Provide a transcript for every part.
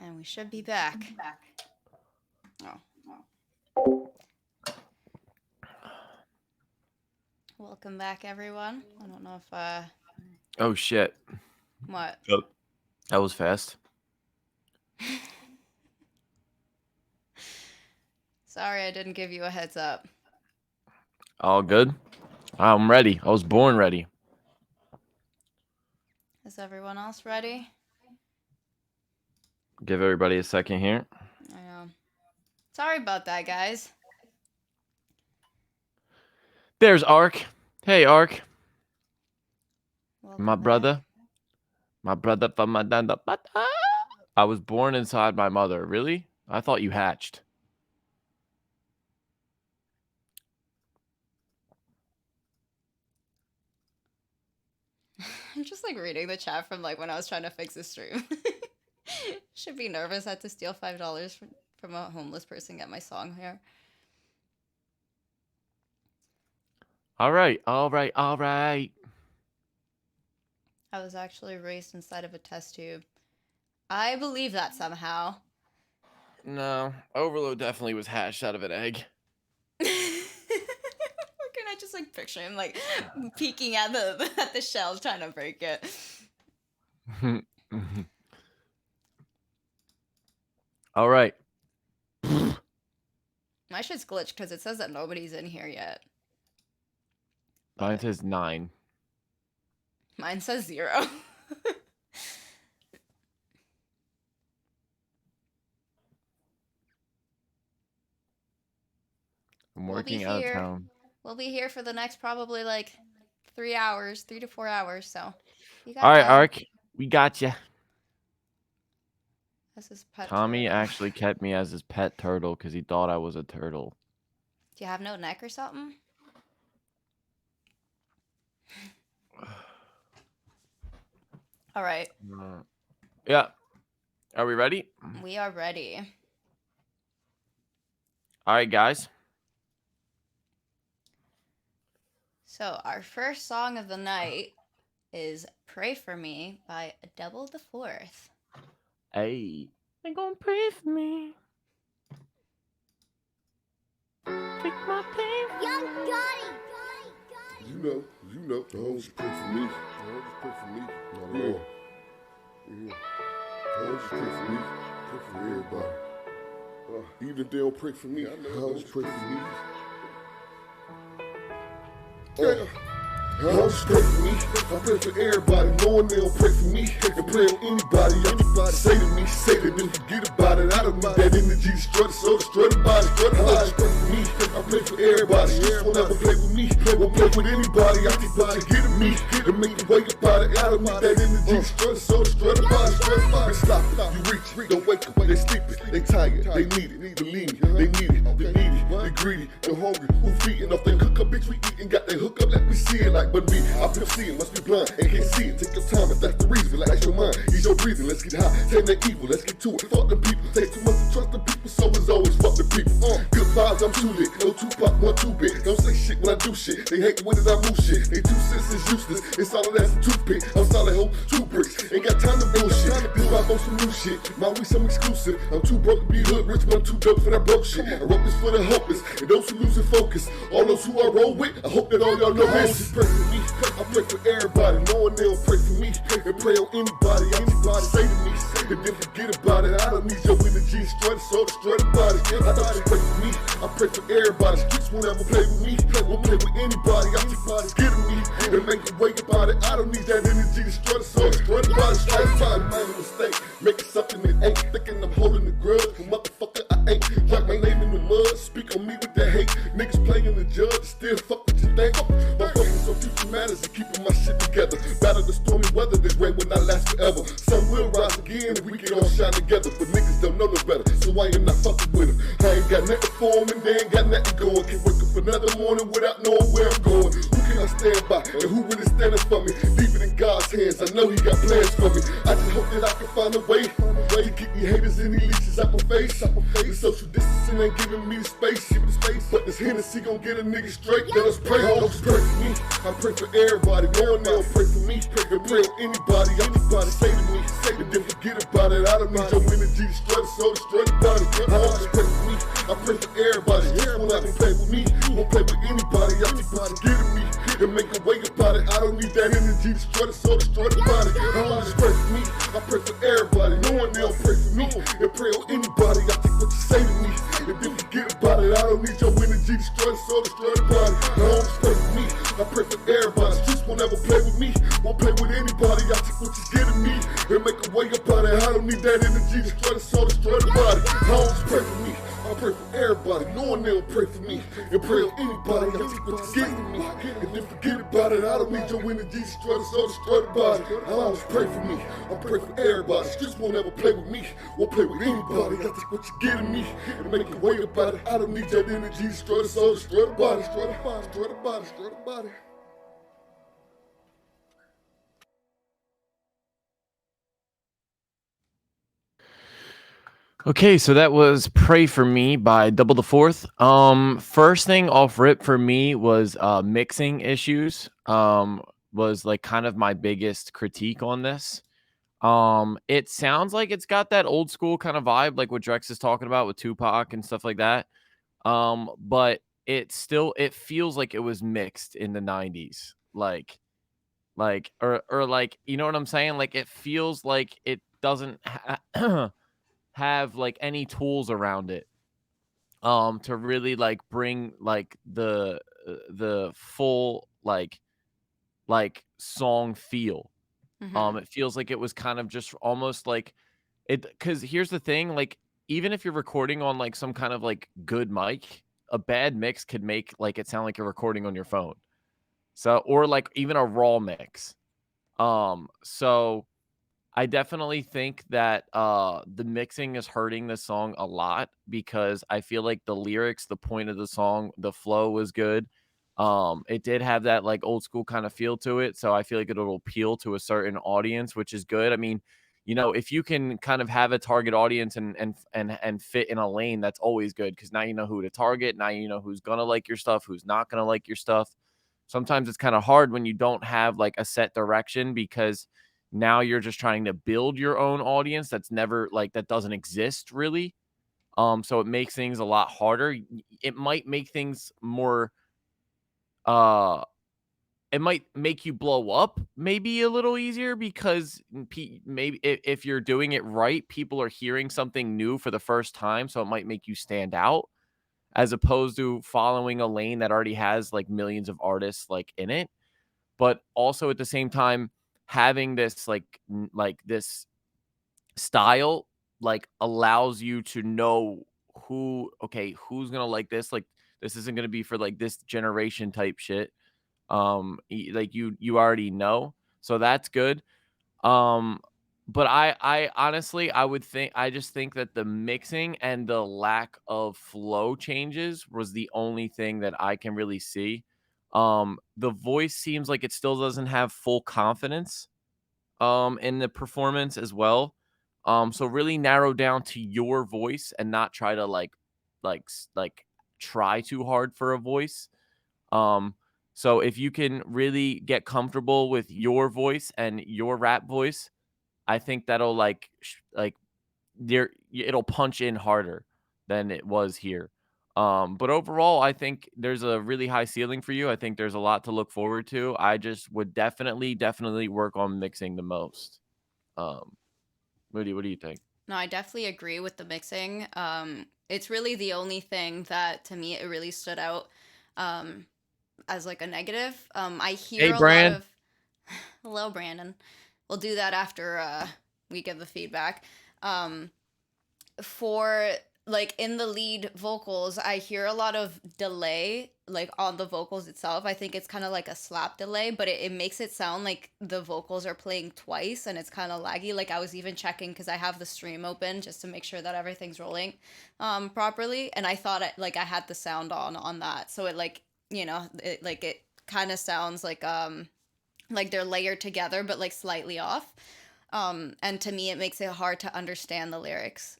And we should be back. Oh. Welcome back, everyone. I don't know if, Oh, shit. What? Oh. That was fast. Sorry I didn't give you a heads up. All good? I'm ready. I was born ready. Is everyone else ready? Give everybody a second here. I know. Sorry about that, guys. There's Ark. Hey, Ark. Welcome My back. brother. My brother from my dada. I was born inside my mother. Really? I thought you hatched. I'm just like reading the chat from like when I was trying to fix the stream. Should be nervous. I had to steal $5 from a homeless person, get my song here. All right. I was actually raised inside of a test tube. I believe that somehow. No, Overload definitely was hatched out of an egg. Can I just like picture him like peeking at the shell trying to break it? All right. My shit's glitched because it says that nobody's in here yet. Mine says 9. Mine says 0. I'm working out of town. We'll be here for the next probably like 3 hours, 3 to 4 hours. So, you got All right, time. Ark, we got you. This is pet Tommy turtle. actually kept me as his pet turtle because he thought I was a turtle. Do you have no neck or something? All right. Yeah. Are we ready? We are ready. All right, guys. So, our first song of the night is Pray For Me by Double the Fourth. Hey. They gonna pray for me. Take my pain. Young Gotti. You know, the hoes pray for me. The hoes pray for me. Yeah. The hoes pray for me. Pray for everybody. Even if they don't pray for me, the hoes pray for me. The hoes pray for me. I pray for everybody. Knowing they don't pray for me. And pray on anybody. Say to me, say that then forget about it. I don't need that energy to strut, so destroy the body. The hoes pray for me. I pray for everybody. Just won't ever play with me. Won't play with anybody. I think about it, get at me. And make you wake up out of it. I don't need that energy to strut, so destroy the body. Stop it. You reach, don't wake up. They sleeping. They tired. They need it. Believe me. They need it. They need it. They greedy. They're hungry. Who feeding off they cook up, bitch? We eating. Got they hook up. Let me see it like but me. I been seeing. Must be blind and can't see it. Take your time if that's the reason. Relax your mind. Ease your breathing. Let's get high. Tame that evil. Let's get to it. Fuck the people. Take too much to trust the people. So it's always fuck the people. Good vibes. I'm too lit. No Tupac, one too big. Don't say shit when I do shit. They hate when I move shit. They 2 cents is useless. It's all that's a toothpick. I'm solid hoe, 2 bricks. Ain't got time to bullshit. This vibe on some new shit. My weed some exclusive. I'm too broke to be hood rich, but I'm too dope for that broke shit. I wrote this for the hopeless and those who losing focus. All those who I roll with, I hope that all y'all know this. Just pray for me. I pray for everybody. Knowing they don't pray for me. And pray on anybody. Anybody say to me. And then forget about it. I don't need your energy to strut, so destroy the body. I don't just pray for me. I pray for everybody. Streets won't ever play with me. Won't play with anybody. I take bodies, get at me. And make you wake about it. I don't need that energy to strut, so destroy the body. Straight time, my mistake. Making something that ain't. Thinking I'm holding the grudge. Motherfucker, I ain't. Drop my name in the mud. Speak on me with that hate. Niggas playing the judge. Still fuck what you think. My focus on future matters and keeping my shit together. Battle the stormy weather. This rain will not last forever. Sun will rise again if we can all shine together. But niggas don't know no better. So I am not fucking with him. I ain't got nothing for him and they ain't got nothing going. Can't wake up another morning without knowing where I'm going. Who can I stand by and who really standing for me? Leave it in God's hands, I know he got plans for me. I just hope that I can find a way to get these haters and these leeches out my face. The social distancing ain't giving me the space. But this Hennessy gon' get a nigga straight. Let us pray, don't pray for me. I pray for everybody, no one else pray for me. Pray on anybody, say to me, and then forget about it. I don't need your energy to destroy the soul, destroy the body. I don't just pray for me, I pray for everybody. Everyone out can play with me, won't play with anybody. I just want to get to me and make a way about it. I don't need that energy to destroy the soul, destroy the body. I don't just pray for me, I pray for everybody. No one else pray for me, and pray on anybody. I take what you say to me, and then forget about it. I don't need your energy to destroy the soul, destroy the body. I don't just pray for me, I pray for everybody. Streets won't ever play with me, won't play with anybody. I take what you get to me, and make a way about it. I don't need that energy to destroy the soul, destroy the body. I don't just pray for me, I pray for everybody. No one else pray for me, and pray on anybody. I take what you get to me, and then forget about it. I don't need your energy to destroy the soul, destroy the body. I don't just pray for me, I pray for everybody. Streets won't ever play with me, won't play with anybody. I take what you get to me, and make a way about it. I don't need that energy to destroy the soul, destroy the body, destroy the body, destroy the body, destroy the body. Okay, so that was Pray For Me by Double the Fourth. First thing off rip for me was mixing issues. Was like kind of my biggest critique on this. It sounds like it's got that old school kind of vibe, like what Drex is talking about with Tupac and stuff like that. But it feels like it was mixed in the 90s. Like or like, you know what I'm saying? Like it feels like it doesn't have like any tools around it to really like bring like the full like song feel. Mm-hmm. It feels like it was kind of just almost like it, because here's the thing, like even if you're recording on like some kind of like good mic, a bad mix could make like it sound like you're recording on your phone. So or like even a raw mix. So I definitely think that the mixing is hurting the song a lot because I feel like the lyrics, the point of the song, the flow was good. It did have that like old school kind of feel to it, so I feel like it'll appeal to a certain audience, which is good. I mean, you know, if you can kind of have a target audience and fit in a lane, that's always good because now you know who to target. Now you know who's gonna like your stuff, who's not gonna like your stuff. Sometimes it's kind of hard when you don't have like a set direction because now you're just trying to build your own audience that's never like that doesn't exist really. So it makes things a lot harder. It might make things more uh it might make you blow up maybe a little easier because maybe if you're doing it right, people are hearing something new for the first time, so it might make you stand out as opposed to following a lane that already has like millions of artists like in it. But also at the same time, having this like this style like allows you to know who's gonna like this. Like this isn't gonna be for like this generation type shit. Like you already know, so that's good. um but I honestly I just think that the mixing and the lack of flow changes was the only thing that I can really see. The voice seems like it still doesn't have full confidence in the performance as well. So really narrow down to your voice and not try to like try too hard for a voice. um so if you can really get comfortable with your voice and your rap voice, I think that'll like it'll punch in harder than it was here. But overall, I think there's a really high ceiling for you. I think there's a lot to look forward to. I just would definitely work on mixing the most. Um, what do you think? No, I definitely agree with the mixing. It's really the only thing that to me it really stood out um, as like a negative. I Hey, hear a lot Brand. of hello, Brandon. We'll do that after we give the feedback. For like in the lead vocals, I hear a lot of delay like on the vocals itself. I think it's kind of like a slap delay, but it makes it sound like the vocals are playing twice and it's kind of laggy. Like I was even checking because I have the stream open just to make sure that everything's rolling properly, and I thought like I had the sound on that. So it like, you know, it kind of sounds like they're layered together but like slightly off. And to me it makes it hard to understand the lyrics.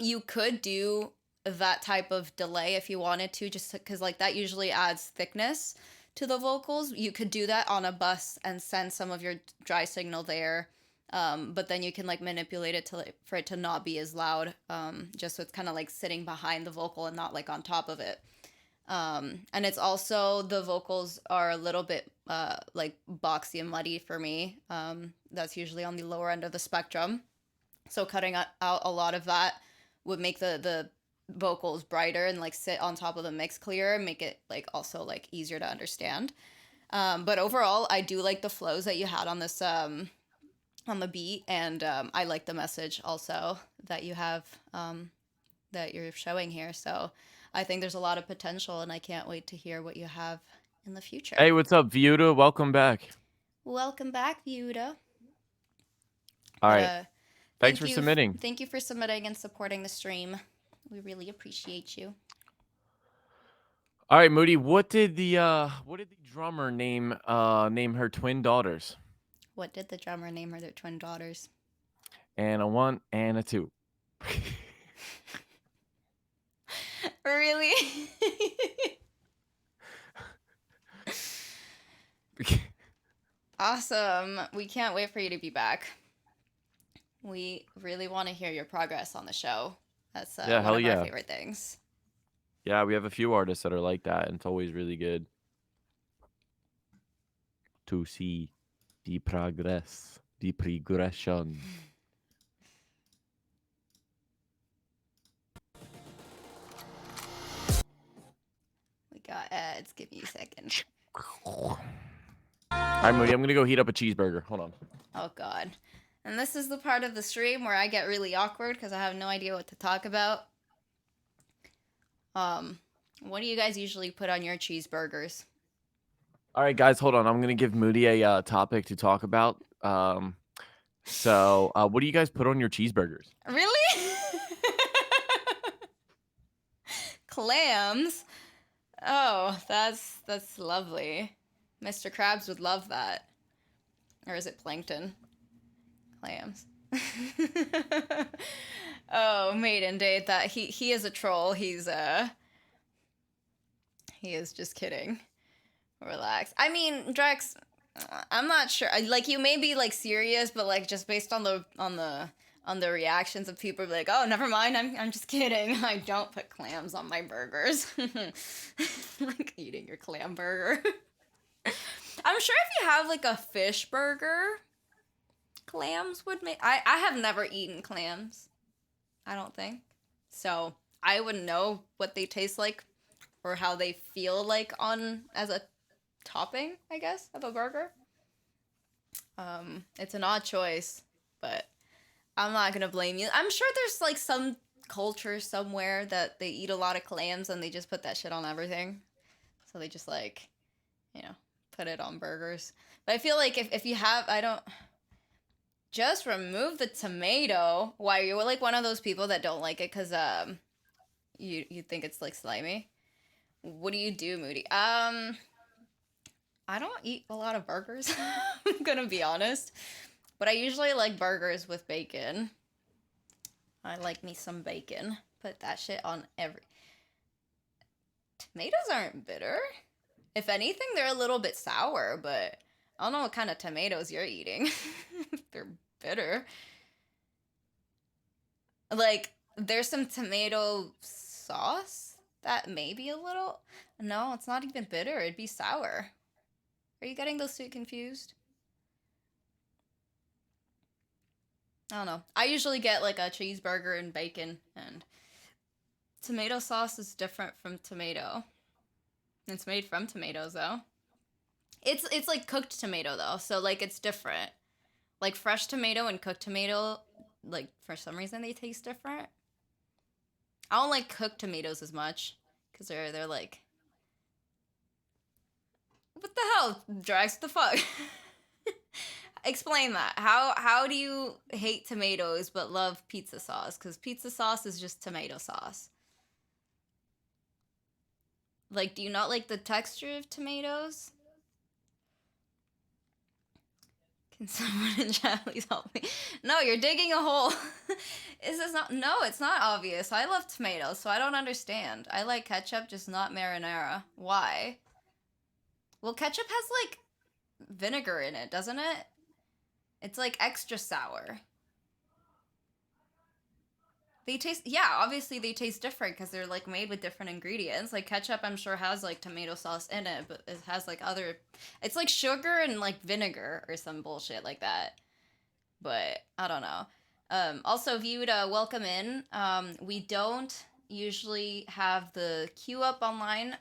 You could do that type of delay if you wanted to, just because like that usually adds thickness to the vocals. You could do that on a bus and send some of your dry signal there, but then you can like manipulate it to for it to not be as loud, just so it's kind of like sitting behind the vocal and not like on top of it. And it's also, the vocals are a little bit like boxy and muddy for me. That's usually on the lower end of the spectrum, so cutting out a lot of that would make the vocals brighter and like sit on top of the mix clearer, make it like also like easier to understand. But overall I do like the flows that you had on this on the beat, and I like the message also that you have that you're showing here. So I think there's a lot of potential, and I can't wait to hear what you have in the future. Hey, what's up, Viuda? Welcome back. Welcome back, Viuda. All right. Thanks for submitting. Thank you for submitting and supporting the stream. We really appreciate you. All right, Moody. What did the drummer name her twin daughters? What did the drummer name her their twin daughters? And a 1 and a 2. Really? Awesome. We can't wait for you to be back. We really want to hear your progress on the show. That's one of our favorite things. Yeah, we have a few artists that are like that, and it's always really good to see the progression. We got ads. Give me a second. All right, Moody, I'm going to go heat up a cheeseburger. Hold on. Oh, God. And this is the part of the stream where I get really awkward because I have no idea what to talk about. What do you guys usually put on your cheeseburgers? All right, guys, hold on. I'm going to give Moody a topic to talk about. So what do you guys put on your cheeseburgers? Really? Clams? Oh, that's lovely. Mr. Krabs would love that. Or is it plankton? Clams. Oh, maiden date. That he is a troll. He is just kidding. Relax. I mean, Drex, I'm not sure. Like, you may be like serious, but like just based on the reactions of people, be like, oh, never mind. I'm just kidding. I don't put clams on my burgers. Like eating your clam burger. I'm sure if you have like a fish burger, clams would make. I have never eaten clams, I don't think. So I wouldn't know what they taste like or how they feel like on as a topping, I guess, of a burger. It's an odd choice, but I'm not gonna blame you. I'm sure there's like some culture somewhere that they eat a lot of clams and they just put that shit on everything. So they just like, you know, put it on burgers. But I feel like if you have, I don't, just remove the tomato. Why, you're like one of those people that don't like it because you think it's like slimy. What do you do, Moody? I don't eat a lot of burgers. I'm gonna be honest, but I usually like burgers with bacon. I like me some bacon. Put that shit on every. Tomatoes aren't bitter. If anything, they're a little bit sour, but I don't know what kind of tomatoes you're eating. They're bitter. Like, there's some tomato sauce that may be a little... No, it's not even bitter. It'd be sour. Are you getting those two confused? I don't know. I usually get like a cheeseburger and bacon, and tomato sauce is different from tomato. It's made from tomatoes, though. It's like cooked tomato, though, so like it's different. Like fresh tomato and cooked tomato, like for some reason they taste different. I don't like cooked tomatoes as much because they're like, what the hell, Drax? What the fuck? Explain that. How do you hate tomatoes but love pizza sauce? Because pizza sauce is just tomato sauce. Like, do you not like the texture of tomatoes? Can someone in chat please help me? No, you're digging a hole. Is this not? No, it's not obvious. I love tomatoes, so I don't understand. I like ketchup, just not marinara. Why? Well, ketchup has like vinegar in it, doesn't it? It's like extra sour. They taste, yeah, obviously they taste different because they're like made with different ingredients. Like ketchup, I'm sure has like tomato sauce in it, but it has like other, it's like sugar and like vinegar or some bullshit like that. But I don't know. Also, if you would welcome in, we don't usually have the queue up online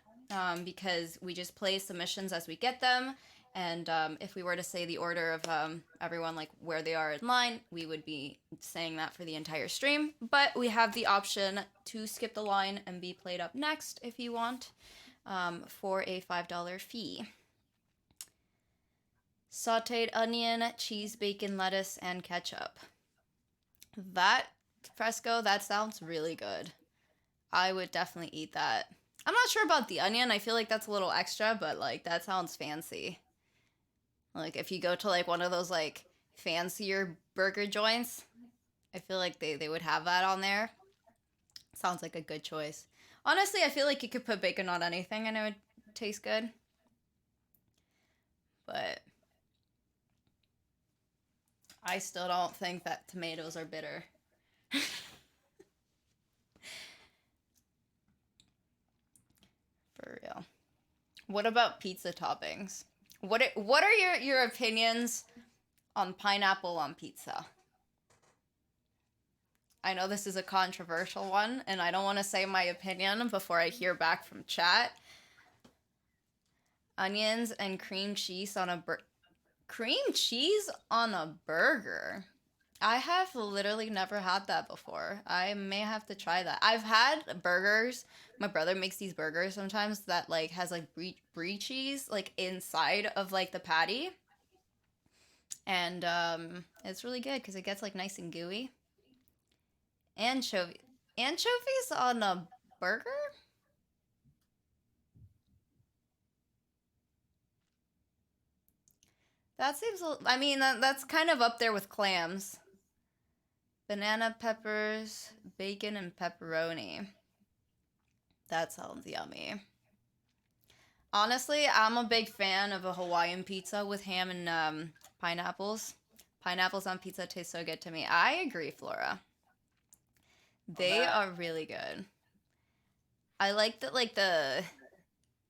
because we just play submissions as we get them. And if we were to say the order of everyone, like where they are in line, we would be saying that for the entire stream. But we have the option to skip the line and be played up next if you want, for a $5 fee. Sauteed onion, cheese, bacon, lettuce, and ketchup. That, Fresco, that sounds really good. I would definitely eat that. I'm not sure about the onion. I feel like that's a little extra, but like that sounds fancy. Like if you go to like one of those like fancier burger joints, I feel like they would have that on there. Sounds like a good choice. Honestly, I feel like you could put bacon on anything and it would taste good. But I still don't think that tomatoes are bitter. For real. What about pizza toppings? What are your opinions on pineapple on pizza? I know this is a controversial one, and I don't want to say my opinion before I hear back from chat. Onions and cream cheese on a cream cheese on a burger. I have literally never had that before. I may have to try that. I've had burgers. My brother makes these burgers sometimes that like has like brie cheese like inside of like the patty. And it's really good because it gets like nice and gooey. Anchovies on a burger? That seems, I mean, that's kind of up there with clams. Banana peppers, bacon, and pepperoni. That sounds yummy. Honestly, I'm a big fan of a Hawaiian pizza with ham and pineapples. Pineapples on pizza taste so good to me. I agree, Flora. They are really good. I like that, like the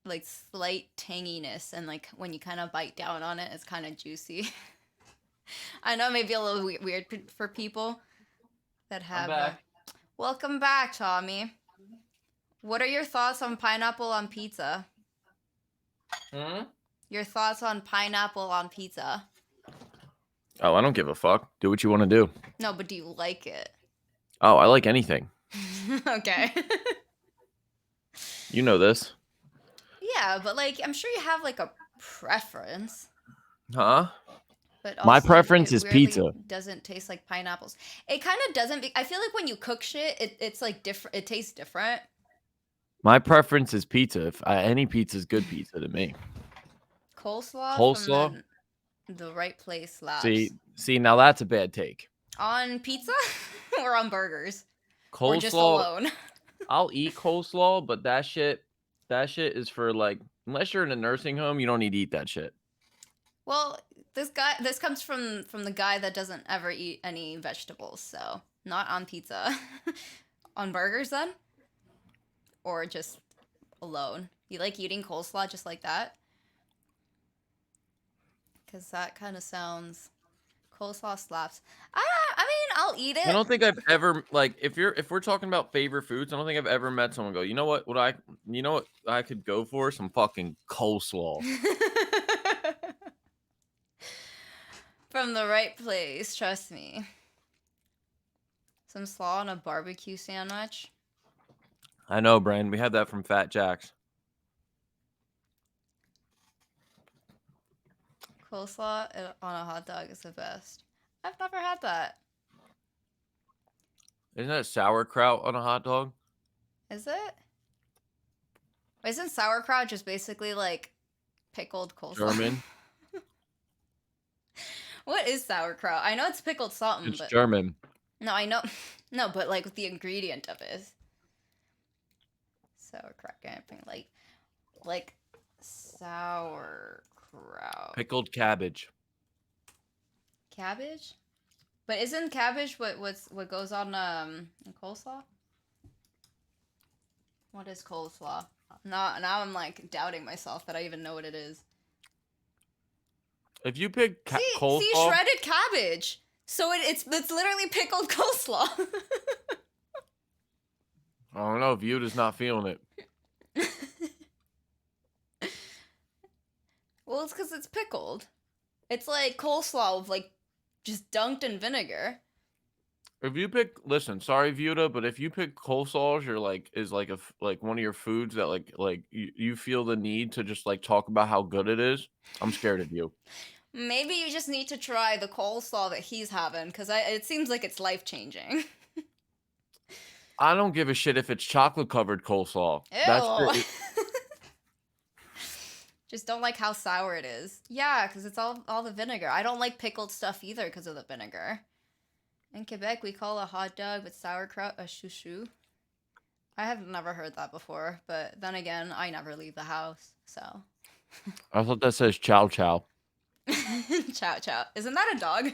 like slight tanginess, and like when you kind of bite down on it, it's kind of juicy. I know maybe a little weird for people that have. Welcome back, Tommy. What are your thoughts on pineapple on pizza? Your thoughts on pineapple on pizza? Oh, I don't give a fuck. Do what you want to do. No, but do you like it? Oh, I like anything. Okay. You know this. Yeah, but like I'm sure you have like a preference. Huh? But My also, preference it is weirdly pizza. doesn't taste like pineapples. It kind of doesn't. I feel like when you cook shit, it's like different. It tastes different. My preference is pizza. If any pizza is good pizza to me. Coleslaw from the right place slaps. See, now that's a bad take. On pizza or on burgers? Coleslaw, or just alone? I'll eat coleslaw, but that shit is for like, unless you're in a nursing home, you don't need to eat that shit. Well, this comes from the guy that doesn't ever eat any vegetables, so not on pizza. On burgers then? Or just alone? You like eating coleslaw just like that? Because that kind of sounds... Coleslaw slaps. I mean, I'll eat it. I don't think I've ever, like, if we're talking about favorite foods, I don't think I've ever met someone go, you know what I could go for? Some fucking coleslaw. From the right place, trust me. Some slaw on a barbecue sandwich. I know, Brand. We had that from Fat Jack's. Coleslaw on a hot dog is the best. I've never had that. Isn't that sauerkraut on a hot dog? Is it? Isn't sauerkraut just basically like pickled coleslaw? German. What is sauerkraut? I know it's pickled something, It's but German. no, I know. No, but like the ingredient of it is sauerkraut camping, like sauerkraut. Pickled cabbage. Cabbage? But isn't cabbage what goes on in coleslaw? What is coleslaw? Now I'm like doubting myself that I even know what it is. If you pick coleslaw, see shredded cabbage. So it's literally pickled coleslaw. I don't know. View is not feeling it. Well, it's because it's pickled. It's like coleslaw with like just dunked in vinegar. If you pick, listen, sorry, Vuda, but if you pick coleslaw, you're like is like like one of your foods that like you feel the need to just like talk about how good it is. I'm scared of you. Maybe you just need to try the coleslaw that he's having, because it seems like it's life-changing. I don't give a shit if it's chocolate covered coleslaw. Ew. Just don't like how sour it is. Yeah, because it's all the vinegar. I don't like pickled stuff either because of the vinegar. In Quebec, we call a hot dog with sauerkraut a chouchou. I have never heard that before, but then again, I never leave the house, so. I thought that says chow chow. Chow chow. Isn't that a dog?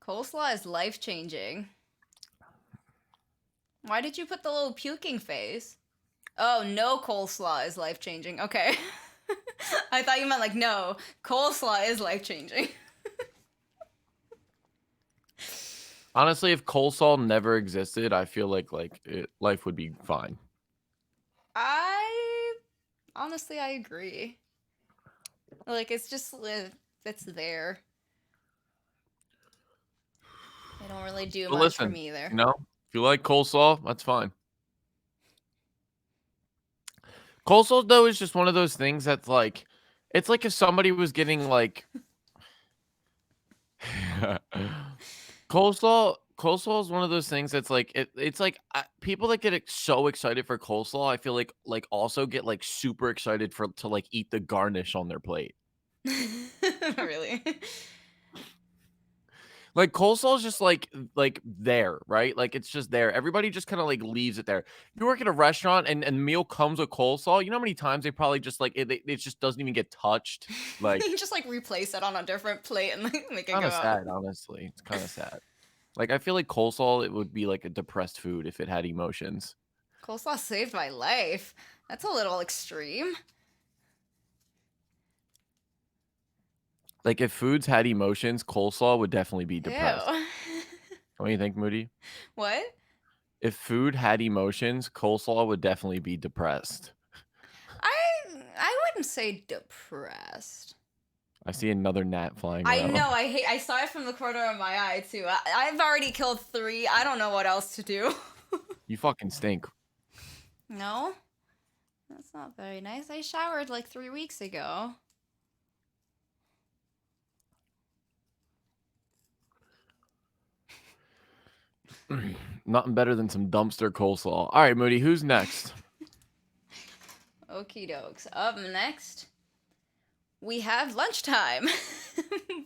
Coleslaw is life-changing. Why did you put the little puking face? Oh, no coleslaw is life-changing. Okay. I thought you meant like, no, coleslaw is life-changing. Honestly, if coleslaw never existed, I feel like life would be fine. Honestly, I agree. Like, it's just, it's there. They don't really do much for me either. You know, if you like coleslaw, that's fine. Coleslaw, though, is just one of those things that's like, it's like if somebody was getting like coleslaw is one of those things that's like it's like people that get so excited for coleslaw, I feel like also get like super excited to like eat the garnish on their plate. Really? Like coleslaw is just like there, right? Like it's just there. Everybody just kind of like leaves it there. If you work at a restaurant and the meal comes with coleslaw, you know how many times they probably just like it just doesn't even get touched. Like you just like replace it on a different plate and like make it go kind of sad, out. honestly. It's kind of sad. Like I feel like coleslaw it would be like a depressed food if it had emotions. Coleslaw saved my life. That's a little extreme. Like if foods had emotions, coleslaw would definitely be depressed. Ew. What do you think, Moody? What? If food had emotions, coleslaw would definitely be depressed. I wouldn't say depressed. I see another gnat flying around. I know. I saw it from the corner of my eye too. I've already killed 3. I don't know what else to do. You fucking stink. No, that's not very nice. I showered like 3 weeks ago. Nothing better than some dumpster coleslaw. All right, Moody, who's next? Okie dokes. Up next, we have Lunchtime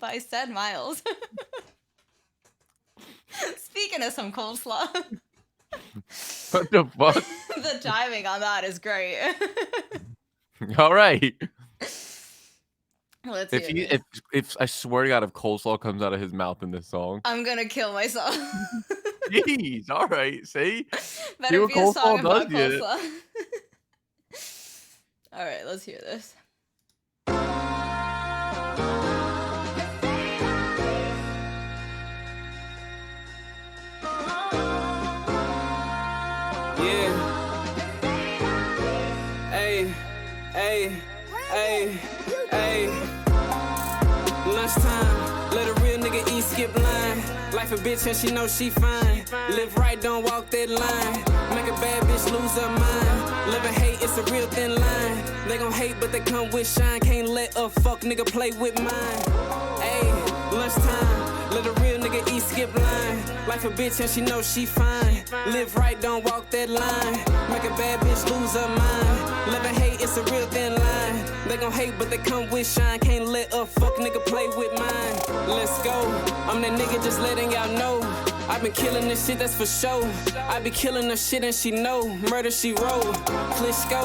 by Said Miles. Speaking of some coleslaw. What the fuck? The timing on that is great. All right. Let's hear this. If I swear to God, if coleslaw comes out of his mouth in this song, I'm gonna kill myself. jeez. All right, see. Better See be a what song coleslaw about does, yeah. coleslaw. All right, let's hear this. Hey, lunchtime, let a real nigga eat, skip line. Life a bitch and she know she fine. Live right, don't it's a real thin line. They gon' hate, but they come with shine. Can't let a fuck nigga play with mine. Ayy, lunchtime, let a real nigga eat, skip line. Life a bitch and she knows she fine. Live right, don't walk that line. Make a bad bitch lose her mind. Love and hate, it's a real thin line. They gon' hate, but they come with shine. Can't let a fuck nigga play with mine. Let's go, I'm that nigga just letting y'all know. I been killing this shit, that's for sure. I be killing her shit and she know. Murder she roll, Klitschko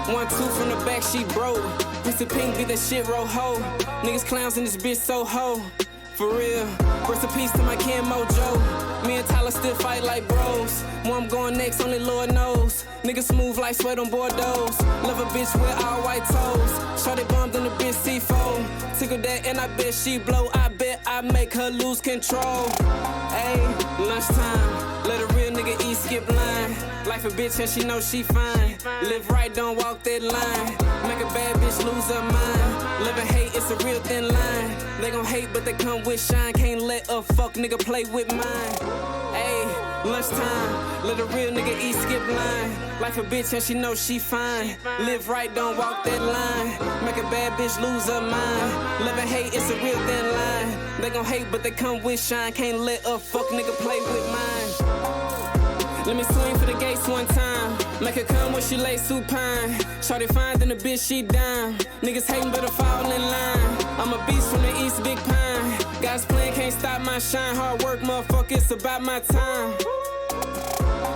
1-2 from the back she broke. Mr. Pink be that shit roll ho. Niggas clowns in this bitch so ho. For real, rest in peace to my Ken Mojo. Me and Tyler still fight like bros. Where I'm going next, only Lord knows. Niggas smooth like sweat on Bordeaux. Love a bitch with all white toes. Shorty bumped in the bitch C4. Tickle that and I bet she blow. I bet I make her lose control. Ayy, lunchtime, let a real nigga eat, skip line. Life a bitch and she know she fine. Live right, don't walk that line. Make a bad bitch lose her mind. Love and hate, it's a real thin line. They gon' hate, but they come with shine. Can't let a fuck nigga play with mine. Ayy, lunchtime, let a real nigga eat, skip line. Life a bitch and she know she fine. Live right, don't walk that line. Make a bad bitch lose her mind. Love and hate, it's a real thin line. They gon' hate, but they come with shine. Can't let a fuck nigga play with mine. Let me swing for the gates one time. Make her come when she lay supine. Shorty fine, then the bitch she down. Niggas hating, better fall in line. I'm a beast from the East, Big Pine. God's plan can't stop my shine. Hard work, motherfucker, it's about my time.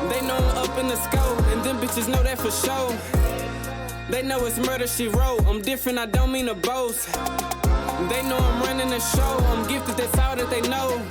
They know I'm up in the scope, and them bitches know that for sure. They know it's murder she wrote. I'm different, I don't mean to boast. They know I'm running the show. I'm gifted, that's all that they know.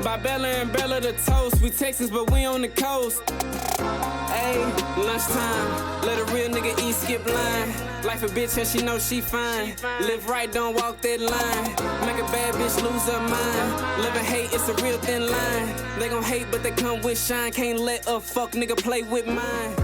By Bella and Bella the toast. We Texans, but we on the coast. Ayy, lunchtime, let a real nigga eat, skip line. Life a bitch and she know she fine. Live right, don't walk that line. Make a bad bitch lose her mind. Love and hate, it's a real thin line. They gon' hate, but they come with shine. Can't let a fuck nigga play with mine.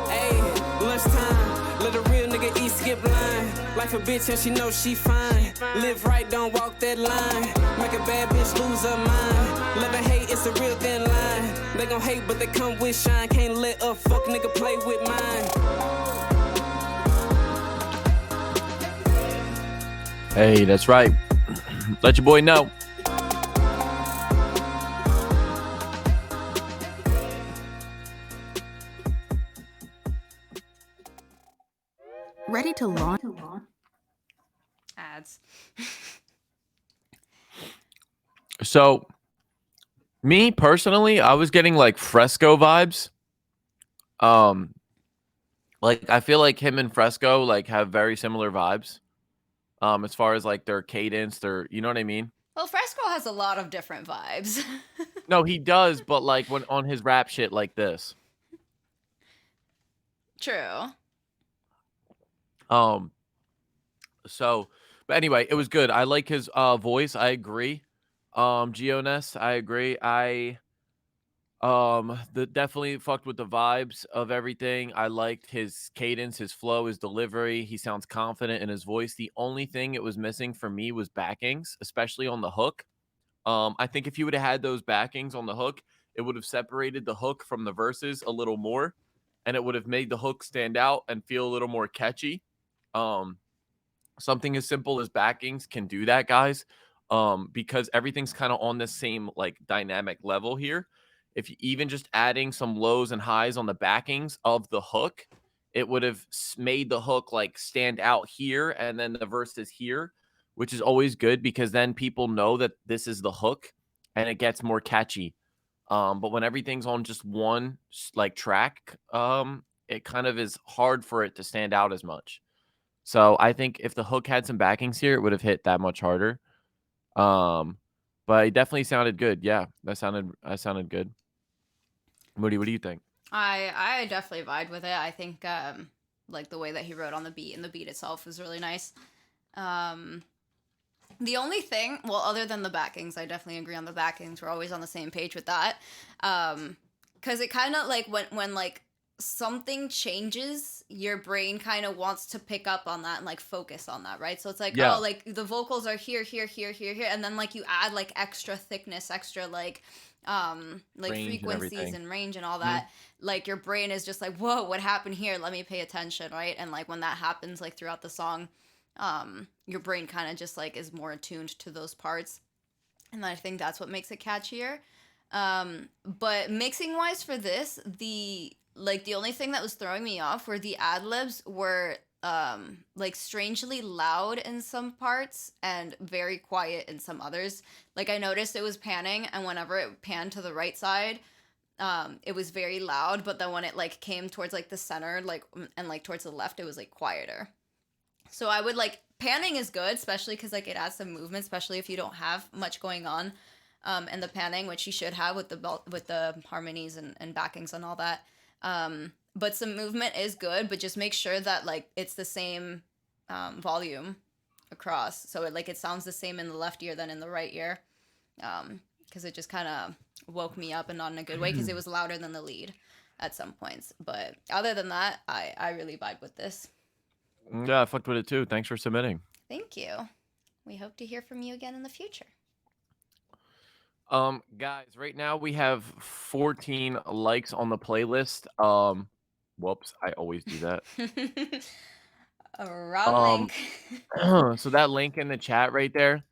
Ayy, lunchtime, let a real nigga eat, skip line. Life a bitch and she know she fine. Live right, don't walk that line. Make a bad bitch lose her mind. Love and hate, it's a real thin line. They gon' hate, but they come with shine. Can't let a fuck nigga play with mine. Hey, that's right. Let your boy know. Ready to launch? Ads. So, me personally, I was getting like Fresco vibes. Like I feel like him and Fresco like have very similar vibes. As far as like their cadence, you know what I mean? Well, Fresco has a lot of different vibes. No, he does, but like when on his rap shit like this. True. So, but anyway, it was good. I like his voice. I agree. Gioness, I agree. Definitely fucked with the vibes of everything. I liked his cadence, his flow, his delivery. He sounds confident in his voice. The only thing it was missing for me was backings, especially on the hook. I think if you would have had those backings on the hook, it would have separated the hook from the verses a little more, and it would have made the hook stand out and feel a little more catchy. Something as simple as backings can do that, guys. Because everything's kind of on the same like dynamic level here. If you even just adding some lows and highs on the backings of the hook, it would have made the hook like stand out here and then the verse is here, which is always good because then people know that this is the hook and it gets more catchy. But when everything's on just one like track, it kind of is hard for it to stand out as much. So I think if the hook had some backings here, it would have hit that much harder. But it definitely sounded good. Yeah, that sounded good. Moody, what do you think? I definitely vibed with it. I think like the way that he wrote on the beat and the beat itself was really nice. The only thing, well, other than the backings, I definitely agree on the backings. We're always on the same page with that. Because it kind of like when like something changes, your brain kind of wants to pick up on that and like focus on that, right? So it's like, Yeah. oh, like the vocals are here, and then like you add like extra thickness, extra like like Range and frequencies everything. and range and all Mhm. that, like your brain is just like, whoa, what happened here? Let me pay attention, right? And like when that happens, like throughout the song, your brain kind of just like is more attuned to those parts, and I think that's what makes it catchier. But mixing wise for this, the only thing that was throwing me off were the ad libs were like strangely loud in some parts and very quiet in some others. Like I noticed it was panning, and whenever it panned to the right side, it was very loud, but then when it like came towards like the center, like and like towards the left, it was like quieter. So I would like panning is good, especially because like it adds some movement, especially if you don't have much going on, in the panning, which you should have with with the harmonies and backings and all that. But some movement is good, but just make sure that like it's the same volume across, so it sounds the same in the left ear than in the right ear. Because it just kind of woke me up, and not in a good way, because it was louder than the lead at some points. But other than that, I really vibe with this. Yeah, I fucked with it too. Thanks for submitting. Thank you. We hope to hear from you again in the future. Guys, right now we have 14 likes on the playlist. Whoops, I always do that. A wrong Um, link. so that link in the chat right there,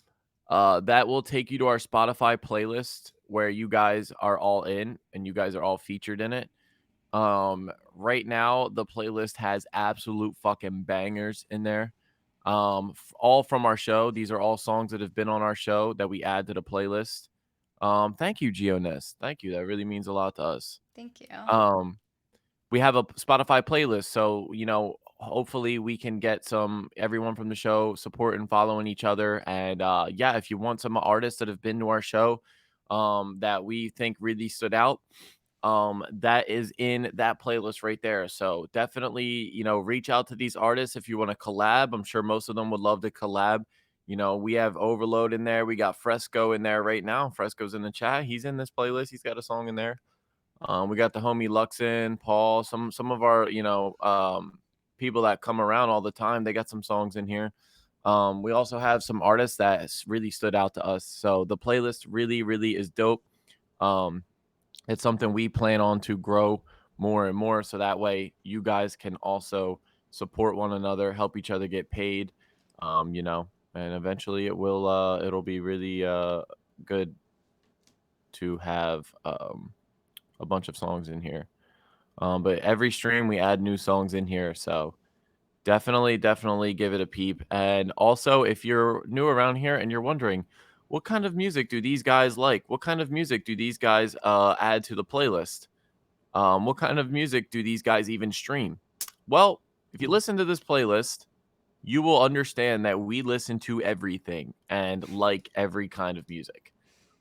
that will take you to our Spotify playlist where you guys are all in and you guys are all featured in it. Right now the playlist has absolute fucking bangers in there. All from our show. These are all songs that have been on our show that we add to the playlist. Thank you, Geoness. Thank you. That really means a lot to us. Thank you. We have a Spotify playlist, so hopefully we can get everyone from the show support and following each other. And yeah, if you want some artists that have been to our show, that we think really stood out, that is in that playlist right there. So definitely, reach out to these artists if you want to collab. I'm sure most of them would love to collab. We have Overload in there. We got Fresco in there right now. Fresco's in the chat. He's in this playlist. He's got a song in there. We got the homie Luxon, Paul, some of our, people that come around all the time. They got some songs in here. We also have some artists that really stood out to us. So the playlist really, really is dope. It's something we plan on to grow more and more, so that way you guys can also support one another, help each other get paid, and eventually it'll be really good to have a bunch of songs in here. But every stream we add new songs in here, so definitely give it a peep. And also, if you're new around here and you're wondering, what kind of music do these guys like? What kind of music do these guys add to the playlist? What kind of music do these guys even stream? Well, if you listen to this playlist, you will understand that we listen to everything and like every kind of music.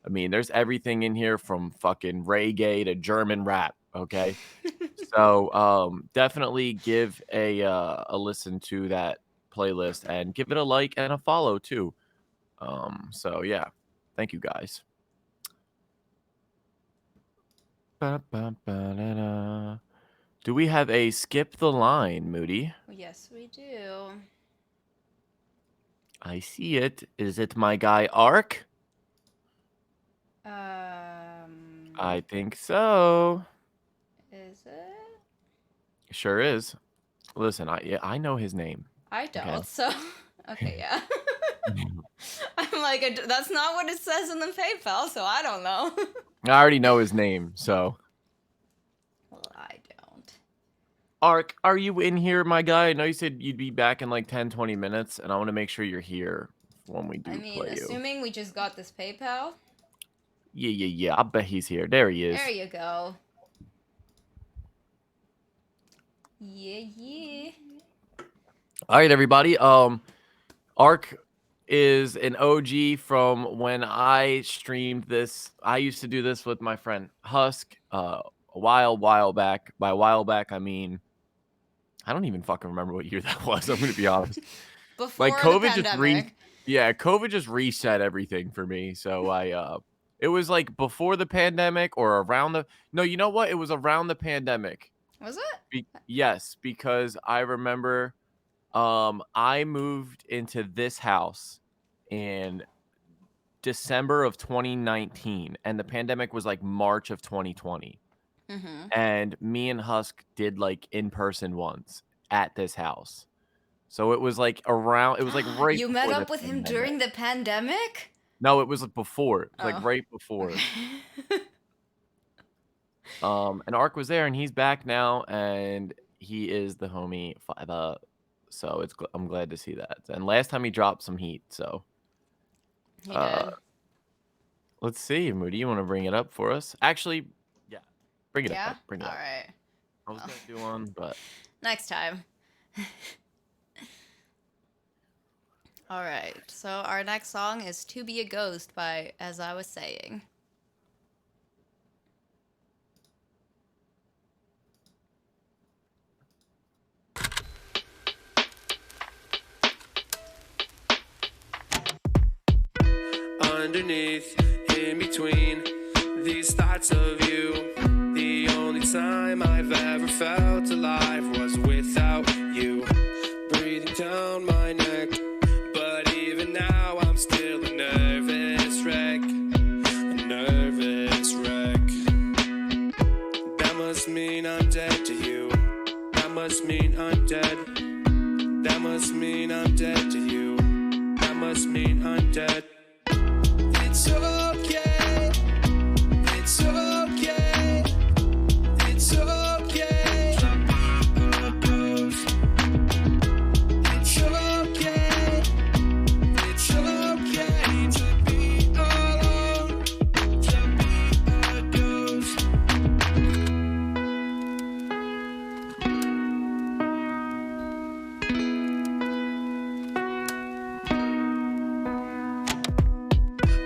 I mean, there's everything in here from fucking reggae to German rap. Okay. So definitely give a listen to that playlist and give it a like and a follow too. So yeah, thank you guys. Do we have a skip the line, Moody? Yes, we do. I see it. Is it my guy Ark? I think so. Is it? Sure is. Listen, I know his name. I don't. Okay. So, okay, yeah. I'm like, that's not what it says in the PayPal, so I don't know. I already know his name, so. Well, I don't. Ark, are you in here, my guy? I know you said you'd be back in like 10, 20 minutes, and I want to make sure you're here when we do I mean, play you. assuming we just got this PayPal. Yeah. I bet he's here. There he is. There you go. Yeah. All right, everybody. Ark is an OG from when I streamed this. I used to do this with my friend Husk a while back. By a while back, I mean, I don't even fucking remember what year that was. I'm going to be honest. Before Like the COVID pandemic. COVID just reset everything for me. So it was like before the pandemic or around no, you know what? It was around the pandemic. Was it? Yes, because I remember I moved into this house in December of 2019, and the pandemic was like March of 2020. Mm-hmm. And me and Husk did like in person once at this house. So it was like around. It was like right You met before the up with him pandemic. during the pandemic? No, it was like before. It was like Oh. right before. Okay. And Ark was there, and he's back now, and he is the homie 5 So I'm glad to see that. And last time he dropped some heat, so He uh did. let's see, Moody, you want to bring it up for us? Actually, yeah, bring it Yeah? up. Bring it All up. right. I was Well, gonna do one, but next time. All right. So our next song is "To Be a Ghost" by As I Was Saying. Underneath, in between these thoughts of you, the only time I've ever felt alive was without you breathing down my neck. But even now I'm still a nervous wreck, a nervous wreck. That must mean I'm dead to you. That must mean I'm dead. That must mean I'm dead to you. That must mean I'm dead. It's okay, it's okay, it's okay to be a ghost. It's okay, it's okay to be alone, to be a ghost.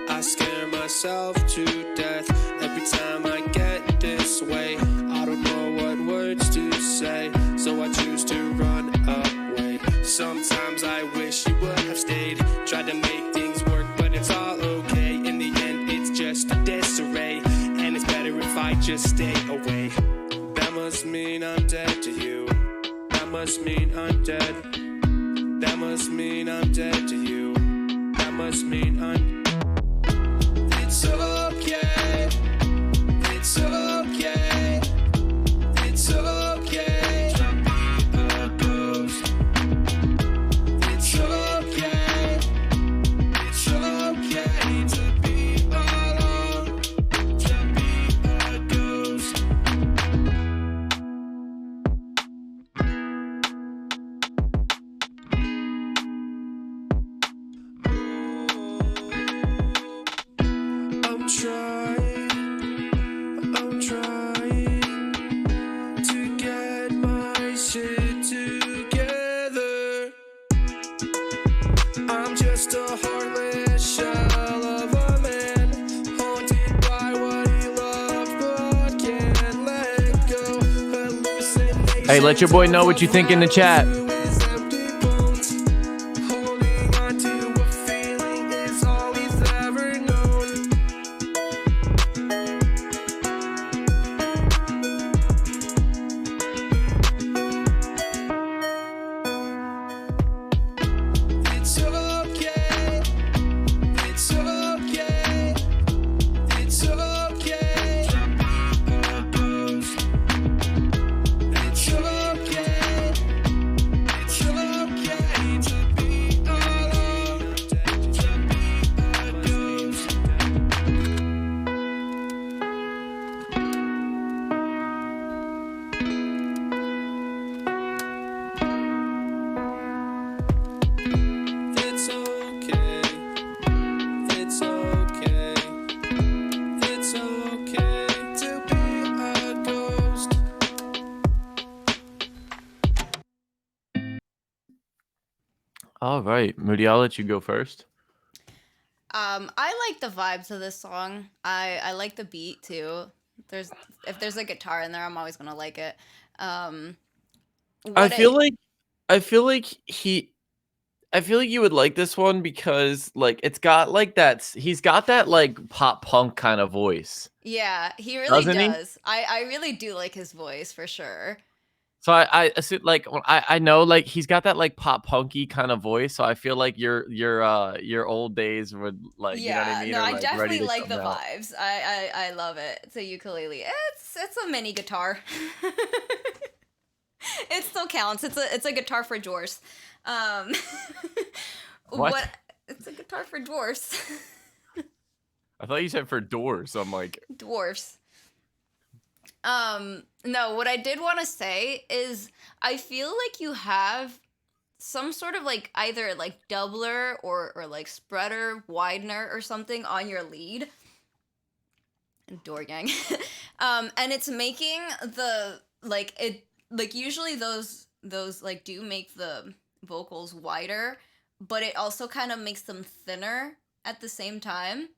I scare myself to death every time I get this way. I don't know what words to say, so I choose to run away. Sometimes I wish you would have stayed, tried to make things work, but it's all okay. In the end, it's just a disarray, and it's better if I just stay away. That must mean I'm dead to you. That must mean I'm dead. That must mean I'm dead to you. That must mean I'm. It's okay, it's okay, it's okay to be a ghost. It's okay to be alone, to be a ghost. I'm trying to get my shit together. I'm just a heartless shell of a man, haunted by what he loved but can't let go. Hallucinations. hey, let your boy know what you think in the chat. Holding on to a feeling is all he's ever known. It's okay, it's okay, it's okay to be a ghost. It's okay, it's okay to be alone, to be a ghost. It's okay, it's okay, it's okay to be a ghost. All right, Moody, I'll let you go first. I like the vibes of this song. I like the beat too. If there's a guitar in there, I'm always gonna like it. I What feel like you would like this one because like it's got like he's got that like pop punk kind of voice. Yeah, he really Doesn't he? does. I really do like his voice for sure. So I assume, like, I know, like, he's got that, like, pop punky kind of voice, so I feel like your old days would, like, you know what I Yeah, mean, no, are, I like, ready definitely to like come the out. vibes. I love it. It's a ukulele. It's a mini guitar. It still counts. It's a guitar for dwarfs. Um, What? what? It's a guitar for dwarfs. I thought you said for doors, so I'm like, Dwarfs. No, what I did want to say is I feel like you have some sort of like either like doubler or like spreader, widener or something on your lead. Door gang. And it's making the like it like usually those like do make the vocals wider, but it also kind of makes them thinner at the same time.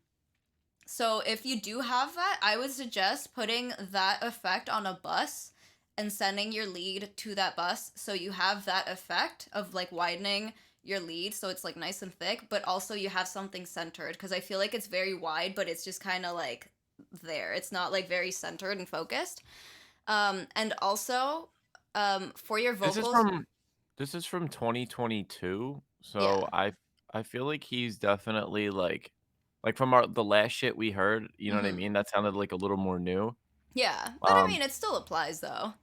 So if you do have that, I would suggest putting that effect on a bus and sending your lead to that bus so you have that effect of like widening your lead so it's like nice and thick, but also you have something centered because I feel like it's very wide, but it's just kind of like there. It's not like very centered and focused. And also for your this is vocals, from this is from 2022, so yeah. I feel like he's definitely, like, from the last shit we heard, you know what I Mhm. mean? That sounded, like, a little more new. Yeah. But I Um mean, it still applies though.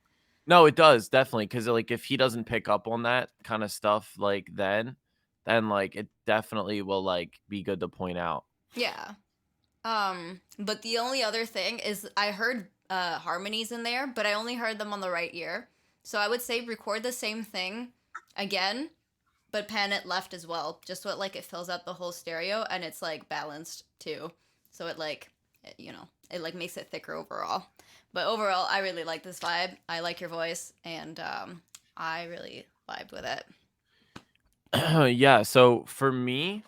No, it does, definitely, because, like, if he doesn't pick up on that kinda stuff, like, then, like, it definitely will, like, be good to point out. Yeah. But the only other thing is I heard harmonies in there, but I only heard them on the right ear. So I would say record the same thing again, but pan it left as well. Just so it like it fills out the whole stereo and it's like balanced too. So it like it like makes it thicker overall. But overall, I really like this vibe. I like your voice and I really vibed with it. Yeah, so for me,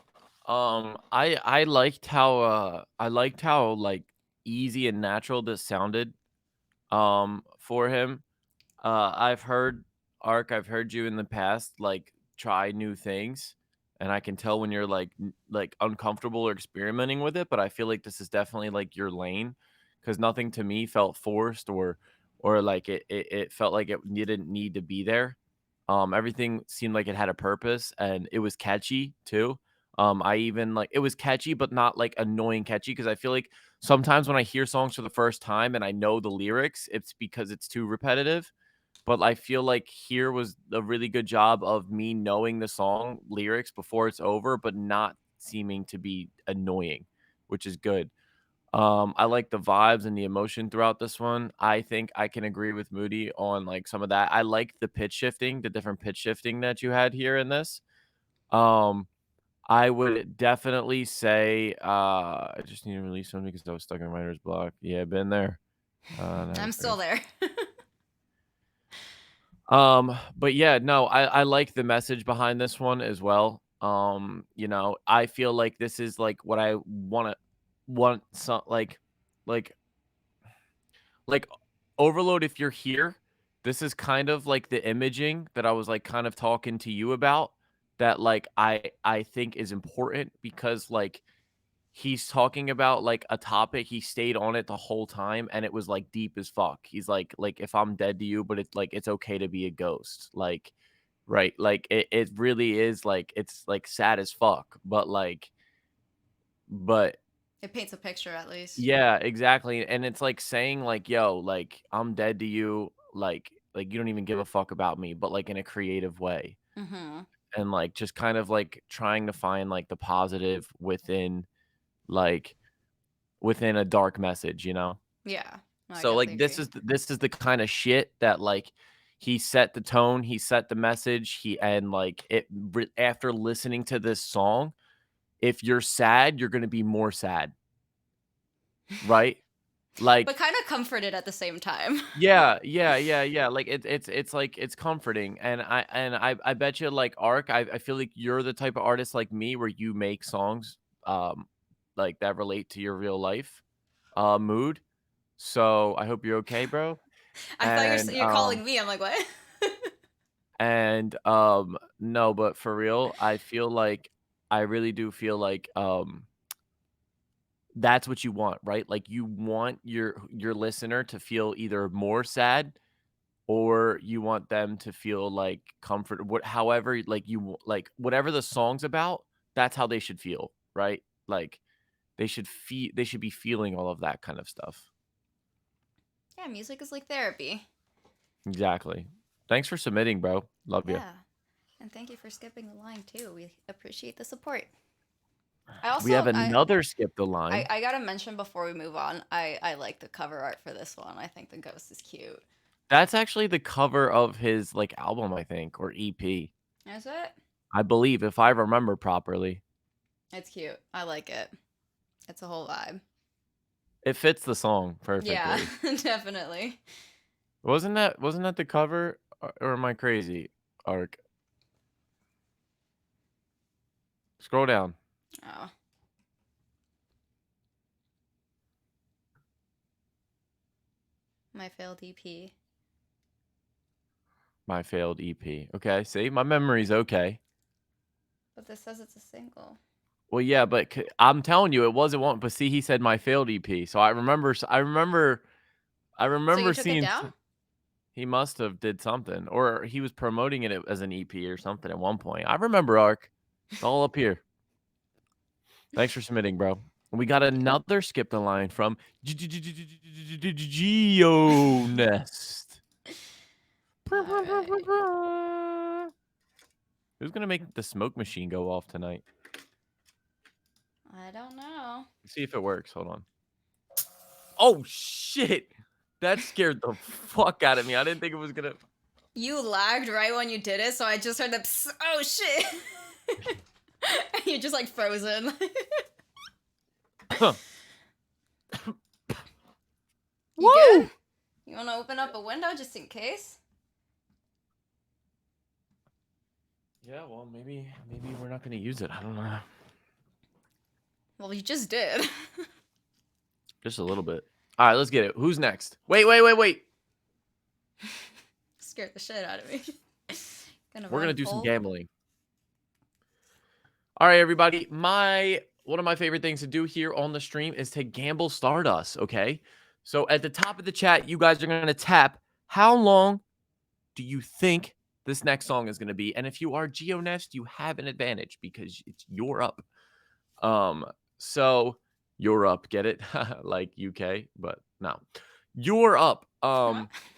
I liked how, like, easy and natural this sounded, for him. I've heard you in the past, like, try new things, and I can tell when you're, like, uncomfortable or experimenting with it, but I feel like this is definitely, like, your lane, because nothing to me felt forced or like it felt like it didn't need to be there. Everything seemed like it had a purpose, and it was catchy too. I even like it was catchy, but not like annoying catchy, because I feel like sometimes when I hear songs for the first time and I know the lyrics, it's because it's too repetitive. But I feel like here was a really good job of me knowing the song lyrics before it's over, but not seeming to be annoying, which is good. I like the vibes and the emotion throughout this one. I think I can agree with Moody on like some of that. I like the pitch shifting, the different pitch shifting that you had here in this. Um, I would definitely say I just need to release something because I was stuck in writer's block. Yeah, been there. I'm still there. But yeah, no, I like the message behind this one as well. I feel like this is like what I want some like like Overload, if you're here, this is kind of like the imaging that I was like kind of talking to you about that like I think is important because like he's talking about like a topic, he stayed on it the whole time and it was like deep as fuck. He's like if I'm dead to you, but it's like it's okay to be a ghost. Like right, like it really is like it's like sad as fuck, but It paints a picture at least. yeah, exactly, and it's like saying like, "Yo, like, I'm dead to you, like, you don't even give a fuck about me," but, like, in a creative way, Mhm. and, like, just kind of, like, trying to find, like, the positive like, within a dark message, you know? Yeah. No, I So, like, definitely agree. this is the kinda shit that, like, he set the tone, he set the message, like, after listening to this song, if you're sad, you're gonna be more sad, right? But Like kind of comforted at the same time. yeah, yeah, yeah, yeah, like, it's like it's comforting, and I bet you, like, Ark, I feel like you're the type of artist like me where you make songs, um, like, that relate to your real life, mood, so I hope you're okay, bro, I thought and, you're calling me. I'm like, what? no, but for real, I really do feel like, that's what you want, right? Like, you want your listener to feel either more sad or you want them to feel like comfort, however, like like whatever the song's about, that's how they should feel, right? Like they should be feeling all of that kind of stuff. Yeah, music is like therapy. Exactly. Thanks for submitting, bro. Love you. Yeah. And thank you for skipping the line too. We appreciate the support. I also We have I another skip the I, line. I gotta mention before we move on, I like the cover art for this one. I think the ghost is cute. That's actually the cover of his like album, I think, or EP. Is it? I believe, if I remember properly. It's cute. I like it. It's a whole vibe. It fits the song Yeah, perfectly. definitely. Wasn't that the cover? Or am I crazy? Arc. Scroll down. Oh. My failed EP. My failed EP. Okay, see, my memory's okay. But this says it's a single. Well, yeah, but I'm telling you, it wasn't one. But see, he said my failed EP, so I remember. I So you remember took it seeing. down? He must have did something, or he was promoting it as an EP or something at one point. I remember, Arc. It's all up here. Thanks for submitting, bro. We got another skip the line from GeoNest. Who's gonna make the smoke machine go off tonight? I don't know. Let's see if it works. Hold on. Oh shit! That scared the fuck out of me. I didn't think it was gonna. You lagged right when you did it, so I just heard the psst, oh shit. And you're just like frozen. You good? You want to open up a window just in case? Yeah, well, maybe we're not gonna use it. I don't know. Well, you just did. Just a little bit. All right, let's get it. Who's next? Wait. Scared the shit out of me. We're gonna do some gambling. All right, everybody. One of my favorite things to do here on the stream is to gamble Stardust. Okay, so at the top of the chat, you guys are gonna tap. How long do you think this next song is gonna be? And if you are GeoNest, you have an advantage because it's you're up. So you're up. Get it? Like UK, but no, you're up.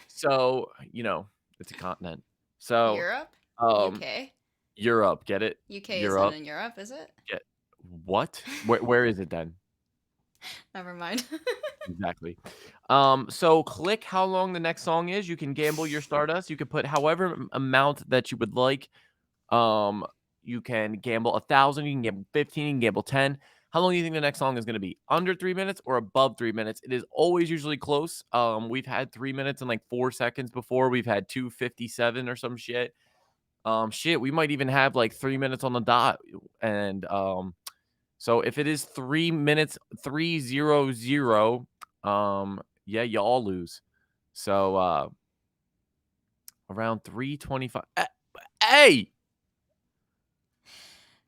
So it's a continent. So Europe? um, UK? Europe. Get it? UK You're isn't up. in Europe, is it? Get what? Where is it then? Never mind. Exactly. So click how long the next song is. You can gamble your Stardust. You can put however amount that you would like. You can gamble 1,000. You can gamble 15. You can gamble 10. How long do you think the next song is going to be? Under 3 minutes or above 3 minutes? It is always usually close. We've had 3 minutes and like 4 seconds before. We've had 2:57 or some shit. Shit, we might even have like 3 minutes on the dot. And so if it is 3 minutes 3:00, yeah, y'all lose. So around 3:25. Hey!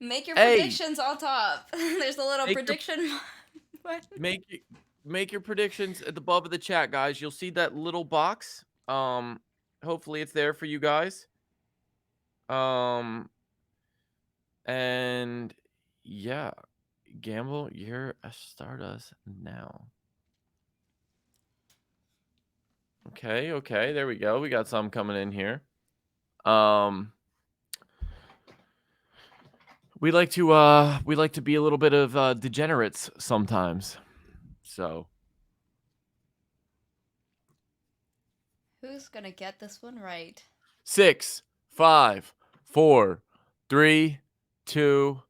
Make your Hey! predictions on top. There's a little prediction button. Make your predictions at the above of the chat, guys. You'll see that little box. Hopefully it's there for you guys. And yeah, gamble your Stardust now. Okay, there we go. We got some coming in here. We like to be a little bit of degenerates sometimes. So Who's gonna get this one right? 6, 5, 4, 3, 2,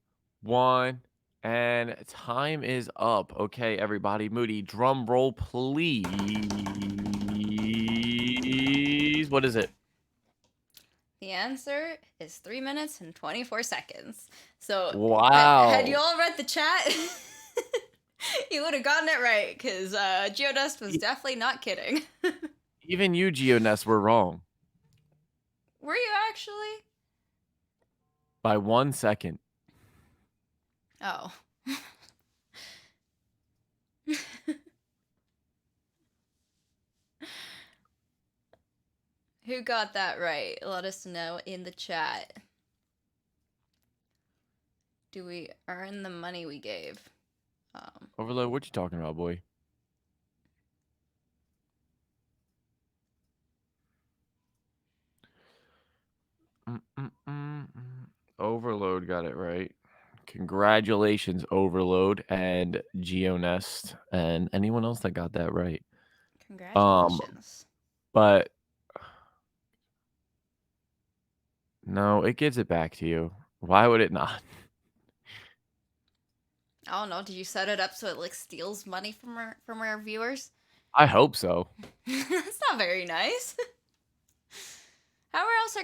1, and time is up. Okay, everybody, Moody, drum roll, please. What is it? The answer is 3 minutes and 24 seconds. So, wow. Had you all read the chat, you would have gotten it right, because GeoDust was definitely not kidding. Even you, GeoNest, were wrong. Were you actually? By 1 second. Oh. Who got that right? Let us know in the chat. Do we earn the money we gave? Overload, what you talking about, boy? Overload got it right. Congratulations, Overload and GeoNest and anyone else that got that right. Congratulations. But no, it gives it back to you. Why would it not? I don't know. Did you set it up so it like steals money from our viewers? I hope so. That's not very nice. How else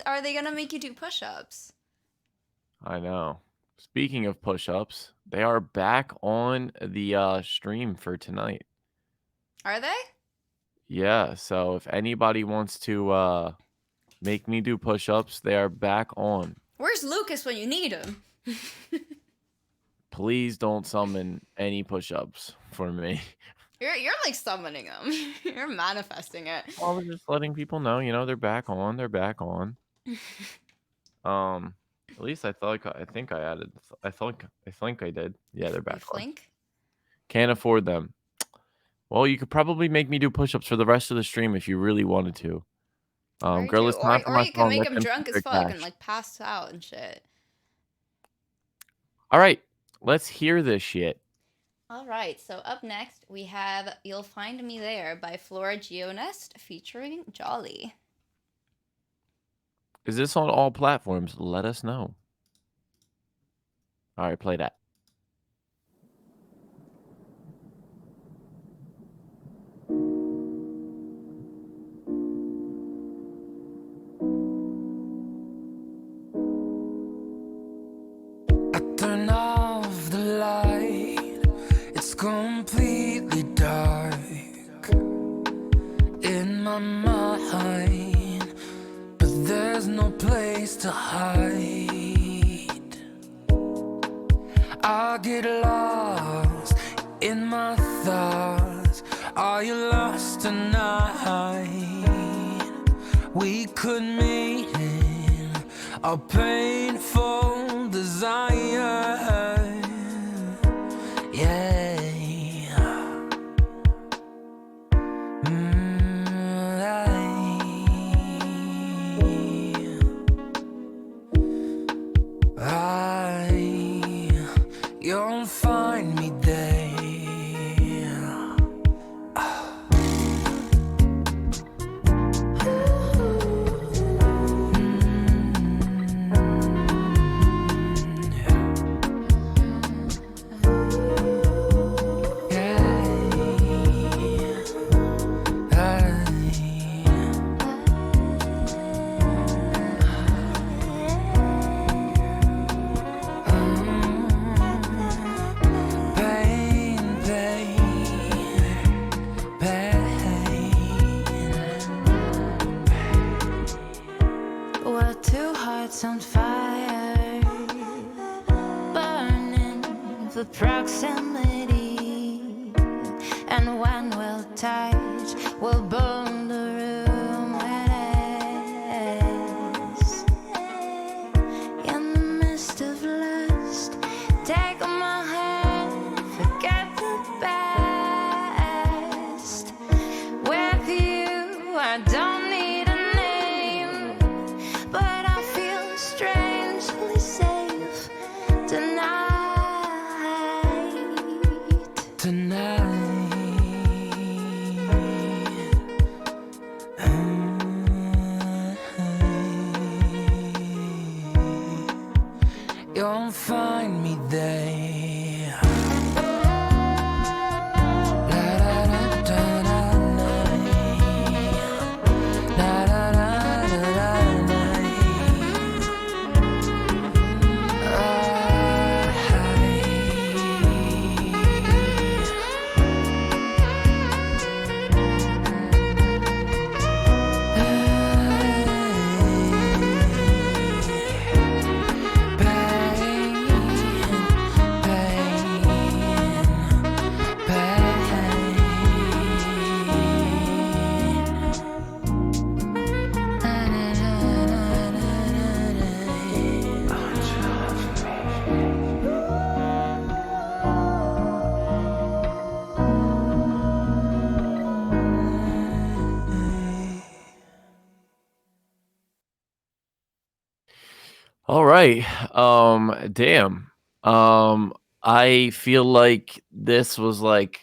are they gonna make you do push-ups? I know. Speaking of push-ups, they are back on the stream for tonight. Are they? Yeah, so if anybody wants to make me do push-ups, they are back on. Where's Lucas when you need him? Please don't summon any push-ups for me. You're like summoning them. You're manifesting it. I was just letting people know, they're back on. They're back on. At least I think I added. I think I did. Yeah, they're back on. Flink? Can't afford them. Well, you could probably make me do push-ups for the rest of the stream if you really wanted to. Girl, it's time for or my you can phone. make Let him them drunk keep as their fuck cash. and like pass out and shit. All right, let's hear this shit. All right, so up next we have "You'll Find Me There" by Flora GeoNest featuring Jolly. Is this on all platforms? Let us know. All right, play that. I turn off the light, it's completely dark in my mind, but there's no place to hide. I get lost in my thoughts. Are you lost tonight? We could meet in a painful desire. Yeah. You'll find me there. We're two hearts on fire, burning for proximity. And when we'll touch, we'll burn the room with us. In the midst of lust, take my hand, forget the best. With you, I don't need a name, but I feel strangely safe tonight. Tonight. You'll find me there. All right. Damn. Um, I feel like this was like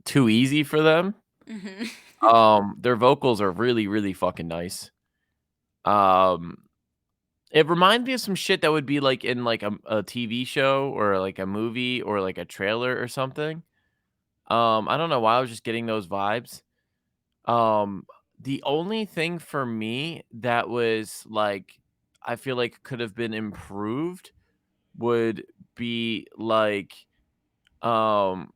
too easy for them. Mhm. Their vocals are really, really fucking nice. Um, it reminds me of some shit that would be like in like a TV show or like a movie or like a trailer or something. I don't know why I was just getting those vibes. Um, the only thing for me that was like I feel like could have been improved would be like um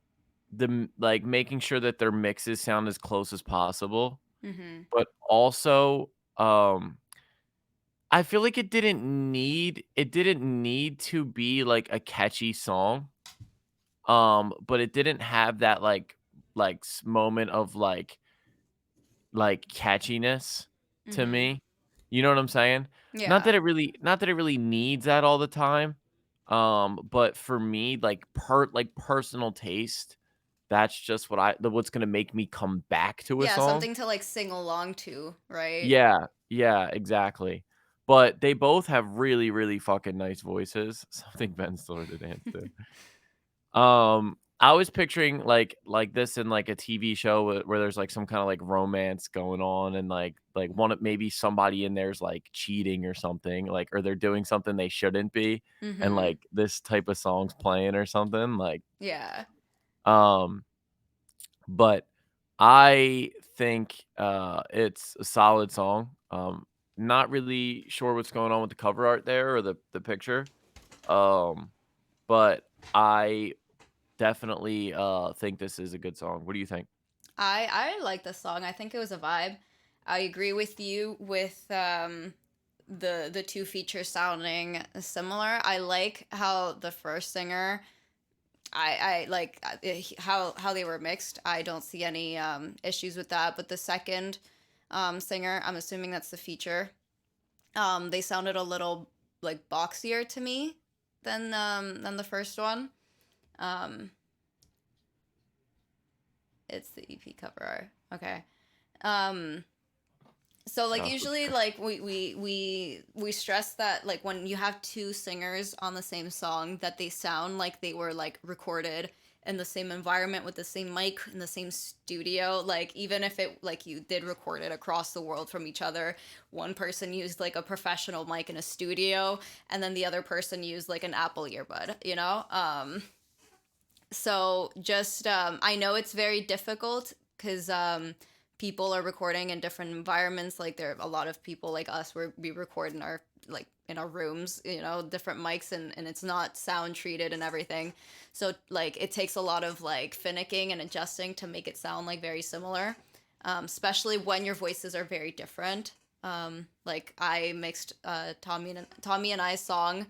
like making sure that their mixes sound as close as possible, Mhm. but also I feel like it didn't need to be like a catchy song. But it didn't have that moment of like catchiness to Mhm. me. You know what I'm saying? Yeah. Not that it really needs that all the time. But for me, like personal taste, that's just what's gonna make me come back to a Yeah, song. something to, like, sing along to, right? Yeah, yeah, exactly. But they both have really, really fucking nice voices. Something Ben Stiller to dance to. I was picturing like this in like a TV show where there's like some kind of like romance going on and like one of maybe somebody in there's like cheating or something like or they're doing something they shouldn't be and Mhm. like this type of song's playing or something like Yeah. um but I think it's a solid song. Not really sure what's going on with the cover art there or the picture. Um but I definitely, think this is a good song. What do you think? I like the song. I think it was a vibe. I agree with you with the two features sounding similar. I like how the first singer I like how they were mixed. I don't see any issues with that, but the second singer, I'm assuming that's the feature. They sounded a little like boxier to me than the first one. Um it's the EP cover art. Okay. Um so like Oh, usually okay. like we stress that like when you have two singers on the same song that they sound like they were like recorded in the same environment with the same mic in the same studio, like even if it like you did record it across the world from each other, one person used like a professional mic in a studio and then the other person used like an Apple earbud, you know. So just I know it's very difficult because people are recording in different environments. Like there are a lot of people like us where we record in our like in our rooms, you know, different mics and it's not sound treated and everything. So like it takes a lot of like finicking and adjusting to make it sound like very similar, especially when your voices are very different. Like I mixed Tommy and I's song,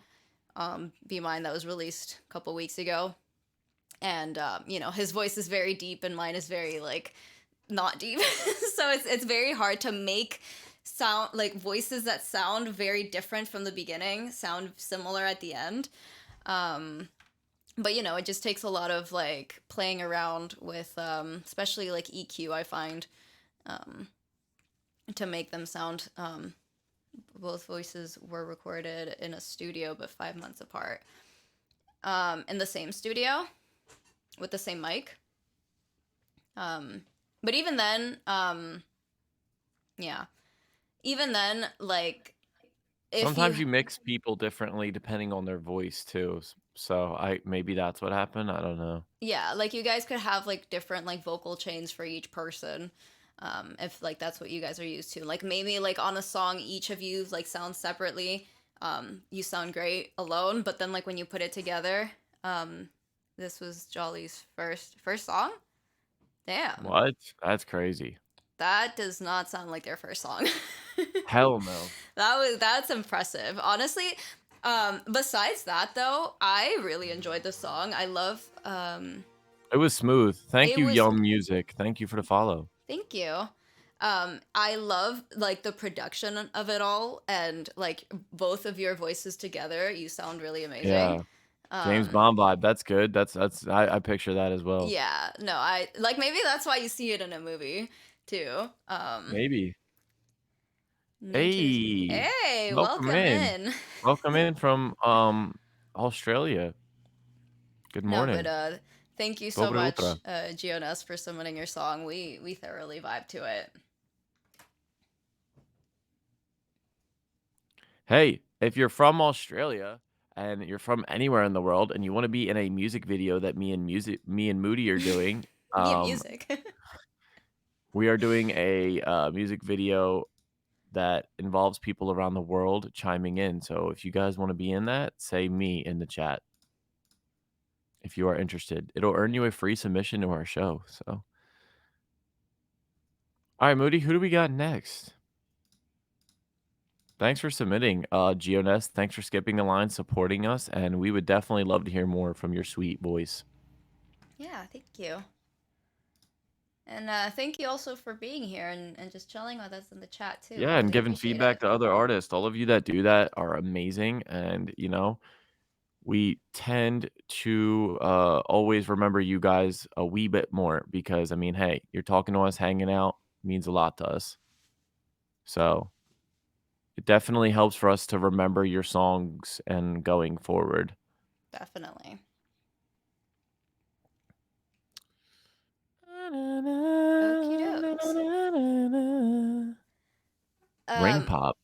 "Be Mine" that was released a couple weeks ago, and you know his voice is very deep and mine is very like not deep. So it's very hard to make sound like voices that sound very different from the beginning sound similar at the end. um but you know it just takes a lot of like playing around with especially like EQ, I find, um to make them sound. Both voices were recorded in a studio but 5 months apart, in the same studio with the same mic. Um, but even then, yeah, even then, like if you, Sometimes you mix people differently depending on their voice too. So I maybe that's what happened. I don't know. yeah, like you guys could have like different like vocal chains for each person. If like that's what you guys are used to. Like maybe like on a song, each of you like sound separately. You sound great alone, but then like when you put it together, um, this was Jolly's first song. Damn, What? That's crazy. that does not sound like their first song. Hell no. That's impressive. Honestly, besides that though, I really enjoyed the song. I love It was smooth. Thank it you, was Yum Music. Thank you for the follow. thank you. I love like the production of it all and like both of your voices together. You sound really amazing. Yeah. James Um Bond vibe. That's good. That's I picture that as well. yeah, no, I like maybe that's why you see it in a movie too. Maybe. New Jersey. Hey, Hey, welcome welcome in. in. Welcome in from Australia. Good No, but morning. thank you so Dobre much, utra. Gionas, for submitting your song. We thoroughly vibe to it. Hey, if you're from Australia and you're from anywhere in the world and you want to be in a music video that me and Moody are doing, Me and um, music. we are doing a music video that involves people around the world chiming in. So if you guys want to be in that, say me in the chat if you are interested. It'll earn you a free submission to our show. So, all right, Moody, who do we got next? Thanks for submitting, Gioness. Thanks for skipping the line, supporting us, and we would definitely love to hear more from your sweet voice. Yeah, thank you. And thank you also for being here and just chilling with us in the chat too. Yeah, We and really giving appreciate feedback it. to other artists. All of you that do that are amazing, and we tend to always remember you guys a wee bit more because I mean, hey, you're talking to us, hanging out means a lot to us. So it definitely helps for us to remember your songs and going forward. Definitely. Okie dokes. Ring Um, pop.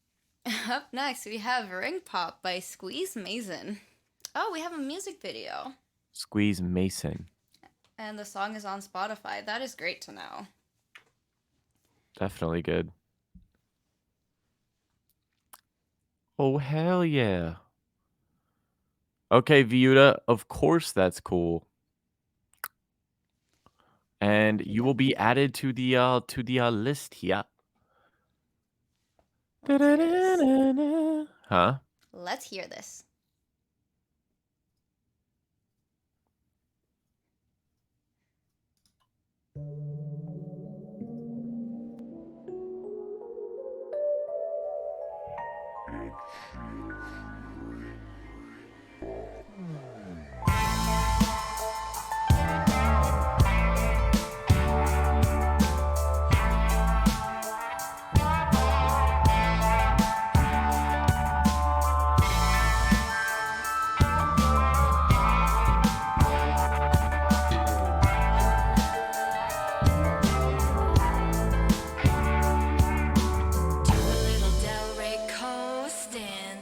up next we have Ring Pop by Squeeze Mason. Oh, we have a music video. Squeeze Mason. And the song is on Spotify. That is great to know. Definitely good. Oh, hell yeah. Okay, Viuda, of course that's cool. And you will be added to the list here. Let's hear this. Huh? Let's hear this. Do a little Delray coasting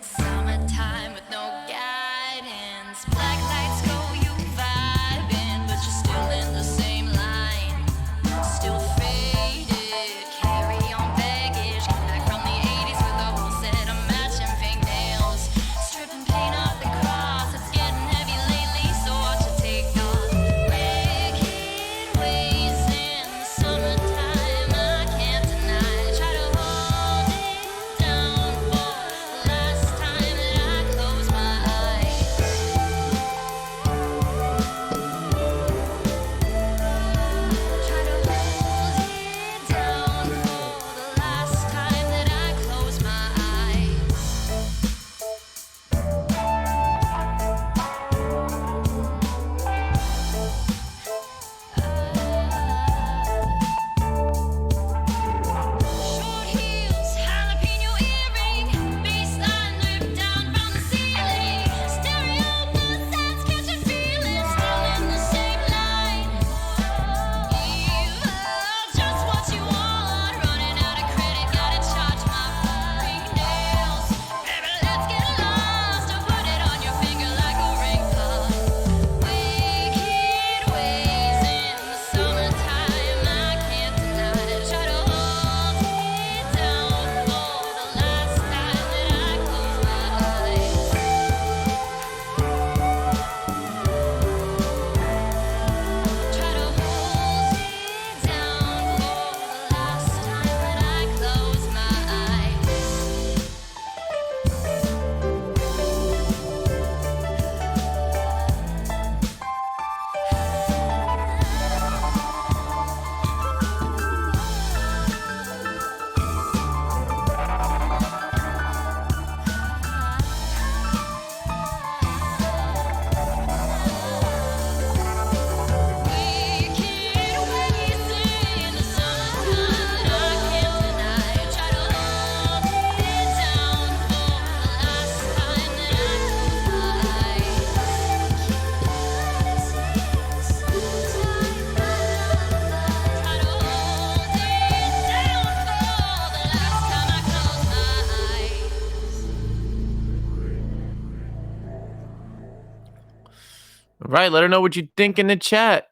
Right. Let her know what you think in the chat.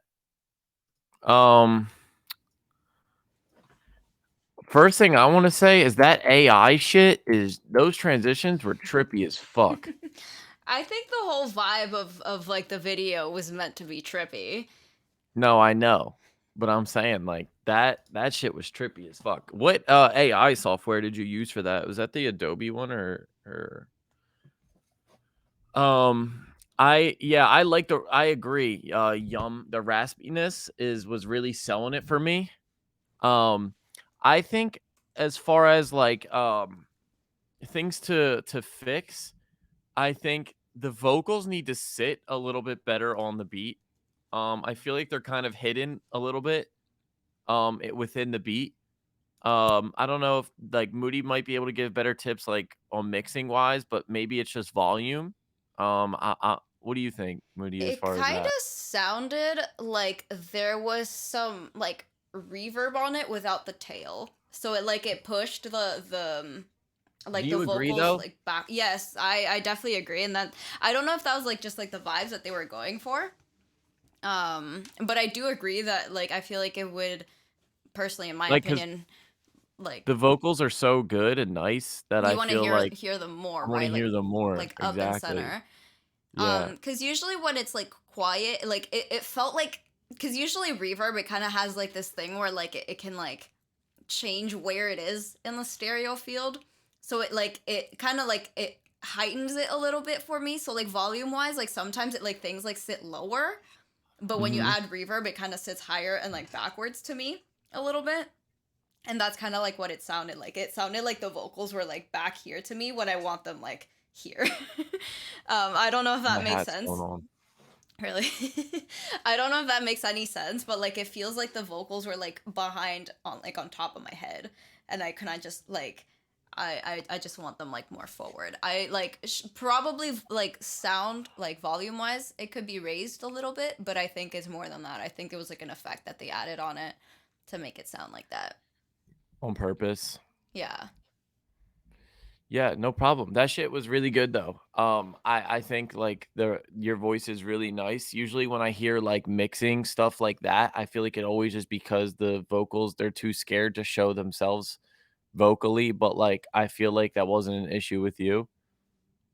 First thing I want to say is that AI shit is those transitions were trippy as fuck. I think the whole vibe of like the video was meant to be trippy. No, I know. But I'm saying like that shit was trippy as fuck. What AI software did you use for that? Was that the Adobe one or I like I agree. The raspiness was really selling it for me. I think as far as like things to fix, I think the vocals need to sit a little bit better on the beat. I feel like they're kind of hidden a little bit within the beat. I don't know if like Moody might be able to give better tips like on mixing wise, but maybe it's just volume. What do you think, Moody, as It far as kind of that? sounded like there was some like reverb on it without the tail. So it pushed Do like the you agree vocals though? like back. Yes, I definitely agree, and that I don't know if that was like just like the vibes that they were going for. But I do agree that like I feel like it would personally, in my Like, cause opinion, like the vocals are so good and nice that you I want to feel like hear them more, I want to right? hear them more. Like up and Exactly. center. Yeah. Because usually when it's like quiet, like it felt like because usually reverb it kind of has like this thing where like it can like change where it is in the stereo field. So it kind of like it heightens it a little bit for me. So like volume wise, like sometimes it like things like sit lower, but when you Mhm. add reverb, it kind of sits higher and like backwards to me a little bit. And that's kind of like what it sounded like. It sounded like the vocals were like back here to me when I want them like here. I don't know if My that makes hat's going sense. on. Really? I don't know if that makes any sense, but like it feels like the vocals were like behind on like on top of my head, and I can I just like I just want them like more forward. I like probably like sound like volume wise it could be raised a little bit, but I think it's more than that. I think it was like an effect that they added on it to make it sound like that. On purpose. Yeah. Yeah, no problem. That shit was really good though. I think like your voice is really nice. Usually when I hear like mixing stuff like that, I feel like it always is because the vocals they're too scared to show themselves vocally, but like I feel like that wasn't an issue with you.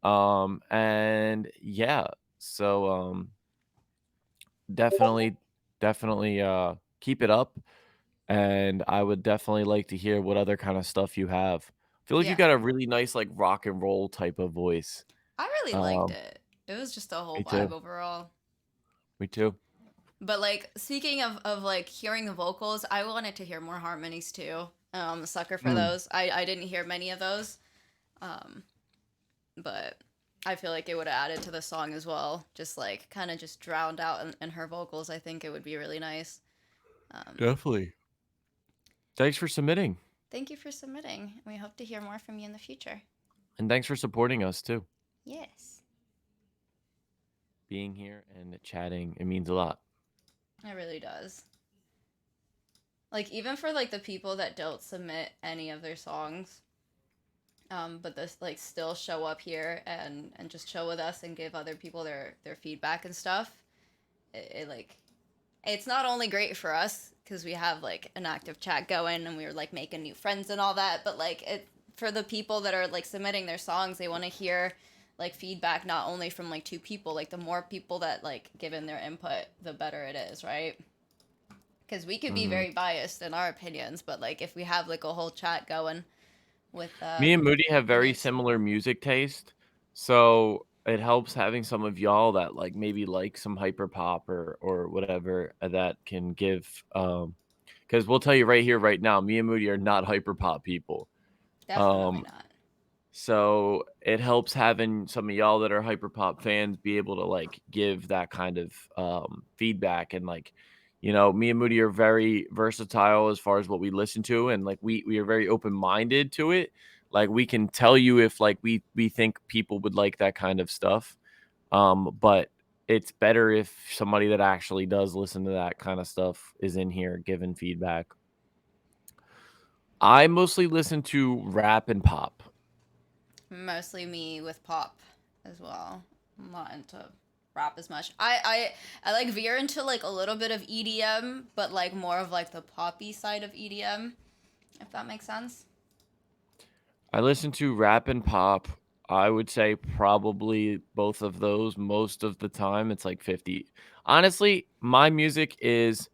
And yeah, so definitely definitely keep it up, and I would definitely like to hear what other kind of stuff you have. I feel like you Yeah. got a really nice like rock and roll type of voice. I really liked Um, it. It was just a whole Me vibe too. overall. Me too. But like speaking of like hearing the vocals, I wanted to hear more harmonies too. I'm a sucker for Mm, those. I didn't hear many of those. Um, but I feel like it would have added to the song as well. Just like kind of just drowned out in her vocals. I think it would be really nice. Um, definitely. Thanks for submitting, Thank you for submitting. We hope to hear more from you in the future. and thanks for supporting us too. Yes, Being here and chatting, it means a lot. it really does. Like even for like the people that don't submit any of their songs, but this like still show up here and just chill with us and give other people their feedback and stuff. It like it's not only great for us because we have like an active chat going and we were like making new friends and all that, but like it for the people that are like submitting their songs, they want to hear like feedback not only from like two people. Like the more people that like give in their input, the better it is, right? Because we could be Mhm. very biased in our opinions, but like if we have like a whole chat going with Me and Moody have very nice. similar music taste, so it helps having some of y'all that like maybe like some hyper pop or whatever that can give. Because we'll tell you right here, right now, me and Moody are not hyper pop people. Definitely Um, not. so it helps having some of y'all that are hyper pop fans be able to like give that kind of feedback and like me and Moody are very versatile as far as what we listen to, and like we are very open minded to it. Like we can tell you if like we think people would like that kind of stuff. But it's better if somebody that actually does listen to that kind of stuff is in here giving feedback. I mostly listen to rap and pop. Mostly me with pop as well. I'm not into rap as much. I like veer into like a little bit of EDM, but like more of like the poppy side of EDM, if that makes sense. I listen to rap and pop. I would say probably both of those most of the time. It's like 50. Honestly, my music is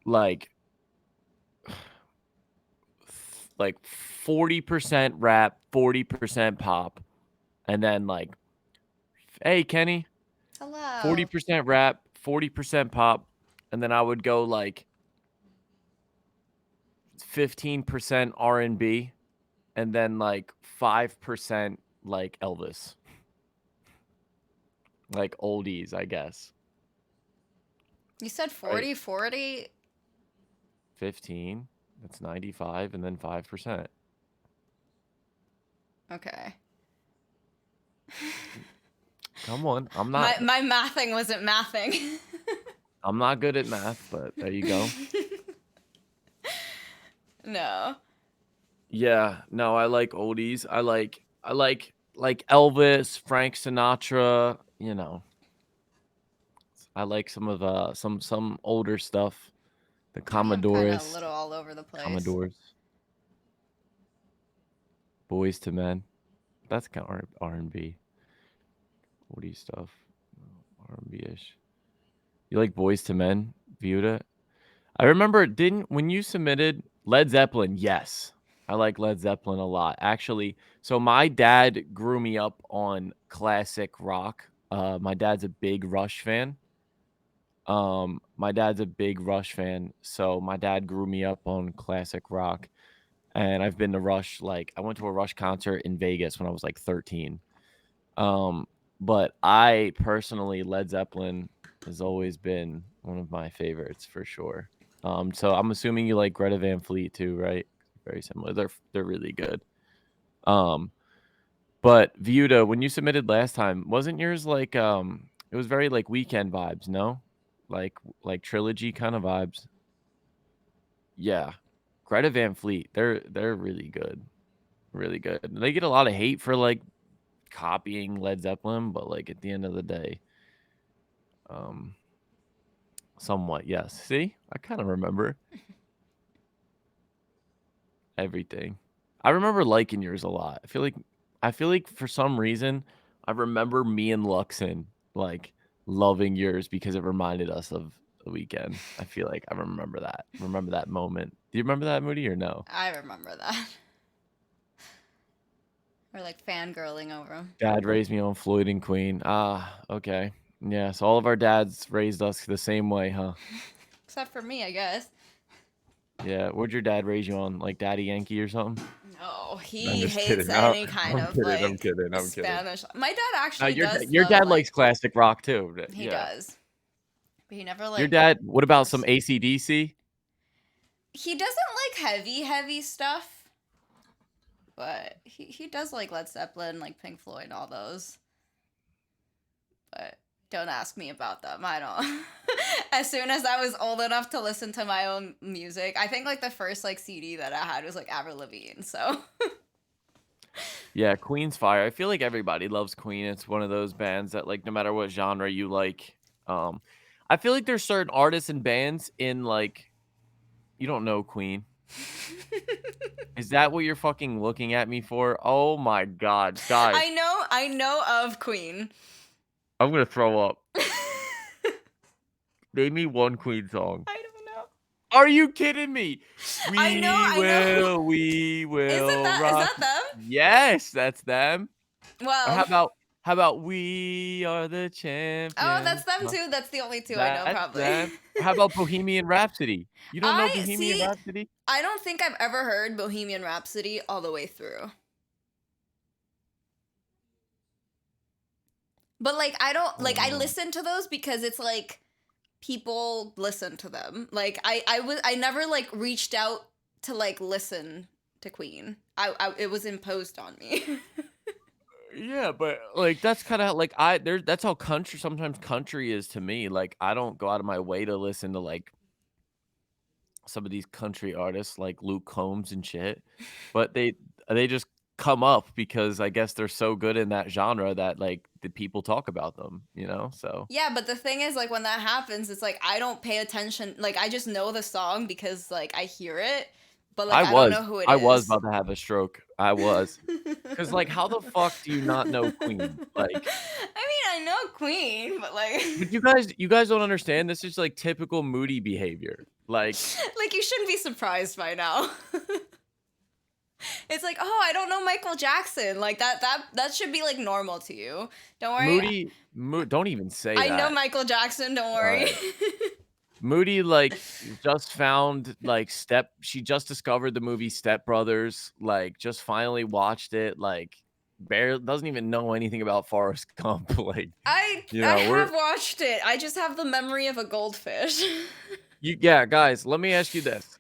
like like 40% rap, 40% pop, and then like, hey Kenny, Hello. 40% rap, 40% pop, and then I would go like 15% R&B, and then like 5% like Elvis, like oldies, I guess. You said Right. 40, 40. 15, that's 95, and then 5%. Okay. Come on, My mathing wasn't mathing. I'm not good at math, but there you go. No. Yeah, no, I like oldies. I like Elvis, Frank Sinatra, you know. I like some of some older stuff. The I am kind of a Commodores, little all over the place. Boys to Men. That's kind of R&B. Oldie stuff. R&B-ish. You like Boys to Men, Viewed? I remember when you submitted Led Zeppelin, yes. I like Led Zeppelin a lot. Actually, so my dad grew me up on classic rock. My dad's a big Rush fan. So my dad grew me up on classic rock. And I've been to Rush, like I went to a Rush concert in Vegas when I was like 13. But I personally, Led Zeppelin has always been one of my favorites for sure. So I'm assuming you like Greta Van Fleet too, right? Very similar. They're really good. But Viuda, when you submitted last time, wasn't yours like it was very like Weekend vibes, no? Like trilogy kind of vibes. Yeah. Greta Van Fleet, they're really good. Really good. They get a lot of hate for like copying Led Zeppelin, but like at the end of the day, somewhat, yes. See? I kind of remember everything. I remember liking yours a lot. I feel like for some reason I remember me and Luxon like loving yours because it reminded us of the weekend. I feel like I remember that. Remember that moment. Do you remember that, Moody, or no? I remember that. We're like fangirling over him. Dad raised me on Floyd and Queen. Ah, okay. Yeah, so all of our dads raised us the same way, huh? Except for me, I guess. Yeah, what'd your dad raise you on? Like Daddy Yankee or something? No, I'm he just hates kidding. any kind I'm of kidding. I'm like kidding. I'm kidding. Spanish. My dad No, actually does your love dad like likes classic rock too. he Yeah. does. But he never Your like dad, what about some AC/DC? he doesn't like heavy stuff, but he does like Led Zeppelin, like Pink Floyd, all those. But don't ask me about them. I don't. As soon as I was old enough to listen to my own music, I think like the first like CD that I had was like Avril Lavigne. So Yeah, Queen's fire. I feel like everybody loves Queen. It's one of those bands that like no matter what genre you like. I feel like there's certain artists and bands in like you don't know Queen. Is that what you're fucking looking at me for? Oh my god, guys. I know of Queen. I'm gonna throw up. Name me one Queen song. I don't know. Are you kidding me? I know. We will Is rock. that them? Yes, that's them. Or Well, how about we are the champions? oh, that's them too. That's the only two I know, That's probably. them. How about Bohemian Rhapsody? You don't know I Bohemian see. Rhapsody? I don't think I've ever heard Bohemian Rhapsody all the way through. But like I don't like I listen to those because it's like people listen to them. Like I never like reached out to like listen to Queen. I it was imposed on me. Yeah, but like that's kind of like that's how sometimes country is to me. Like I don't go out of my way to listen to like some of these country artists like Luke Combs and shit, but they just come up because I guess they're so good in that genre that like the people talk about them, you know? So Yeah, but the thing is, like, when that happens, it's like I don't pay attention. Like, I just know the song because like I hear it, but like I don't know who it I was is. about to have a stroke. I was. Because like how the fuck do you not know Queen? Like, I mean, I know Queen, but like, but you guys don't understand. This is like typical Moody behavior. Like like you shouldn't be surprised by now. It's like, oh, I don't know Michael Jackson. Like that should be like normal to you. Don't worry. Don't even say I that. know Michael Jackson. Don't worry. Moody like just found like she just discovered the movie Step Brothers, like just finally watched it, like barely doesn't even know anything about Forrest Gump. Like I have watched it. I just have the memory of a goldfish. yeah, guys, let me ask you this.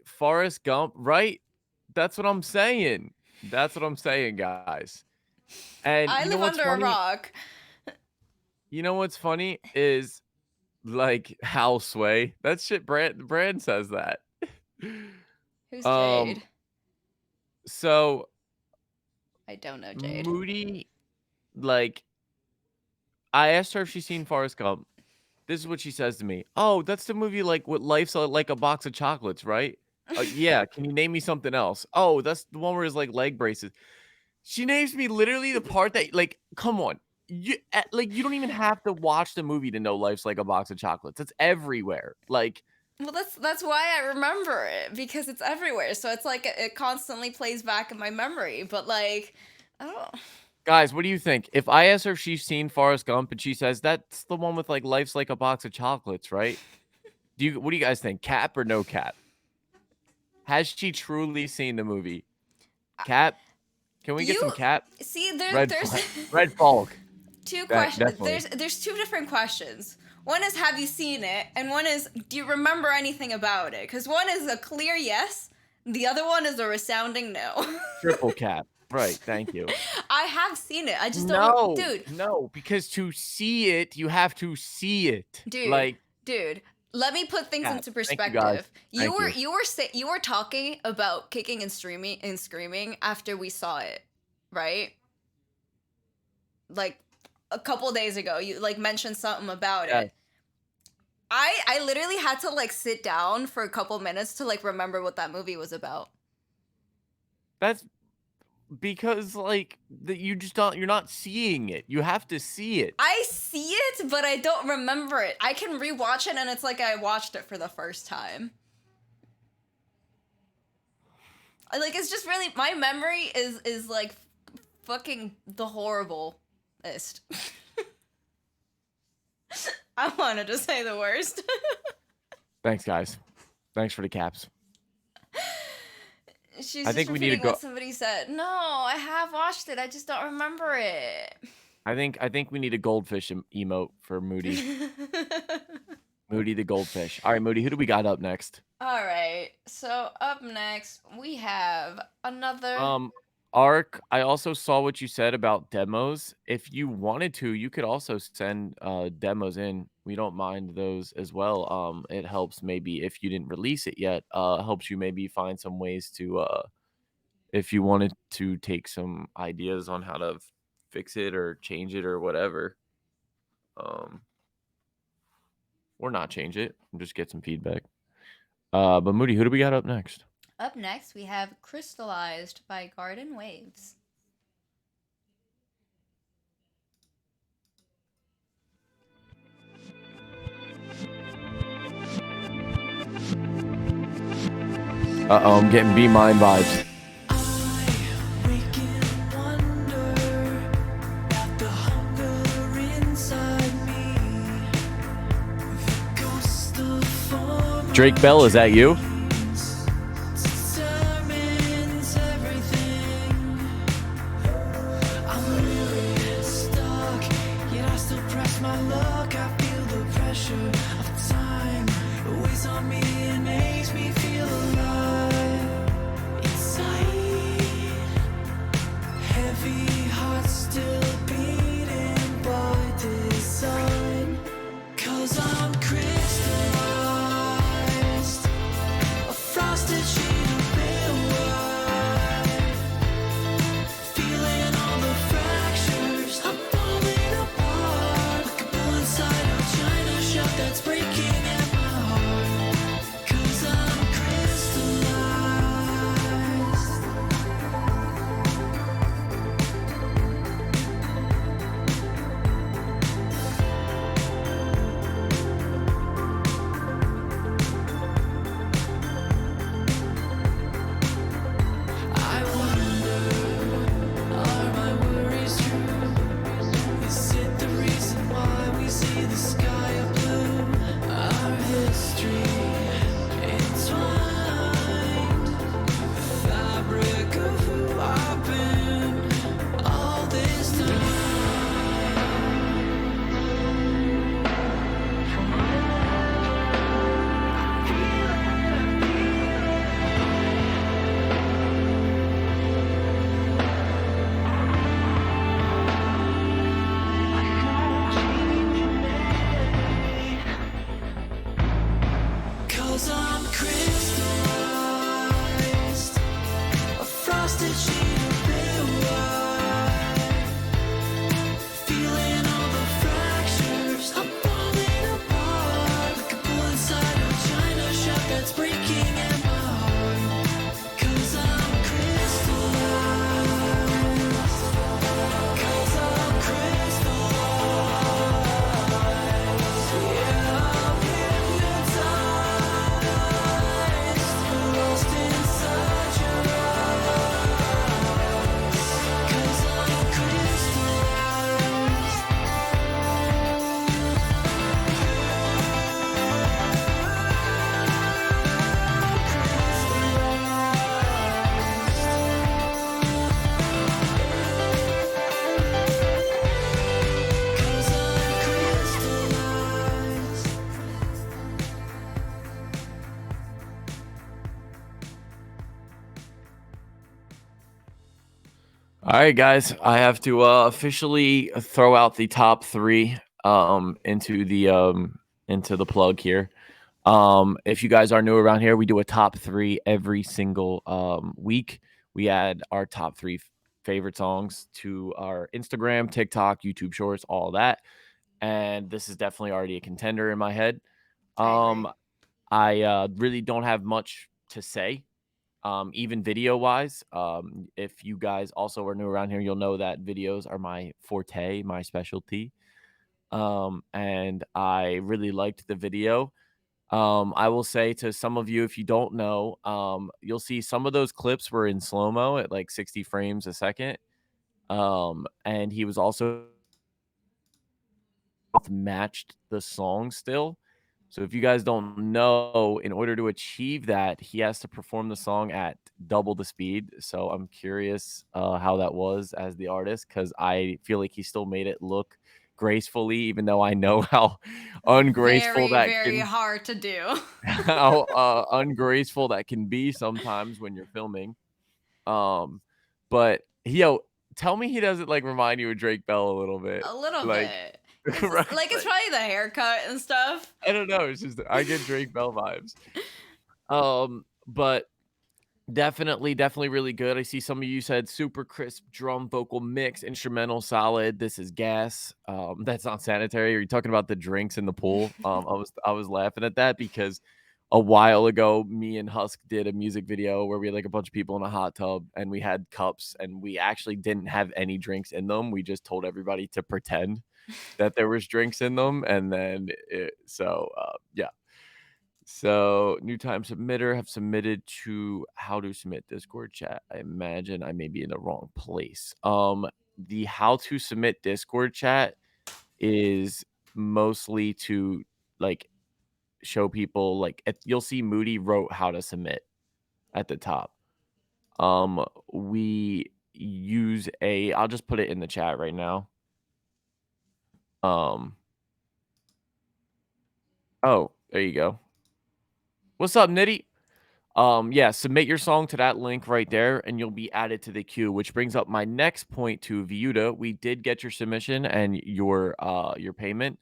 Forrest Gump, right? That's what I'm saying. Guys. And I live under a rock. You know what's funny is like how Sway. That shit Brand says that. Who's Jade? So I don't know Jade. Moody, like I asked her if she's seen Forrest Gump. This is what she says to me. Oh, that's the movie like what life's like a box of chocolates, right? Yeah, can you name me something else? Oh, that's the one where his like leg braces. She names me literally the part that like, come on. You don't even have to watch the movie to know life's like a box of chocolates. It's everywhere. Like, well, that's why I remember it, because it's everywhere. So it's like it constantly plays back in my memory. But like, I don't. Guys, what do you think? If I ask her if she's seen Forrest Gump and she says that's the one with like life's like a box of chocolates, right? What do you guys think? Cap or no cap? Has she truly seen the movie? Cap? Can we get some cap? See, there's Red Falk. Two questions. There's two different questions. One is, have you seen it? And one is, do you remember anything about it? Because one is a clear yes. The other one is a resounding no. Triple cap. Right. Thank you. I have seen it. I just don't. Dude. No, because to see it, you have to see it. Dude. Let me put things into perspective. You were talking about kicking and screaming after we saw it, right? Like a couple days ago, you like mentioned something about it. I literally had to like sit down for a couple minutes to like remember what that movie was about. That's because like you're not seeing it. You have to see it. I see it, but I don't remember it. I can rewatch it and it's like I watched it for the first time. Like, it's just really, my memory is like fucking the horriblest. I wanted to say the worst. Thanks, guys. Thanks for the caps. She's just repeating what somebody said. No, I have watched it. I just don't remember it. I think we need a goldfish emote for Moody. Moody the goldfish. All right, Moody, who do we got up next? All right. So up next, we have another... Ark, I also saw what you said about demos. If you wanted to, you could also send demos in. We don't mind those as well. It helps maybe if you didn't release it yet. Helps you maybe find some ways to, if you wanted to take some ideas on how to fix it or change it or whatever. Or not change it and just get some feedback. But Moody, who do we got up next? Up next, we have Crystallized by Garden Waves. I'm getting Be Mine vibes. Drake Bell, is that you? twisted sheet of pale white. Feeling all the fractures, I'm falling apart like a bull inside a china shop that's breaking at my heart. 'Cause I'm crystallized. 'Cause I'm crystallized. Yeah, I'm hypnotized, lost inside your eyes. 'Cause I'm crystallized. Cause I'm crystallized. All right, guys, I have to officially throw out the top three into the plug here. If you guys are new around here, we do a top three every single week. We add our top three favorite songs to our Instagram, TikTok, YouTube Shorts, all that. And this is definitely already a contender in my head. I agree. I really don't have much to say, even video wise. If you guys also are new around here, you'll know that videos are my forte, my specialty. And I really liked the video. I will say to some of you, if you don't know, you'll see some of those clips were in slow mo at like 60 frames a second. And he was also matched the song still. So if you guys don't know, in order to achieve that, he has to perform the song at double the speed. So I'm curious how that was as the artist, because I feel like he still made it look gracefully, even though I know how ungraceful Very, that very can hard to do. how ungraceful that can be sometimes when you're filming. But tell me he doesn't like remind you of Drake Bell a little bit, A little like bit. It's right? like it's probably the haircut and stuff. I don't know. It's just I get Drake Bell vibes. But definitely really good. I see some of you said super crisp drum vocal mix, instrumental solid. This is gas. That's not sanitary. Are you talking about the drinks in the pool? I was laughing at that because a while ago, me and Husk did a music video where we had like a bunch of people in a hot tub and we had cups and we actually didn't have any drinks in them. We just told everybody to pretend that there was drinks in them, and then yeah. So new time submitter have submitted to how to submit Discord chat. I imagine I may be in the wrong place. The how to submit Discord chat is mostly to like show people like you'll see Moody wrote how to submit at the top. We use I'll just put it in the chat right now. Oh, there you go. What's up, Nitty? Yeah, submit your song to that link right there, and you'll be added to the queue. Which brings up my next point to Viuda. We did get your submission and your payment.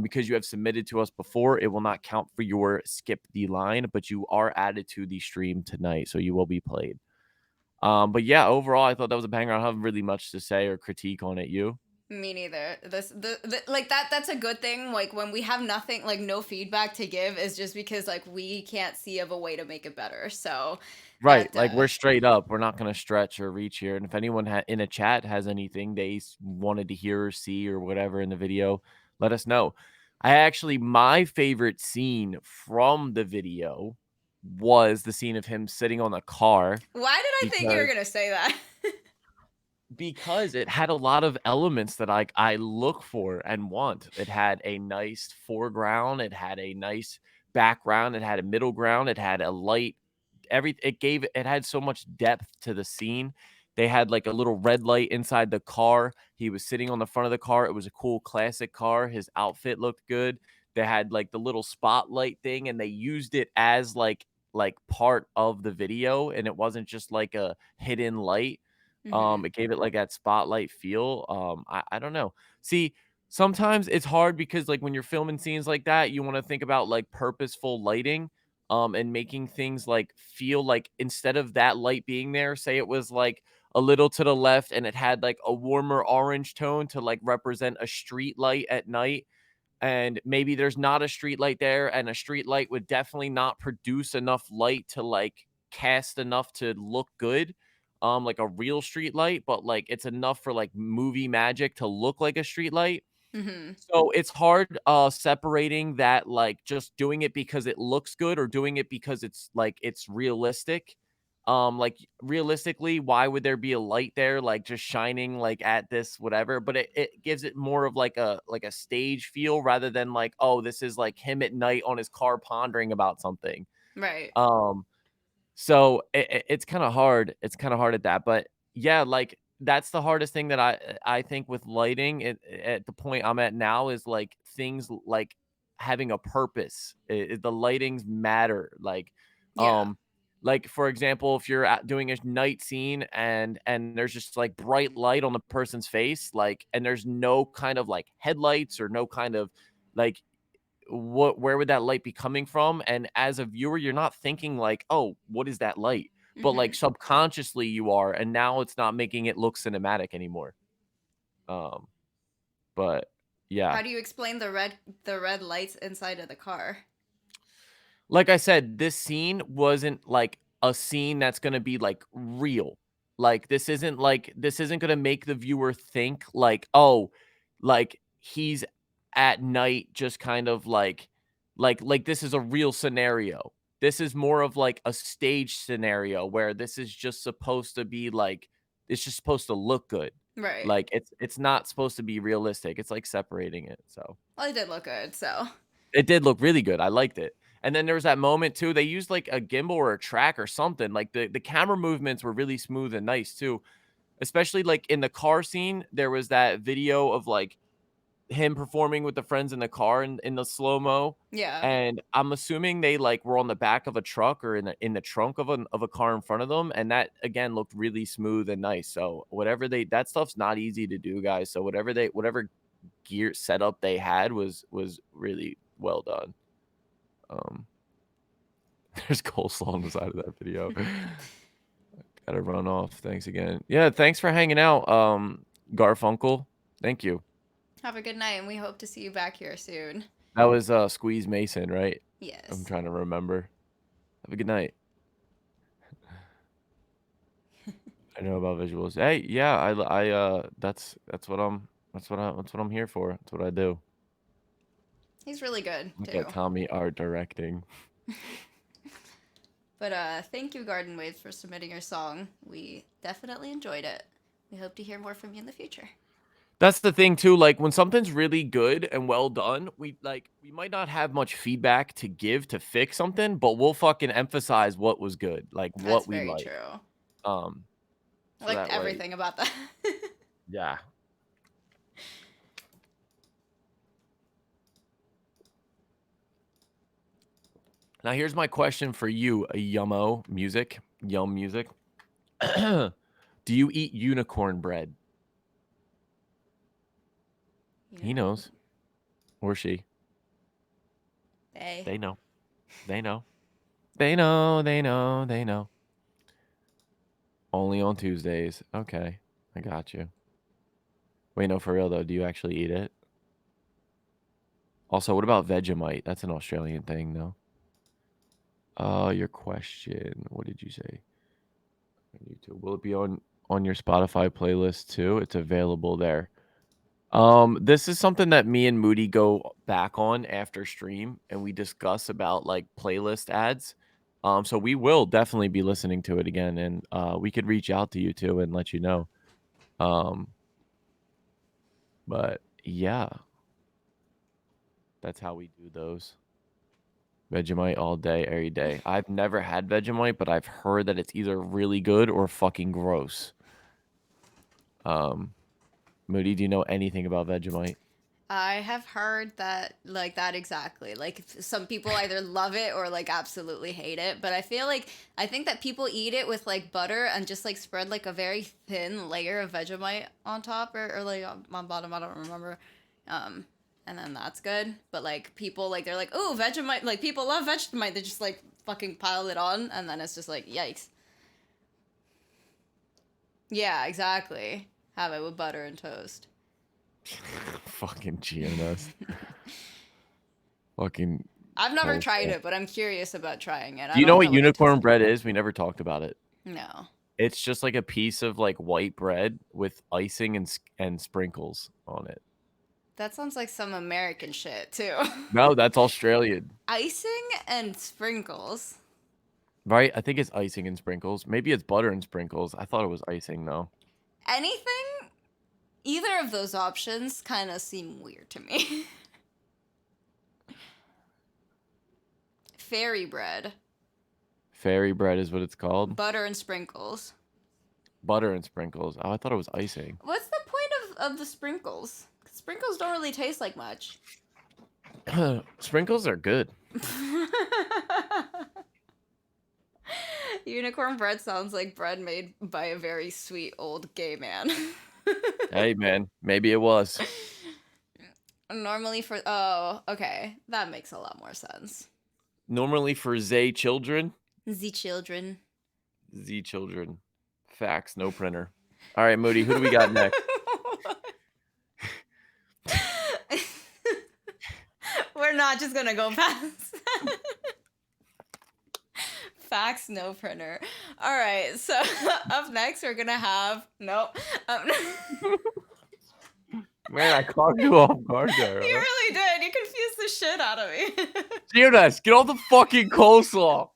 Because you have submitted to us before, it will not count for your skip the line, but you are added to the stream tonight, so you will be played. But yeah, overall, I thought that was a banger. I don't have really much to say or critique on it. You? Me neither. Like that's a good thing. Like when we have nothing, like no feedback to give, is just because like we can't see of a way to make it better. So Right, that like we're straight up. We're not gonna stretch or reach here. And if anyone in a chat has anything they wanted to hear or see or whatever in the video, let us know. My favorite scene from the video was the scene of him sitting on the car why did I think you were because gonna say that? because it had a lot of elements that I look for and want. It had a nice foreground, it had a nice background, it had a middle ground, it had a light. It had so much depth to the scene. They had like a little red light inside the car. He was sitting on the front of the car. It was a cool classic car. His outfit looked good. They had like the little spotlight thing, and they used it as like part of the video, and it wasn't just like a hidden light. Mhm. It gave it like that spotlight feel. I don't know. See, sometimes it's hard because like when you're filming scenes like that, you want to think about like purposeful lighting. and making things like feel like instead of that light being there, say it was like a little to the left and it had like a warmer orange tone to like represent a street light at night, and maybe there's not a street light there, and a street light would definitely not produce enough light to like cast enough to look good, like a real street light, but like it's enough for like movie magic to look like a street light. Mhm. So it's hard separating that, like just doing it because it looks good or doing it because it's like it's realistic. Like realistically, why would there be a light there like just shining like at this whatever? But it gives it more of like a stage feel rather than like, oh, this is like him at night on his car pondering about something. Right. Um so it's kind of hard. It's kind of hard at that, but yeah, like that's the hardest thing that I think with lighting at the point I'm at now is like things like having a purpose. The lightings matter. Yeah. Like for example, if you're doing a night scene and there's just like bright light on the person's face, like, and there's no kind of like headlights or no kind of like where would that light be coming from? And as a viewer, you're not thinking like, "Oh, what is that light?" But like Mhm. subconsciously you are, and now it's not making it look cinematic anymore. Um, but yeah. How do you explain the red lights inside of the car? Like I said, this scene wasn't like a scene that's gonna be like real. This isn't gonna make the viewer think like, oh, like he's at night just kind of like this is a real scenario. This is more of like a stage scenario where this is just supposed to be like it's just supposed to look good. Right. Like it's not supposed to be realistic. It's like separating it. So Well, it did look good, so. it did look really good. I liked it. And then there was that moment too. They used like a gimbal or a track or something. Like the camera movements were really smooth and nice too. Especially like in the car scene, there was that video of like him performing with the friends in the car in the slow-mo. Yeah. And I'm assuming they like were on the back of a truck or in the trunk of a car in front of them. And that again looked really smooth and nice. So whatever that stuff's not easy to do, guys. So whatever gear setup they had was really well done. Um, there's coleslaw on the side of that video. Gotta run off. Thanks again. Yeah, thanks for hanging out, Garfunkel. Thank you. Have a good night, and we hope to see you back here soon. That was Squeeze Mason, right? I'm Yes. trying to remember. Have a good night. I know about visuals. Hey, yeah, that's what I'm here for. That's what I do. He's really good, Look too. at Tommy art directing. But thank you, Garden Waves, for submitting your song. We definitely enjoyed it. We hope to hear more from you in the future. That's the thing too, like, when something's really good and well done, we might not have much feedback to give to fix something, but we'll fucking emphasize what was good, like, That's what we very like. true. I So liked that way everything about that. yeah. Now here's my question for you, a Yum Music. Do you eat unicorn bread? He knows. Or she. They know. They know. They know, they know, they know. Only on Tuesdays. Okay. I got you. Wait, no, for real though. Do you actually eat it? Also, what about Vegemite? That's an Australian thing, no? Your question. What did you say? On YouTube. Will it be on your Spotify playlist too? It's available there. This is something that me and Moody go back on after stream and we discuss about like playlist ads. So we will definitely be listening to it again and we could reach out to you too and let you know. But yeah. That's how we do those. Vegemite all day, every day. I've never had Vegemite, but I've heard that it's either really good or fucking gross. Moody, do you know anything about Vegemite? I have heard that, like, that exactly. Like, some people either love it or, like, absolutely hate it. But I think that people eat it with, like, butter and just, like, spread, like, a very thin layer of Vegemite on top or like, on bottom. I don't remember. And then that's good. But, like, people, like, they're like, oh, Vegemite. Like, people love Vegemite. They just, like, fucking pile it on, and then it's just like, yikes. Yeah, exactly. Have it with butter and toast. Fucking GNS. Fucking. I've never Cold tried bread. it, but I'm curious about trying it. Do you know what it unicorn tastes bread is? We never talked about it. like. No. It's just like a piece of like white bread with icing and sprinkles on it. That sounds like some American shit, too. No, that's Australian. Icing and sprinkles. Right? I think it's icing and sprinkles. Maybe it's butter and sprinkles. I thought it was icing though. Anything? Either of those options kind of seem weird to me. Fairy bread. Fairy bread is what it's called. Butter and sprinkles. Butter and sprinkles. Oh, I thought it was icing. What's the point of the sprinkles? 'Cause sprinkles don't really taste like much. Sprinkles are good. Unicorn bread sounds like bread made by a very sweet old gay man. Hey, man. Maybe it was. Normally for... Oh, okay. That makes a lot more sense. Normally for Zay children. The children. Z children. Fax, no printer. All right, Moody, who do we got next? We're not just gonna go past that. Fax, no printer. All right, so up next we're gonna have nope. Man, I caught you off guard there. You really did. You confused the shit out of me. Jonas, get all the fucking coleslaw.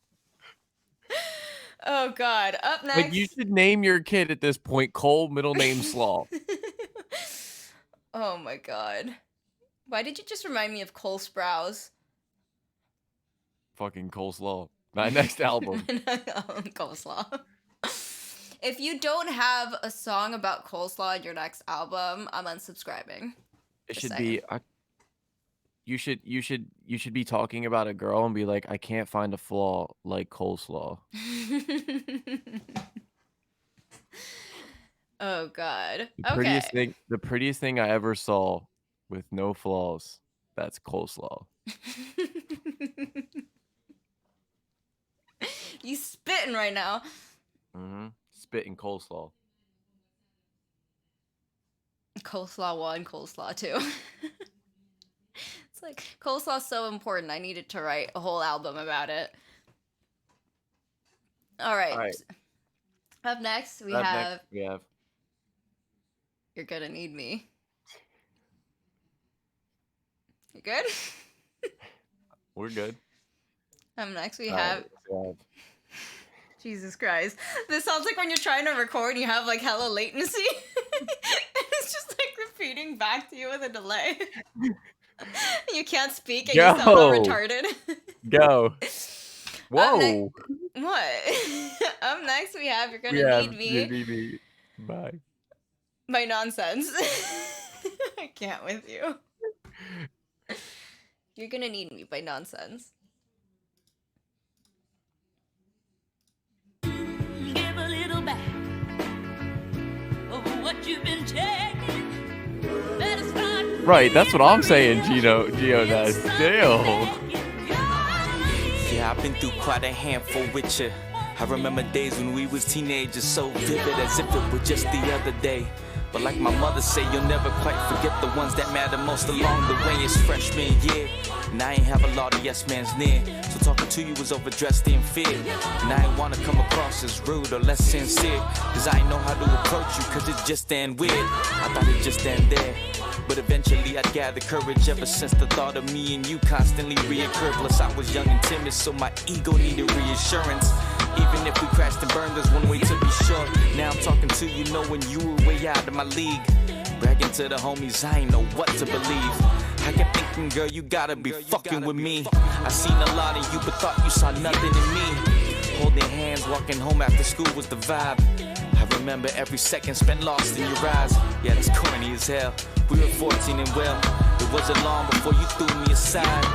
Oh God. Up next. Like, you should name your kid at this point Cole, middle name Slaw. Oh my God. Why did you just remind me of Cole Sprouse? Fucking coleslaw. My next album. Coleslaw. If you don't have a song about coleslaw in your next album, I'm unsubscribing. It Just should saying. be. You should be talking about a girl and be like, I can't find a flaw like coleslaw. Oh God. The prettiest thing I ever saw with no flaws. That's coleslaw. You spitting right now. Mm-hmm. Spitting coleslaw. Coleslaw 1, coleslaw 2. It's like coleslaw's so important. I needed to write a whole album about it. All right. Up next we have You're Gonna Need Me. You good? We're good. Up next we All have right. Jesus Christ. This sounds like when you're trying to record and you have like hella latency. And it's just like repeating back to you with a delay. You can't speak and you sound all retarded. Go. Whoa. What? Up next we have You're Gonna Need Me. You need me. Bye. By Nonsense. I can't with you. You're Gonna Need Me by Nonsense. Give a little back over what you've been taking. Better start. Right, that's what I'm saying, Gio does. Damn. Yeah, I've been through quite a handful with you. I remember days when we was teenagers, so vivid as if it were just the other day. But like my mother say, you'll never quite forget the ones that matter most along the way. It's freshman year, and I ain't have a lot of yes mans near. So talking to you was overdressed in fear. And I ain't wanna come across as rude or less sincere, cause I ain't know how to approach you, cause it's just stand weird. I thought it'd just stand there, but eventually I'd gather courage ever since the thought of me and you constantly reoccurred. Plus I was young and timid, so my ego needed reassurance. Even if we crashed and burned, there's one way to be sure. Now I'm talking to you knowing you were way out of my league. Bragging to the homies, I ain't know what to believe. I kept thinking, girl, you gotta be fucking with me. I seen a lot of you, but thought you saw nothing in me. Holding hands, walking home after school was the vibe. I remember every second spent lost in your eyes. Yeah, that's corny as hell. We were 14 and well, it wasn't long before you threw me aside.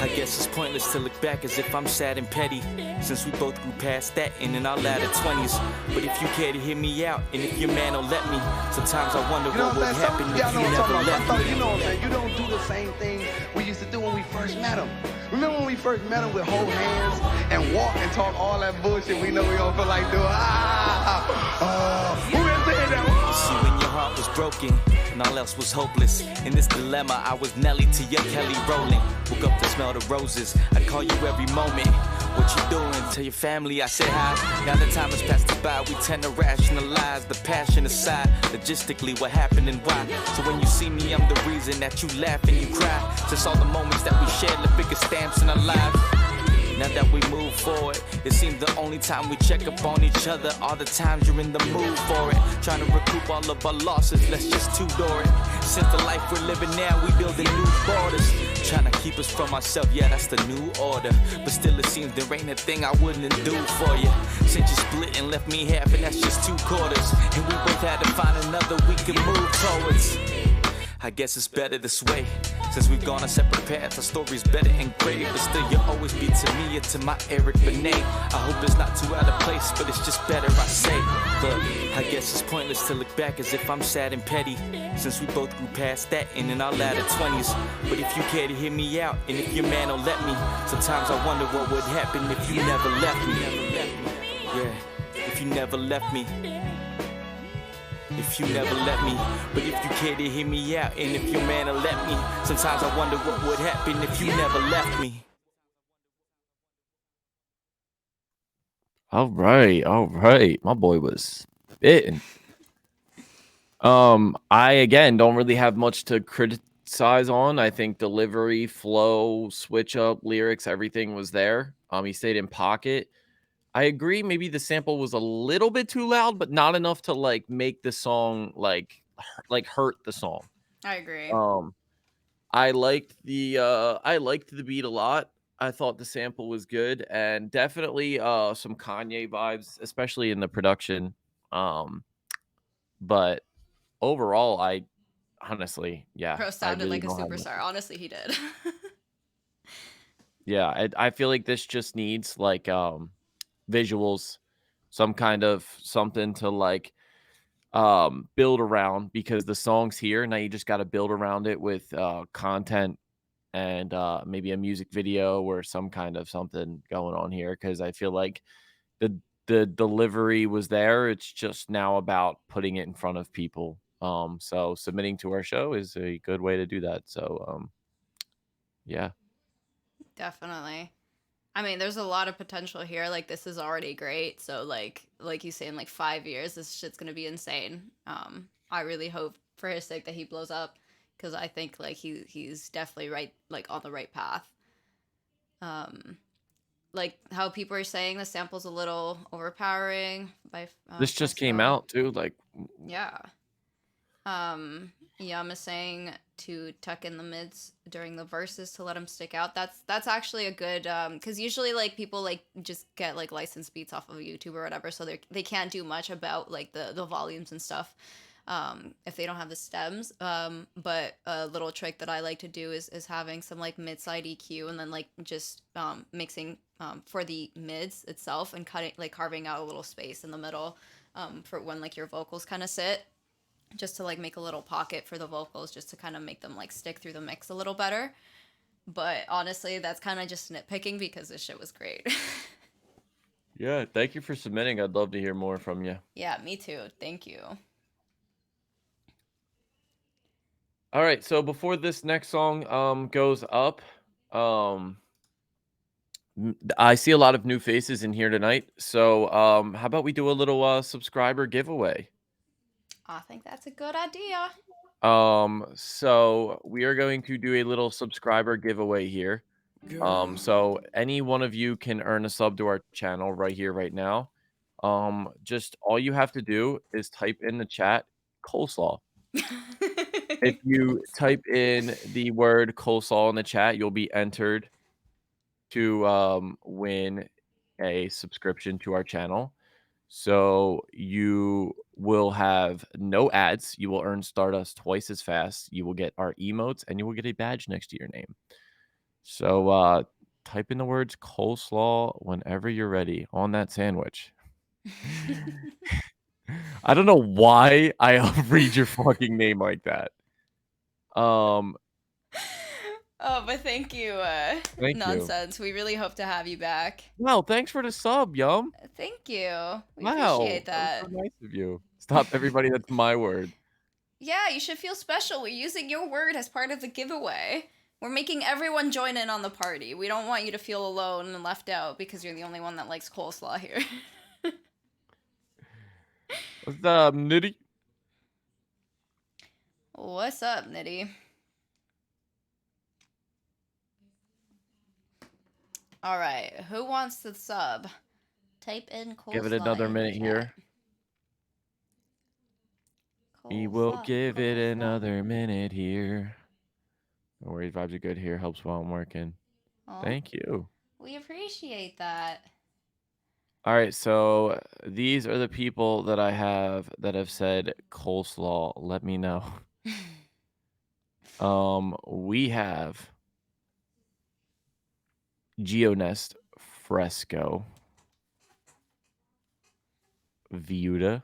I guess it's pointless to look back as if I'm sad and petty, since we both grew past that and in our latter 20s. But if you care to hear me out, and if your man will let me, sometimes I wonder what would happen if you never left me. You know what I'm saying? You don't do the same thing we used to do when we first met him. Remember when we first met him with hold hands and walk and talk all that bullshit we know we don't feel like doing? Who been saying that? See, when your heart was broken and all else was hopeless, in this dilemma I was Nelly to your Kelly Rowland. Woke up to smell the roses, I call you every moment. What you doing? Tell your family I say hi. Now the time has passed us by, we tend to rationalize the passion aside. Logistically, what happened and why? So when you see me, I'm the reason that you laugh and you cry. Since all the moments that we shared left bigger stamps in our lives. Now that we move forward, it seems the only time we check up on each other are the times you're in the mood for it. Trying to recoup all of our losses, let's just two-door it. Since the life we're living now, we building new borders. Trying to keep us from ourselves, yeah, that's the new order. But still it seems there ain't a thing I wouldn't do for you. Since you split and left me half, and that's just 2 quarters. And we both had to find another we can move towards. I guess it's better this way. Since we've gone our separate paths, our story's better engraved. But still you'll always be to me and to my Eric Benet. I hope it's not too out of place, but it's just better I say. Look, I guess it's pointless to look back as if I'm sad and petty, since we both grew past that and in our latter 20s. But if you care to hear me out, and if your man will let me, sometimes I wonder what would happen if you never left me. Yeah, if you never left me. If you never let me, but if you care to hear me out, and if your man will let me, sometimes I wonder what would happen if you never left me. All right. My boy was spitting. I again don't really have much to criticize on. I think delivery, flow, switch up, lyrics, everything was there. He stayed in pocket. I agree. Maybe the sample was a little bit too loud, but not enough to like make the song like hurt the song. I agree. I liked the beat a lot. I thought the sample was good, and definitely some Kanye vibes, especially in the production. But overall, I honestly, yeah, Bro I sounded really like a don't have much. superstar. Honestly, he did. Yeah, I feel like this just needs like visuals, some kind of something to like build around, because the song's here. Now you just got to build around it with content and maybe a music video or some kind of something going on here, because I feel like the delivery was there. It's just now about putting it in front of people. So submitting to our show is a good way to do that. So yeah. Definitely. I mean, there's a lot of potential here. Like, this is already great. So, like you say, in like 5 years, this shit's gonna be insane. I really hope for his sake that he blows up, because I think like he's definitely right, like on the right path. Um, like how people are saying the sample's a little overpowering by This just came Festival. out too, like Yeah. Yum is saying to tuck in the mids during the verses to let them stick out. That's actually a good because usually like people like just get like licensed beats off of YouTube or whatever, so they can't do much about like the volumes and stuff if they don't have the stems. But a little trick that I like to do is having some like mid side EQ and then like just mixing for the mids itself and carving out a little space in the middle for when like your vocals kind of sit, just to like make a little pocket for the vocals, just to kind of make them like stick through the mix a little better. But honestly, that's kind of just nitpicking because this shit was great. yeah. Thank you for submitting. I'd love to hear more from you. Yeah, me too. Thank you. All right, so before this next song goes up, I see a lot of new faces in here tonight. So how about we do a little subscriber giveaway? I think that's a good idea. So we are going to do a little subscriber giveaway here. So any one of you can earn a sub to our channel right here, right now. Just all you have to do is type in the chat coleslaw. If you type in the word coleslaw in the chat, you'll be entered to win a subscription to our channel. So you will have no ads. You will earn Stardust twice as fast. You will get our emotes, and you will get a badge next to your name. So type in the words coleslaw whenever you're ready on that sandwich. I don't know why I read your fucking name like that. Oh, but thank you, Thank you. Nonsense. We really hope to have you back. Wow, thanks for the sub, Yum. Thank you. We Wow, appreciate that was that. so nice of you. Stop, everybody. That's my word. Yeah, you should feel special. We're using your word as part of the giveaway. We're making everyone join in on the party. We don't want you to feel alone and left out because you're the only one that likes coleslaw here. What's up, Nitty? What's up, Nitty? All right, who wants to sub? Type in coleslaw. Give it another in minute chat. here. We will give it another minute here. Don't worry, vibes are good here. Helps while I'm working. Aw, Thank you. we appreciate that. All right, so these are the people that I have that have said coleslaw. Let me know. We have Geonest Fresco, Viuda,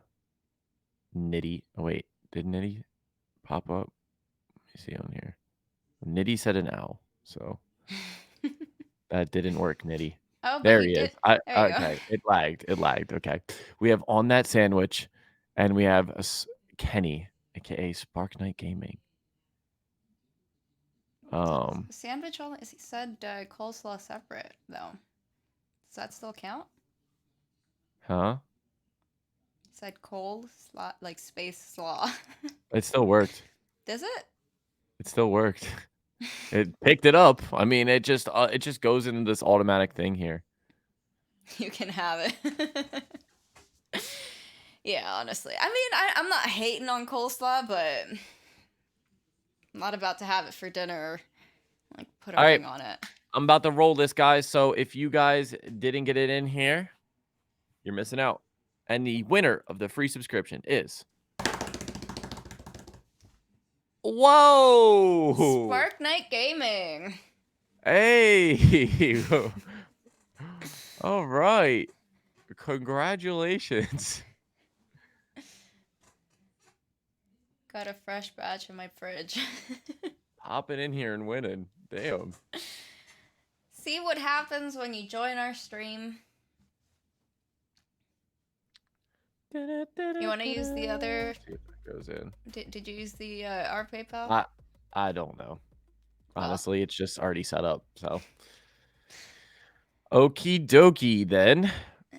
Nitty. Oh wait, did Nitty pop up? Let me see on here. Nitty said an owl, so that didn't work, Nitty. Oh, but There you he did. is. There you Okay, go. it lagged. It lagged. Okay, we have on that sandwich, and we have Kenny, aka Spark Night Gaming. Sandwich only said coleslaw separate though. Does that still count? Huh? It said coleslaw, like space slaw. It still worked. Does it? It still worked. It picked it up. I mean, it just goes into this automatic thing here. You can have it. Yeah, honestly. I mean, I'm not hating on coleslaw, but I'm not about to have it for dinner. Like, put a All right. ring on it. I'm about to roll this, guys. So if you guys didn't get it in here, you're missing out. And the winner of the free subscription is... Whoa! Spark Night Gaming. Hey! All right. Congratulations. Got a fresh batch in my fridge. Popping in here and winning. Damn. See what happens when you join our stream. You want to use the other? See if that goes in. Did you use the our PayPal? I don't know. Well. Honestly, it's just already set up. So, okie dokie then.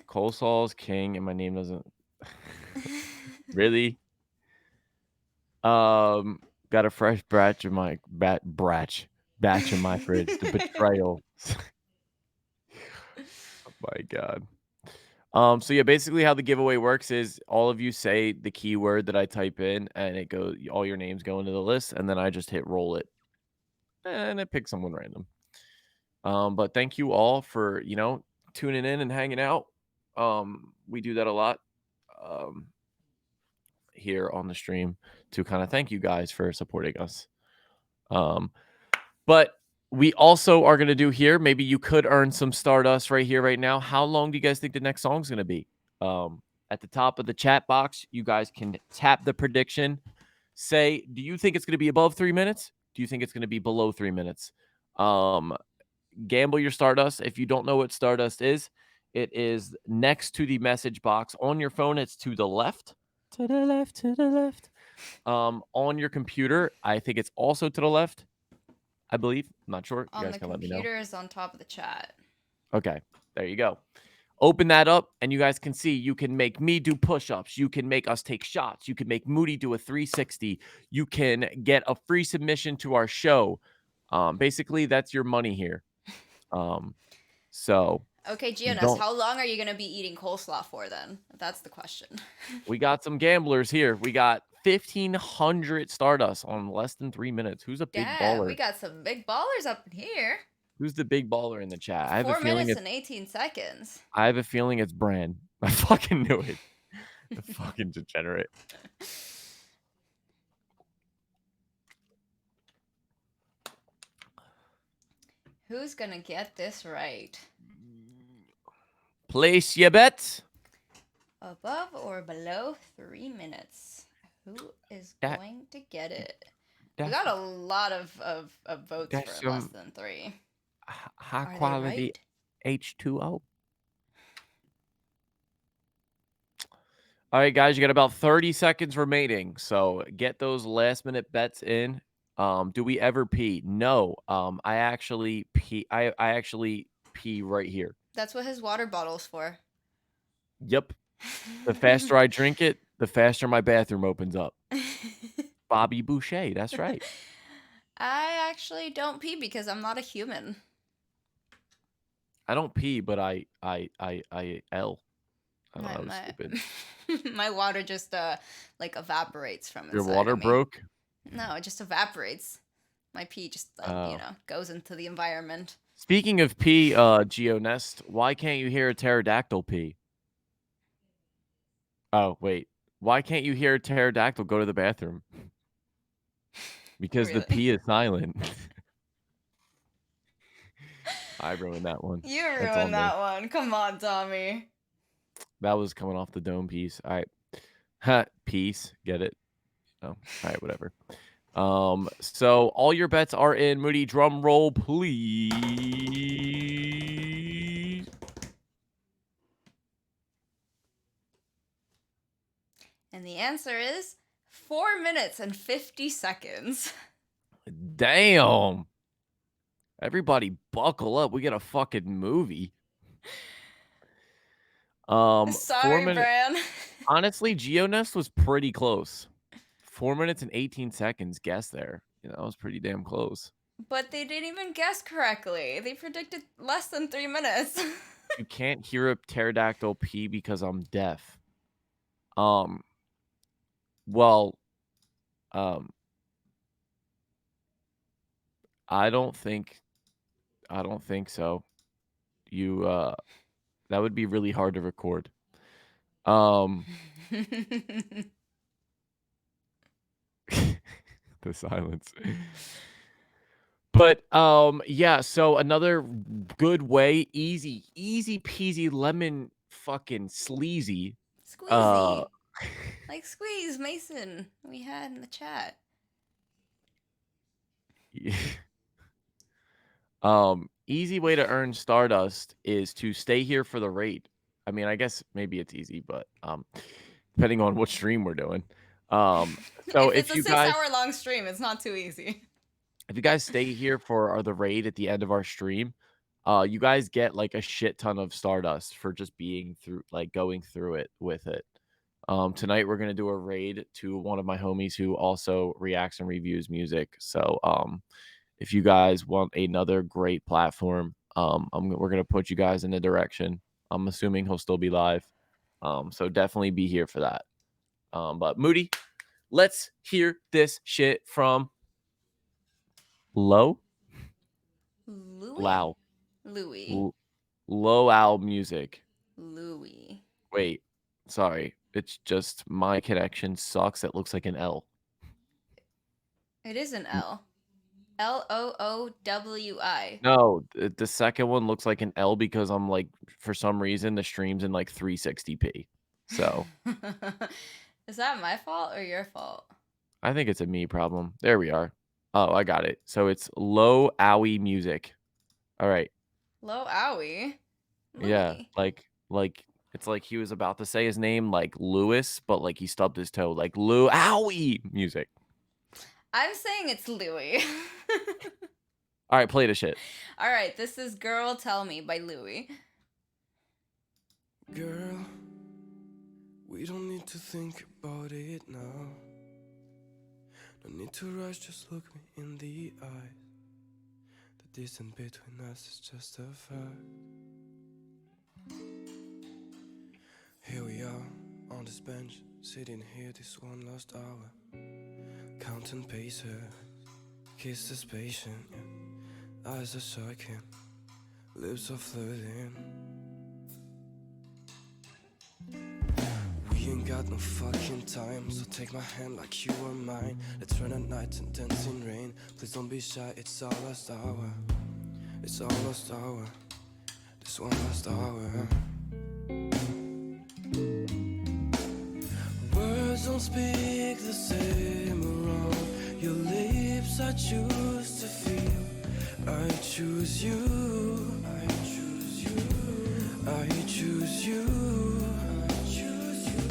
Coleslaw's king, and my name doesn't really. Got a fresh batch in my batch in my fridge. The betrayal. Oh my god. So yeah, basically how the giveaway works is all of you say the keyword that I type in, and it goes. All your names go into the list, and then I just hit roll it, and it picks someone random. But thank you all for tuning in and hanging out. We do that a lot. Here on the stream to kind of thank you guys for supporting us. But we also are going to do here, maybe you could earn some Stardust right here, right now. How long do you guys think the next song is going to be? At the top of the chat box, you guys can tap the prediction. Say, do you think it's going to be above 3 minutes? Do you think it's going to be below 3 minutes? Gamble your Stardust. If you don't know what Stardust is, it is next to the message box. On your phone, it's to the left. To the left, to the left. On your computer, I think it's also to the left. I believe. I'm not sure. You On guys the can let me know. computer is on top of the chat. Okay, there you go. Open that up, and you guys can see you can make me do push-ups. You can make us take shots. You can make Moody do a 360. You can get a free submission to our show. Basically, that's your money here. So... Okay, Gionas, how long are you going to be eating coleslaw for then? That's the question. We got some gamblers here. We got 1,500 Stardust on less than 3 minutes. Who's a big baller? We got some big ballers up in here. Who's the big baller in the chat? I have 4 a feeling minutes and 18 seconds. I have a feeling it's Bran. I fucking knew it. The fucking degenerate. Who's gonna get this right? Place your bets. Above or below 3 minutes? Who is That going to get it? We that's got a lot of votes for that's less some than 3. high Are they quality right? H2O. All right, guys, you got about 30 seconds remaining. So get those last minute bets in. Do we ever pee? No. I actually pee. I actually pee right here. That's what his water bottle's for. Yep. The faster I drink it, the faster my bathroom opens up. Bobby Boucher. That's right. I actually don't pee because I'm not a human. I don't pee, but I L. I don't know. My That was stupid. my water just like evaporates from Your inside water of me. broke? No, it just evaporates. My pee just Oh. goes into the environment. Speaking of pee, Geonest, why can't you hear a pterodactyl pee? Oh, wait. Why can't you hear a pterodactyl go to the bathroom? Because the Really? P is silent. I ruined that one. You That's on ruined me. that one. Come on, Tommy. That was coming off the dome piece. All right. Ha, piece. Get it? Oh, all right, whatever. So all your bets are in. Moody, drum roll, please. And the answer is 4 minutes and 50 seconds. Damn. Everybody buckle up. We got a fucking movie. 4 Sorry, minutes. Bran. Honestly, Geonest was pretty close. 4 minutes and 18 seconds guess there. You know, that was pretty damn close. But they didn't even guess correctly. They predicted less than 3 minutes. You can't hear a pterodactyl pee because I'm deaf. Well, I don't think so. You that would be really hard to record. The silence. But yeah, so another good way, easy peasy lemon fucking sleazy. Squeezy. Like Squeeze Mason we had in the chat. Easy way to earn Stardust is to stay here for the raid. I mean, I guess maybe it's easy, but depending on what stream we're doing. So if it's a you guys 6-hour long stream, it's not too easy. if you guys stay here for the raid at the end of our stream, you guys get like a shit ton of Stardust for just being through, like going through it with it. Tonight we're gonna do a raid to one of my homies who also reacts and reviews music. So if you guys want another great platform, we're gonna put you guys in a direction. I'm assuming he'll still be live. So definitely be here for that. But Moody, let's hear this shit from Low Low Louis. Low Owl Music. Louis. Wait, sorry. It's just my connection sucks. It looks like an L. It is an L. LOOWI. No, the second one looks like an L because I'm like, for some reason, the stream's in like 360p. So Is that my fault or your fault? I think it's a me problem. There we are. Oh, I got it. So it's Low Owie Music. All right. Low owie. Yeah, Louis. like it's like he was about to say his name like Lewis, but like he stubbed his toe, like Lou Owie Music. I'm saying it's Louis. All right, play the shit. All right, this is Girl Tell Me by Louis. Girl, we don't need to think about it now. No need to rush, just look me in the eyes. The distance between us is just a fact. Here we are, on this bench, sitting here this one last hour. Counting paces, kisses patient, yeah. Eyes are shaking, lips are flirting. We ain't got no fucking time, so take my hand like you were mine. Let's run at night and dance in rain. Please don't be shy, it's our last hour. It's our last hour. This one last hour. Words don't speak the same around your lips. I choose to feel. I choose you. I choose you. I choose you. I choose you.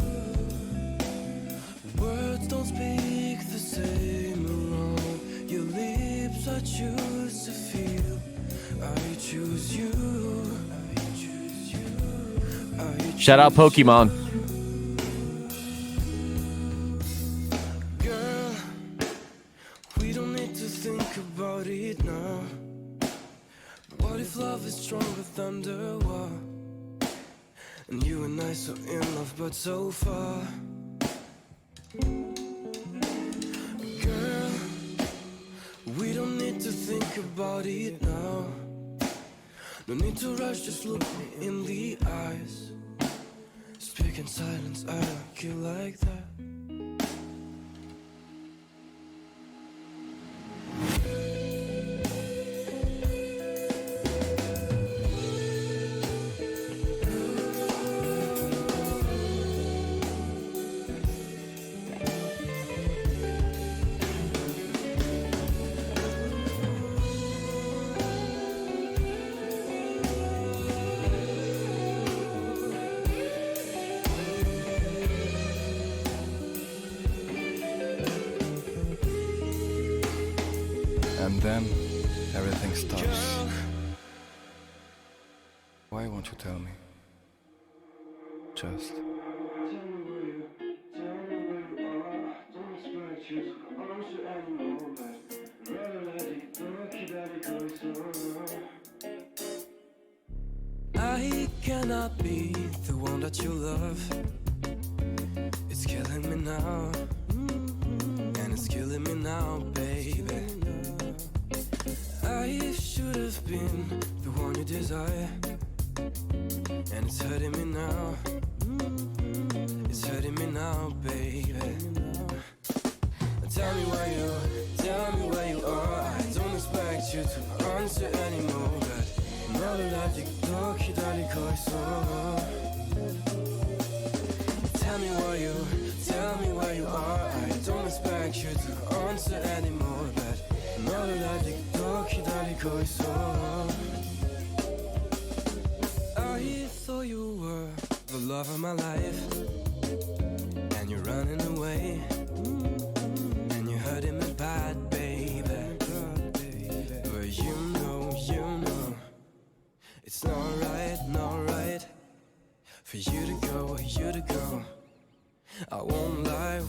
Words don't speak the same around your lips. I choose to feel. I choose you. I choose you. I Shout out choose Pokemon. Girl, we don't need to think about it now. What if love is stronger than the war? And you and I so in love but so far. Girl, we don't need to think about it now. No need to rush, just look me in the eyes. Speak in silence, I like you like that. And then everything stops. Why won't you tell me? Just. I cannot be the one that you love. It's killing me now. And it's killing me now, baby. I should have been the one you desire. And it's hurting me now. It's hurting me now, baby. Tell me where you are. I don't expect you to answer anymore, but 나를 아직도 기다리고 있어. Tell me where you are. I don't expect you to answer anymore, but 나를 아직도 기다리고 있어. I thought you were the love of my life, and you're running away, and you're hurting me bad, baby. But you know, it's not right for you to go. I won't lie.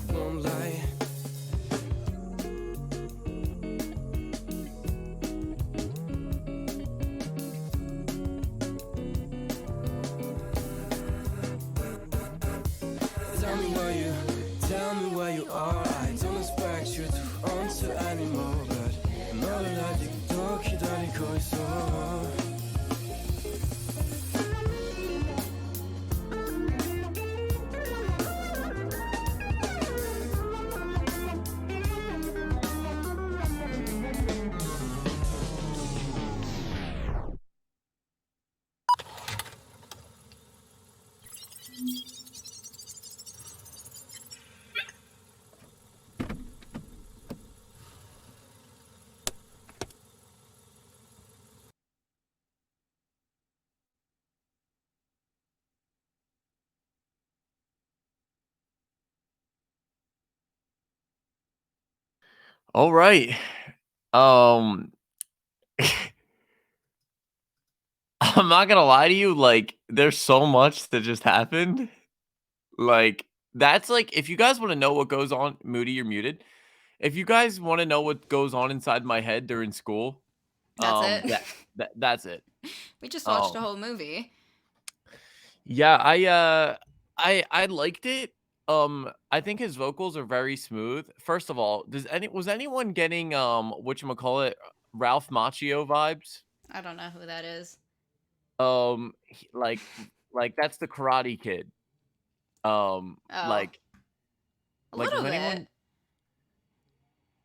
Tell me where you are. I don't expect you to answer anymore, but 너를 아직도 기다리고 있어. All right. I'm not gonna lie to you, like, there's so much that just happened. Like, that's like, if you guys want to know what goes on, Moody, you're muted. If you guys want to know what goes on inside my head during school, That's it. that's it. We just watched a whole movie. Yeah, I liked it. I think his vocals are very smooth. First of all, was anyone getting whatchamacallit, Ralph Macchio vibes? I don't know who that is. Like that's the Karate Kid. Oh. Like A was little bit. anyone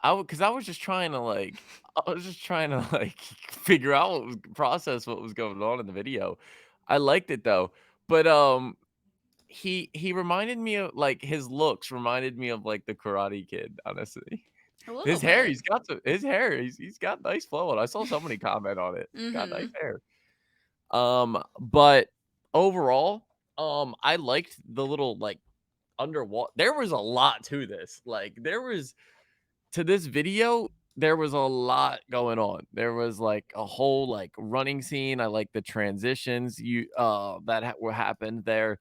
because I was just trying to figure out process what was going on in the video. I liked it though, but he reminded me of like his looks reminded me of like the Karate Kid, honestly. A little His hair, bit. he's got nice flow on. I saw somebody comment on it. He's got nice Mhm. hair. But overall, I liked the little like underwater. There was a lot to this. Like there was to this video, there was a lot going on. There was like a whole like running scene. I like the transitions were happened there.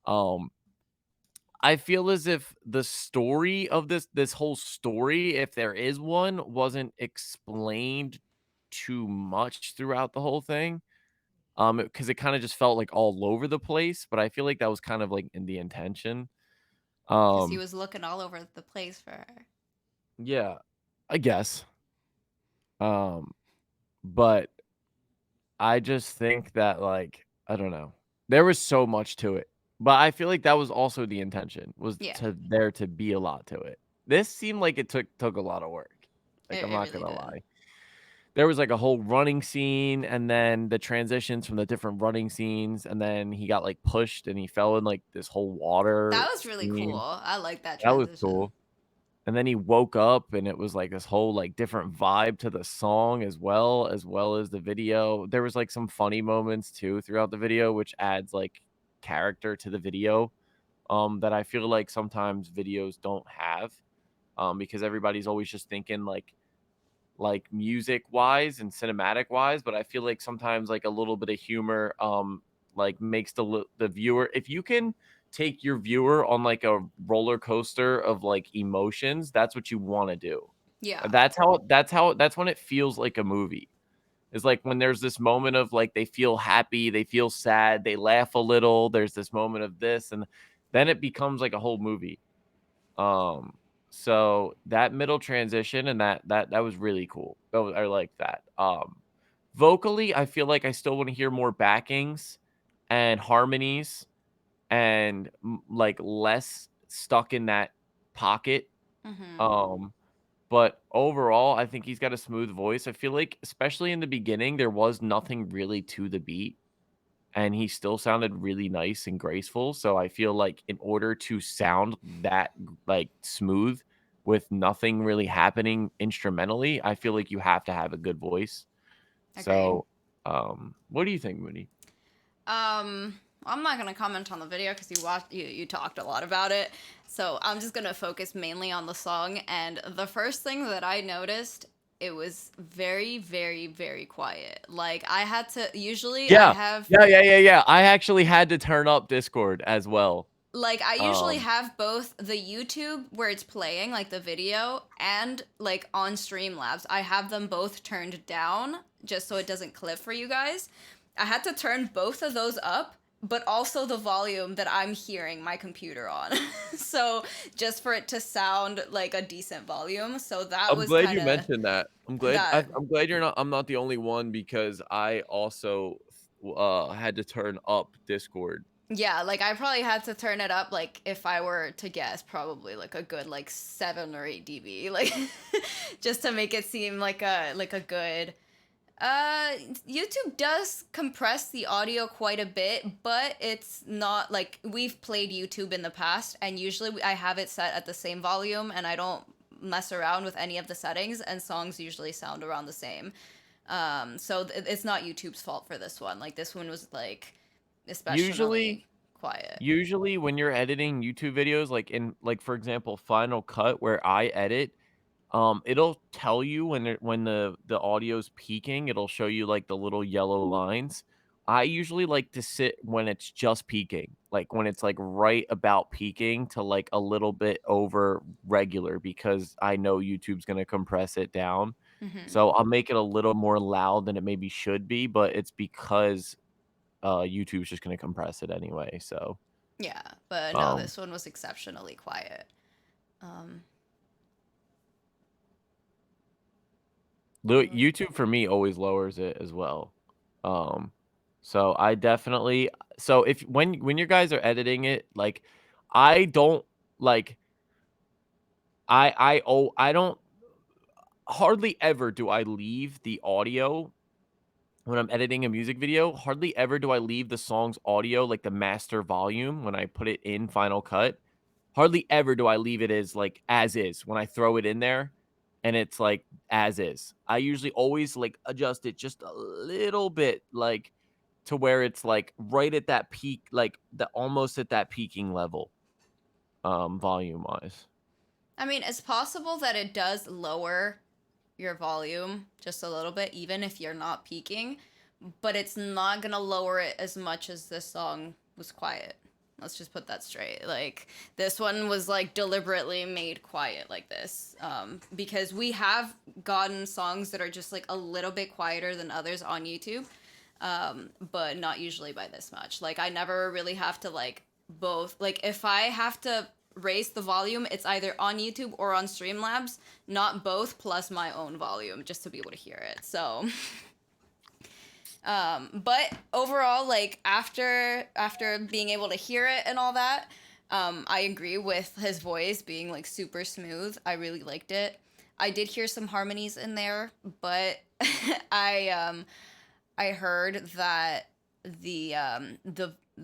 Um I feel as if the story of this whole story, if there is one, wasn't explained too much throughout the whole thing. Because it kind of just felt like all over the place, but I feel like that was kind of like in the intention. Because he Um, was looking all over the place for her. yeah, I guess. Um, but I just think that like I don't know. There was so much to it. But I feel like that was also the intention was Yeah, to there to be a lot to it. This seemed like it took a lot of work. Like I'm it not really gonna did. lie. There was like a whole running scene and then the transitions from the different running scenes and then he got like pushed and he fell in like this whole water That was really cool. scene. I like that That was transition. cool. And then he woke up and it was like this whole like different vibe to the song as well as the video. There was like some funny moments too throughout the video, which adds like character to the video. That I feel like sometimes videos don't have. Because everybody's always just thinking like music wise and cinematic wise, but I feel like sometimes like a little bit of humor like makes the viewer, if you can take your viewer on like a roller coaster of like emotions, that's what you want to do. Yeah. That's when it feels like a movie. Is like when there's this moment of like they feel happy, they feel sad, they laugh a little, there's this moment of this and then it becomes like a whole movie. Um, so that middle transition and that was really cool. I like that. Vocally, I feel like I still want to hear more backings and harmonies and like less stuck in that pocket. Mhm. Um, but overall, I think he's got a smooth voice. I feel like, especially in the beginning, there was nothing really to the beat and he still sounded really nice and graceful. So I feel like in order to sound that like smooth with nothing really happening instrumentally, I feel like you have to have a good voice. Agreed. So, what do you think, Mooney? I'm not gonna comment on the video because you talked a lot about it. So I'm just gonna focus mainly on the song. And the first thing that I noticed, it was very, very, very quiet. Like I had to. Usually, I Yeah, have yeah. I actually had to turn up Discord as well. like I usually Um, have both the YouTube where it's playing like the video and like on Streamlabs. I have them both turned down just so it doesn't clip for you guys. I had to turn both of those up, but also the volume that I'm hearing my computer on. So just for it to sound like a decent volume. So that I'm was glad kind you of mentioned that. that. I'm glad I'm not the only one because I also had to turn up Discord. Yeah, like I probably had to turn it up like if I were to guess probably like a good like 7 or 8 dB like just to make it seem like a good YouTube does compress the audio quite a bit, but it's not like we've played YouTube in the past and usually I have it set at the same volume and I don't mess around with any of the settings and songs usually sound around the same. So it's not YouTube's fault for this one. Like this one was like Usually especially quiet. Usually when you're editing YouTube videos, like in like for example, Final Cut where I edit, it'll tell you when the audio's peaking, it'll show you like the little yellow lines. I usually like to sit when it's just peaking, like when it's like right about peaking to like a little bit over regular because I know YouTube's gonna compress it down. Hmm. So I'll make it a little more loud than it maybe should be, but it's because YouTube's just gonna compress it anyway. So Yeah, but no, um this one was exceptionally quiet. Um, YouTube for me always lowers it as well. Um, so I definitely so if when you guys are editing it, like I don't like I don't hardly ever do I leave the audio when I'm editing a music video. Hardly ever do I leave the song's audio, like the master volume, when I put it in Final Cut. Hardly ever do I leave it as like as is when I throw it in there and it's like as is. I usually always like adjust it just a little bit, like to where it's like right at that peak, like the almost at that peaking level, volume wise. I mean, it's possible that it does lower your volume just a little bit, even if you're not peaking, but it's not gonna lower it as much as this song was quiet. Let's just put that straight. Like, this one was like deliberately made quiet like this, because we have gotten songs that are just like a little bit quieter than others on YouTube, but not usually by this much. Like, I never really have to like both. Like, if I have to raise the volume, it's either on YouTube or on Streamlabs, not both, plus my own volume just to be able to hear it. So but overall, like after being able to hear it and all that, I agree with his voice being like super smooth. I really liked it. I did hear some harmonies in there, but I heard that the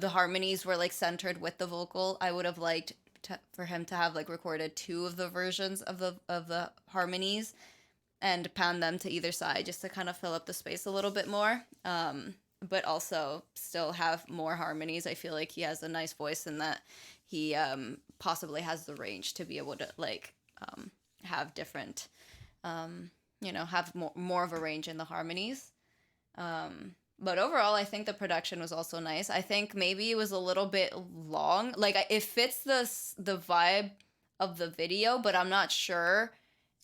harmonies were like centered with the vocal. I would have liked for him to have like recorded two of the versions of the harmonies and pound them to either side just to kind of fill up the space a little bit more. But also still have more harmonies. I feel like he has a nice voice and that he possibly has the range to be able to like have different, have more of a range in the harmonies. But overall, I think the production was also nice. I think maybe it was a little bit long. Like, it fits the vibe of the video, but I'm not sure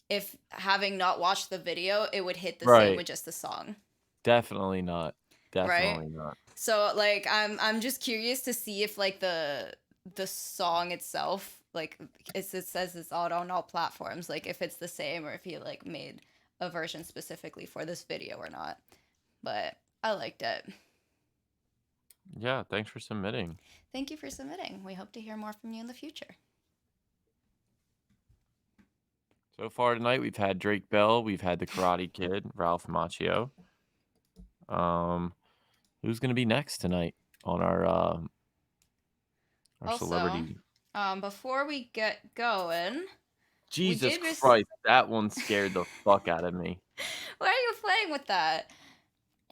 if, having not watched the video, it would hit the same with just the song. Definitely not. Right? Definitely not. So, like, I'm just curious to see if, like, the song itself, like, it says it's out on all platforms, like, if it's the same or if he, like, made a version specifically for this video or not. But I liked it. Yeah, thanks for submitting. Thank you for submitting. We hope to hear more from you in the future. So far tonight, we've had Drake Bell, we've had the Karate Kid, Ralph Macchio. Who's gonna be next tonight on our Also, celebrity? Before we get going, Jesus Christ, that one scared the fuck out of me. Why are you playing with that?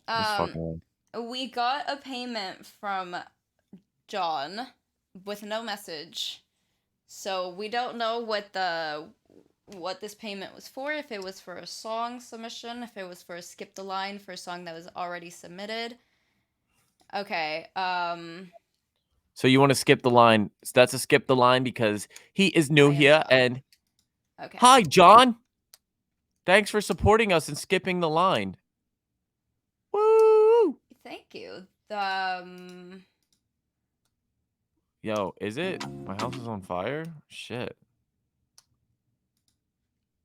Just fucking. We got a payment from John with no message, so we don't know what this payment was for. If it was for a song submission, if it was for a skip the line for a song that was already submitted. Okay. So you want to skip the line? So that's a skip the line because he is new here and. Okay. Hi, John. Thanks for supporting us and skipping the line. Woo! Thank you. Yo, is it? My house is on fire? Shit.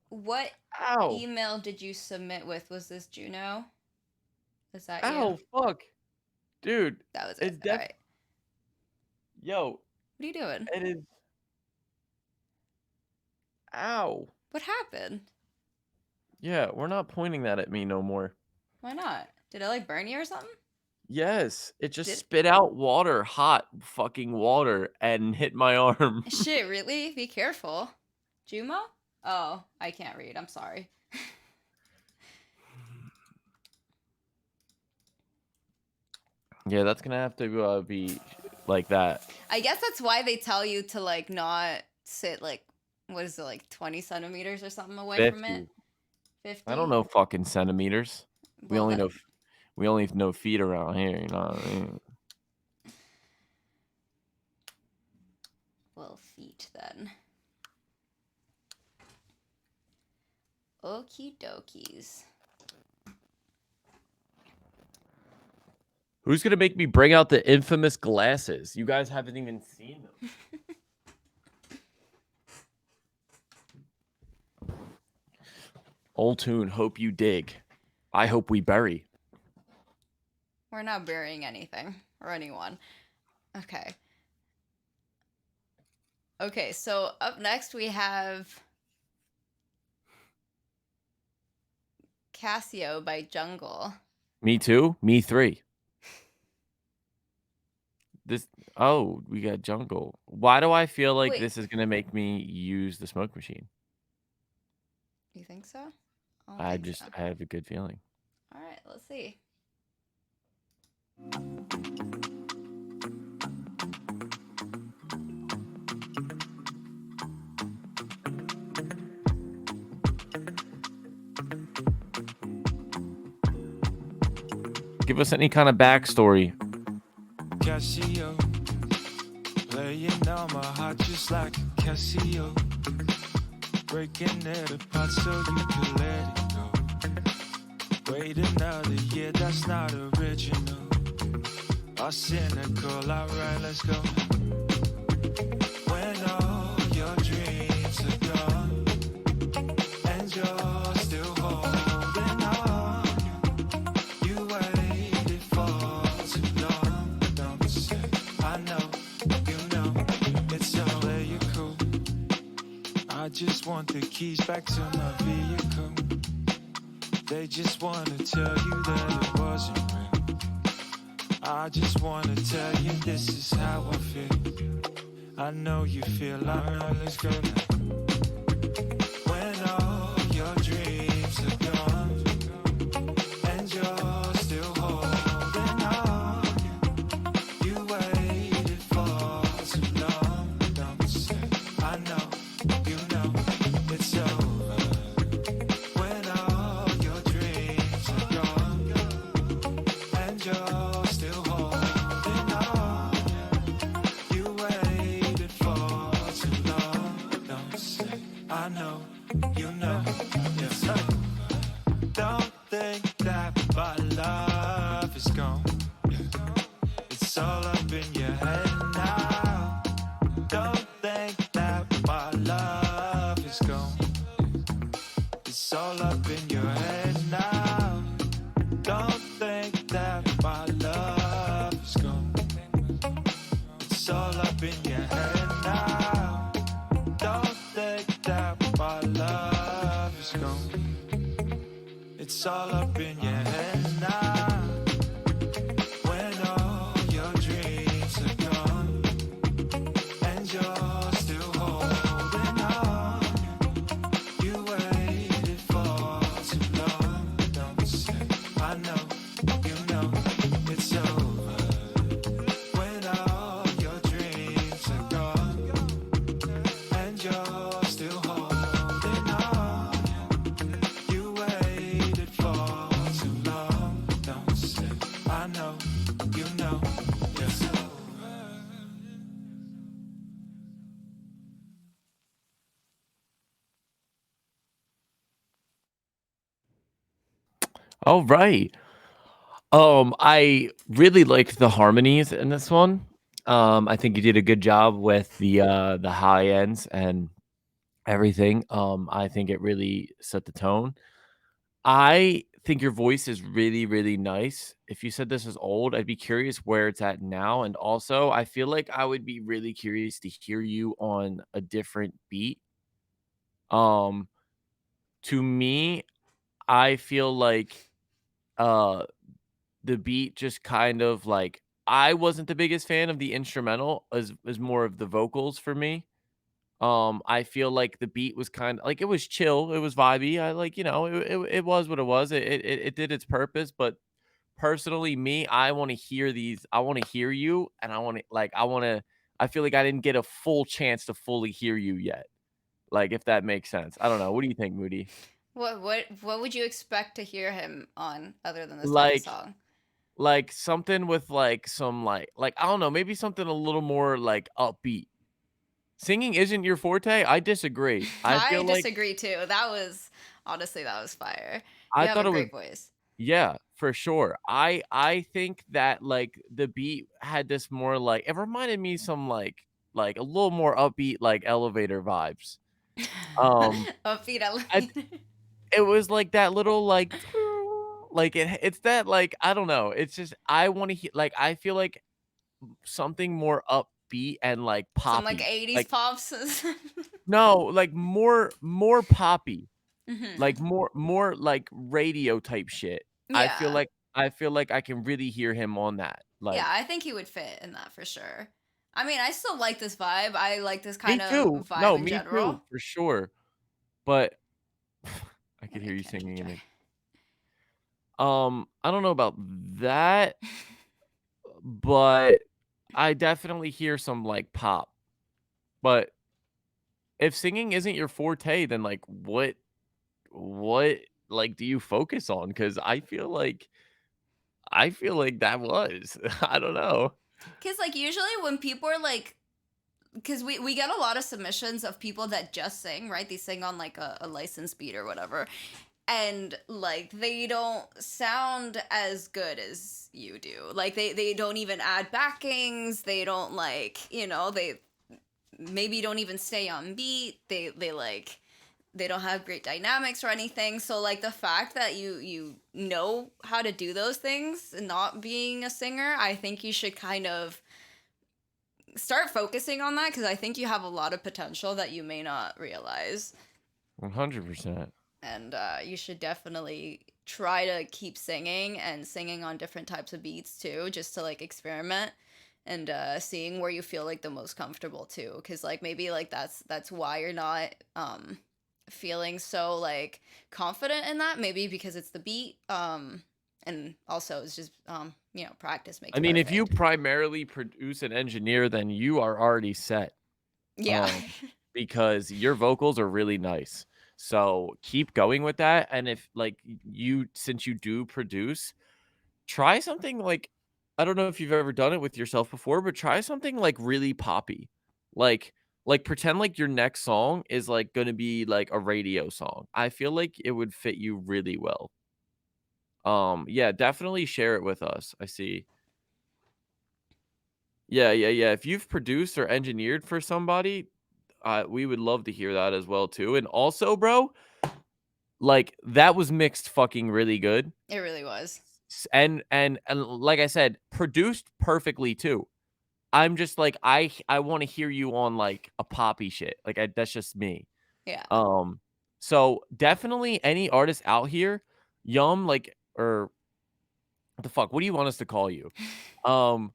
What email did you submit with? Was this Juno? Is that you? Ow, fuck. Dude. That was it. It's All right. Yo. What are you doing? It is. Ow. What happened? Yeah, we're not pointing that at me no more. Why not? Did it like burn you or something? Yes, it just spit out water, hot fucking water, and hit my arm. Shit, really? Be careful. Jumo? Oh, I can't read. I'm sorry. Yeah, that's gonna have to be like that. I guess that's why they tell you to like not sit like, what is it, like 20 centimeters or something away from it? 50? I don't know fucking centimeters. We only know feet around here, you know what I mean? Well, feet then. Okie dokies. Who's gonna make me bring out the infamous glasses? You guys haven't even seen them. Old tune, hope you dig. I hope we bury. We're not burying anything or anyone. Okay. Okay, so up next we have Casio by Jungle. Me too. Me 3. This. Oh, we got Jungle. Why do I feel like Wait, this is gonna make me use the smoke machine? you think so? I don't think so. I have a good feeling. All right, let's see. Give us any kind of backstory. Casio, playing on my heart just like a Casio, breaking it apart so you can let it go. Wait another year, that's not original. Are cynical, alright, let's go. When all your dreams are gone and you're still holding on, you waited for too long. Don't say I know, you know, it's so you cool. I just want the keys back to my vehicle. They just wanna tell you that it wasn't real. I just wanna tell you this is how I feel. I know you feel alright, let's go now. When all your dreams are gone and you're still holding on, you waited for too long. Don't say I know, you know, it's over. When all your dreams are gone and you're still holding on, you waited for too long. Don't say I know, you know, it's over. Don't think that my love is gone. It's all up in your head now. Don't think that my love is gone. It's all up in your head now. Don't think that my love is gone. It's all up in your head now. Don't think that my love is gone. It's all up in your head now. When all your dreams are gone and you're still holding on, you waited for too long. Don't say I know, you know, it's over. When all your dreams are gone and you're still holding on, you waited for too long. Don't say I know, you know, it's over. All right. I really liked the harmonies in this one. I think you did a good job with the high ends and everything. I think it really set the tone. I think your voice is really, really nice. If you said this is old, I'd be curious where it's at now. And also, I feel like I would be really curious to hear you on a different beat. Um, to me, I feel like uh the beat just kind of like I wasn't the biggest fan of the instrumental as more of the vocals for me. I feel like the beat was kind of like it was chill, it was vibey. I like, it was what it was. It did its purpose, but personally, me, I want to hear these. I want to hear you, and I feel like I didn't get a full chance to fully hear you yet. Like if that makes sense. I don't know. What do you think, Moody? What would you expect to hear him on other than this type of Like song? like something with like some like I don't know, maybe something a little more like upbeat. Singing isn't your forte? I disagree. I I feel like disagree too. That was honestly that was fire. You I have a thought it was great voice. yeah, for sure. I think that like the beat had this more like it reminded me some like a little more upbeat like elevator vibes. Um Upbeat I elevator. it was like that little like like it's that like I don't know. It's just I want to hear like I feel like something more upbeat and like Some like poppy. 80s Like pops. no, like more poppy. Mhm. more like radio type shit. Yeah. I feel like I can really hear him on that. Yeah, Like I think he would fit in that for sure. I mean, I still like this vibe. I like this me kind of too. vibe No, in me too, general. for sure. But I Let could me hear you catch a singing in dry. it. I don't know about that, but I definitely hear some like pop. But if singing isn't your forte, then like what like do you focus on? Because I feel like that was. I don't know. Cause like usually when people are like, cause we get a lot of submissions of people that just sing, right? They sing on like a license beat or whatever, and like they don't sound as good as you do. Like they don't even add backings. They don't like they maybe don't even stay on beat. They like they don't have great dynamics or anything. So like the fact that you know how to do those things, not being a singer, I think you should kind of start focusing on that because I think you have a lot of potential that you may not realize. 100%. And you should definitely try to keep singing and singing on different types of beats too, just to like experiment and seeing where you feel like the most comfortable too, because like maybe like that's why you're not feeling so like confident in that, maybe because it's the beat, and also it's just practice makes I mean, if you perfect. primarily produce an engineer, then you are already set. Yeah. Um, because your vocals are really nice. So keep going with that. And if like since you do produce, try something like I don't know if you've ever done it with yourself before, but try something like really poppy. Like pretend like your next song is like gonna be like a radio song. I feel like it would fit you really well. Yeah, definitely share it with us. I see. Yeah, yeah, yeah. If you've produced or engineered for somebody, we would love to hear that as well too. And also, bro, like that was mixed fucking really good. It really was. And like I said, produced perfectly too. I'm just like I want to hear you on like a poppy shit. Like that's just me. Yeah. Um so definitely any artist out here, like or what the fuck, what do you want us to call you? Um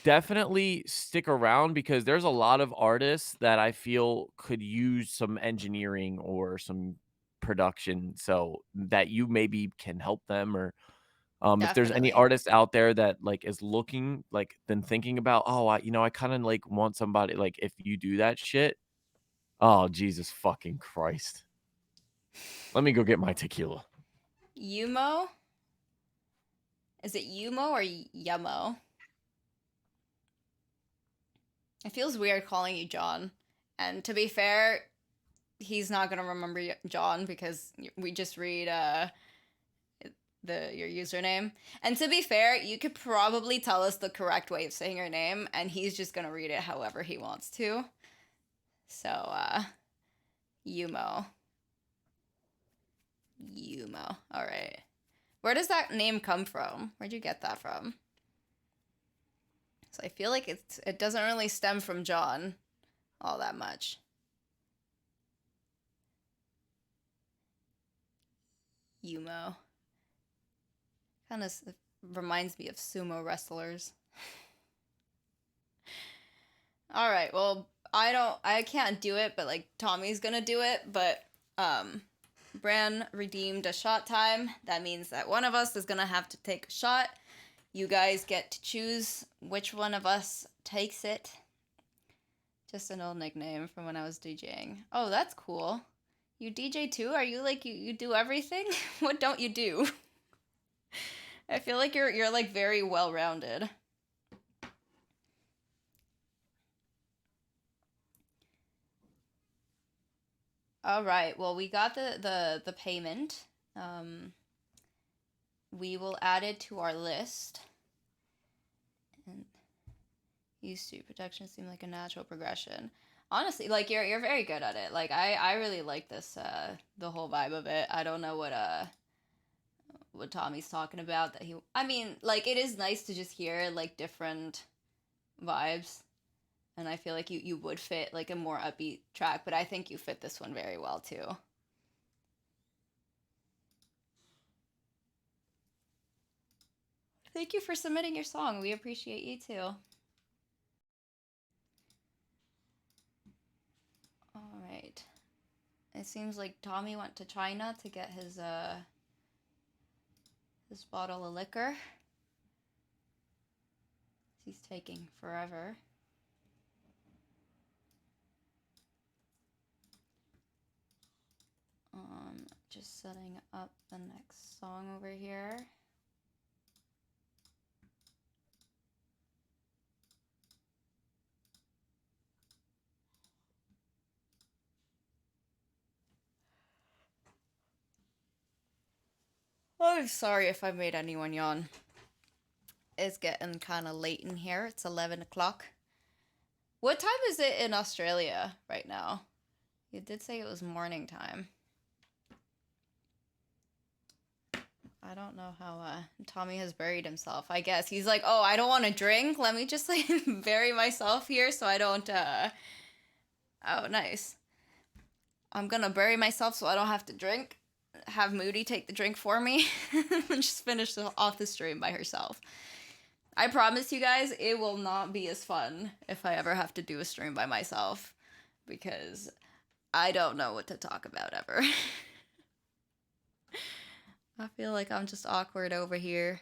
Definitely stick around because there's a lot of artists that I feel could use some engineering or some production so that you maybe can help them or if there's any Definitely. artist out there that like is looking like then thinking about I kind of like want somebody like if you do that shit. Oh, Jesus fucking Christ. Let me go get my tequila. Yumo? Is it Yumo or Yummo? It feels weird calling you John. And to be fair, he's not gonna remember John because we just read your username. And to be fair, you could probably tell us the correct way of saying your name, and he's just gonna read it however he wants to. So Yumo. Yumo. All right. Where does that name come from? Where'd you get that from? So I feel like it doesn't really stem from John all that much. Yumo. Kind of reminds me of sumo wrestlers. All right. Well, I can't do it, but like Tommy's gonna do it. But Bran redeemed a shot time. That means that one of us is gonna have to take a shot. You guys get to choose which one of us takes it. Just an old nickname from when I was DJing. Oh, that's cool. You DJ too? Are you like you do everything? What don't you do? I feel like you're like very well rounded. All right. Well, we got the payment. We will add it to our list. And use suit protection seem like a natural progression. Honestly, like you're very good at it. Like I really like this the whole vibe of it. I don't know what Tommy's talking about that he I mean, like it is nice to just hear like different vibes. And I feel like you would fit like a more upbeat track, but I think you fit this one very well too. Thank you for submitting your song. We appreciate you too. All right. It seems like Tommy went to China to get his bottle of liquor. He's taking forever. Just setting up the next song over here. I'm sorry if I made anyone yawn. It's getting kind of late in here. It's 11 o'clock. What time is it in Australia right now? You did say it was morning time. I don't know how Tommy has buried himself. I guess he's like, oh, I don't want to drink. Let me just like bury myself here so I don't Oh, nice. I'm gonna bury myself so I don't have to drink. Have Moody take the drink for me. And just finish off the stream by herself. I promise you guys, it will not be as fun if I ever have to do a stream by myself. Because I don't know what to talk about ever. I feel like I'm just awkward over here.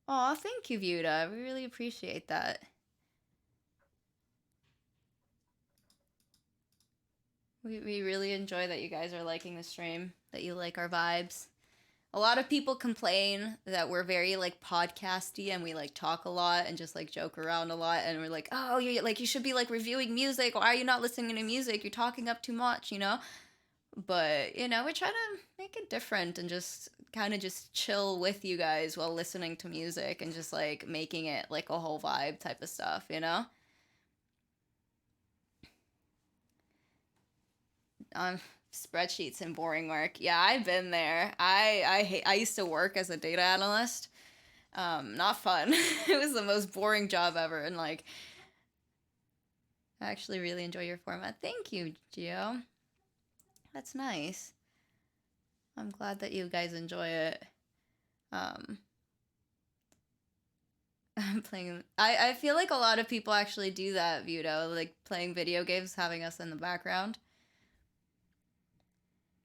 Aw, thank you, Vuda. We really appreciate that. We really enjoy that you guys are liking the stream, that you like our vibes. A lot of people complain that we're very like podcasty and we like talk a lot and just like joke around a lot, and we're like, oh, you should be like reviewing music. Why are you not listening to music? You're talking up too much, you know? But, you know, we're trying to make it different and just kind of just chill with you guys while listening to music and just like making it like a whole vibe type of stuff, you know? Spreadsheets and boring work. Yeah, I've been there. I used to work as a data analyst. Not fun. It was the most boring job ever, and like I actually really enjoy your format. Thank you, Gio. That's nice. I'm glad that you guys enjoy it. I'm playing. I feel like a lot of people actually do that, Vudo, like playing video games, having us in the background.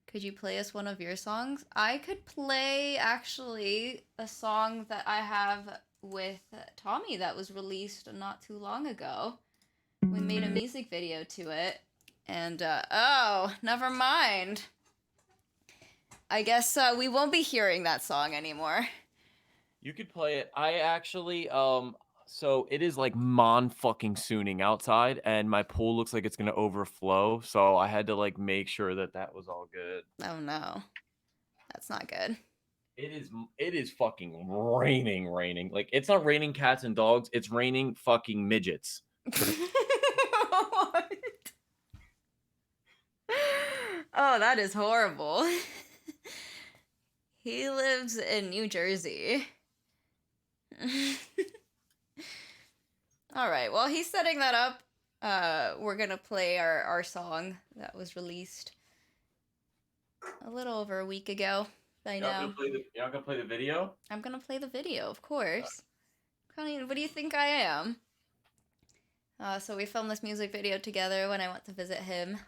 Could you play us one of your songs? I could play, actually, a song that I have with Tommy that was released not too long ago. We made a music video to it. And, oh, never mind. I guess we won't be hearing that song anymore. You could play it. I actually, so it is like fucking-sooning outside, and my pool looks like it's gonna overflow, so I had to like make sure that that was all good. Oh no, that's not good. It is fucking raining. Like, it's not raining cats and dogs, it's raining fucking midgets. What? Oh, that is horrible. He lives in New Jersey. All right, well, he's setting that up. We're gonna play our song that was released a little over a week ago. I know. You're not gonna play the video? I'm gonna play the video, of course. What do you think I am? So we filmed this music video together when I went to visit him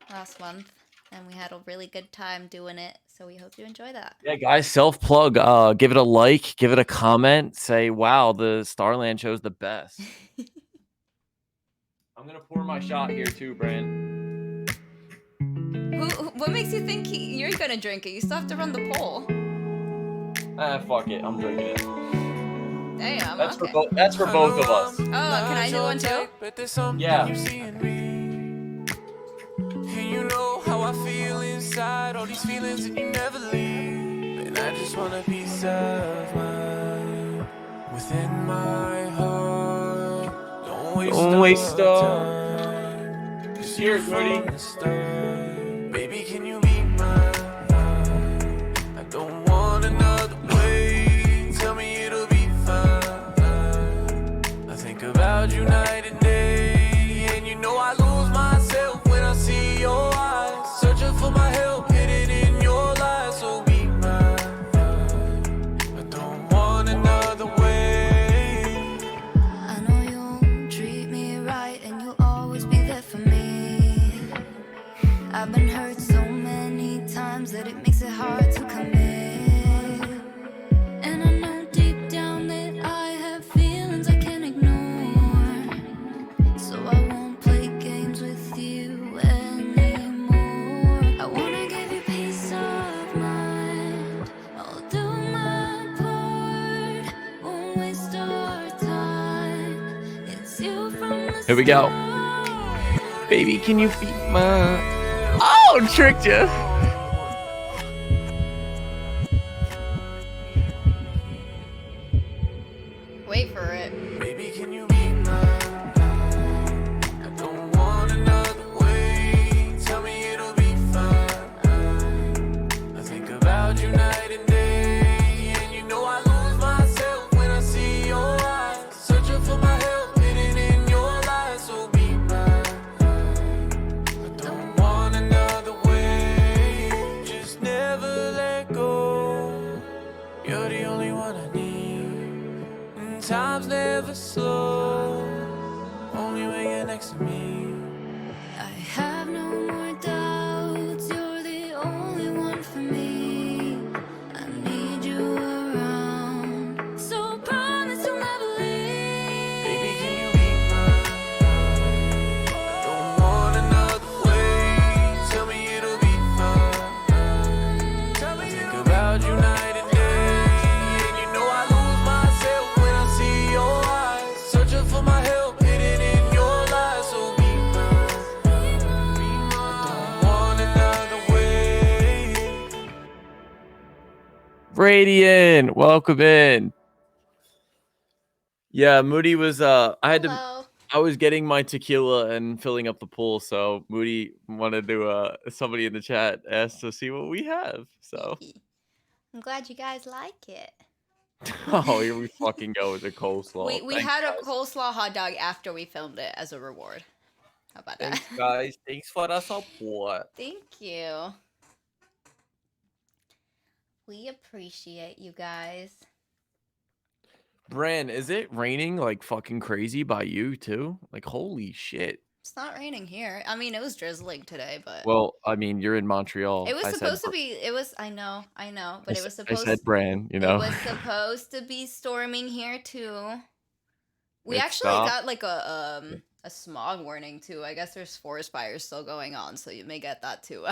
last month, and we had a really good time doing it, so we hope you enjoy that. Yeah, guys, self-plug. Give it a like, give it a comment, say, wow, the Starland show's the best. I'm gonna pour my shot here too, Brand. What makes you think you're gonna drink it? You still have to run the poll. Fuck it, I'm drinking it. Damn, That's okay. that's for both of us. Oh, can I do one too? Yeah. And you know how I feel inside, all these feelings and you never leave. And I just want a piece of mind within my heart. Don't waste time. Cheers, Moody. Baby, can you be mine? I don't want another way. Tell me it'll be fine. I think about you night and day, and you know I lose myself when I see your eyes. Searching for my help, hidden in your lies. So be mine. I've been hurt so many times that it makes it hard to commit. And I know deep down that I have feelings I can't ignore. So I won't play games with you anymore. I wanna give you peace of mind. I'll do my part. Won't waste our time. It's you from the Here we go. Baby, can you feed my... Oh, tricked you. Wait for it. Baby, can you be mine? I don't want another way. Tell me it'll be fine. I think about you night and day, and you know I lose myself when I see your eyes. Searching for my help, hidden in your lies. So be mine. I don't want another way. Just never let go. You're the only one I need. And time's never slow. Only when you're next to me. I have no more doubts. You're the only one for me. I need you around. So promise you'll never leave. Baby, can you be mine? I don't want another way. Tell me it'll be fine. I think about you night and day, and you know I lose myself when I see your eyes. Searching for my help, hidden in your lies. So be mine. I don't want another way. Radiant, welcome in. Yeah, Moody was Hello. I was getting my tequila and filling up the pool, so Moody wanted to somebody in the chat asked to see what we have. So I'm glad you guys like it. oh, here we fucking go with the coleslaw. We Thanks, had a guys. coleslaw hot dog after we filmed it as a reward. How about that? Thanks, guys. Thanks for the support. Thank you. We appreciate you guys. Bran, is it raining like fucking crazy by you too? Like holy shit. It's not raining here. I mean, it was drizzling today, but Well, I mean, you're in Montreal. it was I said supposed to Br- be. It was. I know, but it was I supposed. said Bran, you It know. was supposed to be storming here too. We It actually stopped. got like a smog warning too. I guess there's forest fires still going on, so you may get that too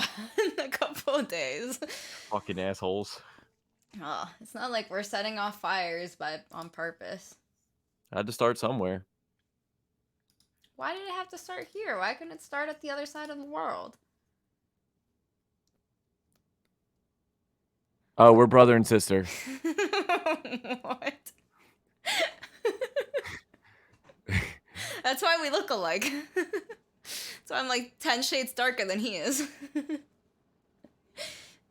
in a couple of days. Fucking assholes. Oh, it's not like we're setting off fires on purpose. I had to start somewhere. Why did it have to start here? Why couldn't it start at the other side of the world? Oh, we're brother and sister. What? That's why we look alike. So I'm like 10 shades darker than he is.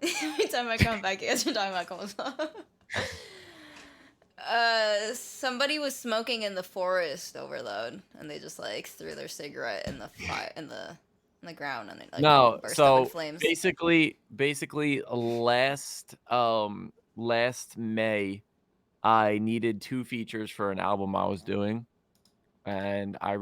Every time I come back, you're talking about coleslaw. Somebody was smoking in the forest overload, and they just like threw their cigarette in the fire in the ground, and it like No, burst up in so flames. basically last May, I needed 2 features for an album I was doing, and I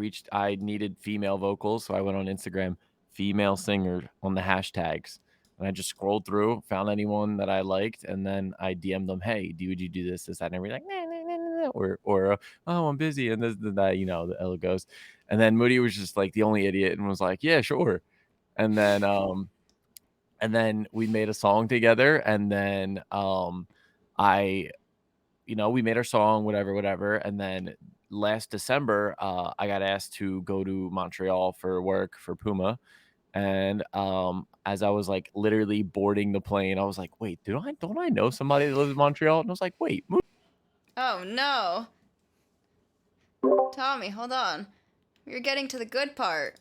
needed female vocals, so I went on Instagram, female singer on the hashtags, and I just scrolled through, found anyone that I liked, and then I DM'd them, hey, would you do this, that, and everything, like, nah, nah, nah, nah, nah," or oh, I'm busy, and this, that, you know, the L goes, and then Moody was just like the only idiot and was like, yeah, sure, and then we made a song together, and then I, you know, we made our song, whatever, and then last December, I got asked to go to Montreal for work for Puma, and as I was like literally boarding the plane, I was like, wait, don't I know somebody that lives in Montreal? And I was like, wait, Oh no. Tommy, hold on. You're getting to the good part.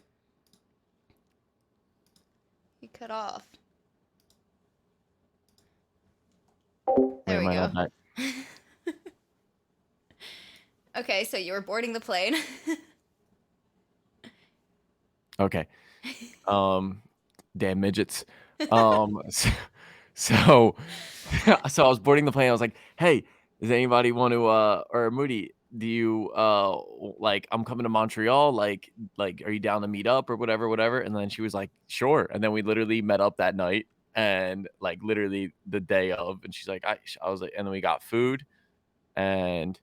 You cut off. There we go. Okay, so you were boarding the plane. Okay. Damn midgets. So I was boarding the plane. I was like, hey, does anybody want to or Moody, do you like, I'm coming to Montreal, like are you down to meet up or whatever? And then she was like, sure. And then we literally met up that night, and like literally the day of, and she's like, I was like, and then we got food, and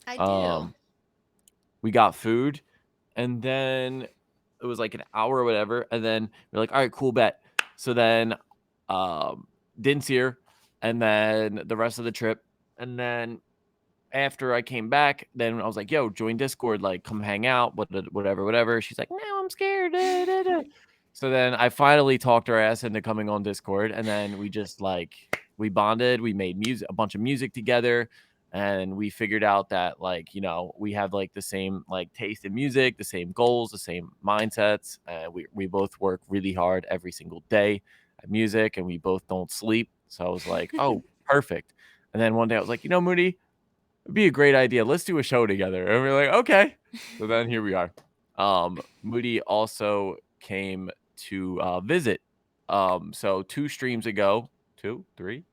I do. we got food, and then it was like an hour or whatever, and then we're like, all right, cool, bet. So then didn't see her, and then the rest of the trip, and then after I came back, then I was like, yo, join Discord, like come hang out, whatever. She's like, no, I'm scared. Da, da, da. So then I finally talked her ass into coming on Discord, and then we just like we bonded, we made a bunch of music together, and we figured out that, like, you know, we have like the same like taste in music, the same goals, the same mindsets. We both work really hard every single day at music, and we both don't sleep. So I was like, oh, perfect. And then one day I was like, you know, Moody, it'd be a great idea. Let's do a show together. And we're like, okay. So then here we are. Moody also came to visit. So 2 streams ago, 3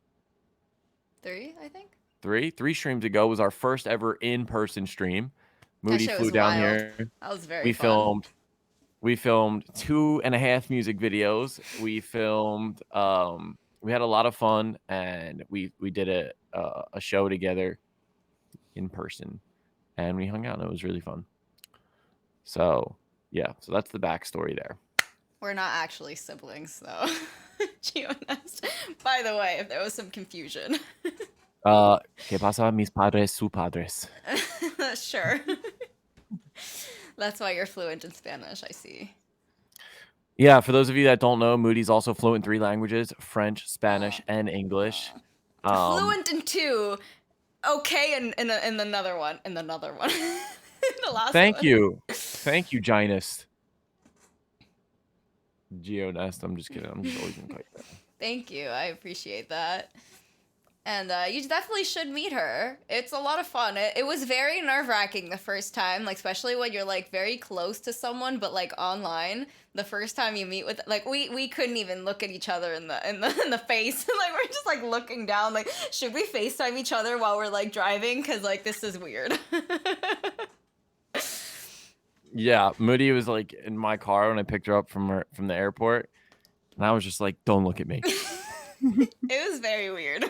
I think. 3 streams ago was our first ever in-person stream. That Moody shit flew was down wild. here. That was very We fun. filmed 2.5 music videos. We filmed we had a lot of fun, and we did a show together in person, and we hung out, and it was really fun. So yeah, so that's the backstory there. We're not actually siblings, though. Geonest. By the way, if there was some confusion. ¿Qué pasa, mis padres, su padres? Sure. That's why you're fluent in Spanish, I see. Yeah, for those of you that don't know, Moody's also fluent in 3 languages: French, Spanish, and English. Fluent in 2. Okay, and another one. And another one. The last Thank one. you, Ginest. Geonest. I'm just kidding. I'm just always gonna call you that. Thank you. I appreciate that. And you definitely should meet her. It's a lot of fun. It was very nerve-wracking the first time, like especially when you're like very close to someone, but like online. The first time you meet with, like, we couldn't even look at each other in the face. Like we're just like looking down. Like, should we FaceTime each other while we're like driving? Cause like this is weird. Yeah, Moody was like in my car when I picked her up from the airport, and I was just like, "Don't look at me." It was very weird.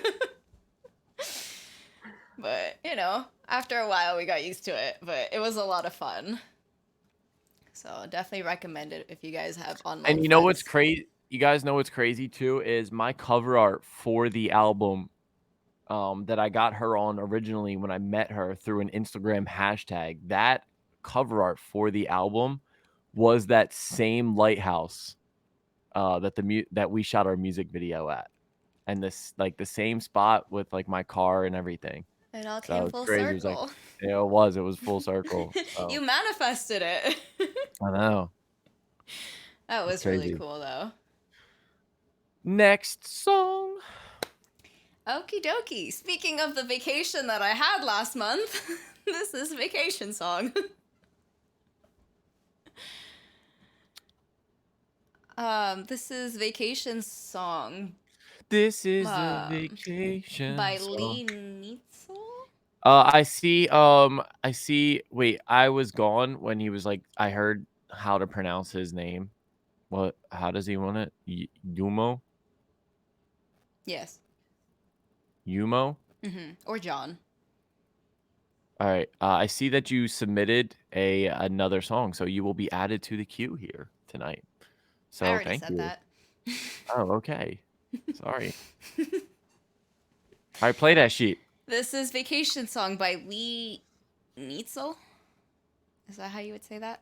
But, you know, after a while we got used to it, but it was a lot of fun. So definitely recommend it if you guys have online. And you know what's crazy? You guys know what's crazy too is my cover art for the album that I got her on originally when I met her through an Instagram hashtag. That cover art for the album was that same lighthouse that we shot our music video at, and this like the same spot with like my car and everything. It all So came it's full crazy. circle. It was like, yeah, it was full circle. So. You manifested it. I know. That was crazy. really cool, though. Next song. Okie dokie. Speaking of the vacation that I had last month, this is Vacation Song. This is Vacation Song. This is the vacation by song. Lee Neitzel? I see. Wait, I was gone when he was like, I heard how to pronounce his name. How does he want it? Yumo? Yes. Yumo? Or John. All right. I see that you submitted another song, so you will be added to the queue here tonight. So I already thank said you. that. Oh, okay. Sorry. All right, play that sheet. This is Vacation Song by Lee Neitzel. Is that how you would say that?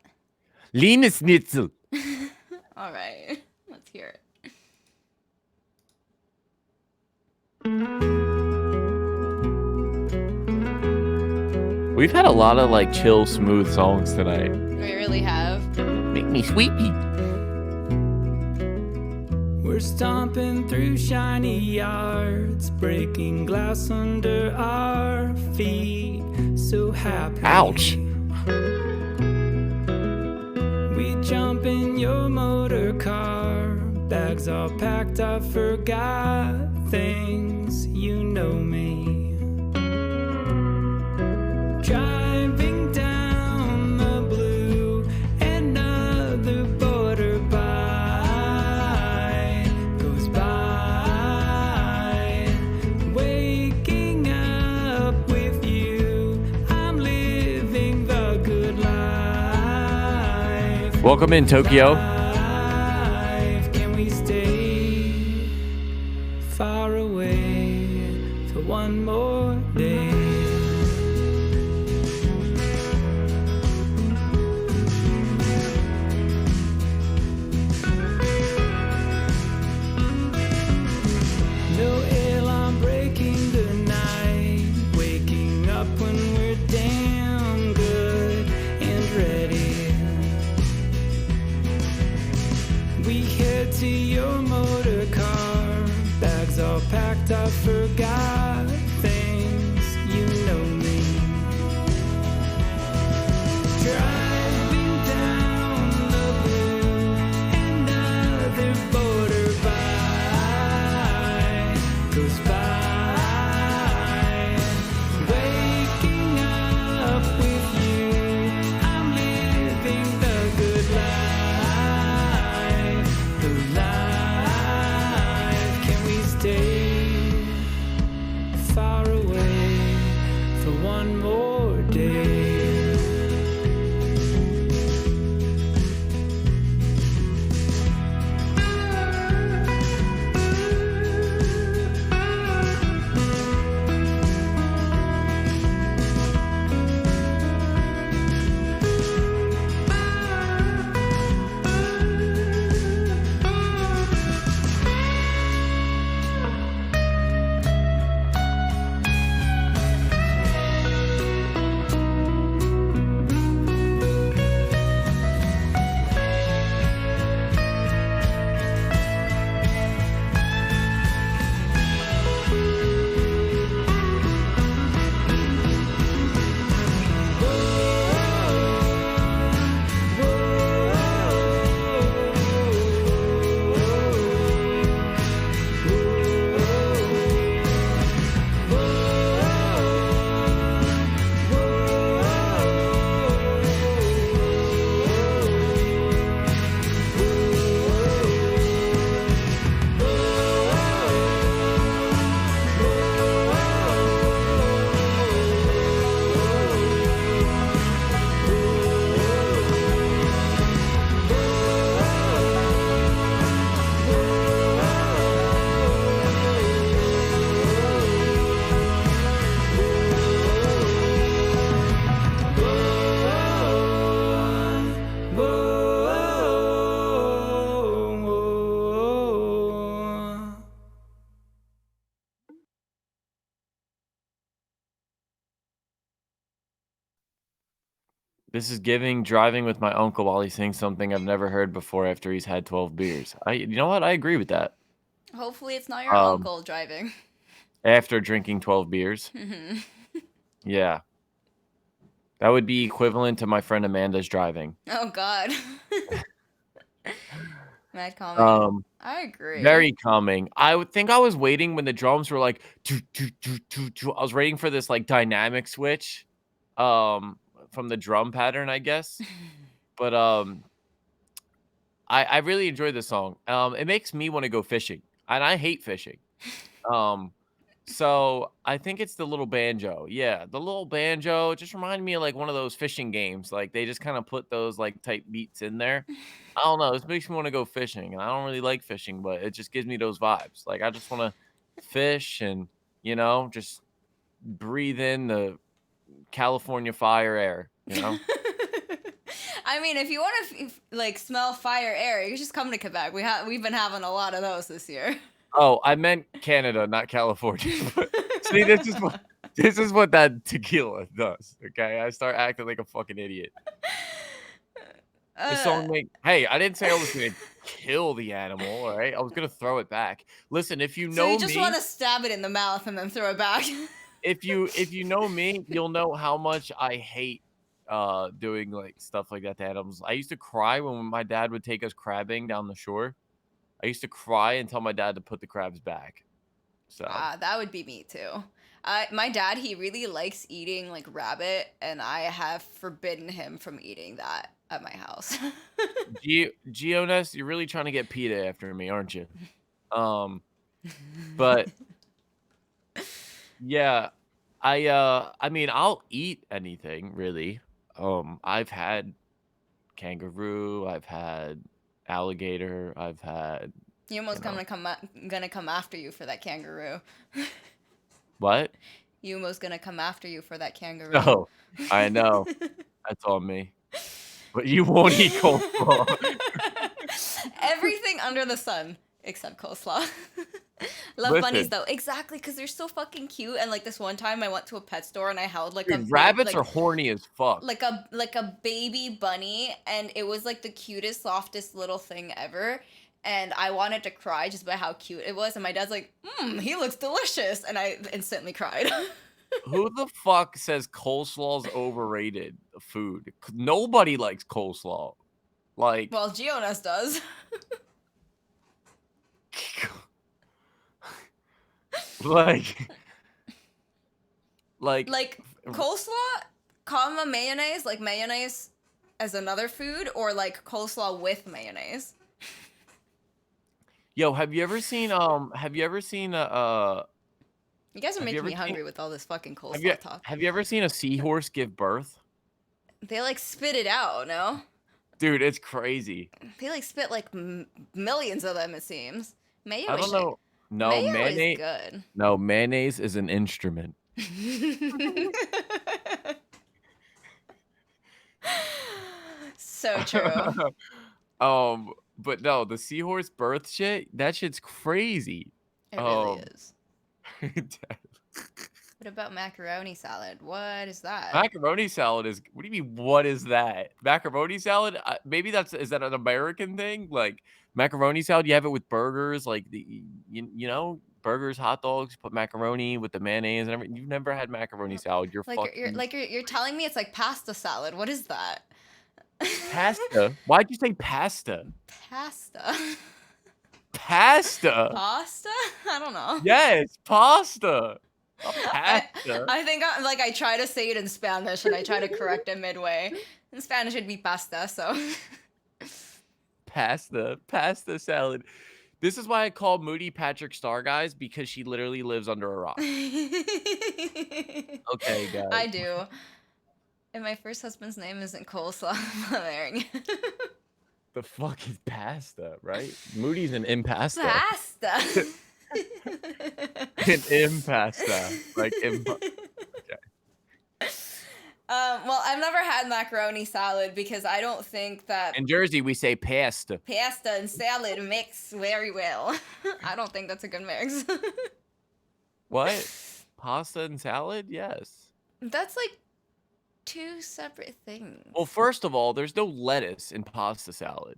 Linus Nitzel. All right. Let's hear it. We've had a lot of like chill, smooth songs tonight. We really have. Make me sweepy. We're stomping through shiny yards, breaking glass under our feet, so happy. Ouch. We jump in your motor car, bags all packed, I forgot things, you know me. Driving Welcome in, Tokyo. Life, can we stay far away for one more day? No alarm breaking the night, waking up when we're damn good and ready. We head to your motor car, bags all packed, I forgot things, you know me. Driving down the blue, another border by goes by. Waking up with you, I'm living the good life. The life, can we stay far away for one more day? This is giving driving with my uncle while he sings something I've never heard before after he's had 12 beers. You know what? I agree with that. Hopefully, it's not your Um, uncle driving. After drinking 12 beers. Mhm. Yeah. That would be equivalent to my friend Amanda's driving. Oh God. Mad calming. I agree. Very calming. I would think I was waiting when the drums were like, "Doo, doo, doo, doo, doo." I was waiting for this like dynamic switch from the drum pattern, I guess. But I really enjoy this song. It makes me want to go fishing, and I hate fishing. So I think it's the little banjo. Yeah, the little banjo just reminded me of like one of those fishing games. Like they just kind of put those like type beats in there. I don't know. This makes me want to go fishing, and I don't really like fishing, but it just gives me those vibes. Like I just want to fish and just breathe in the California fire air. I mean, if you want to like smell fire air, you just come to Quebec. We've been having a lot of those this year. Oh, I meant Canada, not California. See, this is what that tequila does. Okay, I start acting like a fucking idiot. This song hey, I didn't say I was gonna kill the animal. All right, I was gonna throw it back. Listen, if you know So you just me, want to stab it in the mouth and then throw it back. if you know me, you'll know how much I hate doing like stuff like that to animals. I used to cry when my dad would take us crabbing down the shore. I used to cry and tell my dad to put the crabs back. So that would be me too. My dad, he really likes eating like rabbit, and I have forbidden him from eating that at my house. Giones, you're really trying to get PETA after me, aren't you? But yeah, I mean, I'll eat anything really. I've had kangaroo. I've had alligator. I've had You almost know. gonna come after you for that kangaroo. what? You almost gonna come after you for that kangaroo. No, I know. That's on me. But you won't eat coleslaw. Everything under the sun except coleslaw. Love bunnies Listen, though, exactly, because they're so fucking cute. And like this one time, I went to a pet store and I held like a dude, rabbits like are horny as fuck. like a baby bunny, and it was like the cutest, softest little thing ever. And I wanted to cry just by how cute it was. And my dad's like, he looks delicious. And I instantly cried. Who the fuck says coleslaw's overrated food? Nobody likes coleslaw. Like, Well, Gionas does. like, Like coleslaw, comma mayonnaise, like mayonnaise as another food, or like coleslaw with mayonnaise. yo, have you ever seen You guys are Have you making ever me seen- hungry with all this fucking have you coleslaw talk. have you ever seen a seahorse give birth? They like spit it out, no? Dude, it's crazy. They like spit like millions of them, it seems. Mayo I is don't know. No, Mayo mayonnaise. is good. No, mayonnaise is an instrument. So true. But no, the seahorse birth shit, that shit's crazy. It really Um, is. What about macaroni salad? What is that? Macaroni salad is. What do you mean? What is that? Macaroni salad? Maybe is that an American thing? Like macaroni salad, you have it with burgers, like you know, burgers, hot dogs. Put macaroni with the mayonnaise and everything. You've never had macaroni salad. You're You're telling me it's like pasta salad. What is that? pasta. Why'd you say pasta? Pasta. Pasta. Pasta? I don't know. Yes, pasta. Not pasta. I think I try to say it in Spanish and I try to correct it midway. In Spanish it'd be pasta, so Pasta salad. This is why I call Moody Patrick Star, guys, because she literally lives under a rock. Okay, guys. I do. And my first husband's name isn't coleslaw. I'm not marrying. The fuck is pasta, right? Moody's an impasta. Pasta. An impasta. Like Well, I've never had macaroni salad because I don't think that in Jersey we say pasta. pasta and salad mix very well. I don't think that's a good mix. What? Pasta and salad? Yes. That's like two separate things. Well, first of all, there's no lettuce in pasta salad.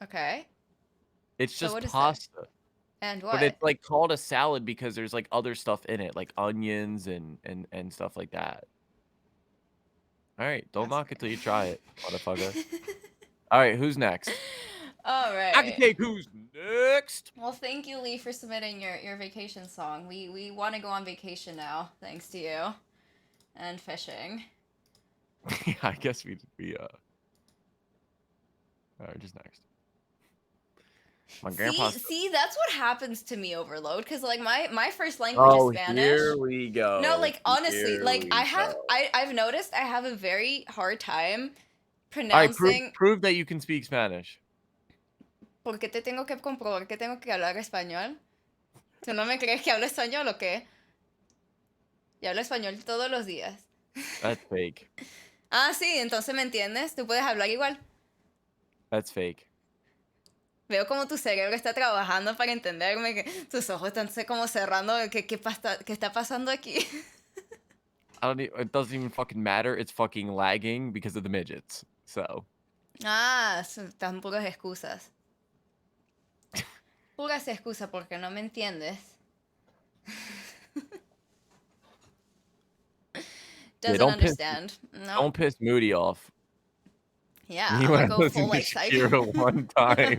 Okay. It's So just what is that? pasta. And what? But it's like called a salad because there's like other stuff in it, like onions and stuff like that. All right, don't knock it till you try it, motherfucker. All right, who's next? All right. I can take who's next. Well, thank you, Lee, for submitting your vacation song. We want to go on vacation now, thanks to you. And fishing. Yeah, I guess we all right, just next. My grandpa. See, that's what happens to me, Overload, because like my first language is Spanish. Here we go. No, like honestly, Here like we I've go. noticed I have a very hard time All right, pronouncing. prove that you can speak Spanish. ¿Por qué te tengo que comprobar que tengo que hablar español? ¿Tú no me crees que hablo español o qué? Yo hablo español todos los días. That's fake. Ah, sí, entonces me entiendes. Tú puedes hablar igual. That's fake. Veo como tu cerebro está trabajando para entenderme, que tus ojos están como cerrando. ¿Qué está pasando aquí? It doesn't even fucking matter. It's fucking lagging because of the midgets. So. Ah, están puras excusas. Puras excusas porque no me entiendes. Doesn't don't understand. No. Don't piss Moody off. Yeah, You I'm want gonna to go listen full to like psycho. Shakira one time.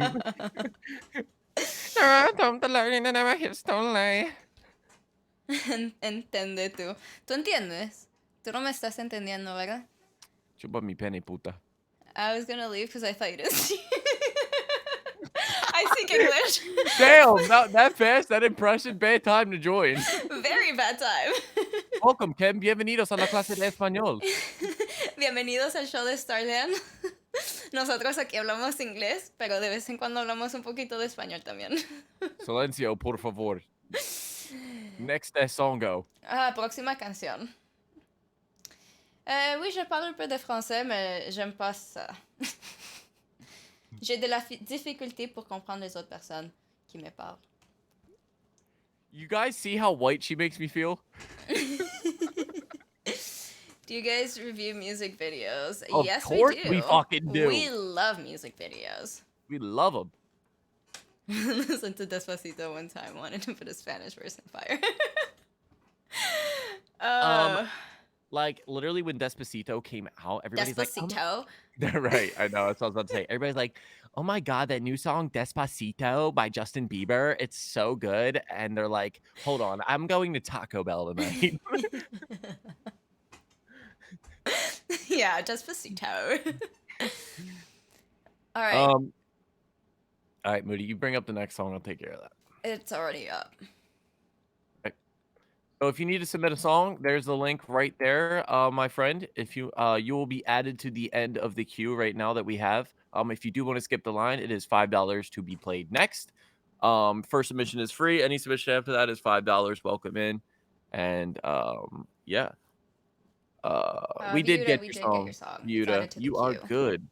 Entiende tú. ¿Tú entiendes? Tú no me estás entendiendo, ¿verdad? Chupa mi pene, puta. I was gonna leave because I thought you didn't see. I speak English. Damn, that fast, that impression, bad time to join. Very bad time. Welcome, Ken. Bienvenidos a la clase de español. Bienvenidos al show de Starland. Nosotros aquí hablamos inglés, pero de vez en cuando hablamos un poquito de español también. Silencio, por favor. Next songo. Próxima canción. Oui, je parle un peu de français, mais j'aime pas ça. J'ai de la difficulté pour comprendre les autres personnes qui me parlent. You guys see how white she makes me feel? Do you guys review music videos? Of Yes, course we do. we fucking do. We love music videos. We love them. Listened to Despacito one time, wanted to put a Spanish verse in fire. Like literally when Despacito came out, everybody's like, Despacito. right, I know, that's what I was about to say. Everybody's like, oh my god, that new song Despacito by Justin Bieber, it's so good. And they're like, hold on, I'm going to Taco Bell tonight. Yeah, Despacito. All right. All right, Moody, you bring up the next song, I'll take care of that. It's already up. So if you need to submit a song, there's the link right there, my friend. If you you will be added to the end of the queue right now that we have. If you do want to skip the line, it is $5 to be played next. First submission is free. Any submission after that is $5. Welcome in. And yeah. We did get your song. Yuta, you are good.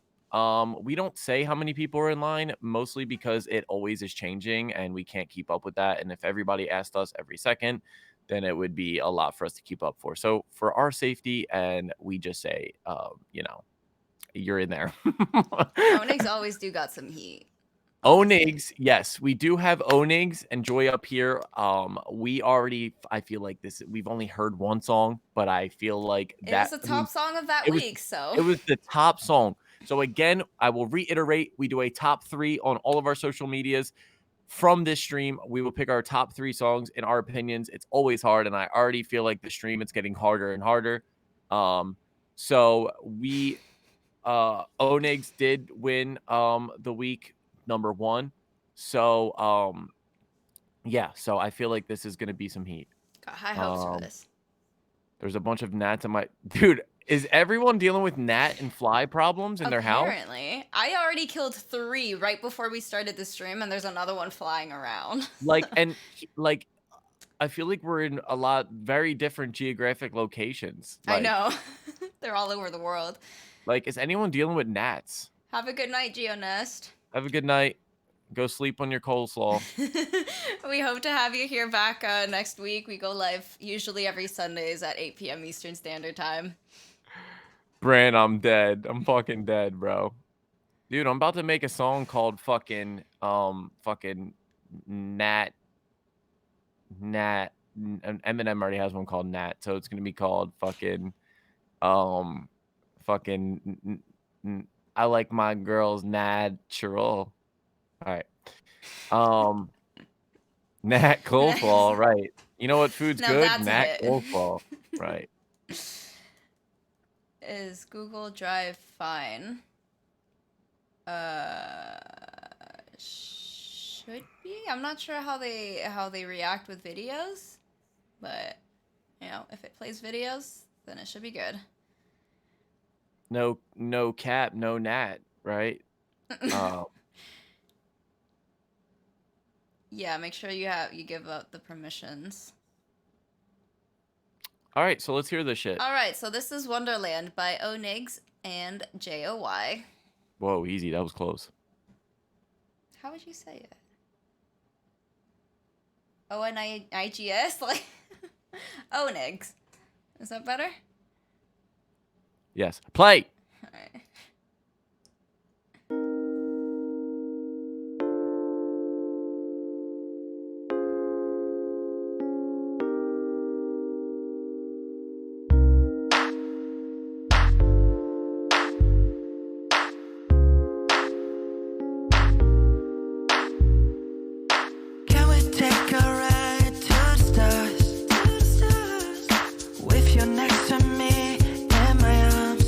We don't say how many people are in line, mostly because it always is changing and we can't keep up with that. And if everybody asked us every second, then it would be a lot for us to keep up for. So for our safety, and we just say, you know, you're in there. Onyx always do got some heat. Onyx, yes, we do have Onyx and Joy up here. We already, I feel like this, we've only heard one song, but I feel like it was the top song of that week, so it was the top song. So again, I will reiterate, we do a top 3 on all of our social medias. From this stream, we will pick our top 3 songs in our opinions. It's always hard, and I already feel like the stream it's getting harder and harder. So we Onyx did win the week number 1. So yeah, so I feel like this is gonna be some heat. Got high hopes for this. There's a bunch of gnats in my dude. Is everyone dealing with gnat and fly problems in their house? Apparently. I already killed 3 right before we started the stream, and there's another one flying around. Like, and like, I feel like we're in a lot very different geographic locations. Like, I know. They're all over the world. Like, is anyone dealing with gnats? Have a good night, GeoNest. Have a good night. Go sleep on your coleslaw. We hope to have you here back next week. We go live usually every Sundays at 8 p.m. Eastern Standard Time. Bran, I'm dead. I'm fucking dead, bro. Dude, I'm about to make a song called fucking Nat. Eminem already has one called Nat, so it's gonna be called fucking I like my girls natural. All right. Nat coleslaw, right. You know what food's Now good? that's Nat it. coleslaw. Right. Is Google Drive fine? Should be. I'm not sure how they react with videos, but you know, if it plays videos, then it should be good. No cap, no nat, right? Yeah, make sure you give out the permissions. All right, so let's hear this shit. All right, so this is Wonderland by Onyx and JOY. Whoa, easy. That was close. How would you say it? ONIGS? Like, Onyx. Is that better? Yes. Play. All right. Can we take a ride to the stars? With you next to me in my arms.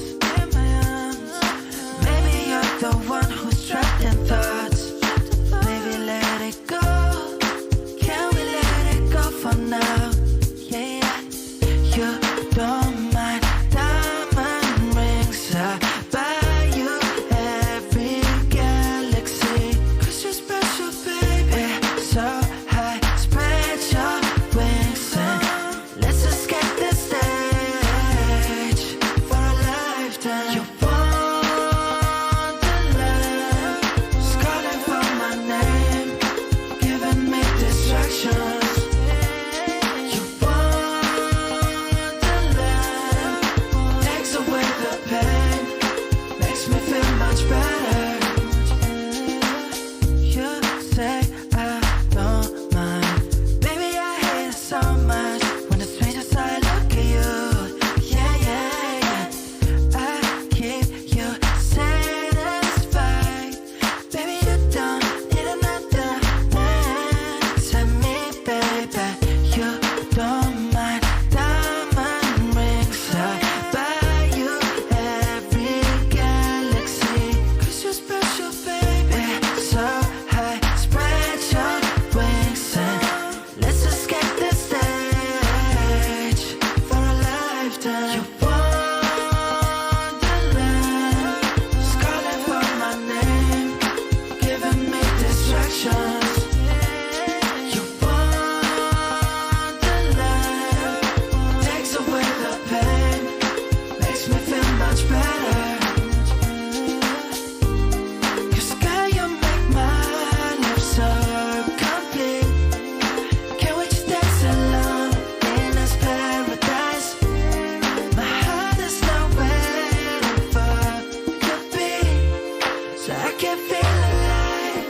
can feel alive.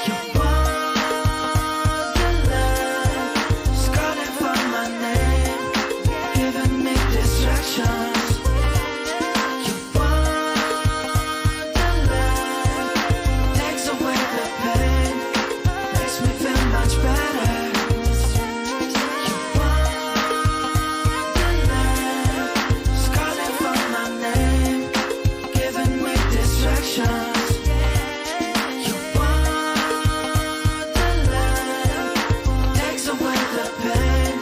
You wonderland, calling for my name, giving me distractions. You wonderland, takes away the pain, makes me feel much better. You wonderland, calling for my name, giving me distractions. You wonderland, takes away the pain,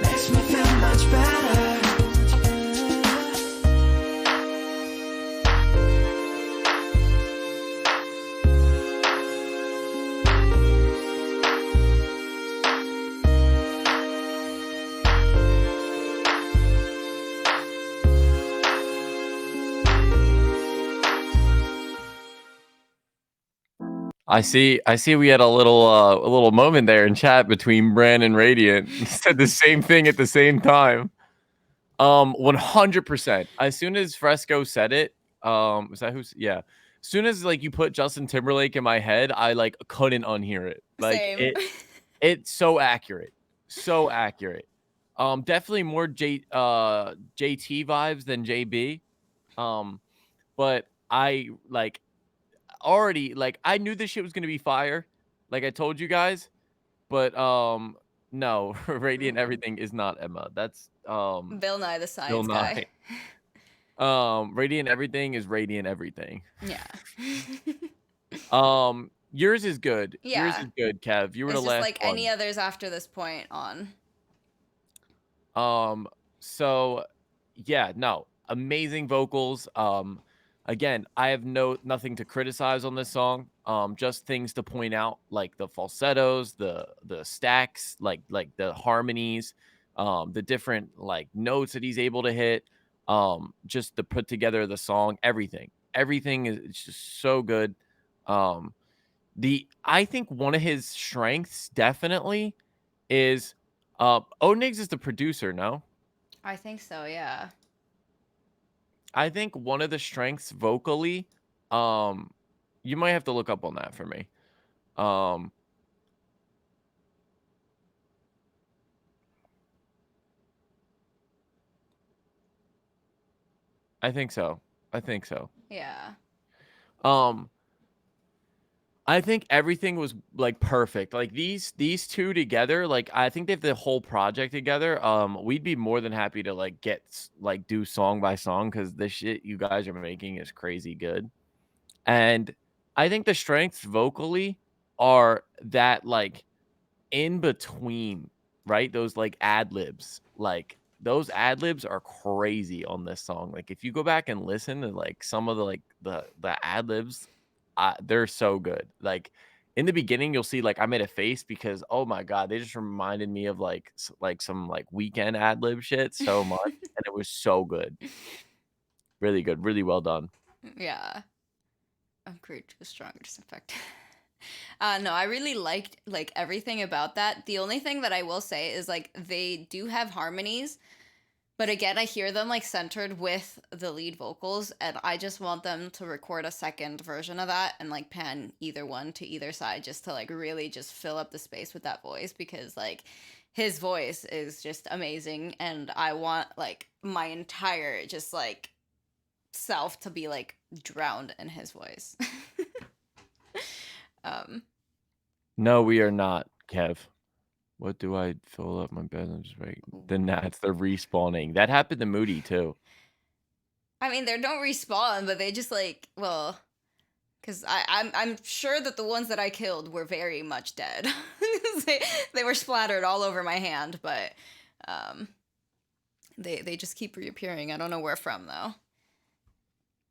makes me feel much better. I see we had a little moment there in chat between Bran and Radiant. Said the same thing at the same time. 100%. As soon as Fresco said it, is that who's yeah. As soon as like you put Justin Timberlake in my head, I like couldn't unhear it. Like Same. it's so accurate. So accurate. Definitely more JT vibes than JB. But I like already like I knew this shit was gonna be fire, like I told you guys, but no, Radiant Everything is not Emma. That's Bill Nye the Bill Science Nye. Guy. Radiant Everything is Radiant Everything. Yeah. Yours is good. Yours Yeah. is good, Kev. You were It's the just last like one. any others after this point on. So yeah, no, amazing vocals. Again, I have nothing to criticize on this song. Just things to point out, like the falsettos, the stacks, like the harmonies, the different like notes that he's able to hit, just to put together the song, everything. Everything is it's just so good. I think one of his strengths definitely is Onigs is the producer, no? I think so, yeah. I think one of the strengths vocally, you might have to look up on that for me. I think so. I think so. Yeah. I think everything was like perfect. Like these two together, like I think they have the whole project together. We'd be more than happy to like do song by song because the shit you guys are making is crazy good. And I think the strengths vocally are that like in between, right? Those like ad libs, like those ad libs are crazy on this song. Like if you go back and listen to like some of the like the ad libs, they're so good. Like in the beginning, you'll see like I made a face because oh my god, they just reminded me of like some like weekend ad lib shit so much, and it was so good, really good, really well done. Yeah. Upgrade to a stronger disinfect. No, I really liked like everything about that. The only thing that I will say is like they do have harmonies, but again, I hear them like centered with the lead vocals, and I just want them to record a second version of that and like pan either one to either side just to like really just fill up the space with that voice because like his voice is just amazing and I want like my entire just like self to be like drowned in his voice. No, we are not, Kev. What do I fill up my bedrooms right? The gnats, they're respawning. That happened to Moody too. I mean, they don't respawn, but they just like, well, because I'm sure that the ones that I killed were very much dead. they were splattered all over my hand, but they just keep reappearing. I don't know where from though.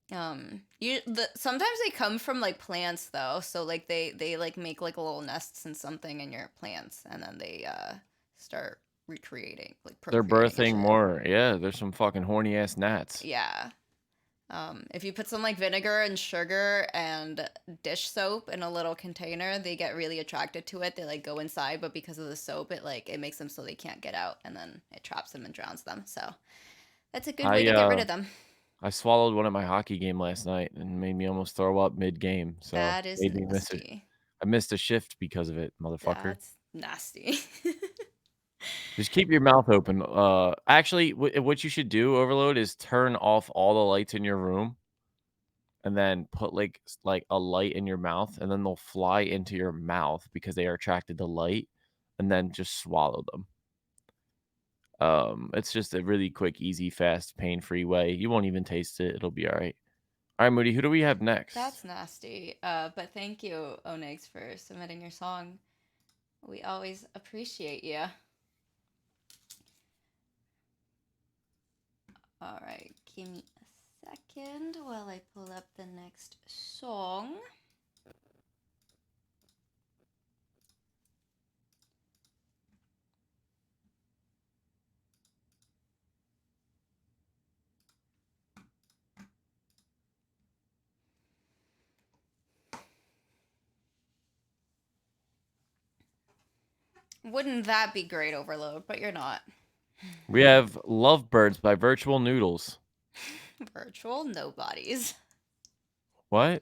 Sometimes they come from like plants though, so like they like make like little nests and something in your plants, and then they start recreating like They're procreating and birthing shit. more. Yeah, there's some fucking horny ass gnats. Yeah. If you put some like vinegar and sugar and dish soap in a little container, they get really attracted to it. They like go inside, but because of the soap, it makes them so they can't get out, and then it traps them and drowns them. So that's a good way to get rid of them. I swallowed one at my hockey game last night and made me almost throw up mid-game. So That is made me miss it. nasty. I missed a shift because of it, motherfucker. That's nasty. Just keep your mouth open. Actually, what you should do, Overload, is turn off all the lights in your room, and then put like a light in your mouth, and then they'll fly into your mouth because they are attracted to light, and then just swallow them. It's just a really quick, easy, fast, pain-free way. You won't even taste it. It'll be all right. All right, Moody, who do we have next? That's nasty. But thank you, Onyx, for submitting your song. We always appreciate you. All right, give me a second while I pull up the next song. Wouldn't that be great, Overload? But you're not. We have Lovebirds by Virtual Noodles. Virtual nobodies. What?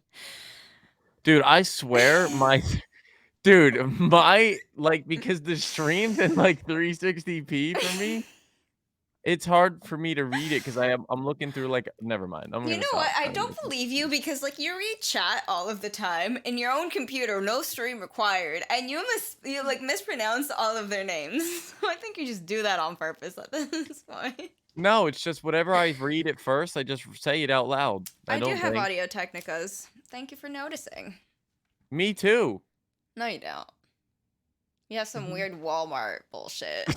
Dude, I swear dude, because the stream's in like 360p for me, it's hard for me to read it because I'm looking through like, never mind. You know what? I don't believe you because like you read chat all of the time in your own computer, no stream required, and you mispronounce all of their names. So I think you just do that on purpose at this point. No, it's just whatever I read at first, I just say it out loud. I do have Audio Technicas. Thank you for noticing. Me too. No, you don't. You have some weird Walmart bullshit.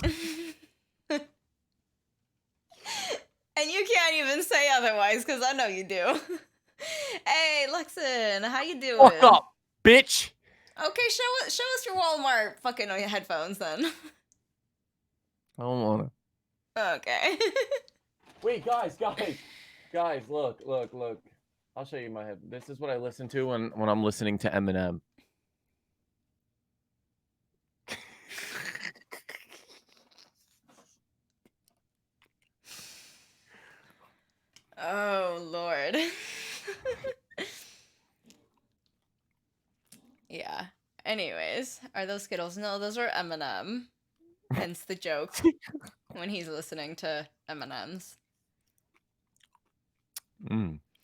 And you can't even say otherwise, because I know you do. Hey, Luxon, how you doing? Fuck up, bitch! Okay, show us your Walmart fucking headphones, then. I don't wanna. Okay. Wait, guys, look. I'll show you my head. This is what I listen to when I'm listening to Eminem. Oh, Lord. Yeah. Anyways, are those Skittles? No, those are Eminem. Hence the joke when he's listening to M&Ms.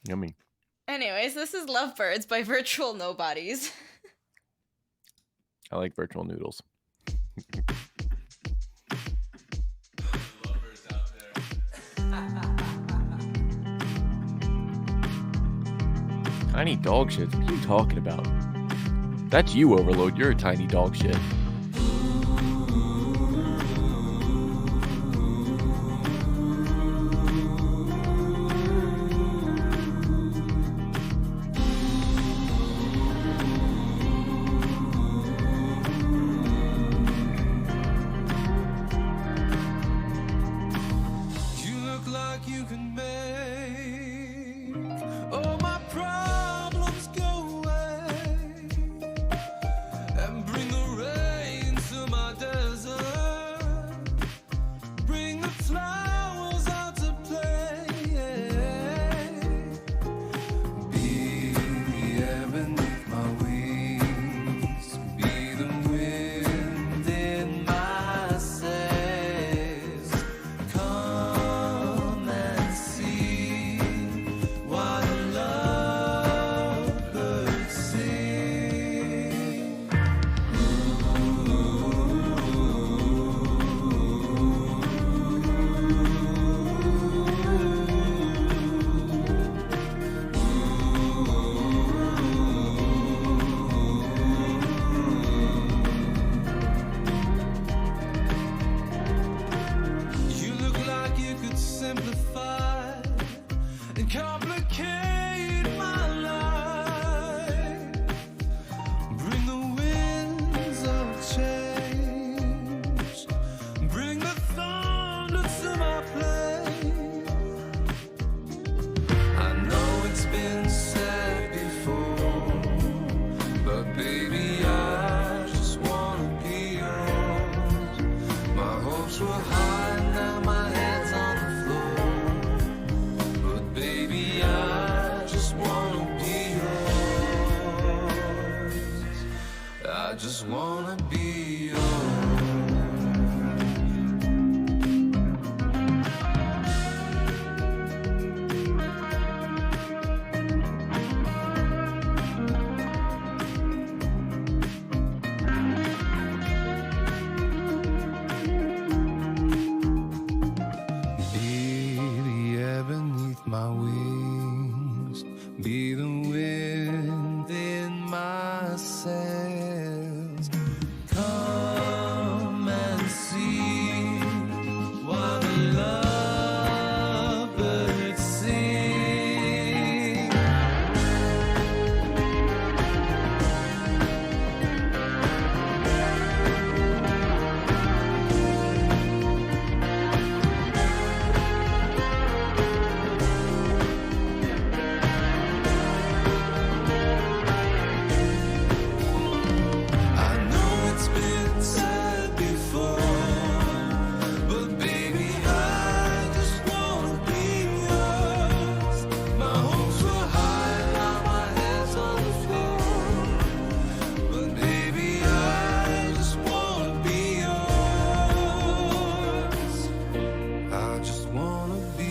Yummy. Anyways, this is Lovebirds by Virtual Nobodies. I like Virtual Noodles. Tiny dog shit. What are you talking about? That's you, Overload. You're a tiny dog shit. You look like you can make all my problems go away and bring the rain. be the wind in my sails. Come and see while the lovebirds sing. I know it's been said before, but baby, I just wanna be yours. My hopes were high, now my head's on the floor. But baby, I just wanna be yours. I just wanna be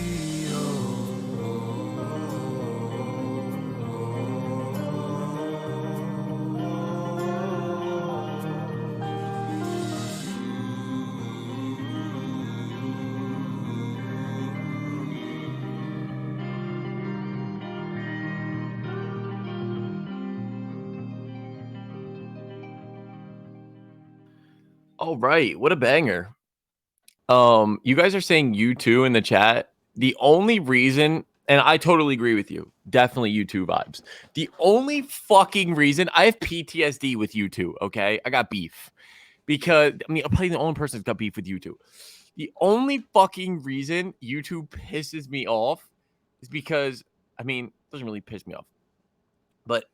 All right, what a banger. You guys are saying U2 in the chat. The only reason, and I totally agree with you, definitely U2 vibes. The only fucking reason I have PTSD with U2, okay? I got beef because I'm probably the only person that's got beef with U2. The only fucking reason U2 pisses me off is because, it doesn't really piss me off, but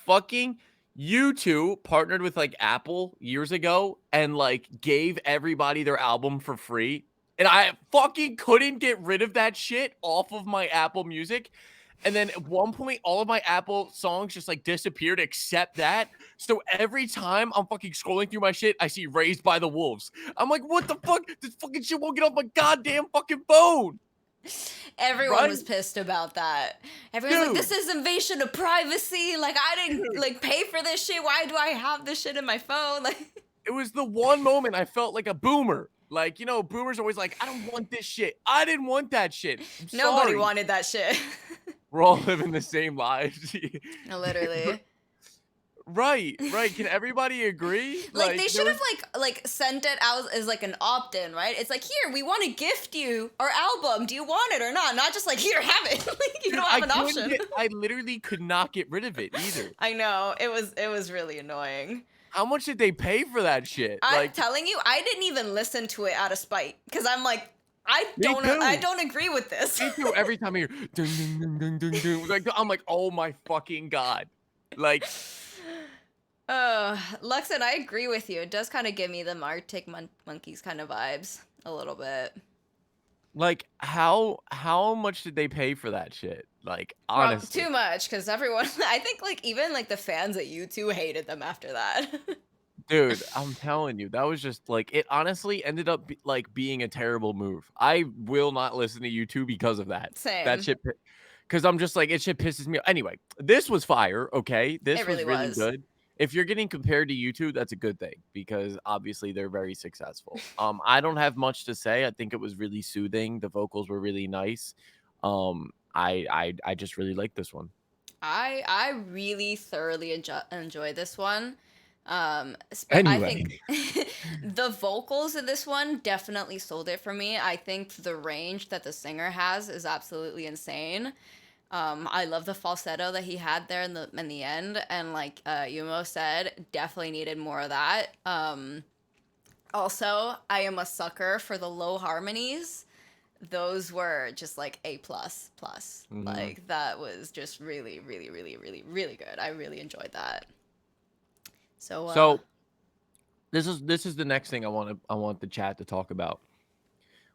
fucking U2 partnered with like Apple years ago and like gave everybody their album for free. And I fucking couldn't get rid of that shit off of my Apple Music. And then at one point, all of my Apple songs just like disappeared except that. So every time I'm fucking scrolling through my shit, I see Raised by the Wolves. I'm like, what the fuck? This fucking shit won't get off my goddamn fucking phone. Everyone Right? was pissed about that. Everyone's like, Dude. this is invasion of privacy. Like, I didn't like pay for this shit. Why do I have this shit in my phone? Like, It was the one moment I felt like a boomer. Like, boomers always like, I don't want this shit. I didn't want that shit. I'm nobody sorry. wanted that shit. We're all living the same lives. Literally. Right. Can everybody agree? Like they there should have was- like sent it out as like an opt-in, right? It's like, here, we want to gift you our album. Do you want it or not? Not just like, here, have it. Like, you Dude, don't have an couldn't option. I literally could not get rid of it either. I know. It was really annoying. How much did they pay for that shit? I'm telling you, I didn't even listen to it out of spite because I'm like, I Me too. don't agree with this. Me too. Every time I hear dun, dun, dun, dun, dun, dun, like, I'm like, oh my fucking god. Like, Luxon, I agree with you. It does kind of give me the Arctic Monkeys kind of vibes a little bit. like how much did they pay for that shit? Like, honestly. Too much, because everyone, I think like even like the fans at U2 hated them after that. Dude, I'm telling you, that was just like, it honestly ended up being a terrible move. I will not listen to U2 because of that. Same. That shit, because I'm just like, it shit pisses me off. Anyway, this was fire, okay? This It really was really was. good. If you're getting compared to U2, that's a good thing because obviously they're very successful. I don't have much to say. I think it was really soothing. The vocals were really nice. I just really like this one. I really thoroughly enjoy this one. I Anyway. think the vocals in this one definitely sold it for me. I think the range that the singer has is absolutely insane. I love the falsetto that he had there in the end, and like Yumo said, definitely needed more of that. Also, I am a sucker for the low harmonies. Those were just like A++. Mhm. Like that was just really, really, really, really, really good. I really enjoyed that. So this is the next thing I want the chat to talk about.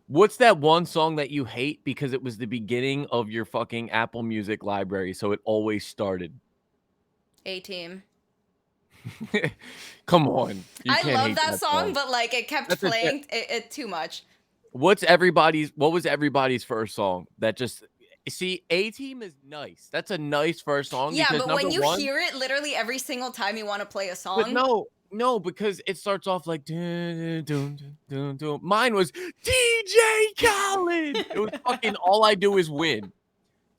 What's that one song that you hate because it was the beginning of your fucking Apple Music library, so it always started? A-Team. Come on. You I can't love hate that song, but like it kept That's a- playing it too much. What was everybody's first song? That just see, A-Team is nice. That's a nice first song. Yeah, because but when number you one, hear it literally every single time you want to play a but song. no, because it starts off like dun, dun, dun, dun, dun. Mine was DJ Khaled. It was fucking All I Do Is Win.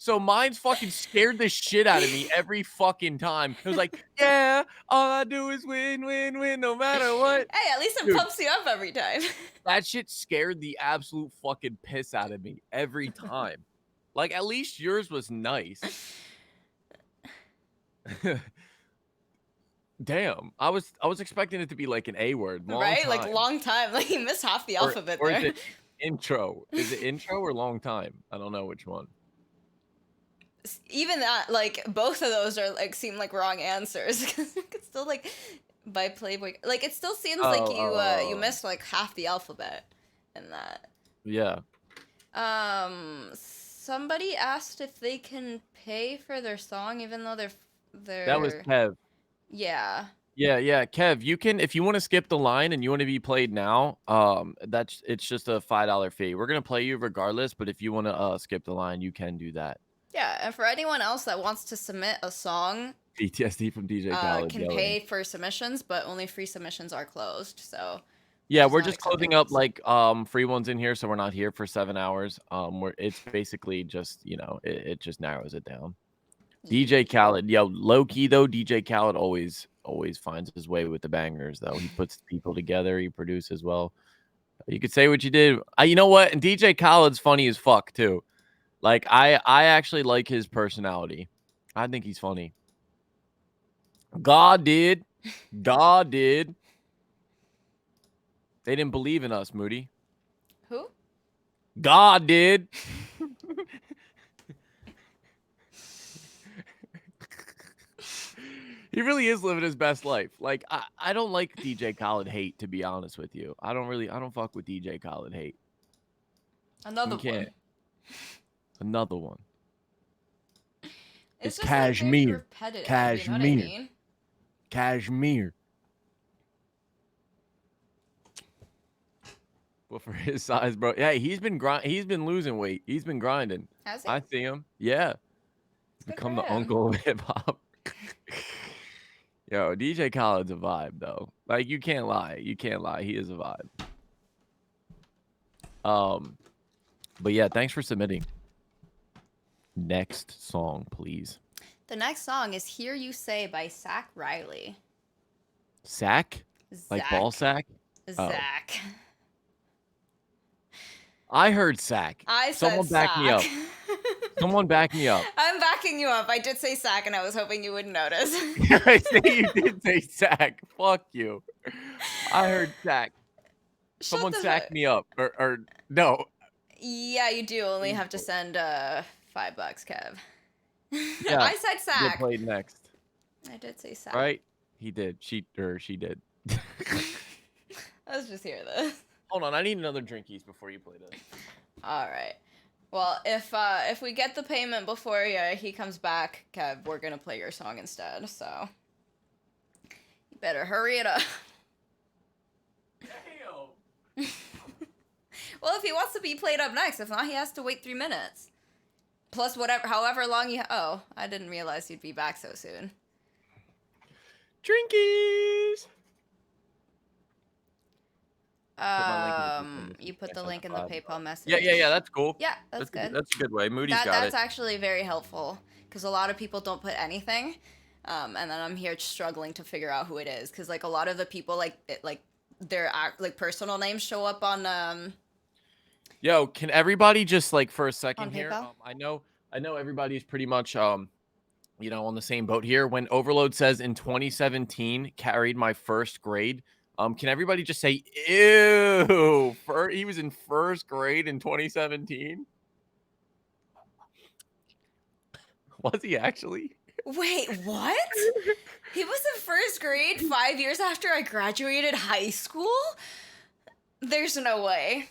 So mine's fucking scared the shit out of me every fucking time. It was like, yeah, all I do is win, win, win, no matter what. Hey, at least it Dude, pumps you up every time. that shit scared the absolute fucking piss out of me every time. Like, at least yours was nice. Damn, I was expecting it to be like an A word, long Right? time. Like long time. Like you missed half the alphabet or there. is it intro? Is it intro or long time? I don't know which one. Even that, like both of those are like seem like wrong answers because it's still like by Playboy. Like it still seems like you missed like half the alphabet in that. Yeah. Somebody asked if they can pay for their song even though they're That was Kev. Yeah. Yeah, Kev, you can if you want to skip the line and you want to be played now, it's just a $5 fee. We're gonna play you regardless, but if you want to skip the line, you can do that. Yeah, and for anyone else that wants to submit a song, PTSD from DJ Khaled can yelling. pay for submissions, but only free submissions are closed. So Yeah, just we're not just accepting closing up those. like free ones in here, so we're not here for 7 hours. It's basically just it just narrows it down. DJ Khaled, yo, low key though, DJ Khaled always finds his way with the bangers though. He puts people together, he produces well. You could say what you did. You know what? And DJ Khaled's funny as fuck too. Like I actually like his personality. I think he's funny. God did. God did. They didn't believe in us, Moody. Who? God did. He really is living his best life. Like I don't like DJ Khaled hate, to be honest with you. I don't fuck with DJ Khaled hate. Another You can't. one. Another one. It's just, like, very Kashmir. repetitive, Kashmir. you know what I mean? Kashmir. But for his size, bro. Yeah, he's been losing weight. He's been grinding. Has he? I see him. Yeah. Good Become for the him. uncle of hip hop. Yo, DJ Khaled's a vibe though. Like you can't lie. You can't lie. He is a vibe. But yeah, thanks for submitting. Next song, please. The next song is "Hear You Say" by Zach Riley. Sack? Like ball sack? Oh. Zach. I heard sack. I said Someone back me up. Zach. Someone back me up. I'm backing you up. I did say sack, and I was hoping you wouldn't notice. I say you did say sack. Fuck you. I heard sack. Someone sack me up. Or no. Yeah, you do only have to send $5, Kev. Yeah. I said sack. Get played next. I did say sack. Right? He did. She did. Let's just hear this. Hold on, I need another drinkies before you play this. All right. Well, if we get the payment before he comes back, Kev, we're gonna play your song instead. So you better hurry it up. Damn. Well, if he wants to be played up next, if not, he has to wait 3 minutes. Plus however long you. Oh, I didn't realize you'd be back so soon. Drinkies. You put the link in the PayPal message. Yeah, that's cool. Yeah, that's good. That's a good way. Moody's got That's it. actually very helpful because a lot of people don't put anything, and then I'm here struggling to figure out who it is because like a lot of the people their personal names show up on Yo, can everybody just like for a second On here? PayPal? I know everybody's pretty much on the same boat here. When Overload says in 2017 carried my first grade, can everybody just say ew? He was in first grade in 2017. Was he actually? Wait, what? He was in first grade 5 years after I graduated high school? There's no way.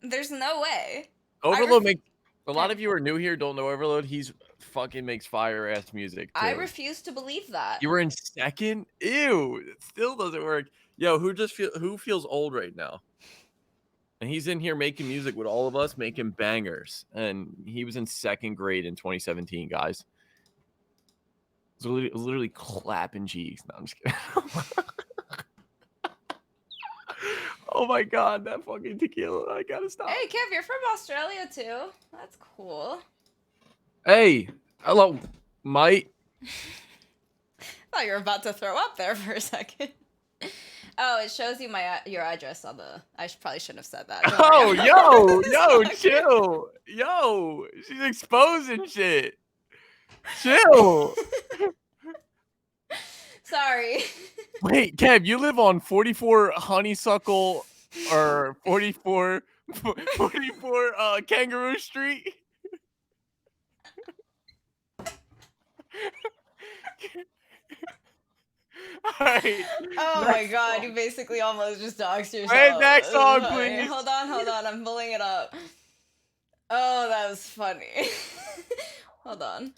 There's no way. Overload makes a lot of you are new here, don't know Overload. He's fucking makes fire ass music. I too. refuse to believe that. You were in second? Ew, it still doesn't work. Yo, who feels old right now? And he's in here making music with all of us, making bangers. And he was in second grade in 2017, guys. It was literally clapping cheeks. No, I'm just kidding. Oh my god, that fucking tequila. I gotta stop. Hey, Kev, you're from Australia too. That's cool. Hey, hello, mate. Thought you were about to throw up there for a second. Oh, it shows you your address on the. Probably shouldn't have said that. Don't Oh, worry. yo, It's yo, all good. chill. Yo, she's exposing shit. Chill. Sorry. Wait, Kev, you live on 44 Honeysuckle or 44 Kangaroo Street? All right. Oh my next god, song. you basically almost just doxed yourself. Wait, next song, Sorry. please. Hold on, I'm pulling it up. Oh, that was funny. Hold on.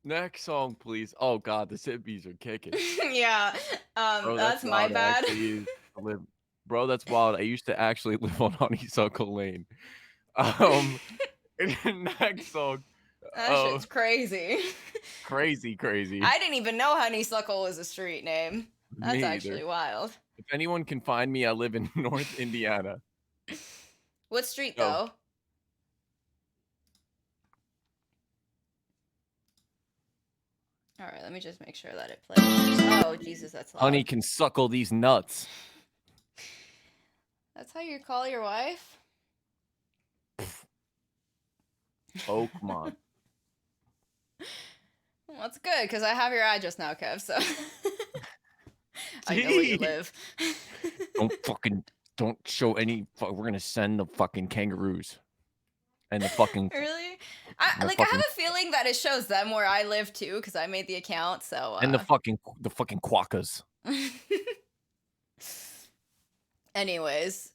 Next song, please. Oh god, the hippies are kicking. Yeah, Bro, that's my wild. I bad. actually used to live. Bro, that's wild. I used to actually live on Honeysuckle Lane. Next song. That Oh, shit's crazy. crazy. I didn't even know Honeysuckle was a street name. That's Me actually either. wild. If anyone can find me, I live in North Indiana. What street Oh. though? All right, let me just make sure that it plays. Oh Jesus, that's loud. Honey can suckle these nuts. That's how you call your wife? Oh, come on. Well, that's good because I have your address now, Kev. So I know where you Jeez. live. Don't show any. We're gonna send the fucking kangaroos and the fucking. Really? I have a feeling that it shows them where I live too because I made the account. So And the fucking quokkas. Anyways,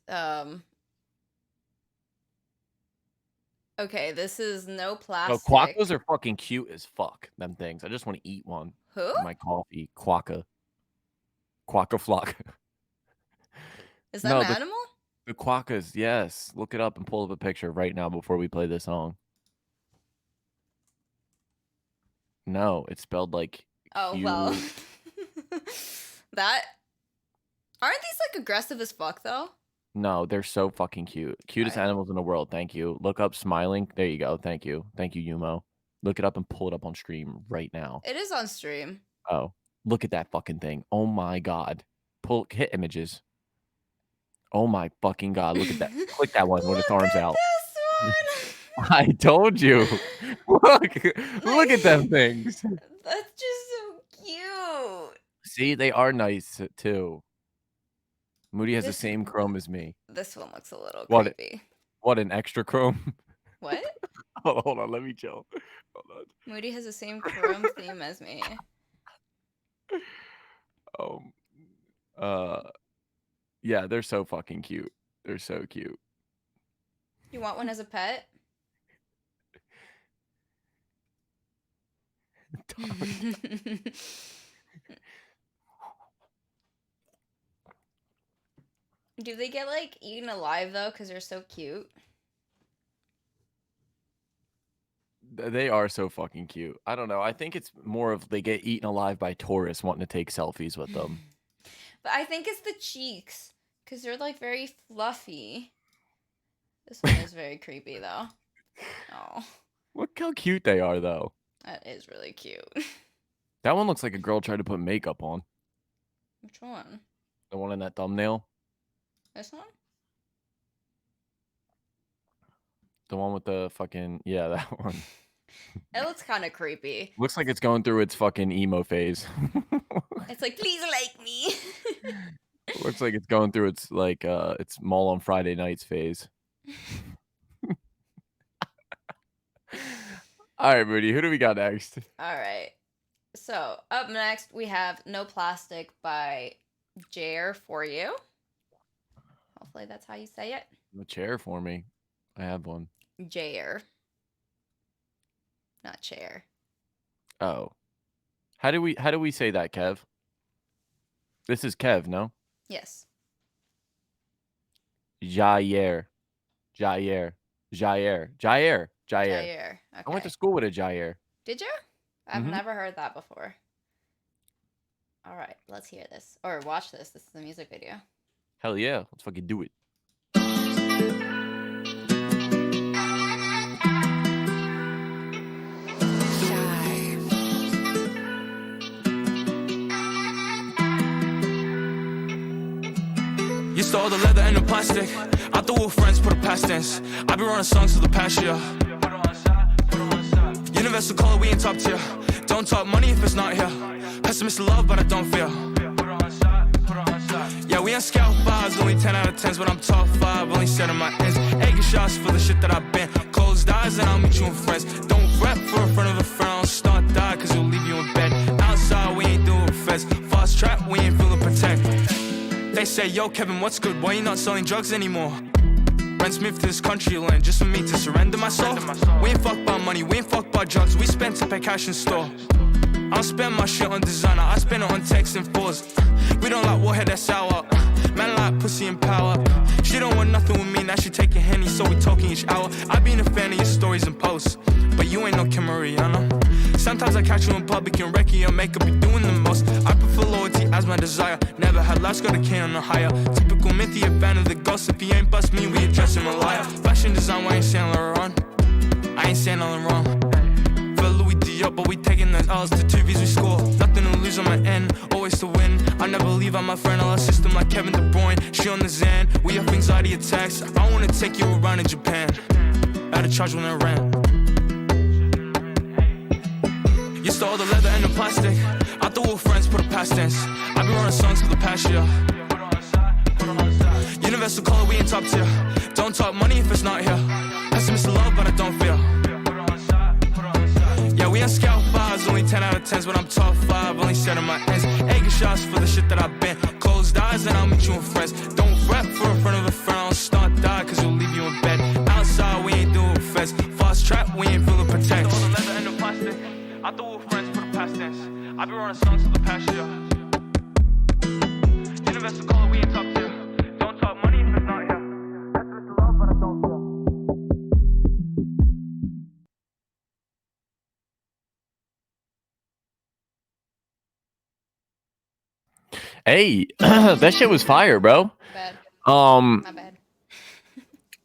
okay, this is no No, plastic. quokkas are fucking cute as fuck. Them things. I just want to eat one. Who? In my coffee. Quokka flock. Is that No, an the- animal? The quokkas, yes. Look it up and pull up a picture right now before we play this song. No, it's spelled like. Oh well. That aren't these like aggressive as fuck though? No, they're so fucking cute. Cutest Alright. animals in the world. Thank you. Look up smiling. There you go. Thank you, Yumo. Look it up and pull it up on stream right now. It is on stream. Oh, look at that fucking thing. Oh my god. Hit images. Oh my fucking god. Look at that. Click that one with its arms out. This one. I told you. Look at them things. That's just so cute. See, they are nice too. Moody has the This- same chrome as me. This one looks a little What? creepy. What, an extra chrome? What? Hold on, let me chill. Hold Moody has the same chrome theme as me. on. Yeah, they're so fucking cute. They're so cute. You want one as a pet? Do they get like eaten alive though because they're so cute? They are so fucking cute. I don't know. I think it's more of they get eaten alive by tourists wanting to take selfies with them. But I think it's the cheeks because they're like very fluffy. This one is very creepy though. Oh, Look how cute they are, though. that is really cute. That one looks like a girl tried to put makeup on. Which one? The one in that thumbnail. This one? The one with the fucking yeah, that one. It looks kind of creepy. Looks like it's going through its fucking emo phase. It's like, please like me. Looks like it's going through its like its mall on Friday nights phase. All right, Moody, who do we got next? All right. So up next we have No Plastic by Jair for you. Hopefully that's how you say it. A chair for me. I have one. Jair. Not chair. Oh. How do we say that, Kev? This is Kev, no? Yes. Jair. Jair. I went to Okay. school with a Jair. Did you? I've Mhm. never heard that before. All right, let's hear this or watch this. This is a music video. Hell yeah. Let's fucking do it. all the leather and the plastic. I thought we were friends, put a past tense. I be running songs for the past year. Universal color, we ain't top tier. Don't talk money if it's not here. Pessimist love, but I don't fear. Yeah, we on scout vibes, only 10 out of 10s, but I'm top 5, only setting my ends. Egg shots for the shit that I've been. Closed eyes and I'll meet you in friends. Don't rep for a friend of a friend, don't start die, cause it'll leave you in bed. Outside, we ain't doing feds. Fast trap, we ain't feeling protect. They say, yo, Kevin, what's good? Why you not selling drugs anymore? Rents moved to this country land just for me to surrender my soul. We ain't fuck about money, we ain't fuck about drugs. We spent to pay cash in store. I don't spend my shit on designer, I spend it on texts and fours. We don't like warhead, that's sour. Man like pussy and power. She don't want nothing with me, now she taking Henny, so we talking each hour. I been a fan of your stories and posts, but you ain't no Kim Marie, I know. Sometimes I catch you in public and wrecking your makeup, you doing the most. I prefer loyalty as my desire. Never had less, got a K on the higher. Typical mythy, a fan of the ghost. If he ain't bust me, we address him a liar. Fashion design, why I ain't saying Laurent? I ain't saying nothing wrong. For Louis Diop, but we taking the L's to 2 V's we score. Nothing to lose on my end, always to win. I never leave on my friend, I love system like Kevin De Bruyne. She on the Zan, we have anxiety attacks. I wanna take you around in Japan. Out of charge when I ran. You stole the leather and the plastic. I thought we were friends, put a past tense. I be running songs for the past year. Universal color, we ain't top tier. Don't talk money if it's not here. Pessimist love, but I don't fear. Yeah, we on scout vibes, only 10 out of 10s, but I'm top 5, only setting my ends. Egg shots for the shit that I've been. Closed eyes and I'll meet you in friends. Don't rep for a friend of a friend, don't start die, cause it'll leave you in bed. Outside, we ain't doing feds. Fast trap, we ain't feeling protect. All the leather and the plastic. I thought we were friends, put a past tense. I be running songs for the past year. Universal color, we ain't top tier. Don't talk money if it's not here. Pessimist love, but I don't fear. Hey, that shit was fire, bro. Bad. Um, My bad.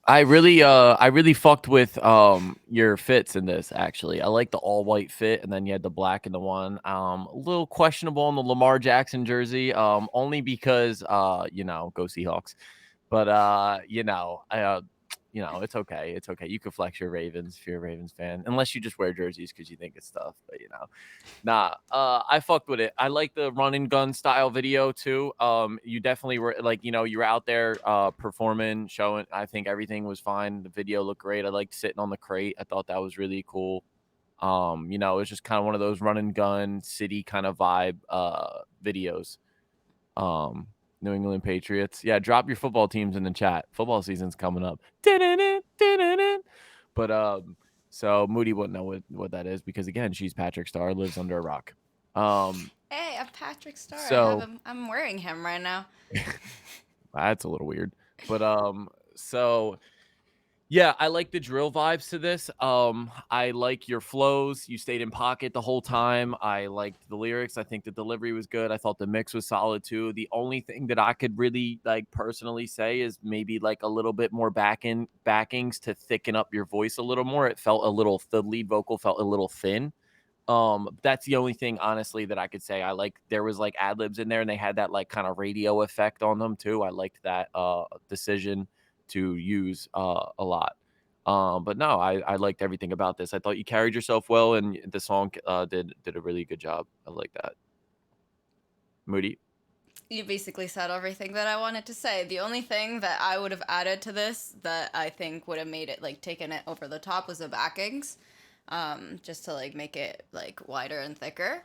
I really fucked with your fits in this. Actually, I like the all white fit, and then you had the black in the one. A little questionable on the Lamar Jackson jersey. Only because you know, go Seahawks. But you know, it's okay. It's okay. You can flex your Ravens if you're a Ravens fan, unless you just wear jerseys because you think it's tough. But you know, nah. I fucked with it. I like the run and gun style video too. You definitely were like, you know, you were out there performing, showing. I think everything was fine. The video looked great. I liked sitting on the crate. I thought that was really cool. You know, it was just kind of one of those run and gun city kind of vibe videos. New England Patriots. Yeah, drop your football teams in the chat. Football season's coming up. But so Moody wouldn't know what that is because again, she's Patrick Star, lives under a rock. Hey, I'm Patrick Star. So I'm wearing him right now. that's a little weird. But so yeah, I like the drill vibes to this. I like your flows. You stayed in pocket the whole time. I liked the lyrics. I think the delivery was good. I thought the mix was solid too. The only thing that I could really like personally say is maybe like a little bit more backings to thicken up your voice a little more. It felt a little, the lead vocal felt a little thin. That's the only thing honestly that I could say. I like there was like ad libs in there and they had that like kind of radio effect on them too. I liked that decision to use a lot. But no, I liked everything about this. I thought you carried yourself well, and the song did a really good job. I like that. Moody, You basically said everything that I wanted to say. The only thing that I would have added to this that I think would have made it like taken it over the top was the backings, just to like make it like wider and thicker.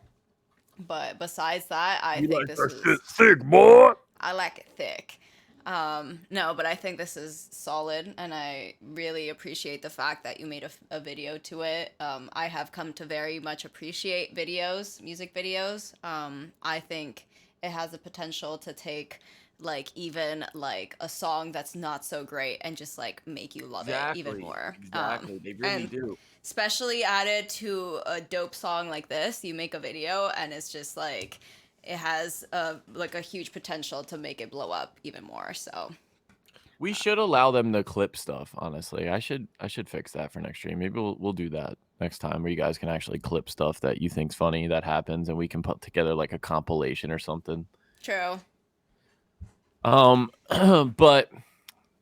But besides that, I think this is thick, boy. I like it thick. No, but I think this is solid, and I really appreciate the fact that you made a video to it. I have come to very much appreciate videos, music videos. I think it has the potential to take like even like a song that's not so great and just like make you love it even more. Exactly, they really do. Especially added to a dope song like this, you make a video and it's just like it has like a huge potential to make it blow up even more. So We should allow them to clip stuff. Honestly, I should fix that for next stream. Maybe we'll do that next time, where you guys can actually clip stuff that you think's funny that happens, and we can put together like a compilation or something. true. But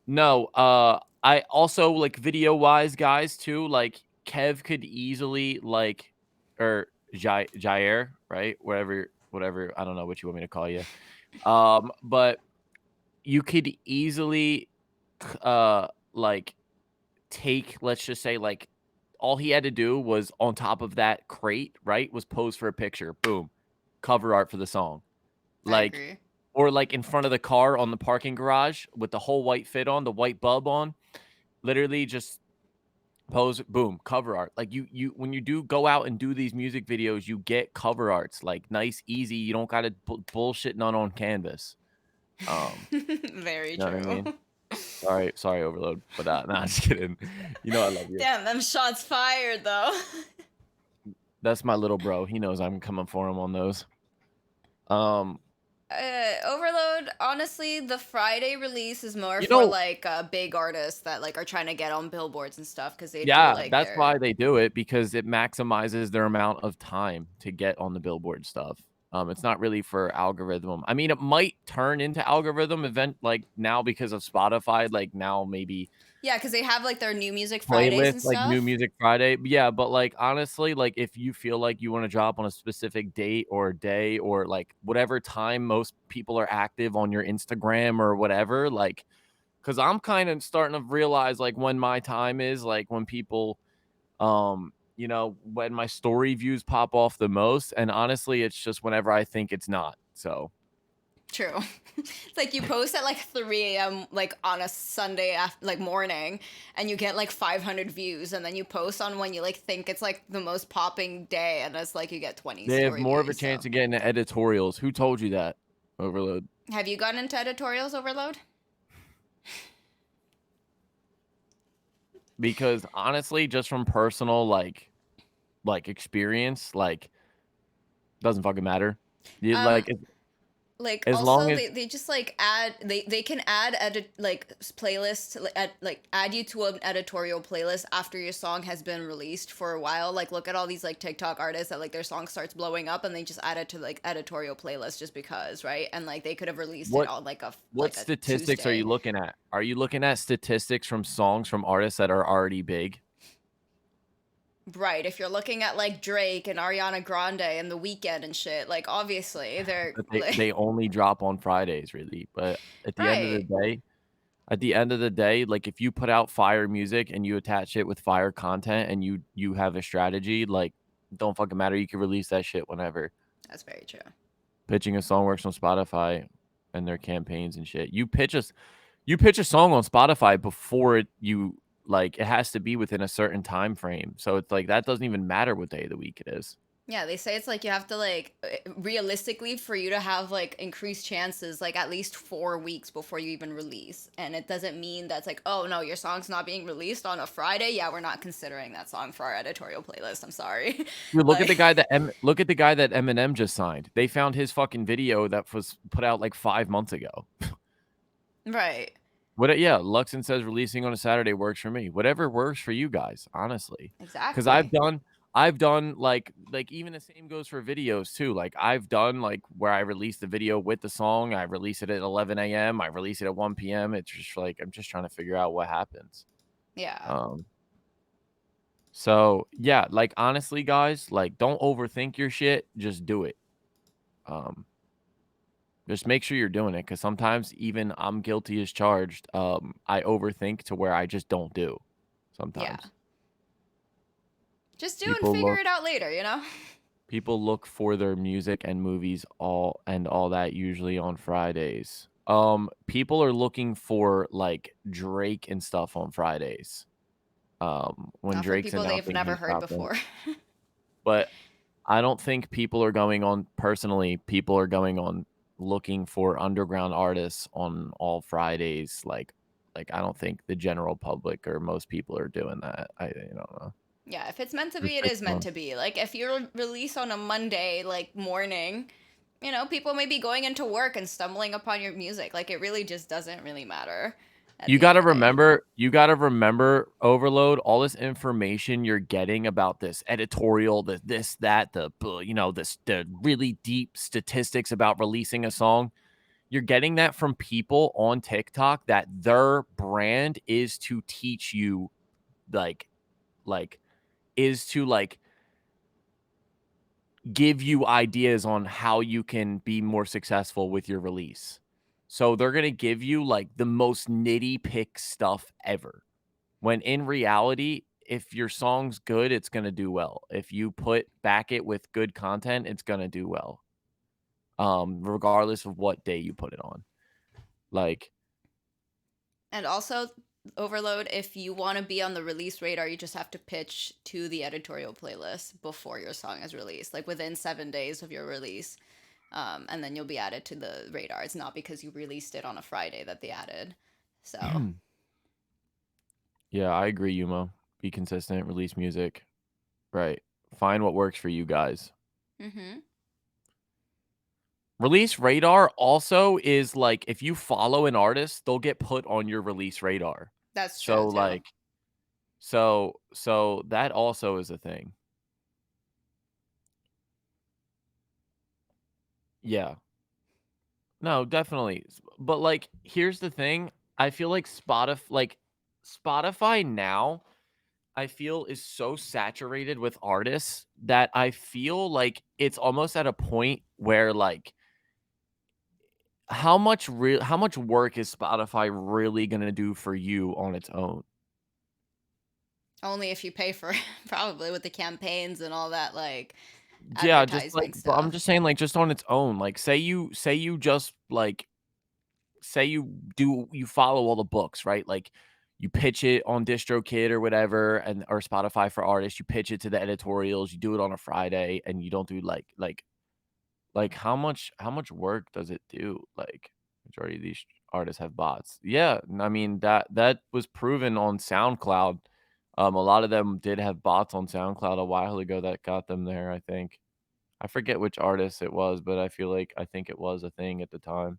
no, I also like video wise, guys, too. Like Kev could easily like, or Jair, right? Whatever. I don't know what you want me to call you. But you could easily, like take, let's just say, like all he had to do was on top of that crate, right? Was pose for a picture. Boom, cover art for the song. I Like, agree. or like in front of the car on the parking garage with the whole white fit on, the white bulb on. Literally just pose, boom, cover art. Like you when you do go out and do these music videos, you get cover arts like nice, easy. You don't gotta bullshit none on canvas. Very You know what I true. mean? Sorry, Overload, but nah, just kidding. You know I love you. Damn, them shots fired though. That's my little bro. He knows I'm coming for him on those. Um, Overload, honestly, the Friday release is more you for know, like big artists that like are trying to get on billboards and stuff because they do yeah, like that's why their they do it because it maximizes their amount of time to get on the billboard stuff. It's not really for algorithm. I mean, it might turn into algorithm event like now because of Spotify. Like now, maybe yeah, because they have like their new music Fridays playlist and like New stuff. Music Friday. Yeah, but like honestly, like if you feel like you want to drop on a specific date or day or like whatever time most people are active on your Instagram or whatever, like because I'm kind of starting to realize like when my time is like when people when my story views pop off the most, and honestly it's just whenever I think it's not. So True. It's like you post at like 3 a.m. like on a Sunday like morning, and you get like 500 views, and then you post on when you like think it's like the most popping day, and it's like you get 20 they have story more of a views. chance So of getting editorials. Who told you that, Overload? have you gotten into editorials, Overload? Because honestly, just from personal like experience, like doesn't fucking matter. You Um, like like as long also as they just like add they can add playlists like add you to an editorial playlist after your song has been released for a while. Like look at all these like TikTok artists that like their song starts blowing up and they just add it to like editorial playlist just because, right? And like they could have released it what on like what a statistics are Tuesday. you looking at? Are you looking at statistics from songs from artists that are already big? Right, if you're looking at like Drake and Ariana Grande and The Weeknd and shit, like obviously they're But like, they only drop on Fridays, really. But at the end of the right. day, like if you put out fire music and you attach it with fire content and you have a strategy, like don't fucking matter. You can release that shit whenever. That's very true. Pitching a song works on Spotify and their campaigns and shit. You pitch a song on Spotify before it has to be within a certain time frame. So it's like that doesn't even matter what day of the week it is. Yeah, they say it's like you have to like realistically for you to have like increased chances like at least 4 weeks before you even release. And it doesn't mean that's like, oh no, your song's not being released on a Friday. Yeah, we're not considering that song for our editorial playlist. I'm sorry. Dude, look at the Like, guy that Eminem just signed. They found his fucking video that was put out like 5 months ago. right. Yeah, Luxon says releasing on a Saturday works for me. Whatever works for you guys, honestly. Because Exactly. I've done like even the same goes for videos too. Like I've done like where I release the video with the song, I release it at 11 a.m., I release it at 1 p.m. It's just like I'm just trying to figure out what happens. Yeah. So yeah, like honestly, guys, like don't overthink your shit. Just do it. Just make sure you're doing it because sometimes even I'm guilty as charged. I overthink to where I just don't do. Yeah. Sometimes Just do and people figure look it out later, you know? people look for their music and movies all that usually on Fridays. People are looking for like Drake and stuff on Fridays. When Not for Drake's people they've announcing never he's heard dropping. before. But I don't think people are going on personally. People are going on looking for underground artists on all Fridays. Like I don't think the general public or most people are doing that. I don't know. Yeah, if it's meant to For be, it is 6 meant months. to be. Like if you release on a Monday like morning, you know, people may be going into work and stumbling upon your music. Like it really just doesn't really matter at You the end gotta of the day. remember, Overload, all this information you're getting about this editorial, the really deep statistics about releasing a song. You're getting that from people on TikTok that their brand is to teach you like is to give you ideas on how you can be more successful with your release. So they're going to give you like the most nitty pick stuff ever. When in reality, if your song's good, it's going to do well. If you back it with good content, it's going to do well. Regardless of what day you put it on. Like, And also, Overload, if you want to be on the release radar, you just have to pitch to the editorial playlist before your song is released, like within 7 days of your release. And then you'll be added to the radar. It's not because you released it on a Friday that they added. So, yeah, I agree, Yumo. Be consistent, release music. Right. Find what works for you guys. mm-hmm. Release radar also is like if you follow an artist, they'll get put on your release radar. That's true So too. like so that also is a thing. Yeah. No, definitely. But like here's the thing. I feel like Spotify now I feel is so saturated with artists that I feel like it's almost at a point where like how much work is Spotify really going to do for you on its own? Only if you pay for it, probably with the campaigns and all that, like Yeah, just like advertising but I'm stuff. just saying like just on its own. Like say you just like say you follow all the books, right? Like you pitch it on DistroKid or whatever and or Spotify for artists, you pitch it to the editorials, you do it on a Friday and you don't do like how much work does it do? Like majority of these artists have bots. Yeah, I mean that was proven on SoundCloud. A lot of them did have bots on SoundCloud a while ago that got them there, I think. I forget which artist it was, but I think it was a thing at the time.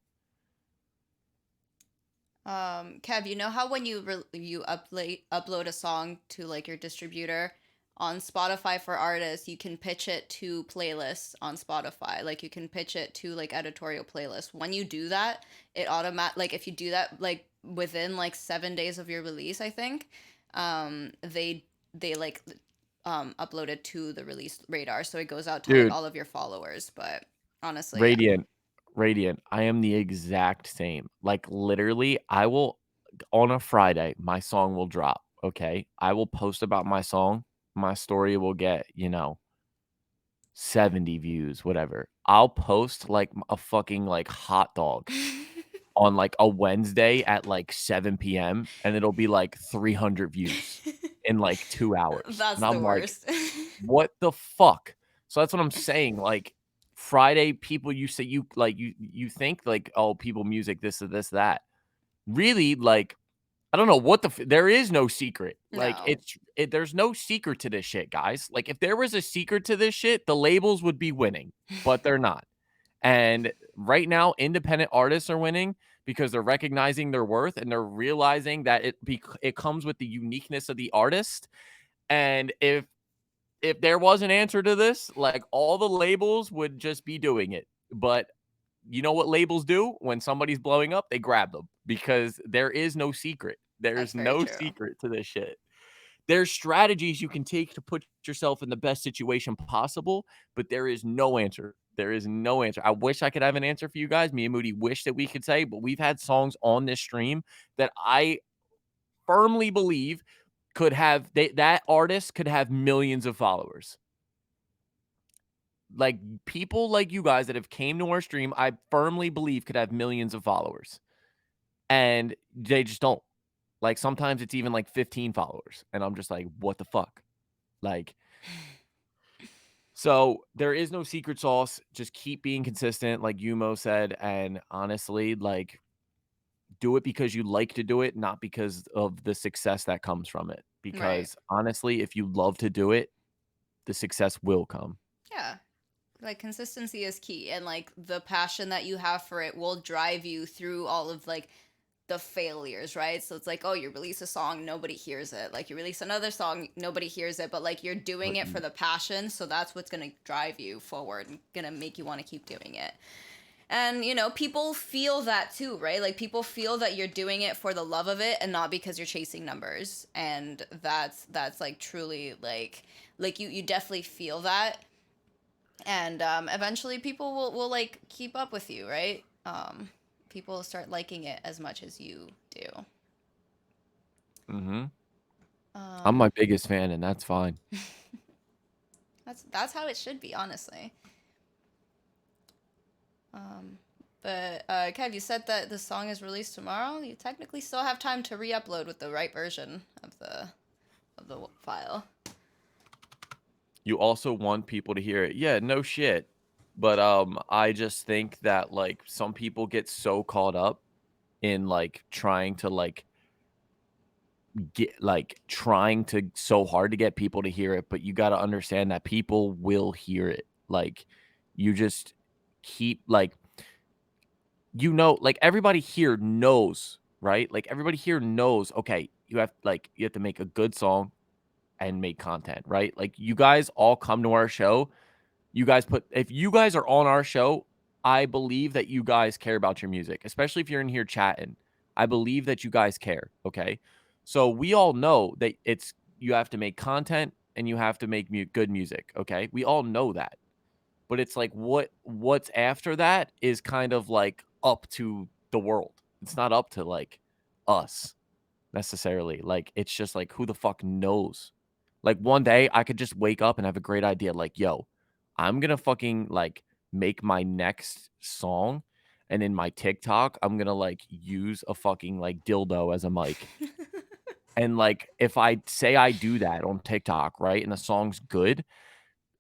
Kev, you know how when you upload a song to like your distributor on Spotify for artists, you can pitch it to playlists on Spotify. Like you can pitch it to like editorial playlists. When you do that, it like if you do that like within like 7 days of your release, I think, they like upload it to the release radar, so it goes out to like Dude, all of your followers. But honestly, yeah. Radiant, Radiant, I am the exact same. Like literally, I will on a Friday, my song will drop. Okay. I will post about my song. My story will get, 70 views, whatever. I'll post like a fucking like hot dog on like a Wednesday at like 7 p.m. and it'll be like 300 views in like 2 hours. That's And the I'm like, worst. what the fuck? So that's what I'm saying. Like Friday, people you say you like you think like, oh, people music, this or this, that. Really, like, I don't know what there is no secret. Like No. there's no secret to this shit, guys. Like if there was a secret to this shit, the labels would be winning, but they're not. And right now, independent artists are winning because they're recognizing their worth and they're realizing that it comes with the uniqueness of the artist. And if there was an answer to this, like all the labels would just be doing it. But you know what labels do when somebody's blowing up? They grab them because there is no secret. That's There's very no true. secret to this shit. There's strategies you can take to put yourself in the best situation possible, but there is no answer. There is no answer. I wish I could have an answer for you guys. Me and Moody wish that we could say, but we've had songs on this stream that I firmly believe that artist could have millions of followers. Like people like you guys that have came to our stream, I firmly believe could have millions of followers. And they just don't. Like sometimes it's even like 15 followers. And I'm just like, what the fuck? Like, so there is no secret sauce. Just keep being consistent, like Yumo said. And honestly, like, do it because you like to do it, not because of the success that comes from it. Right. Because honestly, if you love to do it, the success will come. Yeah. Like consistency is key, and like the passion that you have for it will drive you through all of like the failures, right? So it's like, oh, you release a song, nobody hears it. Like you release another song, nobody hears it, but like you're doing it for the passion, so that's what's going to drive you forward and going to make you want to keep doing it. And people feel that too, right? Like people feel that you're doing it for the love of it and not because you're chasing numbers. And that's like truly like you definitely feel that. And eventually people will like keep up with you, right? People will start liking it as much as you do. I'm Um my biggest fan, and that's fine. that's how it should be, honestly. Um, but Kev, you said that the song is released tomorrow. You technically still have time to re-upload with the right version of the file. You also want people to hear it. Yeah, no shit. But I just think that like some people get so caught up in like trying to like get like trying to so hard to get people to hear it, but you got to understand that people will hear it. Like you just keep like like everybody here knows, right? Like everybody here knows, okay, you have to make a good song and make content, right? Like you guys all come to our show. If you guys are on our show, I believe that you guys care about your music, especially if you're in here chatting. I believe that you guys care, okay? So we all know that you have to make content and you have to make good music, okay? We all know that. But it's like what's after that is kind of like up to the world. It's not up to like us necessarily. Like it's just like who the fuck knows? Like one day I could just wake up and have a great idea like, "Yo, I'm going to fucking like make my next song and in my TikTok, I'm going to like use a fucking like dildo as a mic." And like if I say I do that on TikTok, right? And the song's good,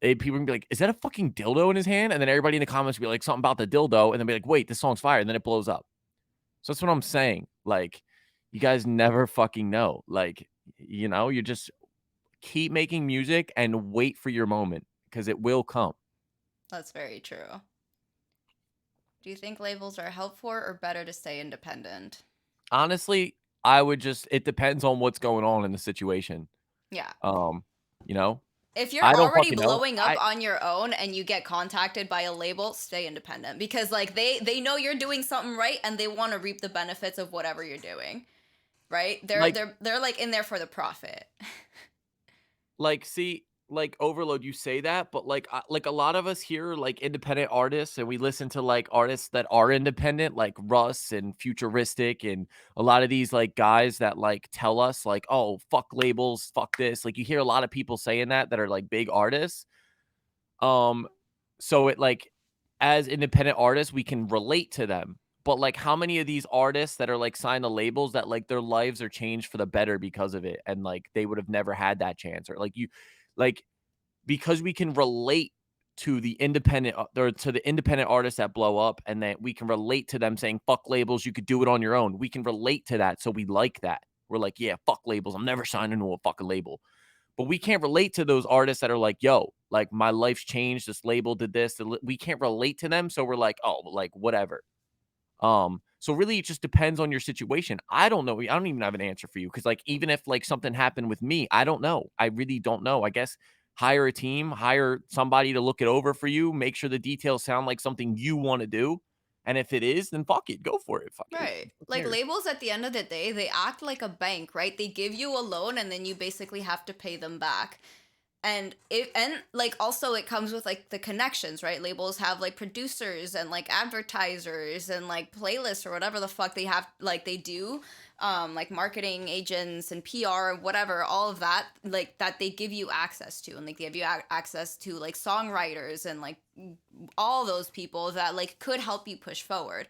people can be like, "Is that a fucking dildo in his hand?" And then everybody in the comments will be like something about the dildo and then be like, "Wait, this song's fire." And then it blows up. So that's what I'm saying. Like, you guys never fucking know. Like, you just keep making music and wait for your moment because it will come. That's very true. Do you think labels are helpful or better to stay independent? Honestly, it depends on what's going on in the situation. Yeah. Um, you know, If you're I don't already fucking know. blowing up on your own and you get contacted by a label, stay independent because like they know you're doing something right and they want to reap the benefits of whatever you're doing. Right? They're Like, they're like in there for the profit. see, like Overload, you say that, but like a lot of us here are like independent artists, and we listen to like artists that are independent, like Russ and Futuristic, and a lot of these like guys that like tell us like, oh, fuck labels, fuck this. Like you hear a lot of people saying that are like big artists. Um, so it like as independent artists, we can relate to them. But like how many of these artists that are like signed to labels that like their lives are changed for the better because of it, and like they would have never had that chance, or like because we can relate to the independent or to the independent artists that blow up, and that we can relate to them saying fuck labels, you could do it on your own. We can relate to that, so we like that. We're like, yeah, fuck labels, I'm never signing to a fucking label. But we can't relate to those artists that are like, yo, like my life's changed, this label did this. We can't relate to them, so we're like, oh, like whatever. So really it just depends on your situation. I don't know. I don't even have an answer for you because like even if like something happened with me, I don't know. I really don't know. I guess hire a team, hire somebody to look it over for you, make sure the details sound like something you want to do. And if it is, then fuck it, go for it. Fuck it. Right. Who Like cares? labels at the end of the day, they act like a bank, right? They give you a loan and then you basically have to pay them back. And like also it comes with like the connections, right? Labels have like producers and like advertisers and like playlists or whatever the fuck they have, like they do, like marketing agents and PR, whatever, all of that, like that they give you access to, and they give you access to like songwriters and like all those people that like could help you push forward.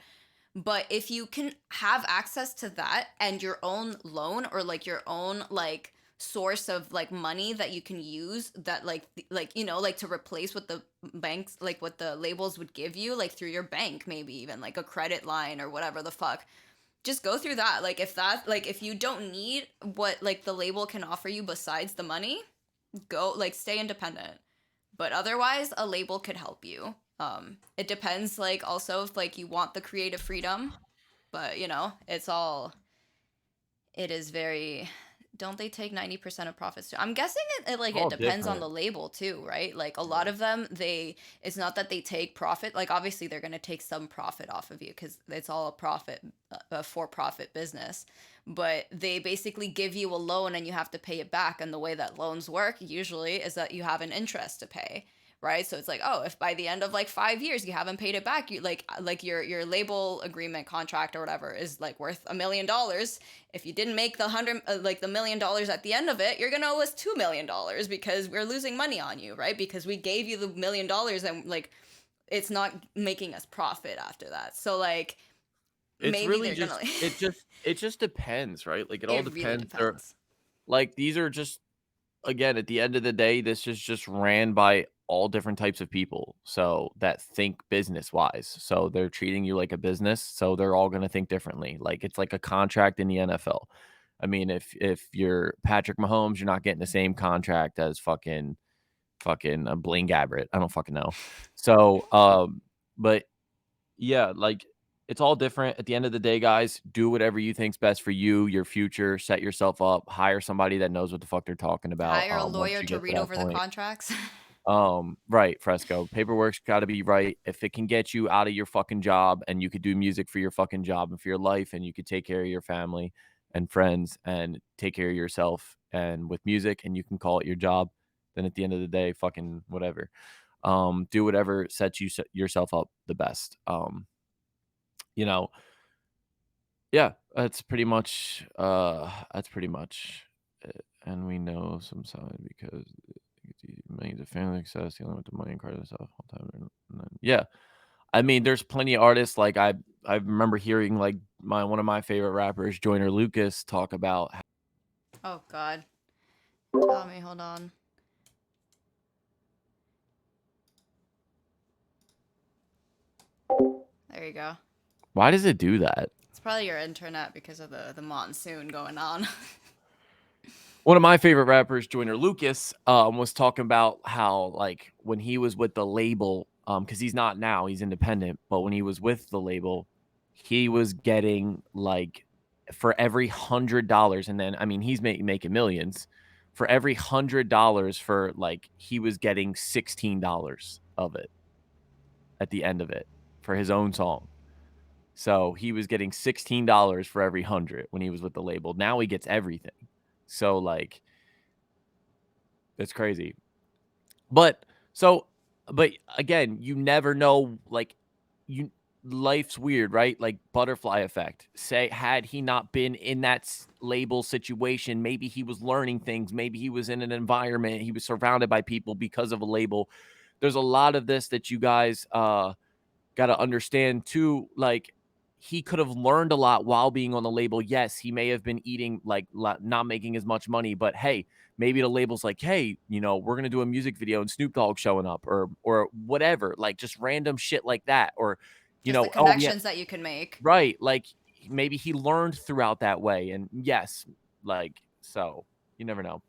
But if you can have access to that and your own loan or like your own like source of like money that you can use, that like like to replace what the banks, like what the labels would give you, like through your bank, maybe even like a credit line or whatever the fuck, just go through that. Like if you don't need what like the label can offer you besides the money, go like stay independent. But otherwise a label could help you. It depends like also if like you want the creative freedom, but it's all, it is very Don't they take 90% of profits too? I'm guessing it like it All depends on different. the label too, right? Like a lot Yeah. of them, it's not that they take profit. Like obviously they're gonna take some profit off of you because it's all a profit, a for-profit business. But they basically give you a loan and you have to pay it back. And the way that loans work usually is that you have an interest to pay, right? So it's like, oh, if by the end of like 5 years you haven't paid it back, you like your label agreement contract or whatever is like worth $1 million. If you didn't make the $1 million at the end of it, you're gonna owe us $2 million because we're losing money on you, right? Because we gave you the $1 million and like it's not making us profit after that. So like It's maybe really they're gonna just like it just depends, right? Like it all it really depends. They're depends. like these are just again at the end of the day, this is just ran by all different types of people. So that think business wise. So they're treating you like a business. So they're all gonna think differently. Like it's like a contract in the NFL. I mean, if you're Patrick Mahomes, you're not getting the same contract as fucking Blaine Gabbert. I don't fucking know. So but yeah, like it's all different. At the end of the day, guys, do whatever you think's best for you, your future. Set yourself up. Hire somebody that knows what the fuck they're talking about. Hire a Once lawyer you to get to read that over the point, contracts. right, Fresco. Paperwork's got to be right. If it can get you out of your fucking job, and you could do music for your fucking job and for your life, and you could take care of your family and friends and take care of yourself, and with music, and you can call it your job, then at the end of the day, fucking whatever. Do whatever sets yourself up the best. You know, yeah, that's pretty much it. And we know some side because it's millions of family success dealing with the money and credit and stuff all the time. Yeah. I mean, there's plenty of artists like I remember hearing like one of my favorite rappers, Joyner Lucas, talk about Oh God. Tell me, hold on. There you go. why does it do that? It's probably your internet because of the monsoon going on. One of my favorite rappers, Joyner Lucas, was talking about how like when he was with the label, because he's not now, he's independent, but when he was with the label, he was getting like for every $100, and then I mean he's making millions. For every $100 for like he was getting $16 of it at the end of it for his own song. So he was getting $16 for every 100 when he was with the label. Now he gets everything. So like it's crazy. But so but again, you never know like you life's weird, right? Like butterfly effect. Say had he not been in that label situation, maybe he was learning things, maybe he was in an environment, he was surrounded by people because of a label. There's a lot of this that you guys got to understand too. Like he could have learned a lot while being on the label. Yes, he may have been eating like not making as much money, but hey, maybe the label's like, hey, we're gonna do a music video and Snoop Dogg showing up, or whatever, like just random shit like that, or Just the oh yeah, connections that you can make. right, like maybe he learned throughout that way, and yes, like so you never know.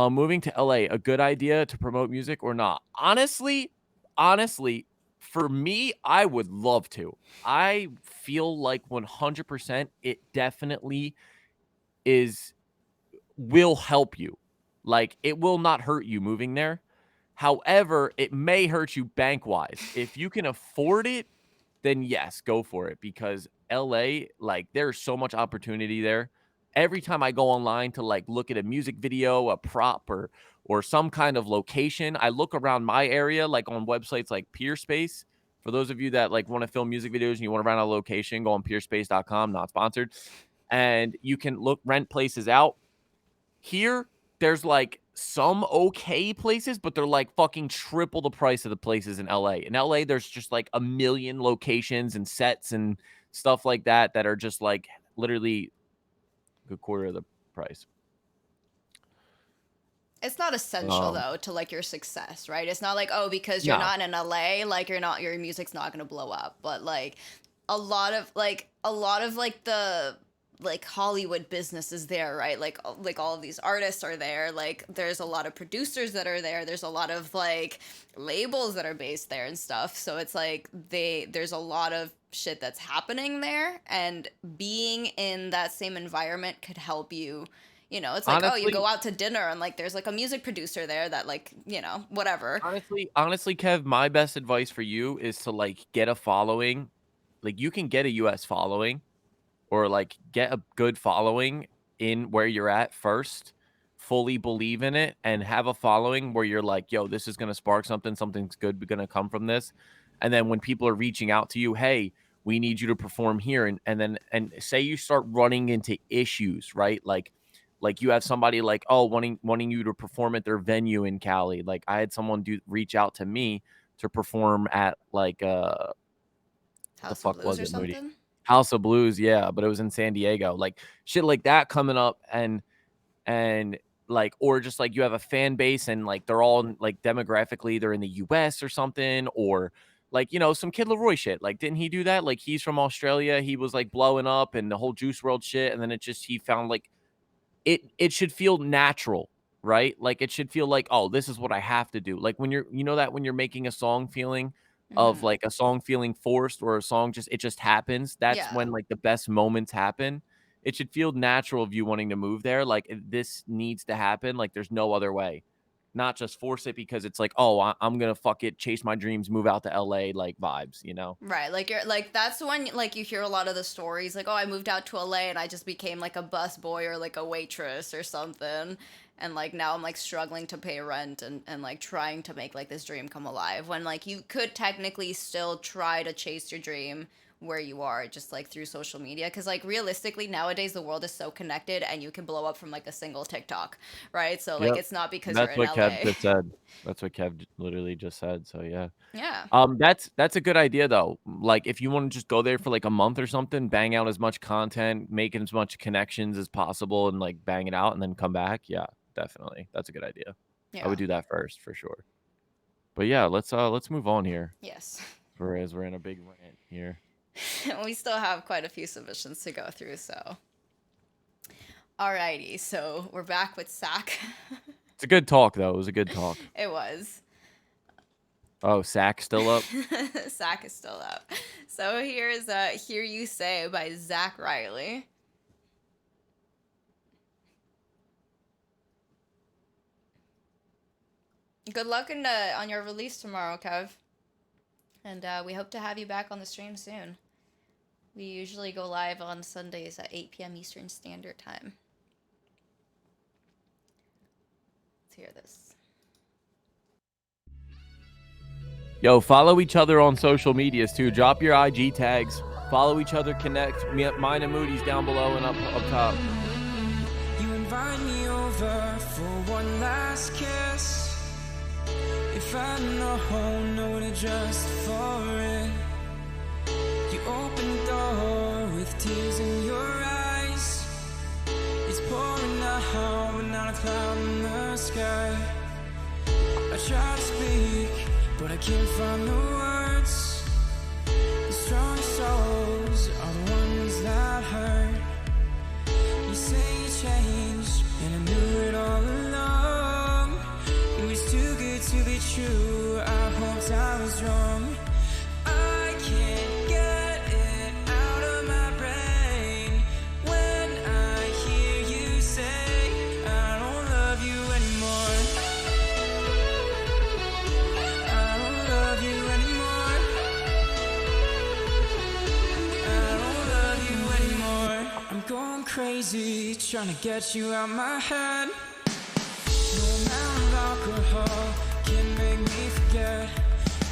Moving to LA, a good idea to promote music or not? Honestly, for me, I would love to. I feel like 100% it definitely will help you. Like it will not hurt you moving there. However, it may hurt you bank wise. If you can afford it, then yes, go for it because LA, like there's so much opportunity there. Every time I go online to like look at a music video, a prop or some kind of location, I look around my area like on websites like Peerspace. For those of you that like want to film music videos and you want to rent a location, go on peerspace.com, not sponsored. And you can rent places out. Here, there's like some okay places, but they're like fucking triple the price of the places in LA. In LA, there's just like a million locations and sets and stuff like that are just like literally a quarter of the price. It's not essential though to like your success, right? It's not like, oh, because you're No. not in LA, like your music's not gonna blow up. But like a lot of the like Hollywood business is there, right? Like all of these artists are there. Like there's a lot of producers that are there. There's a lot of like labels that are based there and stuff. So it's like there's a lot of shit that's happening there, and being in that same environment could help you, It's like, oh, you Honestly, go out to dinner and like there's like a music producer there that like, whatever. honestly, Kev, my best advice for you is to like get a following. Like you can get a US following or like get a good following in where you're at first, fully believe in it and have a following where you're like, yo, this is going to spark something, something's good going to come from this. And then when people are reaching out to you, hey, we need you to perform here, and say you start running into issues, right? Like you have somebody like, oh, wanting you to perform at their venue in Cali. Like I had someone reach out to me to perform at like what the House of fuck Blues was or it, Moody? something. House of Blues, yeah, but it was in San Diego. Like shit like that coming up, and like, or just like you have a fan base and like they're all like demographically they're in the US or something, or like, some Kid Leroy shit. Like, didn't he do that? Like he's from Australia, he was like blowing up and the whole Juice World shit, and then he found like it should feel natural, right? Like it should feel like, oh, this is what I have to do. Like when that when you're making a song feeling of Hmm. like a song feeling forced, or a song it just happens. That's Yeah. when like the best moments happen. It should feel natural of you wanting to move there. Like this needs to happen. Like there's no other way. Not just force it because it's like, oh, I'm gonna fuck it, chase my dreams, move out to LA, like vibes. Right, like you're like that's when like you hear a lot of the stories like, oh, I moved out to LA and I just became like a bus boy or like a waitress or something, and like now I'm like struggling to pay rent and like trying to make like this dream come alive, when like you could technically still try to chase your dream where you are, just like through social media, because like realistically nowadays the world is so connected and you can blow up from like a single TikTok, right? So like Yep. it's not because you're That's in what Kev LA. just said. That's what Kev literally just said. So yeah. Yeah. That's a good idea though. Like if you want to just go there for like a month or something, bang out as much content, make as much connections as possible, and like bang it out, and then come back. Yeah, definitely. That's a good idea. I would Yeah. do that first for sure. But yeah, let's move on here. Yes. Whereas we're in a big rant here. We still have quite a few submissions to go through, so. Alrighty, so we're back with Sack. It's a good talk though. It was a good talk. It was. Oh, Sack still up? Sack is still up. So here's Hear You Say by Zach Riley. Good luck on your release tomorrow, Kev. And we hope to have you back on the stream soon. We usually go live on Sundays at 8 p.m. Eastern Standard Time. Let's hear this. Yo, follow each other on social medias too. Drop your IG tags. Follow each other, connect. Mine and Moody's down below and up top. You invite me over for one last kiss. If I know what to just for it. You open the door with tears in your eyes. It's pouring out, but not a cloud in the sky. I try to speak, but I can't find the words. The strongest souls are the ones that hurt. You say you changed, and I knew it all along. It was too good to be true, I hoped I was wrong. I can't get it out of my brain when I hear you say I don't love you anymore. I don't love you anymore. I don't love you anymore. I'm going crazy trying to get you out my head. No amount of alcohol can make me forget.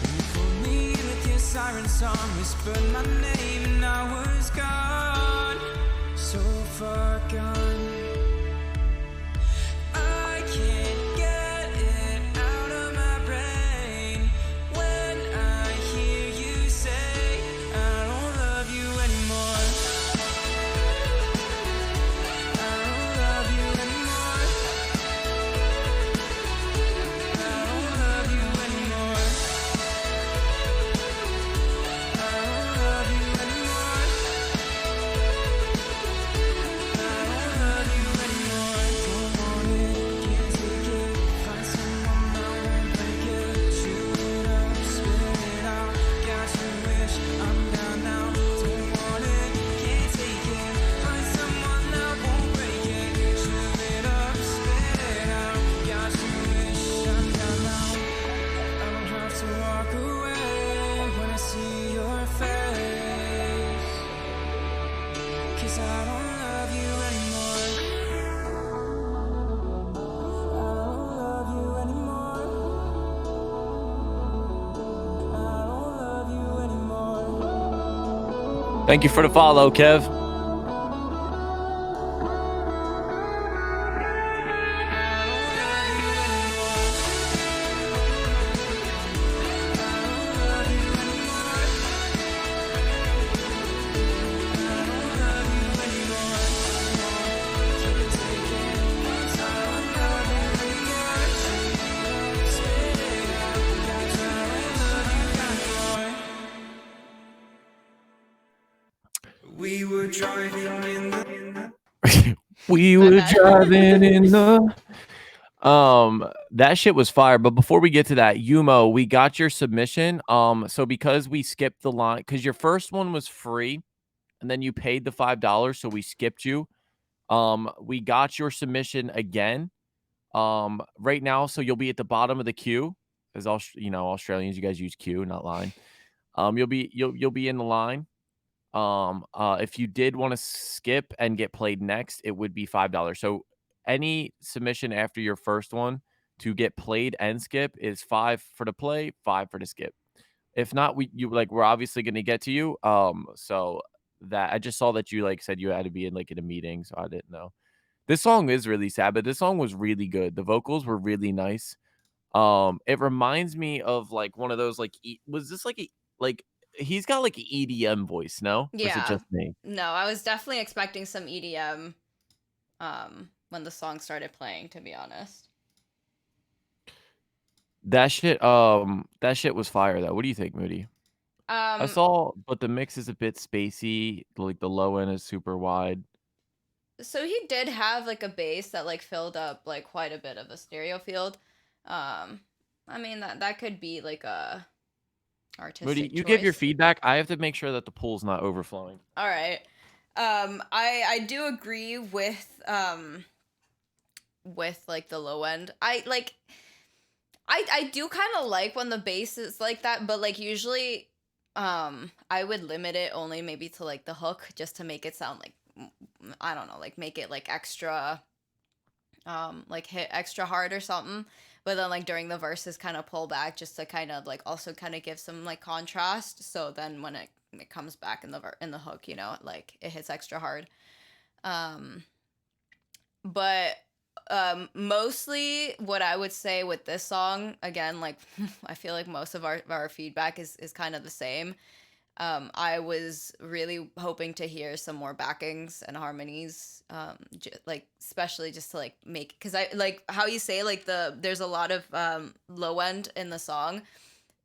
You pulled me with your siren song, whispered my name, and I was gone, so far gone. I can't get it out of my brain when I hear you say I don't love you anymore. I don't love you anymore. I don't love you anymore. I don't love you anymore. I don't love Thank you for the follow, Kev. We were driving in the We My were bad. driving in the that shit was fire. But before we get to that, Yumo, we got your submission. So because we skipped the line, because your first one was free and then you paid the $5, so we skipped you. We got your submission again. Right now, so you'll be at the bottom of the queue. As all Australians, you guys use queue, not line. You'll be in the line. If you did want to skip and get played next, it would be $5. So any submission after your first one to get played and skip is 5 for the play, 5 for the skip. If not, we're obviously gonna get to you. So that I just saw that you said you had to be in a meeting, so I didn't know. This song is really sad, but this song was really good. The vocals were really nice. It reminds me of one of those was this he's got an EDM voice, no? Or is it Yeah. just me? No, I was definitely expecting some EDM when the song started playing, to be honest. That shit was fire though. What do you think, Moody? I saw, but the mix is a bit spacey. The low end is super wide. So he did have a bass that filled up quite a bit of a stereo field. I mean that could be a artistic Moody, you choice. give your feedback. I have to make sure that the pool's not overflowing. All right. I do agree with the low end. I do kind of like when the bass is like that, but usually I would limit it only maybe to the hook, just to make it sound I don't know, make it extra hit extra hard or something. But then during the verses kind of pull back, just to kind of also kind of give some contrast, so then when it comes back in the hook, it hits extra hard. But mostly what I would say with this song, again, I feel like most of our feedback is kind of the same. I was really hoping to hear some more backings and harmonies, especially just to make, because I how you say there's a lot of low end in the song,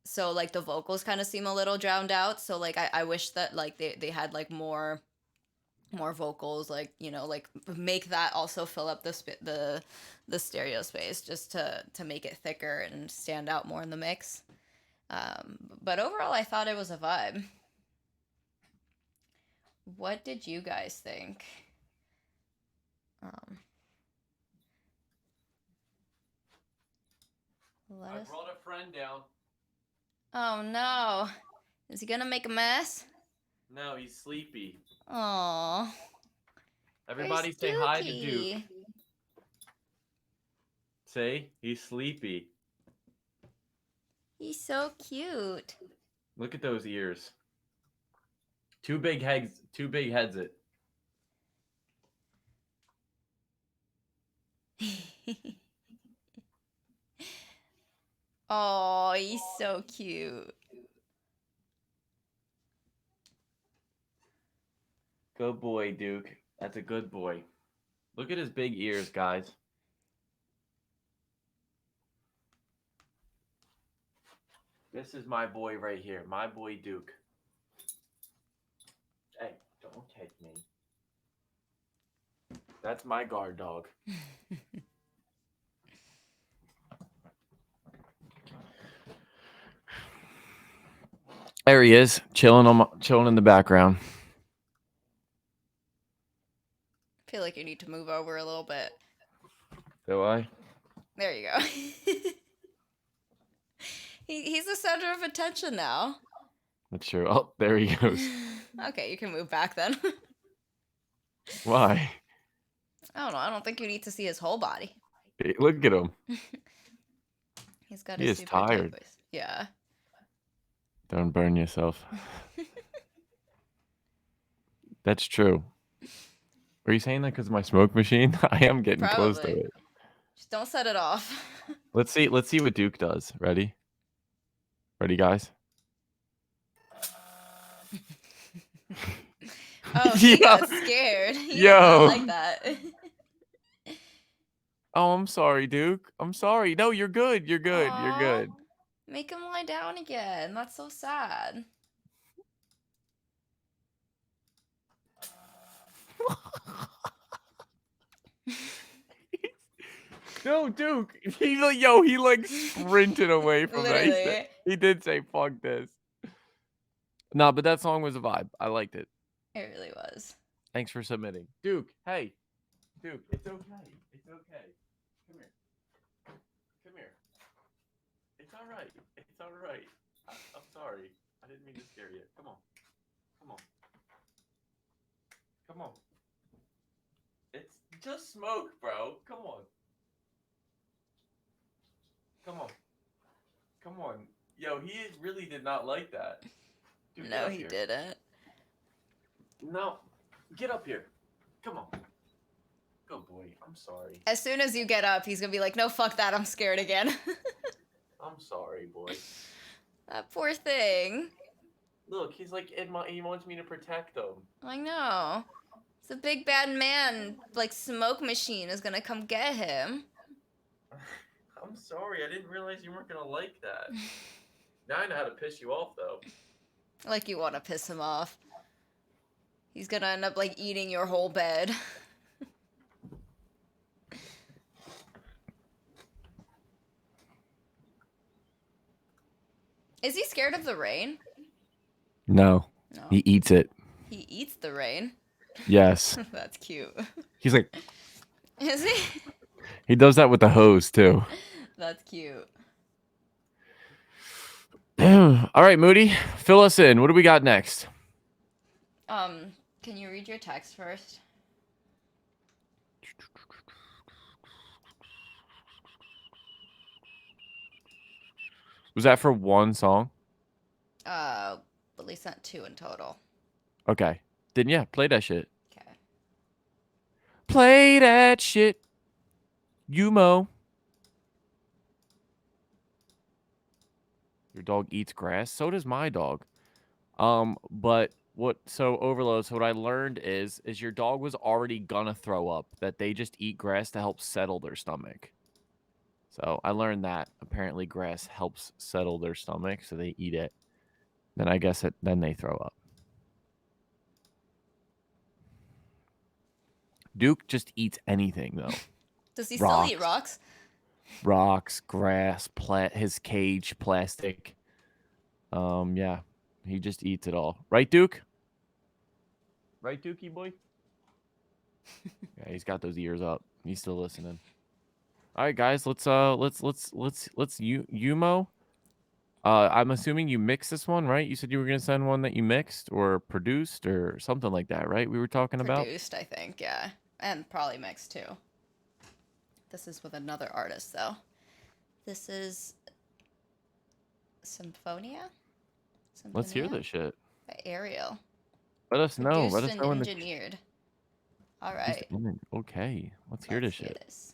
so the vocals kind of seem a little drowned out. So I wish that they had more vocals, make that also fill up the stereo space, just to make it thicker and stand out more in the mix. But overall, I thought it was a vibe. What did you guys think? I brought a friend down. Oh no. Is he gonna make a mess? No, he's sleepy. Aww. Everybody say hi to Duke. Say, he's sleepy. He's so cute. Look at those ears. Two big heads it. Oh, he's so cute. Good boy, Duke. That's a good boy. Look at his big ears, guys. This is my boy right here. My boy, Duke. Hey, don't catch me. That's my guard dog. There he is, chilling in the background. I feel like you need to move over a little bit. Do I? There you go. He's the center of attention now. That's true. Oh, there he goes. Okay, you can move back then. Why? I don't know. I don't think you need to see his whole body. Hey, look at him. He's got He a is super tired. tight voice. Yeah. Don't burn yourself. That's true. Are you saying that because of my smoke machine? I am getting close to Probably. it. Just don't set it off. Let's see what Duke does. Ready? Ready, guys? Oh, he Yo. got scared. He did Yo. not like that. Oh, I'm sorry, Duke. I'm sorry. No, you're good. You're good. You're Aw. good. Make him lie down again. That's so sad. No, Duke. He like sprinted away from that. Literally. He did say fuck this. No, but that song was a vibe. I liked it. It really was. Thanks for submitting. Duke, hey. Duke, it's okay. It's okay. Come here. Come here. It's all right. It's all right. I'm sorry. I didn't mean to scare you. Come on. Come on. Come on. It's just smoke, bro. Come on. Come on. Come on. Yo, he really did not like that. Dude, get No, up he here. didn't. No. Get up here. Come on. Good boy. I'm sorry. As soon as you get up, he's gonna be like, no, fuck that, I'm scared again. I'm sorry, boy. That poor thing. Look, he's like, he wants me to protect him. I know. It's a big bad man, like, smoke machine is gonna come get him. I'm sorry. I didn't realize you weren't going to like that. Now I know how to piss you off, though. Like, you wanna piss him off. He's gonna end up, like, eating your whole bed. Is he scared of the rain? No. No. He eats it. He eats the rain. Yes. That's cute. He's like, Is he? he does that with the hose, too. That's cute. All right, Moody, fill us in. What do we got next? Can you read your text first? Was that for one song? Billy sent 2 in total. Okay. Then yeah, play that shit. Okay. Play that shit. Yumo. Your dog eats grass. So does my dog. But overload. So what I learned is your dog was already gonna throw up. That they just eat grass to help settle their stomach. So I learned that apparently grass helps settle their stomach, so they eat it. Then I guess then they throw up. Duke just eats anything though. Does he still eat rocks? Rocks, grass, his cage, plastic. Yeah, he just eats it all. Right, Duke? Right, Dukey boy? Yeah, he's got those ears up. He's still listening. All right, guys, let's Yumo. I'm assuming you mixed this one, right? You said you were gonna send one that you mixed or produced or something like that, right? We were talking about. Produced, I think, yeah, and probably mixed too. This is with another artist, though. This is Symphonia. Let's hear this shit. By Ariel. Let us know. Produced Let us and know engineered. All right. Okay, let's hear this shit. This.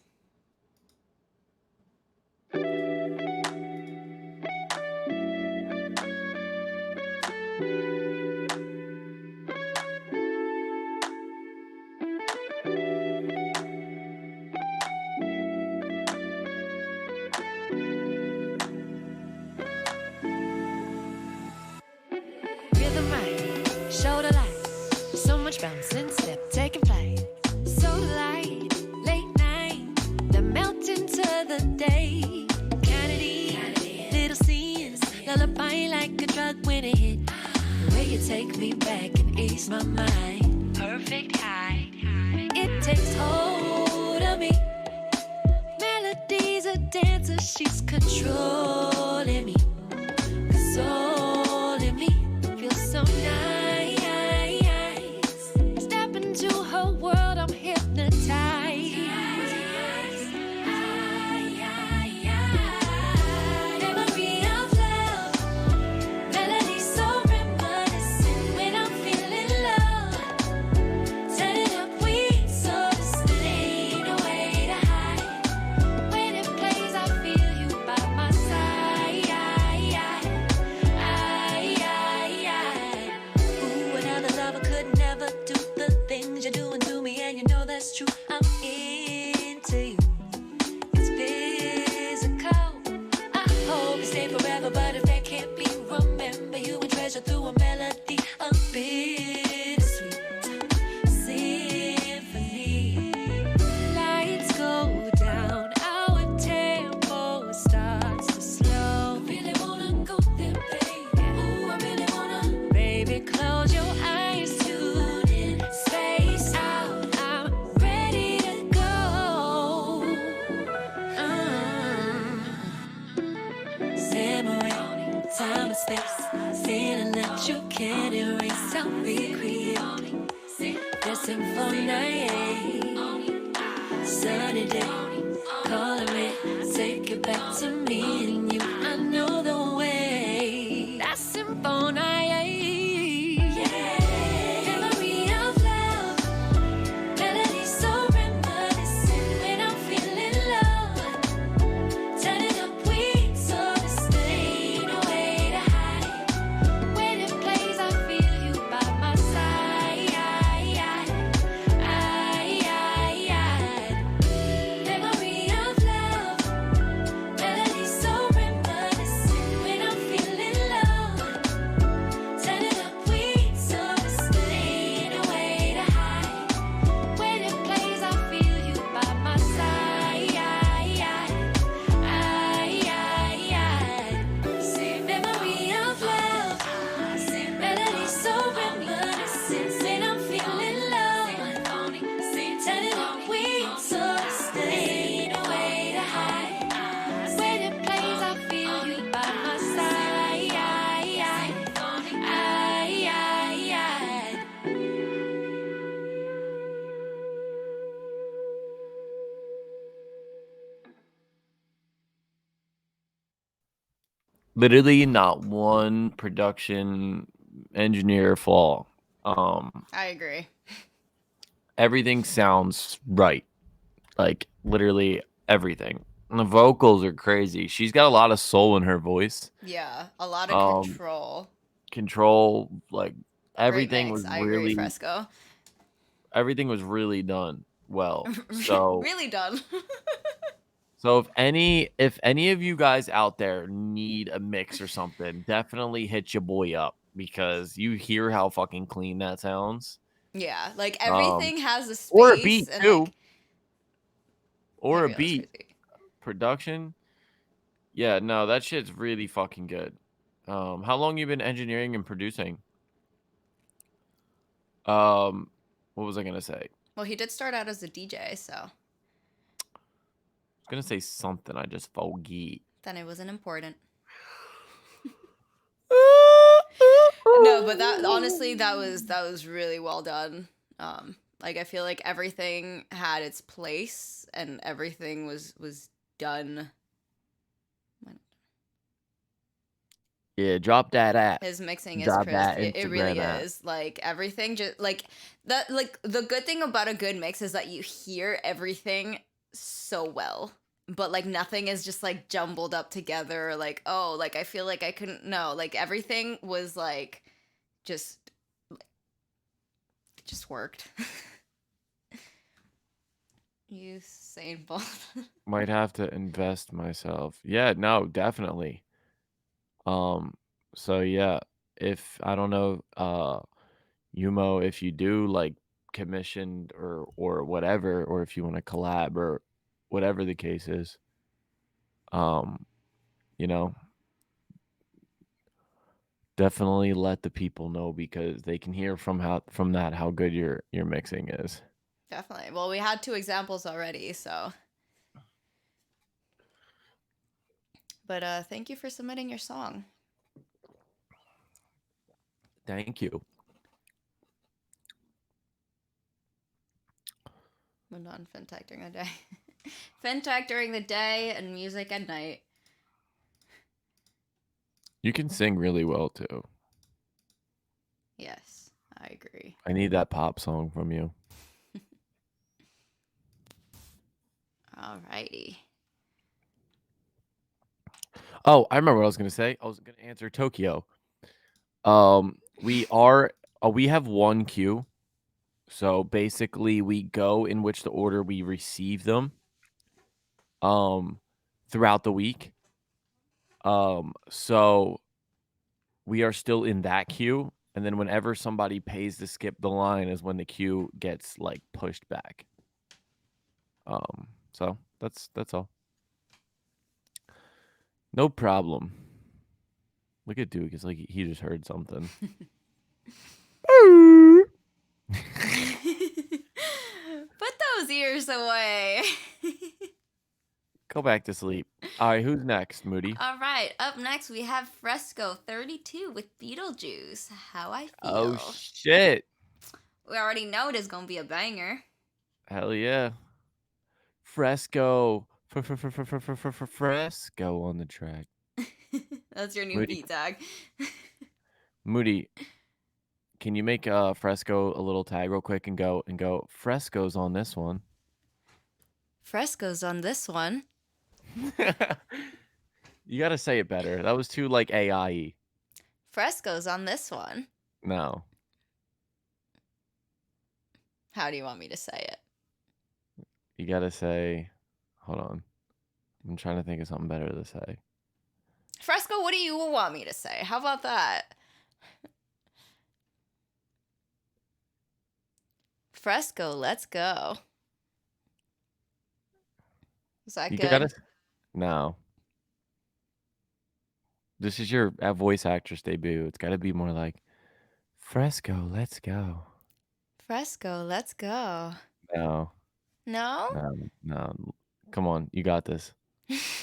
Rhythm right, shoulder light, so much bouncing, step taking flight. So light, late night, that melt into the day. Kennedy, little scenes, lullaby like a drug when it hit. The way you take me back and ease my mind. Perfect high, it takes hold of me. Melody's a dancer, she's controlling me. Soul in me feels so nice. Step into her world, I'm hypnotized. Memory of love, melody so reminiscent when I'm feeling love. this feeling that you can't erase. I'll recreate the symphony. Sunny day, calling me, take it back to me and you. I know the way. That symphony. Memory of love, melody so reminiscent when I'm feeling low. Turning up weak so to stay, no way to hide. When it plays, I feel you by my side. Memory of love, melody so reminiscent when I'm feeling low. Turning up weak so to stay, no way to hide. When it plays, I feel you by my side. Memory of love, melody so reminiscent when I'm feeling low. Turning up weak so to stay, no way to hide. When it plays, I feel you by my side. Literally not one production engineer flaw. I agree. Everything sounds right. Like literally everything. And the vocals are crazy. She's got a lot of soul in her voice. Yeah, a lot of Control, like Great everything mix. was I agree, really Fresco. everything was really done well. So Really done. so if any of you guys out there need a mix or something, definitely hit your boy up because you hear how fucking clean that sounds. Yeah, like everything has a Or a space beat and too. like Or a maybe that was beat. crazy. Production. Yeah, no, that shit's really fucking good. How long you been engineering and producing? What was I gonna say? Well, he did start out as a DJ, so I was gonna say something. I just forget. then it wasn't important. No, but that honestly, that was really well done. Like I feel like everything had its place and everything was done. Yeah, drop that app. His mixing is Drop crisp. that It really Instagram app. is. Like everything just like that like the good thing about a good mix is that you hear everything so well. But like nothing is just like jumbled up together or like, oh, like I feel like I couldn't no, like everything was like just it just worked. Usain Bolt. Might have to invest myself. Yeah, no, definitely. So yeah, if I don't know, Yumo, if you do like commissioned or whatever, or if you want to collab or whatever the case is, um, you know, definitely let the people know because they can hear from that how good your mixing is. Definitely. Well, we had 2 examples already, so. But thank you for submitting your song. Thank you. Moved on FinTech during the day. FinTech during the day and music at night. You can sing really well too. Yes, I agree. I need that pop song from you. Alrighty. Oh, I remember what I was gonna say. I was gonna answer Tokyo. We have 1 queue. So basically we go in which the order we receive them throughout the week. So we are still in that queue, and then whenever somebody pays to skip the line is when the queue gets like pushed back. So that's all. No problem. Look at Duke. It's like he just heard something. Put those ears away. Go back to sleep. All right, who's next, Moody? All right, up next we have Fresco 32 with Beetlejuice. How I Oh feel. shit! We already know it is gonna be a banger. Hell yeah! Fresco, Fresco on the track. That's your new Moody, beat tag. Moody, can you make Fresco a little tag real quick and go Fresco's on this one? Fresco's on this one. You gotta say it better. That was too like AI-y. Fresco's on this one. No. How do you want me to say it? You gotta say, hold on. I'm trying to think of something better to say. Fresco, what do you want me to say? How about that? Fresco, let's go. Is that You good? gotta. No. This is your voice actress debut. It's gotta be more like, Fresco, let's go. Fresco, let's go. No, No? no. Come on, you got this.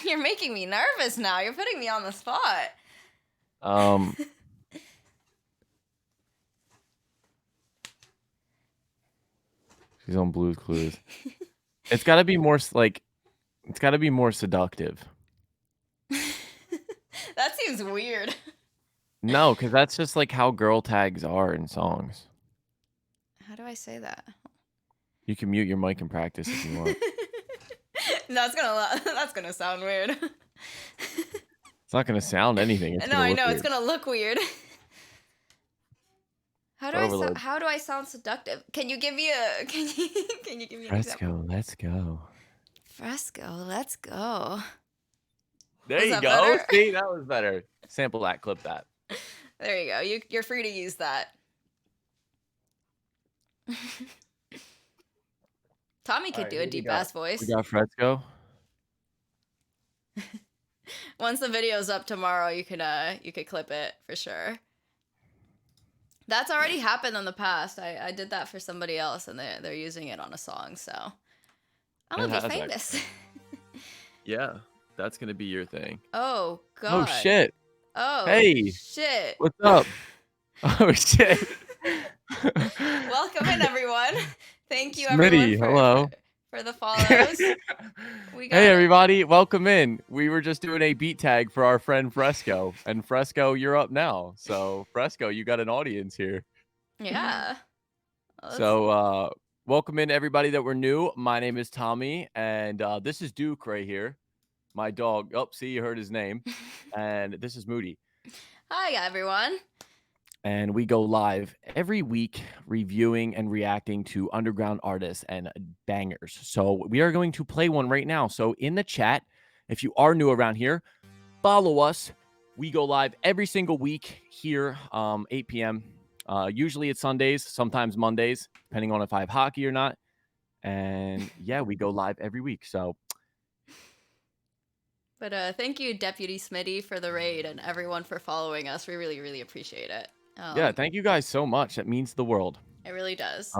You're making me nervous now. You're putting me on the spot. Um, she's on Blue's Clues. It's gotta be more like, it's gotta be more seductive. That seems weird. No, because that's just like how girl tags are in songs. How do I say that? You can mute your mic and practice if you want. That's gonna sound weird. It's not gonna sound anything. It's No, gonna I look know weird. it's gonna look weird. How do Overload. how do I sound seductive? Can you give me a can you give me an example? Fresco, let's go. Fresco, let's go. There Was you that go. better? See, that was better. Sample that, clip that. There you go. You're free to use that. Tommy could Alright, do who a we deep got? ass voice. We got Fresco. Once the video's up tomorrow, you could clip it for sure. That's already happened in the past. I did that for somebody else, and they're using it on a song. So I'm It gonna be has famous. Yeah, that's gonna be your thing. Oh God. Oh shit. Oh Hey. shit. What's up? Oh shit. Welcome in, everyone. Thank you, Smitty, everyone, hello. for the follows. We got Hey it. everybody, welcome in. We were just doing a beat tag for our friend Fresco, and Fresco, you're up now. So Fresco, you got an audience here. Yeah. Well, So welcome in everybody that were new. My name is Tommy, and this is Duke right here. My dog. Oh, see, you heard his name. And this is Moody. Hi, everyone. And we go live every week reviewing and reacting to underground artists and bangers. So we are going to play one right now. So in the chat, if you are new around here, follow us. We go live every single week here, 8 p.m. Usually it's Sundays, sometimes Mondays, depending on if I have hockey or not. And yeah, we go live every week. So But thank you, Deputy Smitty, for the raid and everyone for following us. We really, really appreciate it. yeah, thank you guys so much. That means the world. It really does.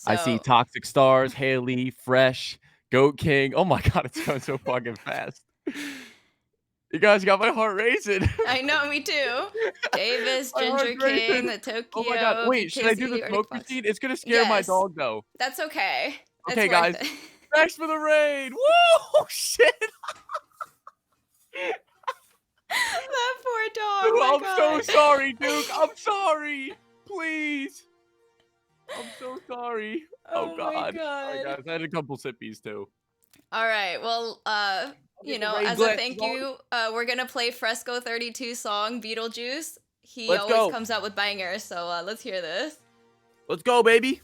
I see So- Toxic Stars, Haley, Fresh, Goat King. Oh my god, it's going so fucking fast. You guys got my heart racing. I know, me too. Davis, My Ginger heart's racing. King, the Tokyo. Oh my god, wait, should I do the KC, smoke Fox. routine? It's gonna scare my Yes. dog though. That's okay. It's Okay, worth guys. it. Thanks for the raid. Woo! Shit. That poor dog. Dude, my I'm God. so sorry, Duke. I'm sorry. Please. I'm so sorry. Oh, Oh my god. Alright, God. guys, I had a couple sippies too. All right. Well, you get know, the raid as a blitz thank going. you, we're gonna play Fresco 32 song Beetlejuice. He Let's always go. comes out with bangers, so let's hear this. Let's go, baby.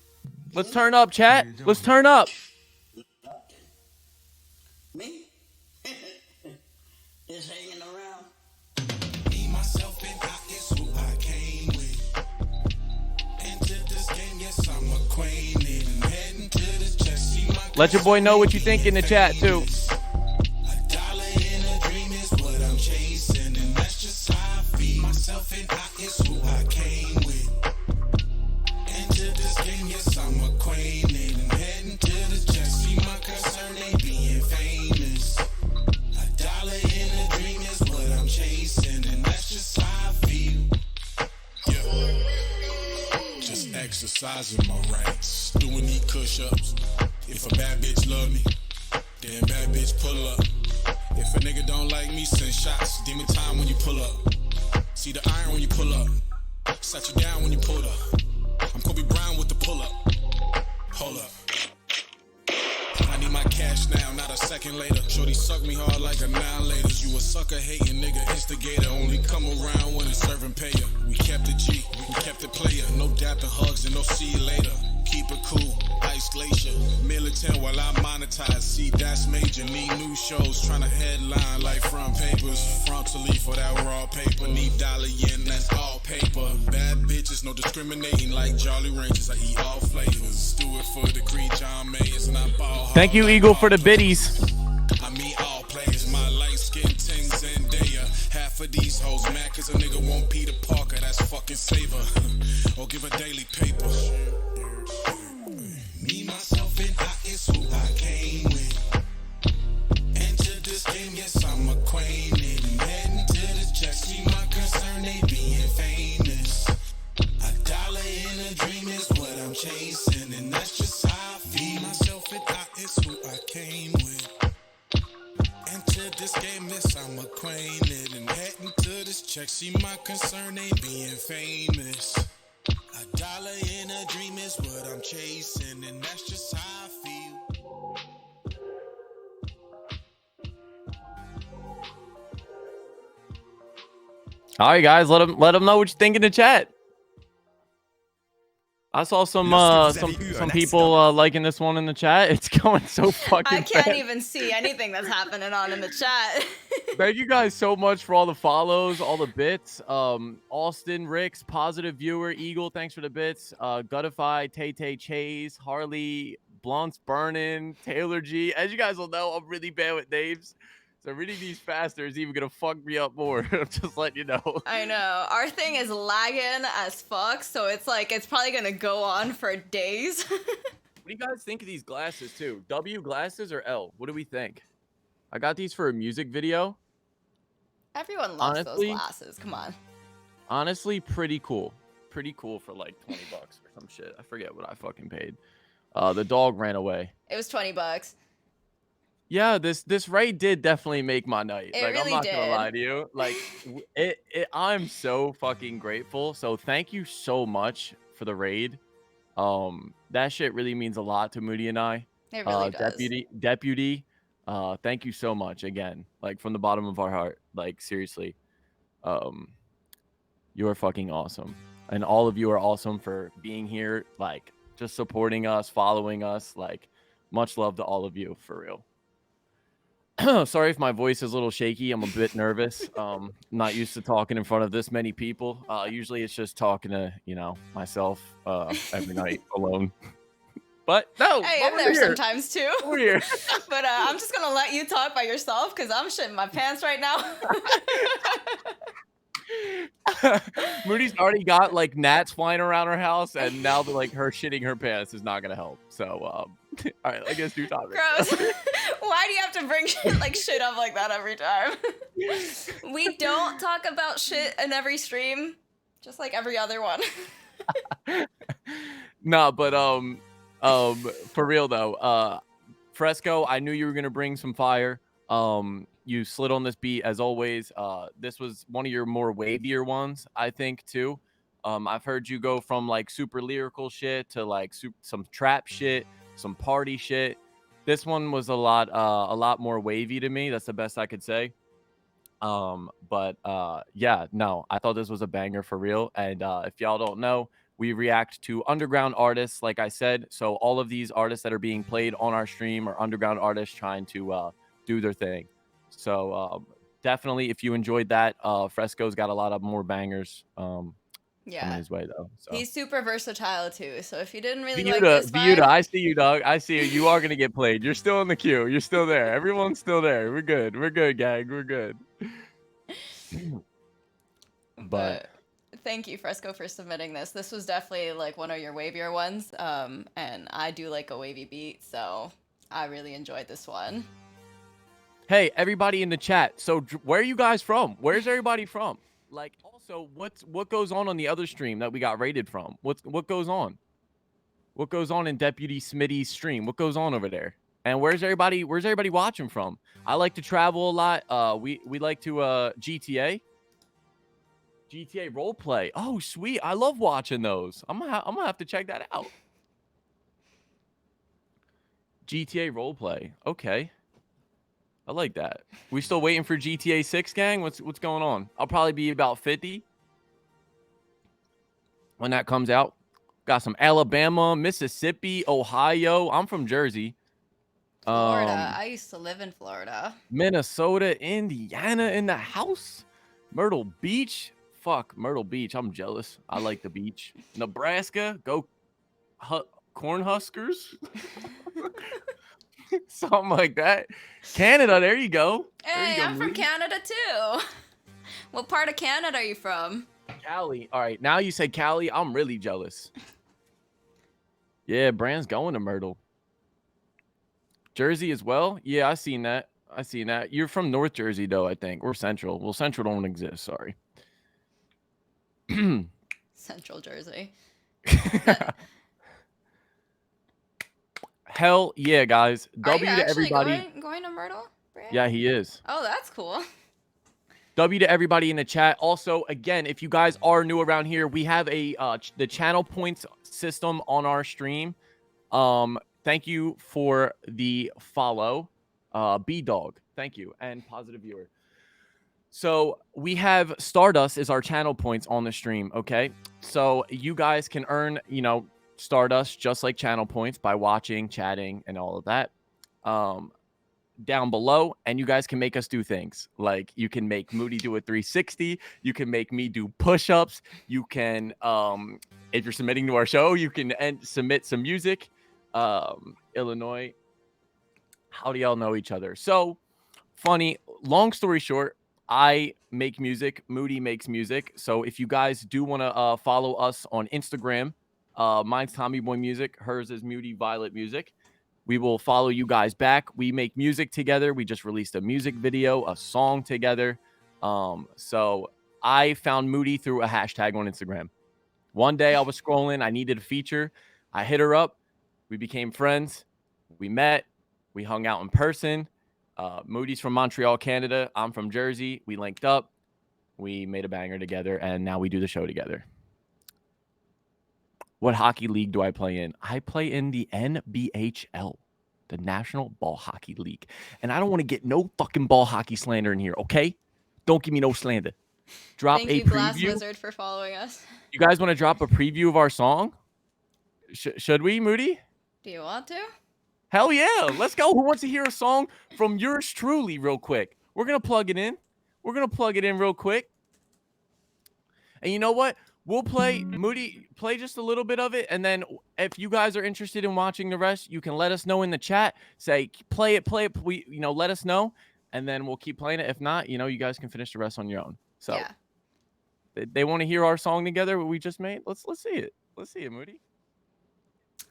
Let's turn up, chat. Let's turn up. Me? Just hanging around. Me, myself, and I is who I came with. Into this game, yes, I'm acquainted. And heading to this chest, see my Let your boy know what you think in the chat, too. $1 in a dream is what I'm chasing. And that's just how I feel. Myself and I is who I came with. Into this game, yes, I'm acquainted. And heading to this chest, see my concern, they being famous. exercising my rights, doing these push-ups. If a bad bitch love me, then bad bitch pull up. If a nigga don't like me, send shots. Demon time when you pull up. See the iron when you pull up. Set you down when you pull up. I'm Kobe Bryant with the pull up. Hold up. I need my cash now, not a second later. Shorty suck me hard like annihilators. You a sucker hating nigga, instigator. Only come around when it's serving payer. We kept it G, we kept it player. No dapping hugs and no see you later. Keep it cool, ice glacier. Militant while I monetize. See, that's major. Need new shows, trying to headline like front papers. Frontally for that raw paper. Need dollar yen, that's all paper. Bad bitches, no discriminating like Jolly Ranchers. I eat all flavors. Do it for the Creed John Mayers and I ball hard. Thank you, like Eagle, for the all biddies. I mean all players. My light skin ting Zendaya. Half of these hoes mad cause a nigga won't Peter Parker. That's fucking saver. Or give a daily paper. Me, myself, and I is who I came with. Enter this game, yes, I'm acquainted. And heading to the check, see my concern, they being famous. A dollar in a dream is what I'm chasing, and that's just how I feel. Myself, and I is who I came with. Enter this game, yes, I'm acquainted. And heading to this check, see my concern, they being famous. A dollar in a dream is what I'm chasing, and that's just how I feel. All right, guys, let them know what you think in the chat. I saw some people liking this one in the chat. It's going so fucking I can't fast. even see anything that's happening on in the chat. Thank you guys so much for all the follows, all the bits. Austin, Ricks, Positive Viewer, Eagle, thanks for the bits. Gutify, Tay Chase, Harley, Blunts Burnin', Taylor G. As you guys will know, I'm really bad with names. So reading these faster is even gonna fuck me up more. I'm just letting you know. I know. Our thing is lagging as fuck, so it's like it's probably gonna go on for days. What do you guys think of these glasses too? W glasses or L? What do we think? I got these for a music video. Everyone loves Honestly, those glasses. Come on. Honestly, pretty cool. Pretty cool for like $20 or some shit. I forget what I fucking paid. The dog ran away. It was $20. Yeah, this raid did definitely make my night. It Like, really I'm not did. gonna lie to you. Like, I'm so fucking grateful. So thank you so much for the raid. That shit really means a lot to Moody and I. It really does. Deputy, thank you so much again. Like, from the bottom of our heart. Like, seriously. You are fucking awesome. And all of you are awesome for being here, like, just supporting us, following us. Like, much love to all of you, for real. Sorry if my voice is a little shaky. I'm a bit nervous. Not used to talking in front of this many people. Usually it's just talking to, myself every night alone. But no, Hey, I'm there sometimes too. We're here. But I'm just gonna let you talk by yourself because I'm shitting my pants right now. Moody's already got like gnats flying around her house, and now that like her shitting her pants is not gonna help. So, all right, I guess do topic. Gross. Why do you have to bring shit up like that every time? We don't talk about shit in every stream, just like every other one. No, but for real though, Fresco, I knew you were gonna bring some fire. You slid on this beat as always. This was one of your more wavier ones, I think, too. I've heard you go from like super lyrical shit to like some trap shit, some party shit. This one was a lot more wavy to me. That's the best I could say. Yeah, no, I thought this was a banger for real. And if y'all don't know, we react to underground artists, like I said. So all of these artists that are being played on our stream are underground artists trying to do their thing. So definitely, if you enjoyed that, Fresco's got a lot of more bangers coming his way, though. So. He's super versatile, too. So if you didn't really like this vibe... I see you, dog. I see you. You are going to get played. You're still in the queue. You're still there. Everyone's still there. We're good. We're good, gang. We're good. But thank you, Fresco, for submitting this. This was definitely like one of your wavier ones. And I do like a wavy beat, so I really enjoyed this one. Hey, everybody in the chat. So where are you guys from? Where's everybody from? Like, also, what goes on the other stream that we got raided from? What goes on? What goes on in Deputy Smitty's stream? What goes on over there? And where's everybody watching from? I like to travel a lot. We like to GTA roleplay. Oh, sweet. I love watching those. I'm gonna have to check that out. GTA roleplay. Okay. I like that. We still waiting for GTA 6, gang? What's going on? I'll probably be about 50 when that comes out. Got some Alabama, Mississippi, Ohio. I'm from Jersey. Florida. I used to live in Florida. Minnesota, Indiana in the house. Myrtle Beach. Fuck, Myrtle Beach. I'm jealous. I like the beach. Nebraska. Go Cornhuskers. Something like that. Canada. There you go. Hey, I'm from Canada too. What part of Canada are you from? Cali. All right. Now you say Cali. I'm really jealous. Yeah, Brand's going to Myrtle. Jersey as well? Yeah, I seen that. You're from North Jersey, though, I think. Or Central. Well, Central don't exist. Sorry. Central Jersey. Hell yeah, guys. Are you W to actually everybody. going to Myrtle, Brand? Yeah, he is. Oh, that's cool. W to everybody in the chat. Also, again, if you guys are new around here, we have a the channel points system on our stream. Thank you for the follow. B-Dog. Thank you. And Positive Viewer. So we have Stardust is our channel points on the stream, okay? So you guys can earn, Stardust just like channel points by watching, chatting, and all of that. Down below, and you guys can make us do things. Like you can make Moody do a 360. You can make me do push-ups. You can, if you're submitting to our show, you can submit some music. Illinois. How do y'all know each other? So funny. Long story short, I make music. Moody makes music. So if you guys do want to follow us on Instagram, mine's Tommy Boy Music. Hers is Moody Violet Music. We will follow you guys back. We make music together. We just released a music video, a song together. So I found Moody through a hashtag on Instagram. One day I was scrolling. I needed a feature. I hit her up. We became friends. We met. We hung out in person. Moody's from Montreal, Canada. I'm from Jersey. We linked up. We made a banger together, and now we do the show together. What hockey league do I play in? I play in the NBHL, the National Ball Hockey League. And I don't want to get no fucking ball hockey slander in here, okay? Don't give me no slander. Drop Thank a you, Glass preview. Wizard, for following us. You guys want to drop a preview of our song? Should we, Moody? Do you want to? Hell yeah. Let's go. Who wants to hear a song from yours truly real quick? We're going to plug it in. Real quick. And you know what? We'll play, Moody, play just a little bit of it. And then if you guys are interested in watching the rest, you can let us know in the chat. Say, play it. We, let us know. And then we'll keep playing it. If not, you guys can finish the rest on your own. So yeah. They want to hear our song together, what we just made. Let's see it. Let's see it, Moody.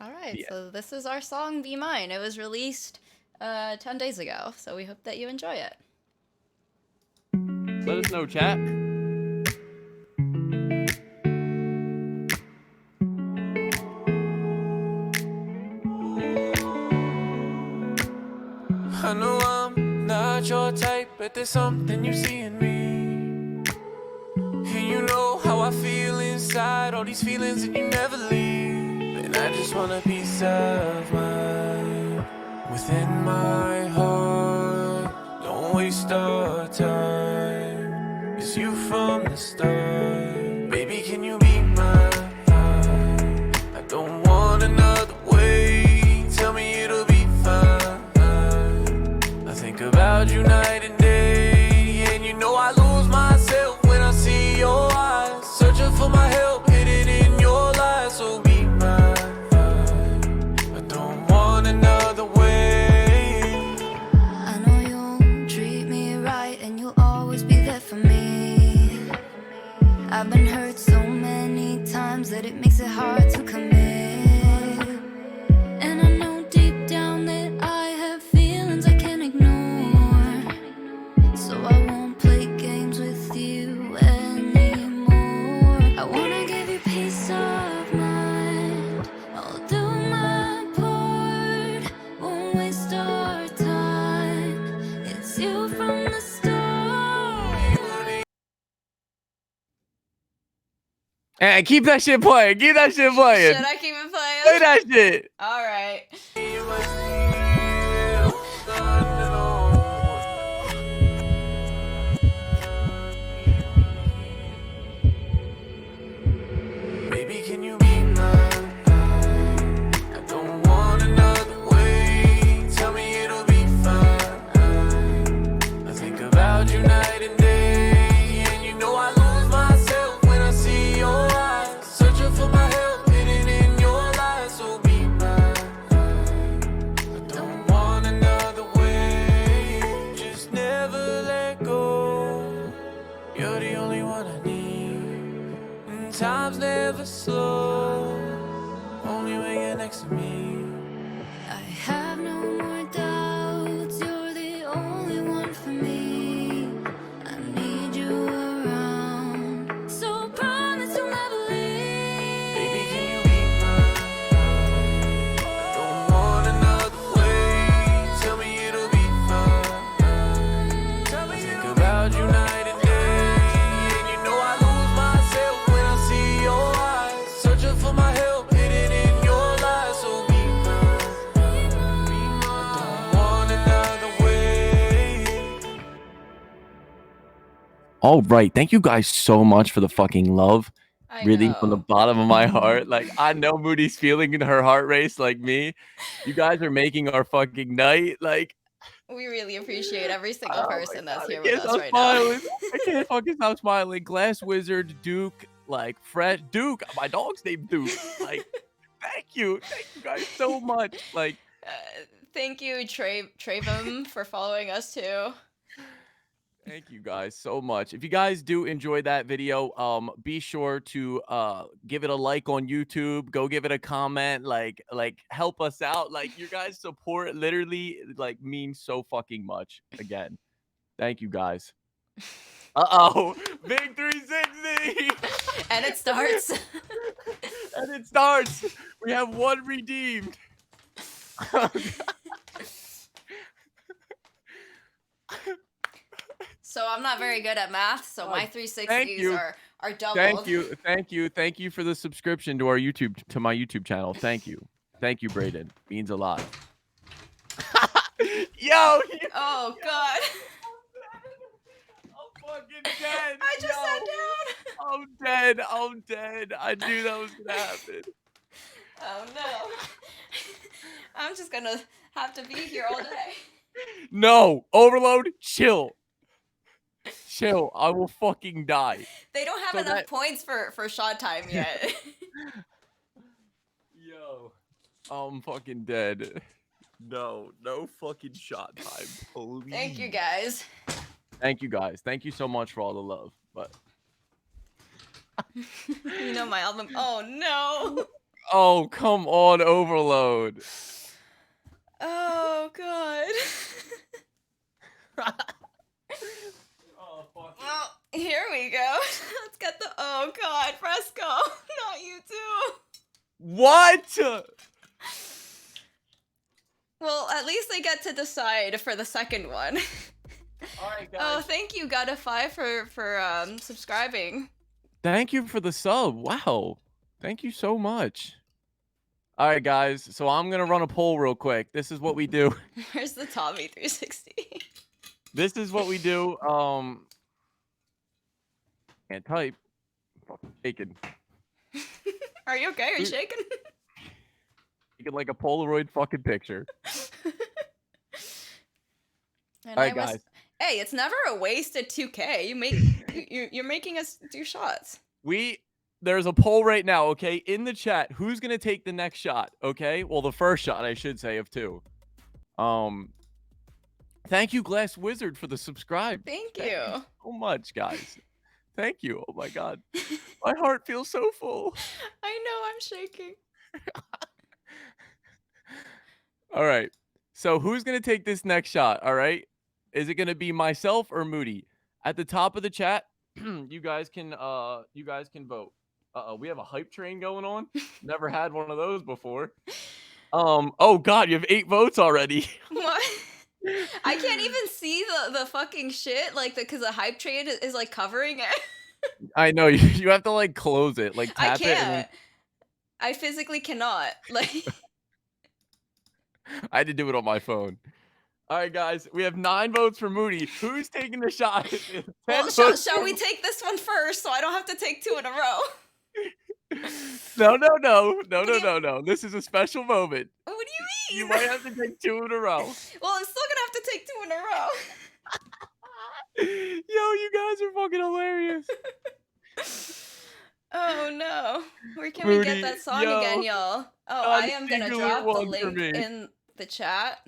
All right. Yeah. So this is our song, Be Mine. It was released 10 days ago. So we hope that you enjoy it. Let us know, chat. I know I'm not your type, but there's something you see in me. And you know how I feel inside, all these feelings and you never leave. And I just want a peace of mind within my heart. Don't waste our time, 'cause you from the start. Baby, can you be mine? I don't want another way. Tell me it'll be fine. Think about you night and day, and you know I lose myself when I see your eyes. Searching for my help, hidden in your lies. So be mine. I don't want another way. I know you'll treat me right, and you'll always be there for me. I've been hurt so many times that it makes it hard to commit. And I know deep down that I have feelings I can't ignore. So I won't play games with you anymore. I wanna give you peace of mind. I'll do And keep that shit playing. Keep that shit playing. Should I keep it playing? Play that shit. All right. Baby, can you be mine? I don't want another way. Tell me it'll be fine. I think about you night and day, and you know I lose myself when I see your eyes. Searching for my help, hidden in your lies. So be mine. I don't want another way. Just never let go. You're the only one I need. And time's never slow. Only when you're next to me. I have no more doubts. You're the only one for me. I need you around. So promise you'll never leave. Baby, can you be mine? I don't want another way. Tell me it'll be fine. Tell me think about you night and day, and you know I lose myself when I see your eyes. Searching for my help, hidden in your lies. So be mine. I don't want another way. All right. Thank you guys so much for the fucking love. I Really, from the know. bottom of my heart. Like, I know Moody's feeling in her heart race like me. You guys are making our fucking night. Like, We really appreciate every single oh my person that's God, I here with can't us stop right now. smiling. I can't fucking stop smiling. Glass Wizard, Duke, like Fresh Duke. My dog's named Duke. Like, thank you guys so much. Like, Thank you, Travum, for following us too. thank you guys so much. If you guys do enjoy that video, be sure to give it a like on YouTube. Go give it a comment. Like help us out. Like, your guys' support literally like means so fucking much. Again, thank you guys. Uh-oh, big 360. And it starts. And it starts. We have one redeemed. So I'm not very good at math, so my Thank 360s you. are doubled. Thank you for the subscription to our my YouTube channel. Thank you, Brayden. Means a lot. Yo, Oh God. I'm fucking dead. I just Yo, sat down. I'm dead. I'm dead. I knew that was gonna happen. Oh no. I'm just gonna have to be here all day. No, Overload, chill. Chill. I will fucking die. They don't have So enough that- points for shot time yet. Yo, I'm fucking dead. No fucking shot time, please. Thank you guys. Thank you guys. Thank you so much for all the love. But You know my album. Oh no. oh, come on, Overload. Oh God. Oh, fuck. Well, here we go. Let's get the. Oh God, Fresco. Not you too. What? Well, at least they get to decide for the second one. All right, guys. Oh, thank you, Gotta5 for subscribing. Thank you for the sub. Wow. Thank you so much. All right, guys. So I'm going to run a poll real quick. This is what we do. Where's the Tommy 360? This is what we do. Can't type. Fucking shaking. Are you okay? Are you shaking? Taking like a Polaroid fucking picture. And All right, guys. Hey, it's never a wasted 2K. You're making us do shots. There's a poll right now, okay, in the chat. Who's gonna take the next shot? Okay, well, the first shot, I should say, of two. Thank you, Glass Wizard, for the subscribe. Thank you. So much, guys. Thank you. Oh my God, my heart feels so full. I know I'm shaking. All right, so who's gonna take this next shot? All right, is it gonna be myself or Moody? At the top of the chat, you guys can vote. We have a hype train going on. Never had one of those before. Oh God, you have 8 votes already. What? I can't even see the fucking shit, like, because the hype train is like covering it. I know you have to like close it, like I tap it, and then can't. I physically cannot. Like, I had to do it on my phone. All right, guys, we have 9 votes for Moody. Who's taking the shot? 10 well, votes shall for we take this one first so I don't have to take 2 in a row? No. This is a special moment. What do you You mean? might have to take 2 in a row. Well, I'm still gonna have to take 2 in a row. Yo, you guys are fucking hilarious. Oh no. Where can we get Moody, that song yo, again, y'all? Oh, I am gonna singular drop the one for link me. in the chat.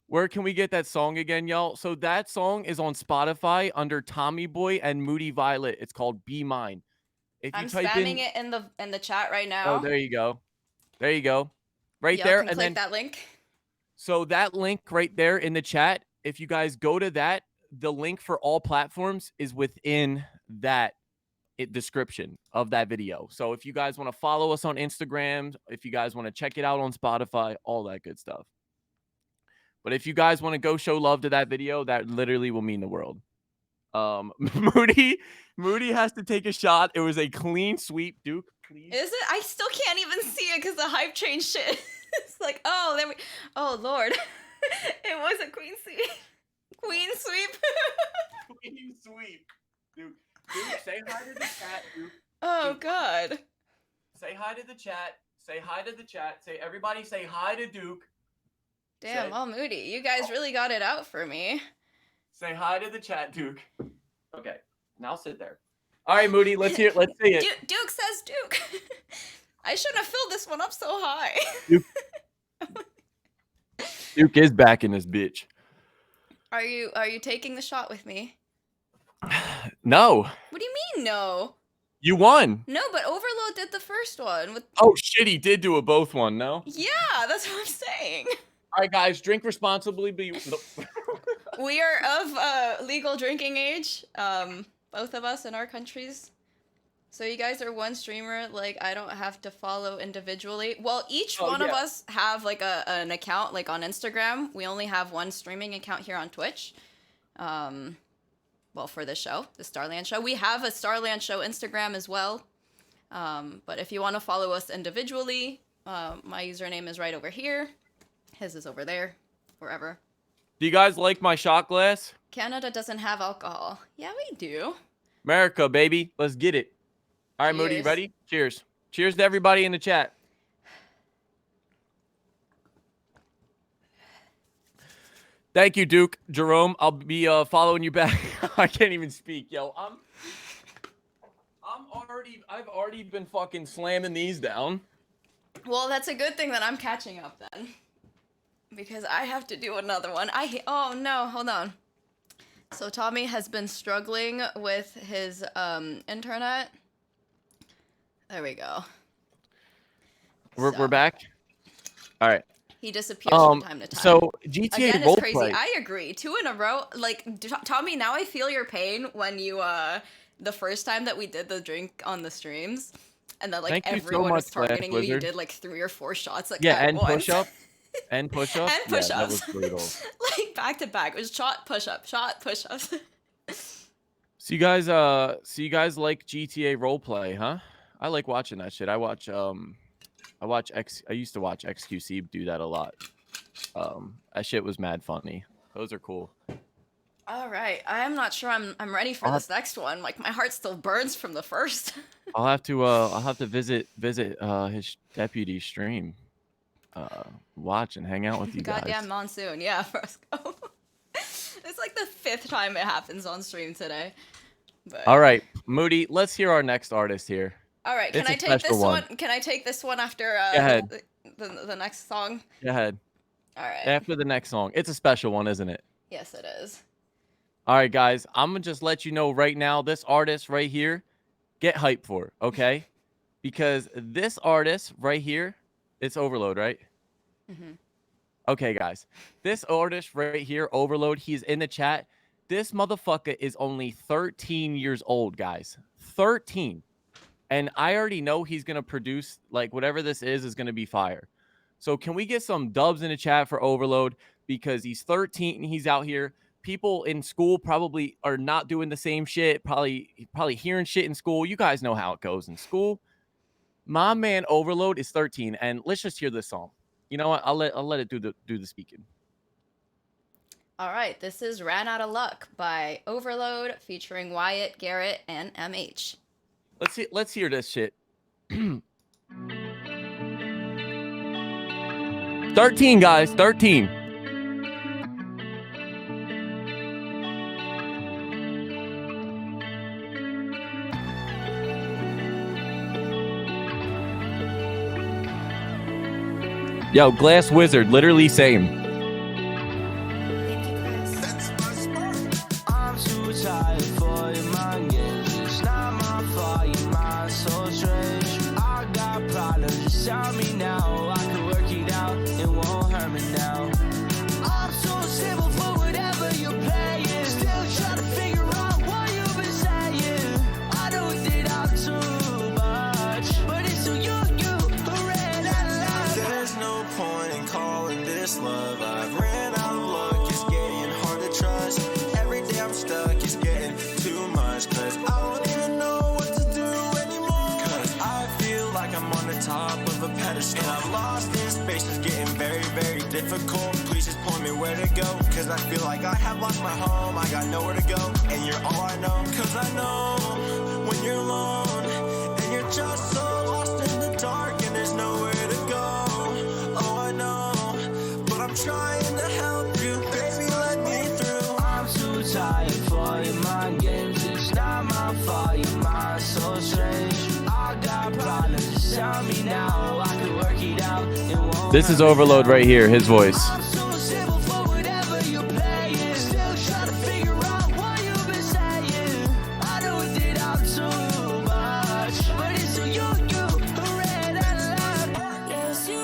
Where can we get that song again, y'all? So that song is on Spotify under Tommy Boy and Moody Violet. It's called Be Mine. If you I'm type spamming in, it in the chat right oh, now. there you go. There you go. Right Y'all there. can And click then, that link. so that link right there in the chat, if you guys go to that, the link for all platforms is within that description of that video. So if you guys want to follow us on Instagram, if you guys want to check it out on Spotify, all that good stuff. But if you guys want to go show love to that video, that literally will mean the world. Moody has to take a shot. It was a clean sweep, Duke. Please. Is it? I still can't even see it because the hype train shit. It's like, oh, there we. Oh Lord, it was a queen sweep. Queen sweep. Clean sweep, Duke. Duke, say hi to the chat, Duke. Oh Duke. God. Say hi to the chat. Say hi to the chat. Say everybody. Say hi to Duke. Damn, Say- all Moody. You guys really got it out for me. Say hi to the chat, Duke. Okay, now sit there. All right, Moody, let's see it. Duke says Duke. I shouldn't have filled this one up so high. Duke is back in this bitch. Are you taking the shot with me? No, What do you mean no? you won. No, but Overload did the first one with. Oh shit, he did do a both one. No. Yeah, that's what I'm saying. All right, guys, drink responsibly. We are of legal drinking age, both of us in our countries. So you guys are one streamer, like I don't have to follow individually. Well, each one of us have like an account, like on Instagram. We only have one streaming account here on Twitch. Well, for this show, the Starland Show. We have a Starland Show Instagram as well. But if you want to follow us individually, my username is right over here. His is over there, wherever. Do you guys like my shot glass? Canada doesn't have alcohol. Yeah, we do. America, baby. Let's get it. All right, Moody, Cheers. ready? Cheers. Cheers to everybody in the chat. Thank you, Duke. Jerome, I'll be following you back. I can't even speak, yo. I've already been fucking slamming these down. Well, that's a good thing that I'm catching up then. Because I have to do another one. Oh no, hold on. So Tommy has been struggling with his internet. There we go. We're back. All right. He disappears from time to time. So GTA Again, it's crazy. roleplay. I agree. 2 in a row. Like Tommy, now I feel your pain when you the first time that we did the drink on the streams, and then like Thank you so everyone was much, Flash targeting you. You Wizard. did like 3 or 4 shots like Yeah, at and once. push up. And push up. And push-ups. Yeah, that was brutal. Like back to back. It was shot, push up, shot, push ups. So you guys like GTA roleplay, huh? I like watching that shit. I used to watch XQC do that a lot. That shit was mad funny. Those are cool. All right, I am not sure I'm ready for this next one. Like my heart still burns from the first. I'll have to visit his deputy stream. Watch and hang out with you Goddamn guys. monsoon, yeah, Fresco. It's like the 5th time it happens on stream today. But... All right, Moody, let's hear our next artist here. All right, can It's a I take this special one? Can I take this one after Go ahead. the next song? Go ahead. All right. After the next song. It's a special one, isn't it? Yes, it is. All right, guys. I'm going to just let you know right now, this artist right here, get hyped for it, okay? Because this artist right here, it's Overload, right? Mm-hmm. Okay, guys. This artist right here, Overload, he's in the chat. This motherfucker is only 13 years old, guys. 13. And I already know he's going to produce, like, whatever this is going to be fire. So can we get some dubs in the chat for Overload? Because he's 13 and he's out here. people in school probably are not doing the same shit, probably hearing shit in school. You guys know how it goes in school. My man Overload is 13, and let's just hear this song. You know what? I'll let it do the speaking. All right, this is Ran Out of Luck by Overload featuring Wyatt, Garrett, and MH. Let's hear this shit. 13, guys, 13. Yo, Glass Wizard, literally same. I'm too tired for your mind games. It's not my fault, your mind's so strange. I got problems, just tell me now. I can work it out, it won't hurt me now. I'm so simple for whatever you're playing. Still trying to figure out what you've been saying. I know that I'm too much, but it's so you who ran out of love. There's no point in calling this love. I've ran out of luck, it's getting hard to trust. Every day I'm stuck, it's getting too much. Cause I don't even know what to do anymore. Cause I feel like I'm on the top of a pedestal. And I'm lost in space, it's getting very, very difficult. Please just point me where to go. Cause I feel like I have lost my home, I got nowhere to go. And you're all I know. Cause I know when you're alone, and you're just so lost in the dark, and there's nowhere to go. Oh, I know, but I'm trying to help you. Baby, let me through. I'm too tired for your mind games. It's not my fault, your mind's so strange. I got problems, just tell me now. I can work it out, it won't. This is Overload right here, his voice. I'm so simple for whatever you're playing. Still trying to figure out what you've been saying. I know that I'm too much, but it's so you who ran out of love. Yes, you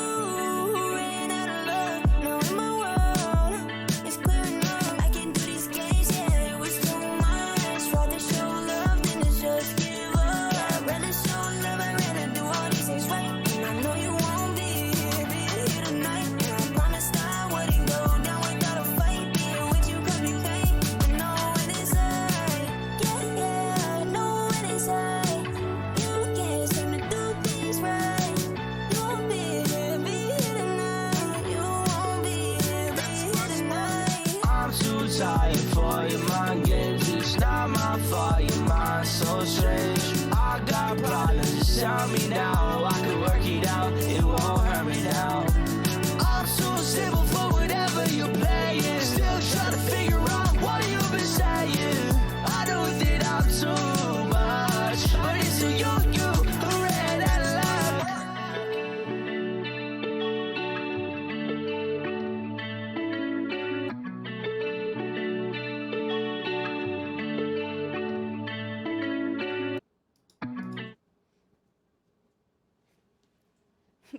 ran out of love. Now in my world, it's clear enough. I can do these games, yeah, it was too much. Rather show love than to just give up. I'd rather show love, I'd rather do all these things right. And I know you won't be here tonight. And I promise I wouldn't go down without a fight. Being with you could be pain, but know it inside. Yeah, know it inside. You can't seem to do things right. You won't be here tonight. You won't be here tonight. I'm too tired for your mind games. It's not my fault, your mind's so strange. I got problems, just tell me now. I can work it out, it won't hurt me now. I'm so simple for whatever you're playing. Still trying to figure out what you've been saying. I know that I'm too much, but it's so you who ran out of love.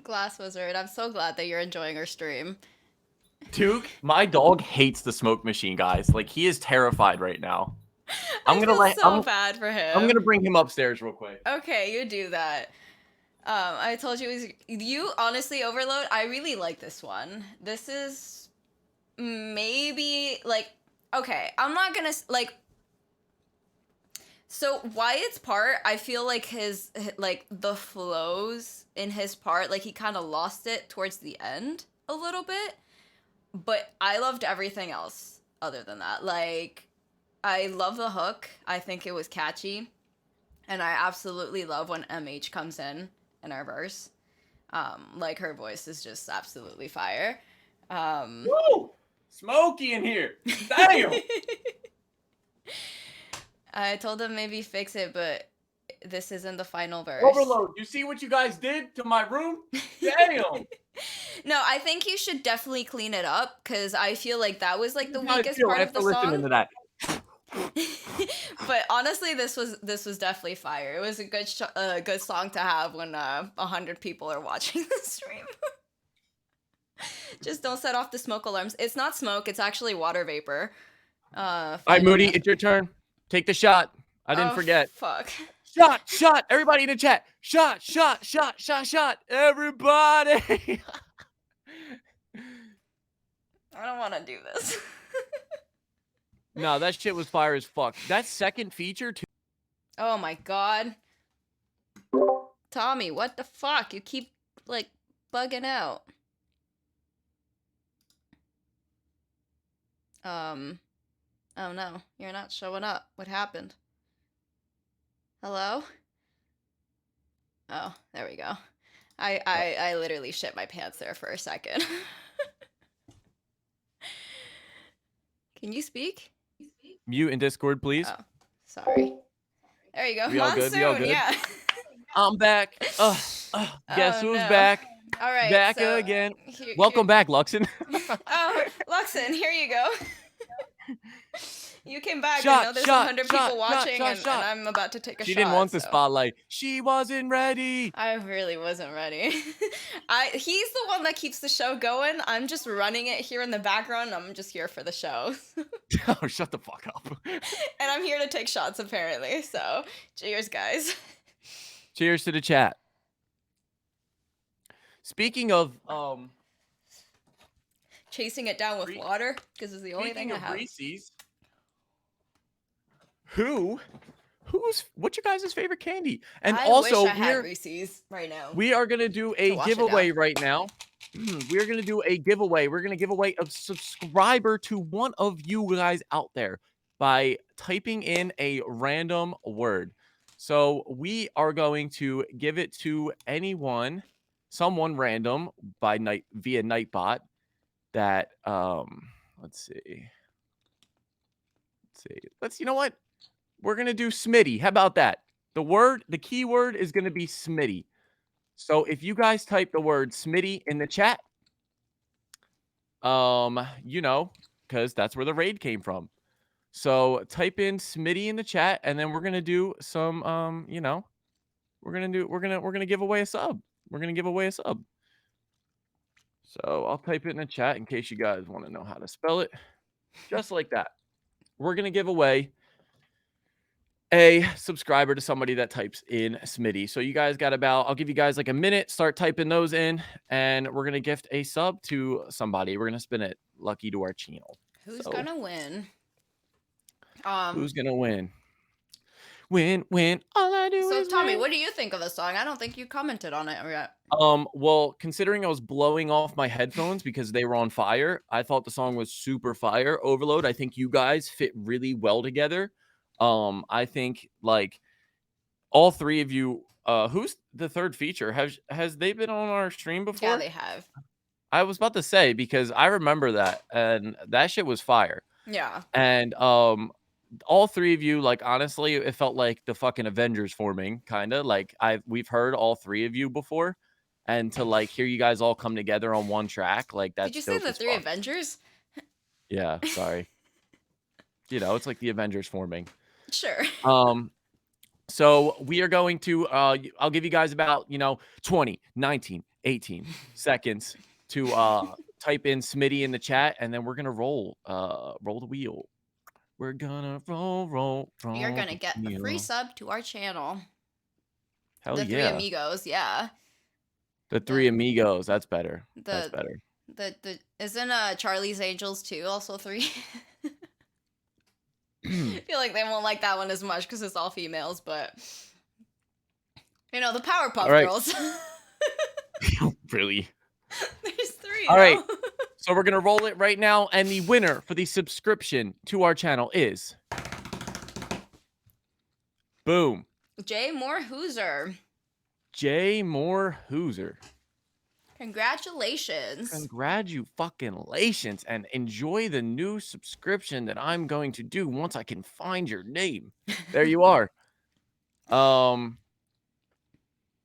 Glass Wizard, I'm so glad that you're enjoying our stream. Duke, my dog hates the smoke machine, guys. Like, he is terrified right now. I'm gonna Bad for him. I'm gonna bring him upstairs real quick. Okay, you do that. I told you it was you. Honestly, Overload. I really like this one. This is maybe like okay. I'm not gonna like. So Wyatt's part, I feel like his like the flows in his part, like he kind of lost it towards the end a little bit. But I loved everything else other than that. Like, I love the hook. I think it was catchy. And I absolutely love when MH comes in our verse. Like, her voice is just absolutely fire. Woo! Smoky in here. Damn! I told him maybe fix it, but this isn't the final verse. Overload, you see what you guys did to my room? Damn! No, I think you should definitely clean it up, because I feel like that was like the How I weakest feel part of after the listening song. to that. But honestly, this was definitely fire. It was a good song to have when 100 people are watching the stream. Just don't set off the smoke alarms. It's not smoke. It's actually water vapor. All right, Moody, it's your turn. Take the shot. I didn't forget. Fuck. Shot. Everybody in the chat. Shot. Everybody. I don't want to do this. No, that shit was fire as fuck. That second feature too. Oh my god. Tommy, what the fuck? You keep like bugging out. Oh no, you're not showing up. What happened? Hello? Oh, there we go. I literally shit my pants there for a second. Can you speak? Mute in Discord, please. Oh, sorry. There you go. We all good? We all Monsoon, good? yeah. I'm back. Guess Oh, who's no. back? All right. Back so again. here- Welcome back, Luxon. Oh, Luxon, here you go. You came back. Shot, I know there's shot, 100 shot, people watching, shot, and shot. I'm about to take a shot. She didn't want the so- spotlight. She wasn't ready. I really wasn't ready. He's the one that keeps the show going. I'm just running it here in the background. I'm just here for the show. Oh, shut the fuck up. And I'm here to take shots, apparently. So, cheers, guys. Cheers to the chat. Speaking of Chasing it down with water, because it's the only thing I have. Reese's, what's your guys' favorite candy? And I also wish I had Reese's right now. we are gonna do a wash it giveaway down. right now. We're gonna do a giveaway. We're gonna give away a subscriber to one of you guys out there by typing in a random word. So we are going to give it to someone random via Nightbot that let's see. You know what? We're gonna do Smitty. How about that? The keyword is gonna be Smitty. So if you guys type the word Smitty in the chat, because that's where the raid came from. So type in Smitty in the chat, and then we're gonna do some we're gonna give away a sub. We're gonna give away a sub. So I'll type it in the chat in case you guys want to know how to spell it. Just like that. We're gonna give away a subscriber to somebody that types in Smitty. So you guys got I'll give you guys like a minute, start typing those in, and we're gonna gift a sub to somebody. We're gonna spin it lucky to our channel. Who's gonna win? Who's gonna win? Win. All I do So is Tommy, win. what do you think of the song? I don't think you commented on it yet. Well, considering I was blowing off my headphones because they were on fire, I thought the song was super fire. Overload. I think you guys fit really well together. I think like all three of you. Who's the third feature? Has they been on our stream before? Yeah, they have. I was about to say because I remember that, and that shit was fire. Yeah. And all three of you, like honestly, it felt like the fucking Avengers forming, kind of like we've heard all three of you before, and to like hear you guys all come together on one track, like that's. Did you say dope the as three fuck. Avengers? Yeah, sorry. It's like the Avengers forming. Sure. So we are going to I'll give you guys about 20, 19, 18 seconds to type in Smitty in the chat, and then we're gonna roll the wheel. We're gonna roll. You're gonna the get a free wheel. sub to our channel. Hell The yeah. Three Amigos, yeah. The Three Amigos, that's better. That's The- better. The isn't Charlie's Angels too also three? I feel like they won't like that one as much because it's all females, but the Powerpuff All right. Girls. Really? There's three. All right. though. So we're gonna roll it right now, and the winner for the subscription to our channel is boom, Jay Moore Hooser. Jay Moore Hooser. Congratulations. Congratulations, and enjoy the new subscription that I'm going to do once I can find your name. There you are.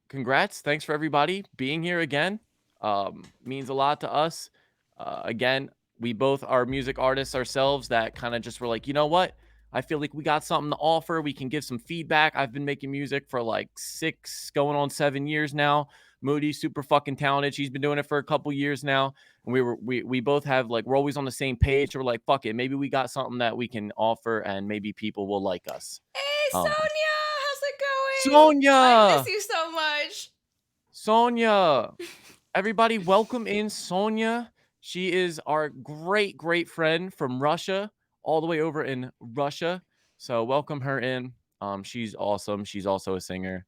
Congrats. Thanks for everybody being here again. Means a lot to us. Again, we both are music artists ourselves that kind of just were like, you know what? I feel like we got something to offer. We can give some feedback. I've been making music for like 6 going on 7 years now. Moody's super fucking talented. She's been doing it for a couple years now. And we both have like, we're always on the same page. So we're like, fuck it. Maybe we got something that we can offer and maybe people will like us. Hey, Sonia, how's it going? Sonia! I miss you so much. Sonia. Everybody, welcome in Sonia. She is our great, great friend from Russia. all the way over in Russia. So welcome her in. She's awesome. She's also a singer.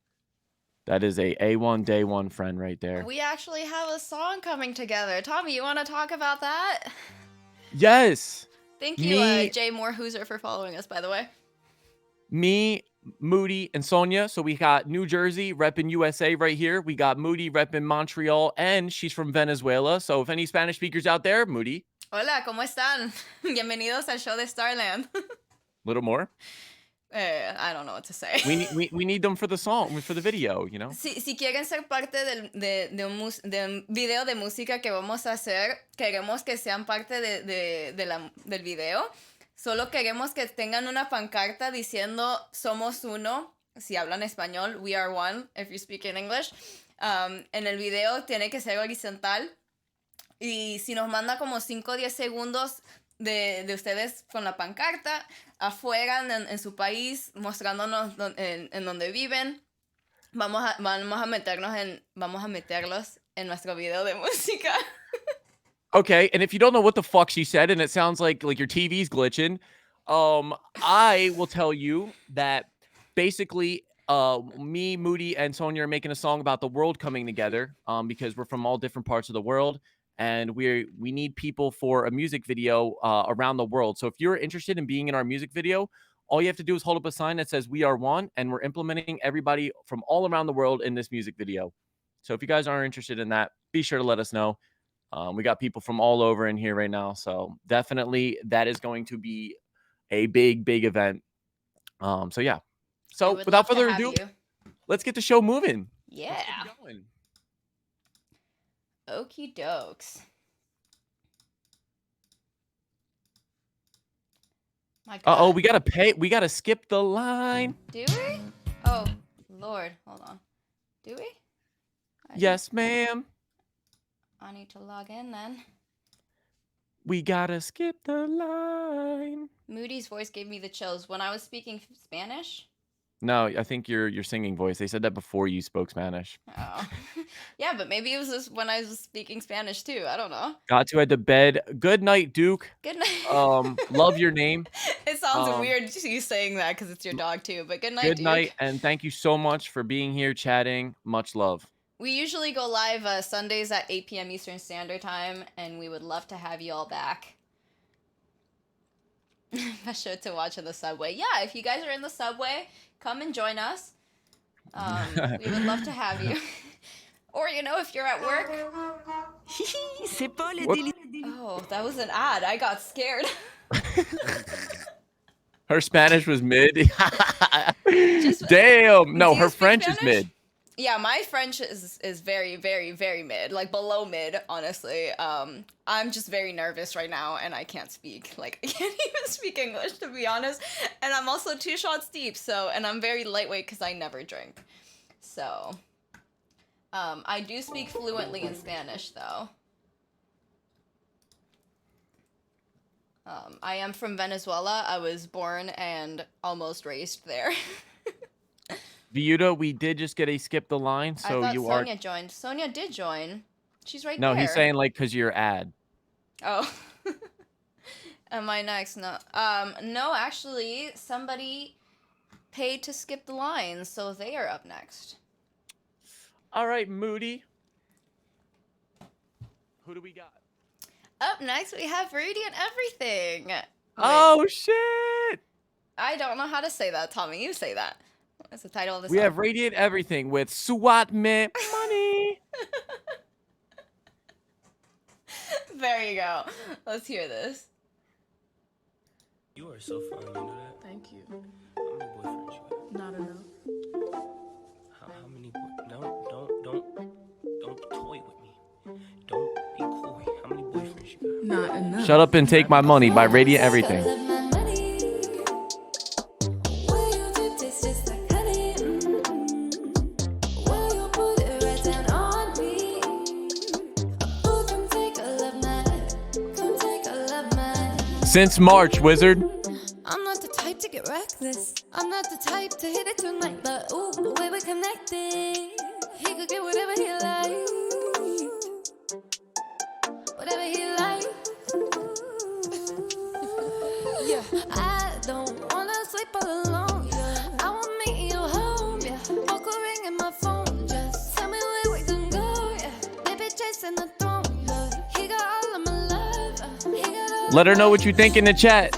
That is a A1 day one friend right there. We actually have a song coming together. Tommy, you want to talk about that? Yes. Thank you, Jay Moore-Hooser, for following us, by the way. Me, Moody, and Sonia. So we got New Jersey repping USA right here. We got Moody repping Montreal, and she's from Venezuela. So if any Spanish speakers out there, Moody. Hola, ¿cómo están? Bienvenidos al show de Starland. Little more. I don't know what to say. We need them for the song, for the video, you know. Si quieren ser parte de un video de música que vamos a hacer, queremos que sean parte del video. Solo queremos que tengan una pancarta diciendo somos uno. Si hablan español, we are one, if you speak in English. En el video tiene que ser horizontal. Y si nos manda como 5 o 10 segundos de ustedes con la pancarta afuera en su país, mostrándonos en donde viven, vamos a meterlos en nuestro video de música. Okay, and if you don't know what the fuck she said, and it sounds like your TV's glitching, I will tell you that basically me, Moody, and Sonia are making a song about the world coming together because we're from all different parts of the world. And we need people for a music video around the world. So if you're interested in being in our music video, all you have to do is hold up a sign that says we are one, and we're implementing everybody from all around the world in this music video. So if you guys are interested in that, be sure to let us know. We got people from all over in here right now. So definitely that is going to be a big, big event. So yeah. So without further ado, let's get the show moving. Yeah. Okie dokes. Uh-oh, we gotta pay. We gotta skip the line. Do we? Oh, Lord. Hold on. Do we? Yes, ma'am. I need to log in then. We gotta skip the line. Moody's voice gave me the chills when I was speaking Spanish. No, I think your singing voice. They said that before you spoke Spanish. Oh. Yeah, but maybe it was just when I was speaking Spanish too. I don't know. Got to head to bed. Good night, Duke. Good night. Love your name. It sounds weird you saying that because it's your dog too, but good night, Good Duke. night, and thank you so much for being here, chatting. Much love. We usually go live Sundays at 8 p.m. Eastern Standard Time, and we would love to have you all back. A show to watch in the subway. Yeah, if you guys are in the subway, come and join us. We would love to have you. Or, if you're at work. Oh, that was an ad. I got scared. Her Spanish was mid. Damn. No, her French is mid. Yeah, my French is very, very, very mid. Like, below mid, honestly. I'm just very nervous right now, and I can't speak. Like, I can't even speak English, to be honest. And I'm also 2 shots deep, and I'm very lightweight because I never drink. So, I do speak fluently in Spanish, though. I am from Venezuela. I was born and almost raised there. Viuda, we did just get a skip the line, so I thought you Sonia joined. Sonia did join. She's right there. No, he's saying like because your ad. Oh. Am I next? No. No, actually, somebody paid to skip the line, so they are up next. All right, Moody. Who do we got? Up next, we have Radiant Everything. Oh, shit! I don't know how to say that, Tommy. You say that. That's the title of this. We have Radiant Everything with Swat Me Money. There you go. Let's hear this. You are so fun, you know that? Thank you. How many boyfriends you have? Not enough. How many don't toy with me. Don't be coy. How many boyfriends you got? Not enough. Shut Up and Take My Money by Radiant Everything. Since March, Wizard. I'm not the type to get reckless. I'm not the type to hit it tonight. But ooh, the way we're connected, he could get whatever he likes. Whatever he likes. Yeah. sleep all alone. Yeah. I won't meet you home. Yeah. Vocal ring in my phone. Just tell me where we can go. Yeah. Baby chasing the throne. Yeah. He got all of my love. He got all Let her know what you think in the chat.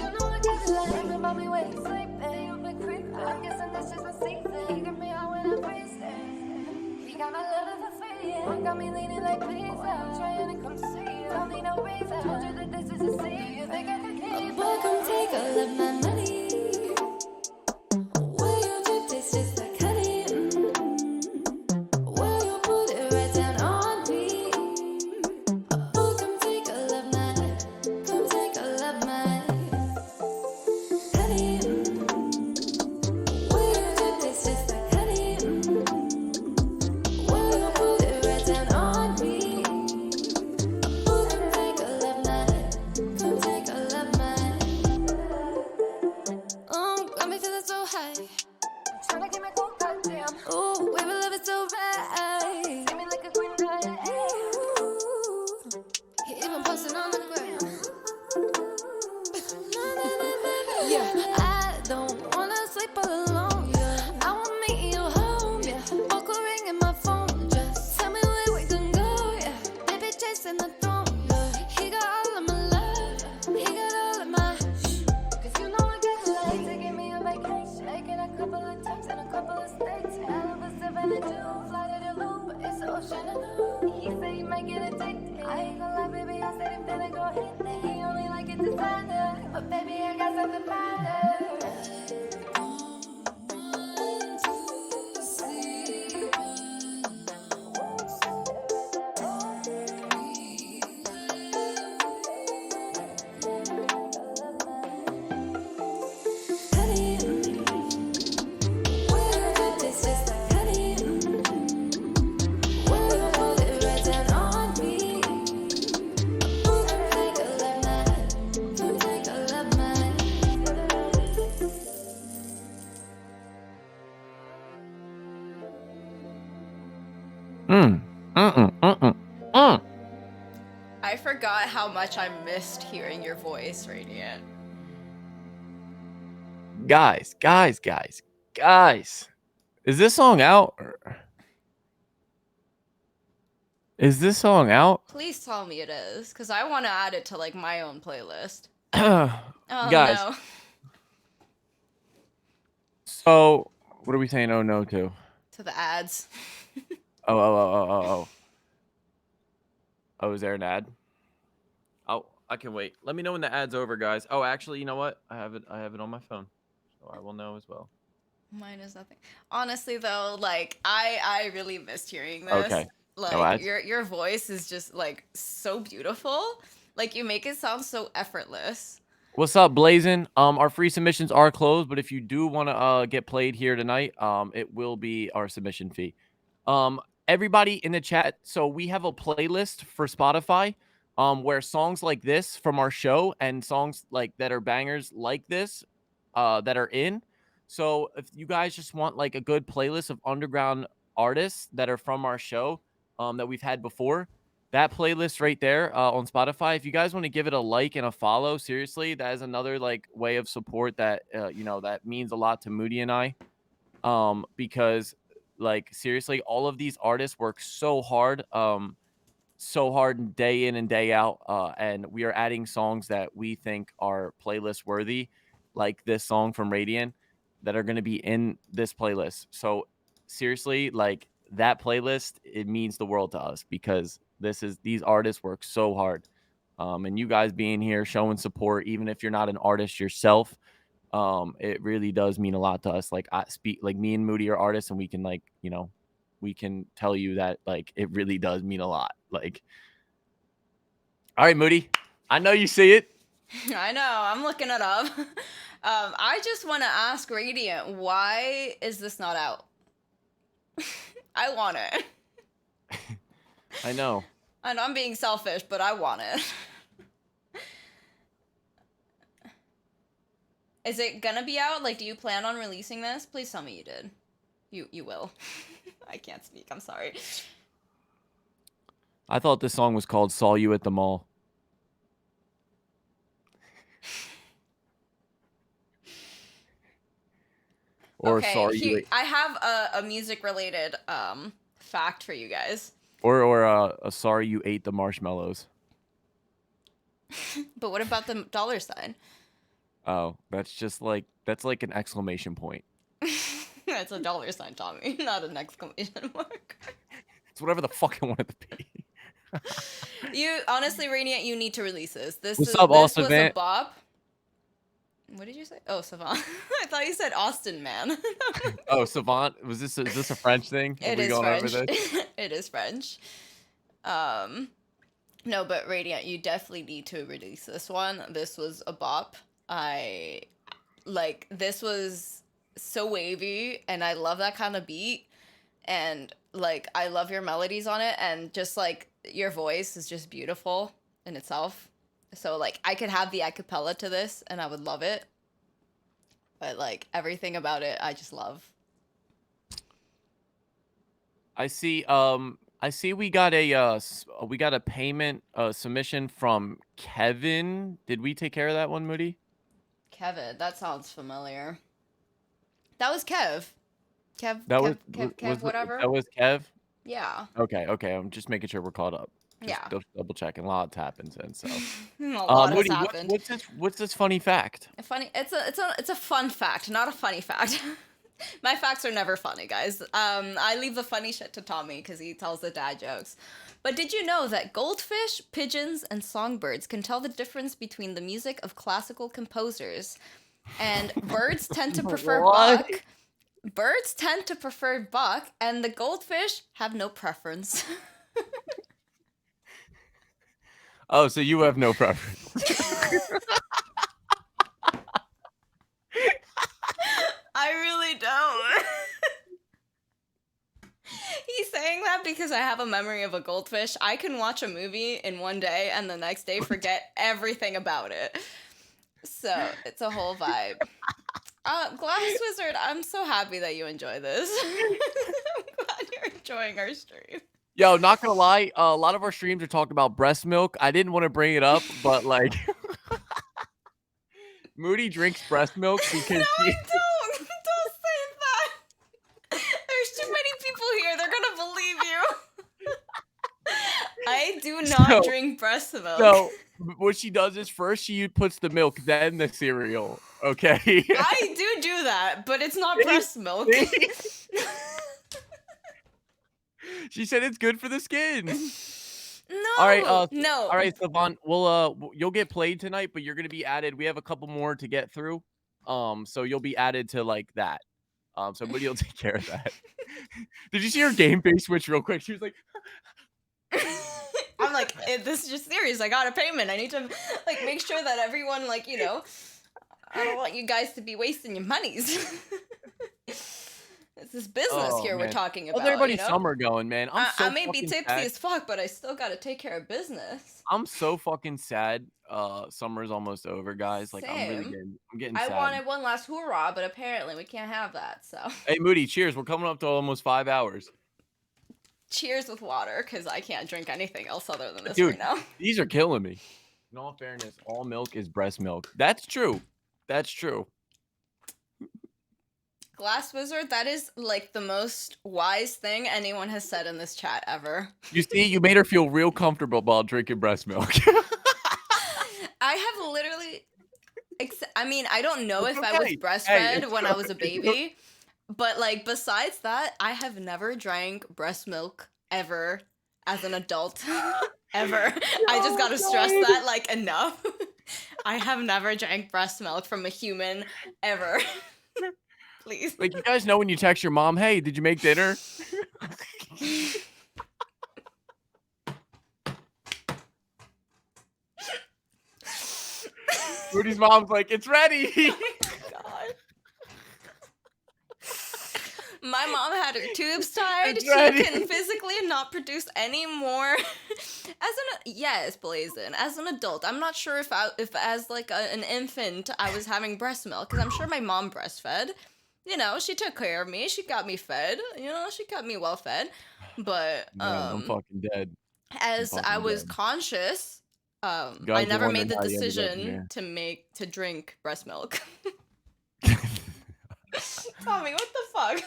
Got me leaning like please, I'm trying to come see you. Don't need no reason. Told you that this is a scene. You think I could keep? Boy, come take all of my money. Will you do this just like honey? Will you put it right down on me? Oh, come take all of my, come take all of my honey. Will you do this just like honey? Will you put it right down on me? Oh, come take all of my, come take all of my. Got me feeling so high. I'm tryna get my cool goddamn. Ooh, we will love it so right. Give me like a queen card. Ooh, he even posting on the gram. Yeah, I don't wanna sleep all alone. Yeah, I won't meet you home. Yeah, vocal ring in my phone. Just tell me where we can go. Yeah, baby chasing the throne. Yeah, he got all of my love. He got all of my. Cause you know I get like taking me on vacation. Making a couple of times in a couple of states. All of us 7 and 2, fly to the loop, but it's the ocean and blue. He said you might get addicted. I ain't gonna lie, baby, I said him finna go hit it. He only like it designer, but baby, I got something better. I forgot how much I missed hearing your voice, Radiant. Guys. Is this song out? Is this song out? Please tell me it is, because I want to add it to like my own playlist. Guys. No. So, what are we saying oh no to? To the ads. Oh, is there an ad? Oh, I can wait. Let me know when the ad's over, guys. Oh, actually, you know what? I have it on my phone. So I will know as well. Mine is nothing. Honestly though, like I really missed hearing this. Okay. Like No ads? your voice is just like so beautiful. Like you make it sound so effortless. What's up, Blazin? Our free submissions are closed, but if you do want to get played here tonight, it will be our submission fee. Everybody in the chat, so we have a playlist for Spotify, where songs like this from our show and songs like that are bangers like this, that are in. So if you guys just want like a good playlist of underground artists that are from our show, that we've had before, that playlist right there on Spotify. If you guys want to give it a like and a follow, seriously, that is another like way of support that that means a lot to Moody and I, because like seriously, all of these artists work so hard day in and day out, and we are adding songs that we think are playlist worthy, like this song from Radiant, that are going to be in this playlist. So seriously, like that playlist, it means the world to us because these artists work so hard, and you guys being here showing support, even if you're not an artist yourself, it really does mean a lot to us. Like I speak, like me and Moody are artists, and we can we can tell you that like it really does mean a lot. Like, all right, Moody, I know you see it. I know, I'm looking it up. I just want to ask Radiant, why is this not out? I want it. I know. I know I'm being selfish, but I want it. Is it gonna be out? Like, do you plan on releasing this? Please tell me you did. You will. I can't speak. I'm sorry. I thought this song was called "Saw You at the Mall." Or Okay, sorry you ate, I have a music related fact for you guys. or a sorry you ate the marshmallows. But what about the dollar sign? Oh, that's like an exclamation point. It's a dollar sign, Tommy, not an exclamation mark. It's whatever the fuck I want it to be. You honestly, Radiant, you need to release this. What's up, This Austin was a Van? bop. What did you say? Oh, Savant. I thought you said Austin, man. Oh, Savant. Is this a French thing? Are It we is going over French. this? It is French. No, but Radiant, you definitely need to release this one. This was a bop. This was so wavy, and I love that kind of beat. And like, I love your melodies on it, and just like your voice is just beautiful in itself. So like, I could have the acapella to this, and I would love it. But like, everything about it, I just love. I see. We got a payment submission from Kevin. Did we take care of that one, Moody? Kevin, that sounds familiar. That was Kev. Whatever. That was Kev. Yeah. Okay. I'm just making sure we're caught up. Just Yeah. double checking. A lot's happened since. So, A lot has Moody, happened. what's this funny fact? It's a fun fact, not a funny fact. My facts are never funny, guys. I leave the funny shit to Tommy because he tells the dad jokes. But did you know that goldfish, pigeons, and songbirds can tell the difference between the music of classical composers? And birds tend to prefer What? Bach. Birds tend to prefer Bach, and the goldfish have no preference. Oh, so you have no preference. I really don't. He's saying that because I have a memory of a goldfish. I can watch a movie in one day and the next day forget everything about it. So it's a whole vibe. Glass Wizard, I'm so happy that you enjoy this. I'm glad you're enjoying our stream. Yo, not gonna lie, a lot of our streams are talking about breast milk. I didn't want to bring it up, but like, Moody drinks breast milk because No, I don't. Don't say that. There's too many people here. They're gonna believe you. I do not drink breast milk. So what she does is first she puts the milk, then the cereal. Okay. I do that, but it's not breast milk. She said it's good for the skin. No. All right. No. All right, Savant. You'll get played tonight, but you're gonna be added. We have a couple more to get through. So you'll be added to like that. So Moody will take care of that. Did you see her game face switch real quick? She was like, I'm like, this is just serious. I got a payment. I need to like make sure that everyone like, you know, I don't want you guys to be wasting your monies. It's this business here we're talking about. How's everybody's you know? summer going, man? I may be fucking tipsy sad. as fuck, but I still gotta take care of business. I'm so fucking sad. Summer's almost over, guys. Like I'm getting I sad. wanted one last hoorah, but apparently we can't have that. So Hey Moody, cheers. We're coming up to almost 5 hours. cheers with water, because I can't drink anything else other than this Dude, right now. these are killing me. In all fairness, all milk is breast milk. That's true. That's true. Glass Wizard, that is like the most wise thing anyone has said in this chat ever. You see, you made her feel real comfortable about drinking breast milk. I have literally, I mean, I don't know It's if I was okay. breastfed Hey, it's when I was a okay. baby, but like besides that, I have never drank breast milk ever as an adult. Ever. I just gotta stress that like enough. I have never drank breast milk from a human ever. Please. Like, you guys know when you text your mom, hey, did you make dinner? Rudy's mom's like, it's ready. God. My mom had her tubes tied. It's She ready. can physically not produce any more. Yes, Blazin. As an adult, I'm not sure if as like an infant I was having breast milk, because I'm sure my mom breastfed. You know, she took care of me. She got me fed. You know, she got me well fed. But Man, I'm fucking dead. as fucking I was dead. conscious, I Guys are never made wondering the how you ended up decision here. to drink breast milk. Tommy, what the fuck?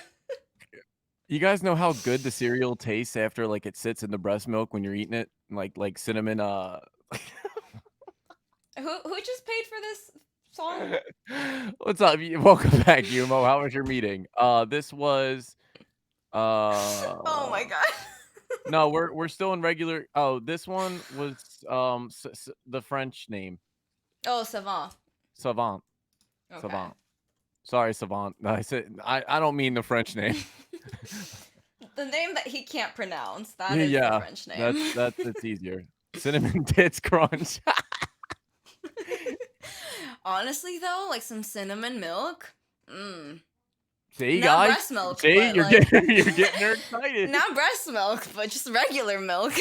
You guys know how good the cereal tastes after like it sits in the breast milk when you're eating it, like cinnamon. Who just paid for this song? What's up? Welcome back, Yumo. How was your meeting? This was Oh my god. no, we're still in regular. Oh, this one was the French name Oh, Savant. Savant. Okay. Savant. Sorry, Savant. I said I don't mean the French name. The name that he can't pronounce. That is the French name. That's easier. Cinnamon Tits Crunch. Honestly, though, like some cinnamon milk. See, Not guys. breast milk. See, but, you're like, getting her excited. Not breast milk, but just regular milk.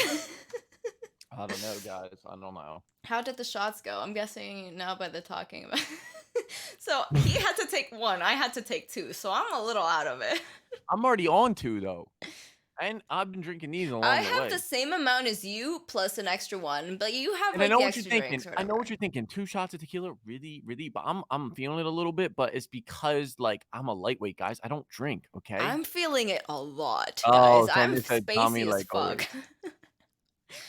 I don't know, guys. I don't know. How did the shots go? I'm guessing now by the talking about. So he had to take one. I had to take two. So I'm a little out of it. I'm already on 2 though, and I've been drinking these along I the have way. the same amount as you plus an extra one, but you have And I like know the what you're extra thinking. drinks or I know whatever. what you're thinking. 2 shots of tequila, really, really. But I'm feeling it a little bit. But it's because like I'm a lightweight, guys. I don't drink. Okay. I'm feeling it a lot, Oh, guys. I'm Sonia said Tommy spacey as like always. fuck.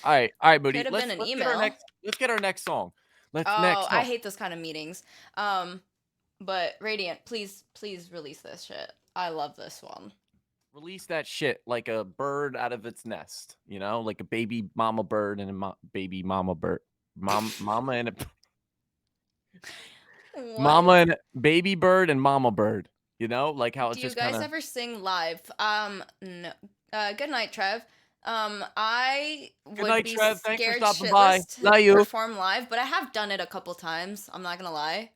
All right, Moody. Could have Let's been an get email. let's get our next song. Let's Oh, next. I Song. hate those kind of meetings. But Radiant, please release this shit. I love this one. Release that shit like a bird out of its nest. You know, like a baby mama bird and a baby mama bird. Mama and a mama and baby bird and mama bird. You know, like how it's Do you just guys kind of. ever sing live? No. Good night, Trev. I Good would night, be Trev. Thanks for scared stopping by. shitless to Love you. perform live, but I have done it a couple times. I'm not gonna lie.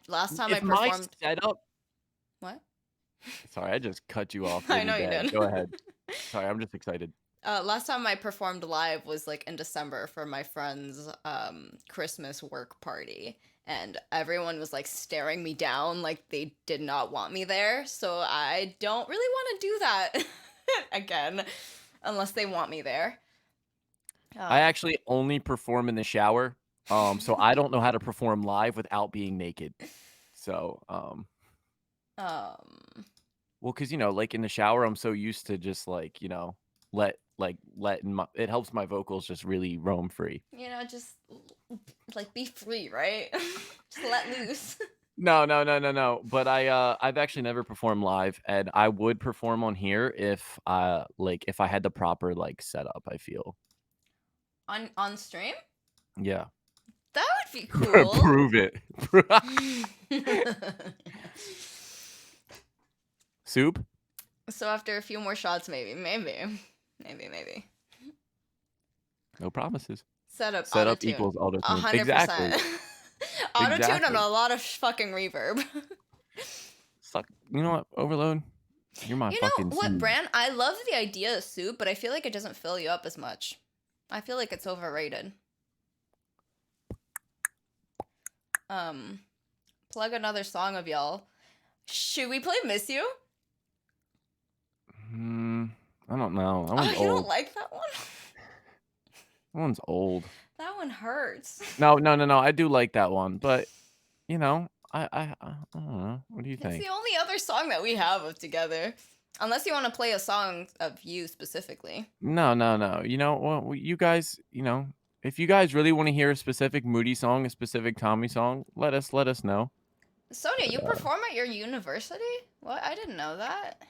Last time I If my performed. setup. What? Sorry, I just cut you off. I really know you bad. did. Go ahead. Sorry, I'm just excited. Last time I performed live was like in December for my friend's Christmas work party, and everyone was like staring me down like they did not want me there. So I don't really want to do that again, unless they want me there. I actually only perform in the shower, so I don't know how to perform live without being naked. So, well, because like in the shower, I'm so used to just like letting it helps my vocals just really roam free. Just like be free, right? Just let loose. No. But I've actually never performed live, and I would perform on here if I had the proper like setup. I feel. On stream? Yeah. That would be cool. Prove it. Soup? So after a few more shots, maybe. No promises. Setup Setup equals auto-tune. 100%. Exactly. Auto-tune Exactly. and a lot of fucking reverb. Suck. You know what? Overload. You're my You know fucking what, seed. Bran? I love the idea of soup, but I feel like it doesn't fill you up as much. I feel like it's overrated. Plug another song of y'all. Should we play Miss You? I don't know. That Oh, one's you old. don't like that one? That one's old. That one hurts. No. I do like that one, but I don't know. What do you It's think? the only other song that we have of together. Unless you want to play a song of you specifically. No. You know, well, you guys, if you guys really want to hear a specific Moody song, a specific Tommy song, let us know. Sonia, you perform at your university? What? I didn't know that.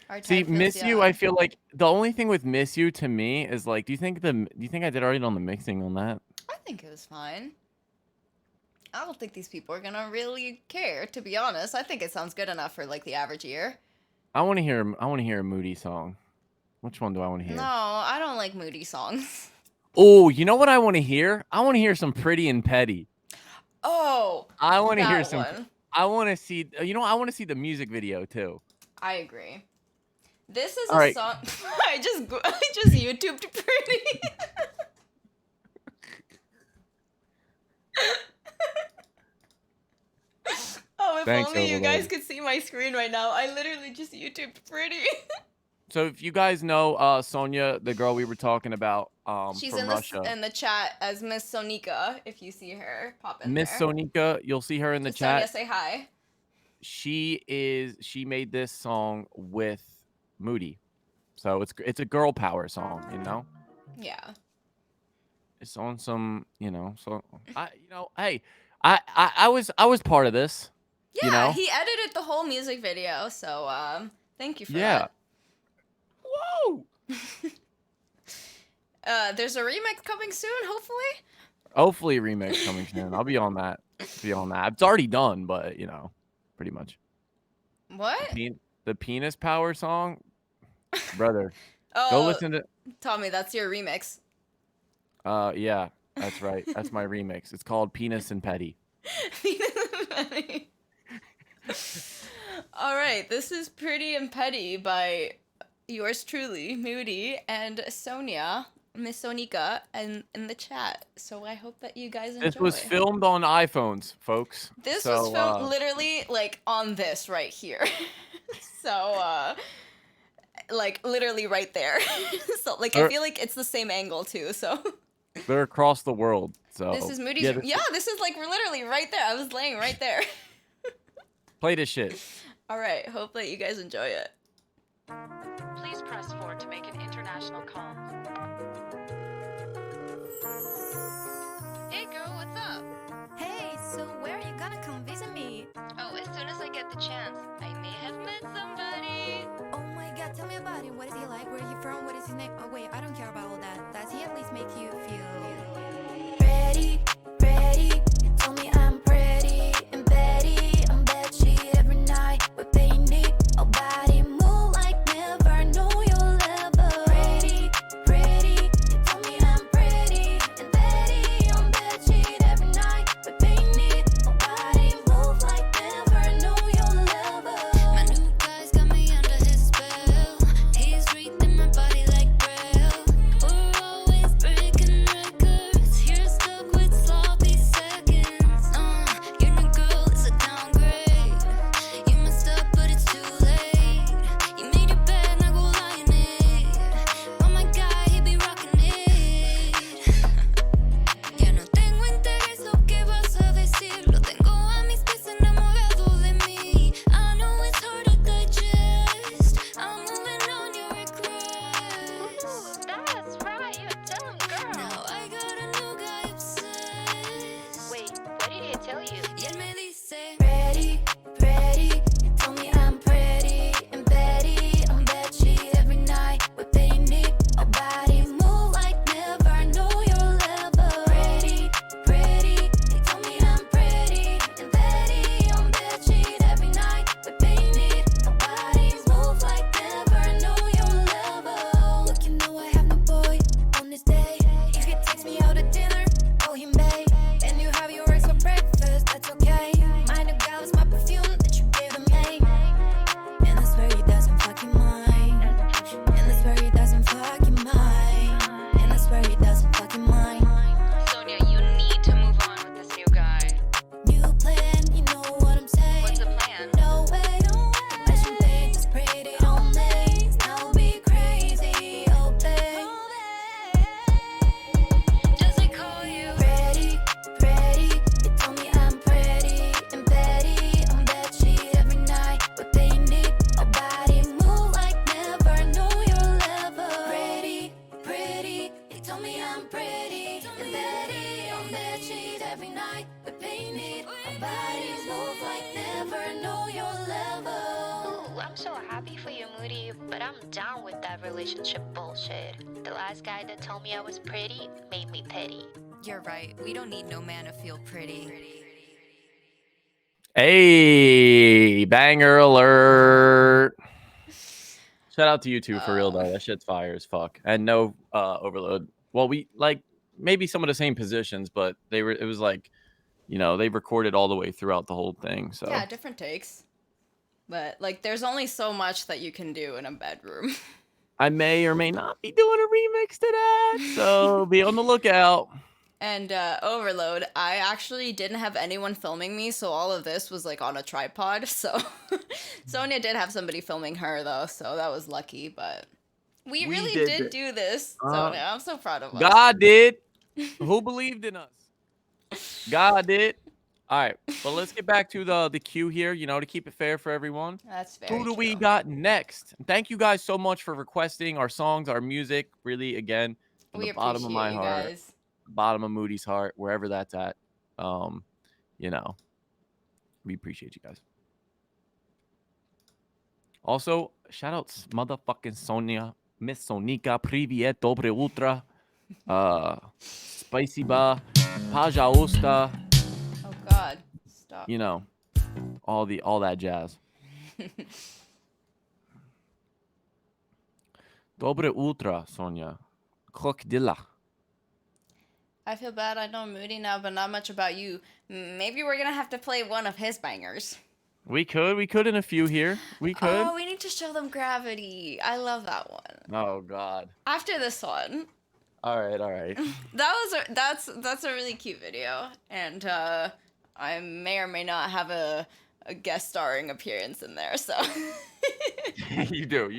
Our See, type feels Miss You, young. I feel like the only thing with Miss You to me is like, do you think I did alright on the mixing on that? I think it was fine. I don't think these people are gonna really care, to be honest. I think it sounds good enough for like the average ear. I want to hear a Moody song. Which one do I want to hear? No, I don't like moody songs. Oh, you know what I want to hear? I want to hear some Pretty and Petty. Oh, I want to hear that some. one. I want to see. I want to see the music video too. I agree. This is All a right. song. I just YouTubed Pretty. Oh, if Thanks, only you guys Overlord. could see my screen right now. I literally just YouTubed Pretty. So if you guys know Sonia, the girl we were talking about, She's from in Russia. in the chat as Miss Sonika. If you see her, pop in Miss there. Sonika, you'll see her in the Sonia, chat. say hi. She made this song with Moody. So it's a girl power song, you know? Yeah. It's on some, so hey, I was part of this. Yeah, You know? he edited the whole music video, so thank you for Yeah. that. Whoa! There's a remix coming soon, hopefully. Hopefully a remix coming soon. I'll be on that. It's already done, but pretty much. What? The penis power song, brother. Oh, Go listen to. Tommy, that's your remix. Yeah, that's right. That's my remix. It's called Penis and Petty. All right, this is Pretty and Petty by yours truly, Moody, and Sonia, Miss Sonika, and in the chat. So I hope that you guys enjoy. This was filmed on iPhones, folks. This was filmed literally like on this right here. So like literally right there. So like I feel like it's the same angle too. So they're across the world. So this is Moody's. Yeah, this is like we're literally right there. I was laying right there. Play this shit. All right, hope that you guys enjoy it. Please press 4 to make an international call. Hey girl, what's up? Hey, so where are you gonna come visit me? Oh, as soon as I get the chance. I may have met somebody. Oh my god, tell me about him. What is he like? Where are you from? What is his name? Oh wait, I don't care about all that. Does he at least make you feel ready? Ready? Tell me I'm pretty and Betty. I'm bedsheet every night. We're painted. Our body move like never know you'll ever. Pretty, pretty. Tell me I'm pretty and Betty. I'm bedsheet every night. We're painted. Our body move like never know you'll ever. My new guy's got me under his spell. He's reading my body like braille. We're always breaking records. You're stuck with sloppy seconds. Your new girl is a downgrade. You messed up, but it's too late. You made your bed, now go lie in it. Oh my god, he be rocking it. Ya no tengo interés lo que vas a decir. Lo tengo a mis pies enamorado de mí. I know it's hard to digest. I'm moving on your request. That's right, you're a dumb girl. Now I got a new guy obsessed. Wait, what did he tell you? Y él me dice, ready, ready. Tell me I'm pretty and Betty. I'm bedsheet every night. We're painted. Our body move like never know you'll ever. Pretty, pretty. Tell me I'm pretty and Betty. I'm bedsheet every night. We're painted. Our bodies move like never know you'll ever. Look, you know I have no boy on this day. If he takes me out to dinner, call him babe. And you have your eggs for breakfast, that's okay. My new gal is my perfume that you gave to me. And I swear he doesn't fucking mind. And I swear he doesn't fucking mind. And I swear he doesn't fucking mind. Sonia, you need to move on with this new guy. New plan, you know what I'm saying. What's the plan? No way, no way. My champagne just sprayed it on me. Now be crazy, oh babe. Does he call you? Pretty, pretty. You tell me I'm pretty and Betty. I'm bedsheet every night. We're painted. Our body move like never know you'll ever. Pretty, pretty. You tell me I'm pretty and Betty. I'm bedsheet every night. We're painted. Our bodies move like never know you'll ever. Ooh, I'm so happy for you, Moody, but I'm down with that relationship bullshit. The last guy that told me I was pretty made me petty. You're right. We don't need no man to feel pretty. Hey, banger alert. Shout out to you two for real though. That shit's fire as fuck. And no overload. Well, we like maybe some of the same positions, but it was like, they recorded all the way throughout the whole thing. So Yeah, different takes. But like there's only so much that you can do in a bedroom. I may or may not be doing a remix to that. So be on the lookout. And overload, I actually didn't have anyone filming me, so all of this was like on a tripod. So Sonia did have somebody filming her though, so that was lucky, but We We really did did this. do this, Uh, Sonia. I'm so proud of us. God did. Who believed in us? God did. All right, but let's get back to the queue here, you know, to keep it fair for everyone. That's Who very do we true. got next? Thank you guys so much for requesting our songs, our music. Really, again, from We the bottom of my appreciate you heart, guys. bottom of Moody's heart, wherever that's at. You know, we appreciate you guys. Also, shout outs motherfucking Sonia, Miss Sonika, Privyet, Dobre Ultra, Spicy Ba, Pajausta, Oh God, stop. you know, all that jazz. Dobre Ultra, Sonia. Krokodilla. I feel bad. I know Moody now, but not much about you. Maybe we're gonna have to play one of his bangers. We could in a few here. We could. Oh, we need to show them Gravity. I love that one. Oh God. After this one. All right. That's a really cute video, and I may or may not have a guest starring appearance in there. So You do.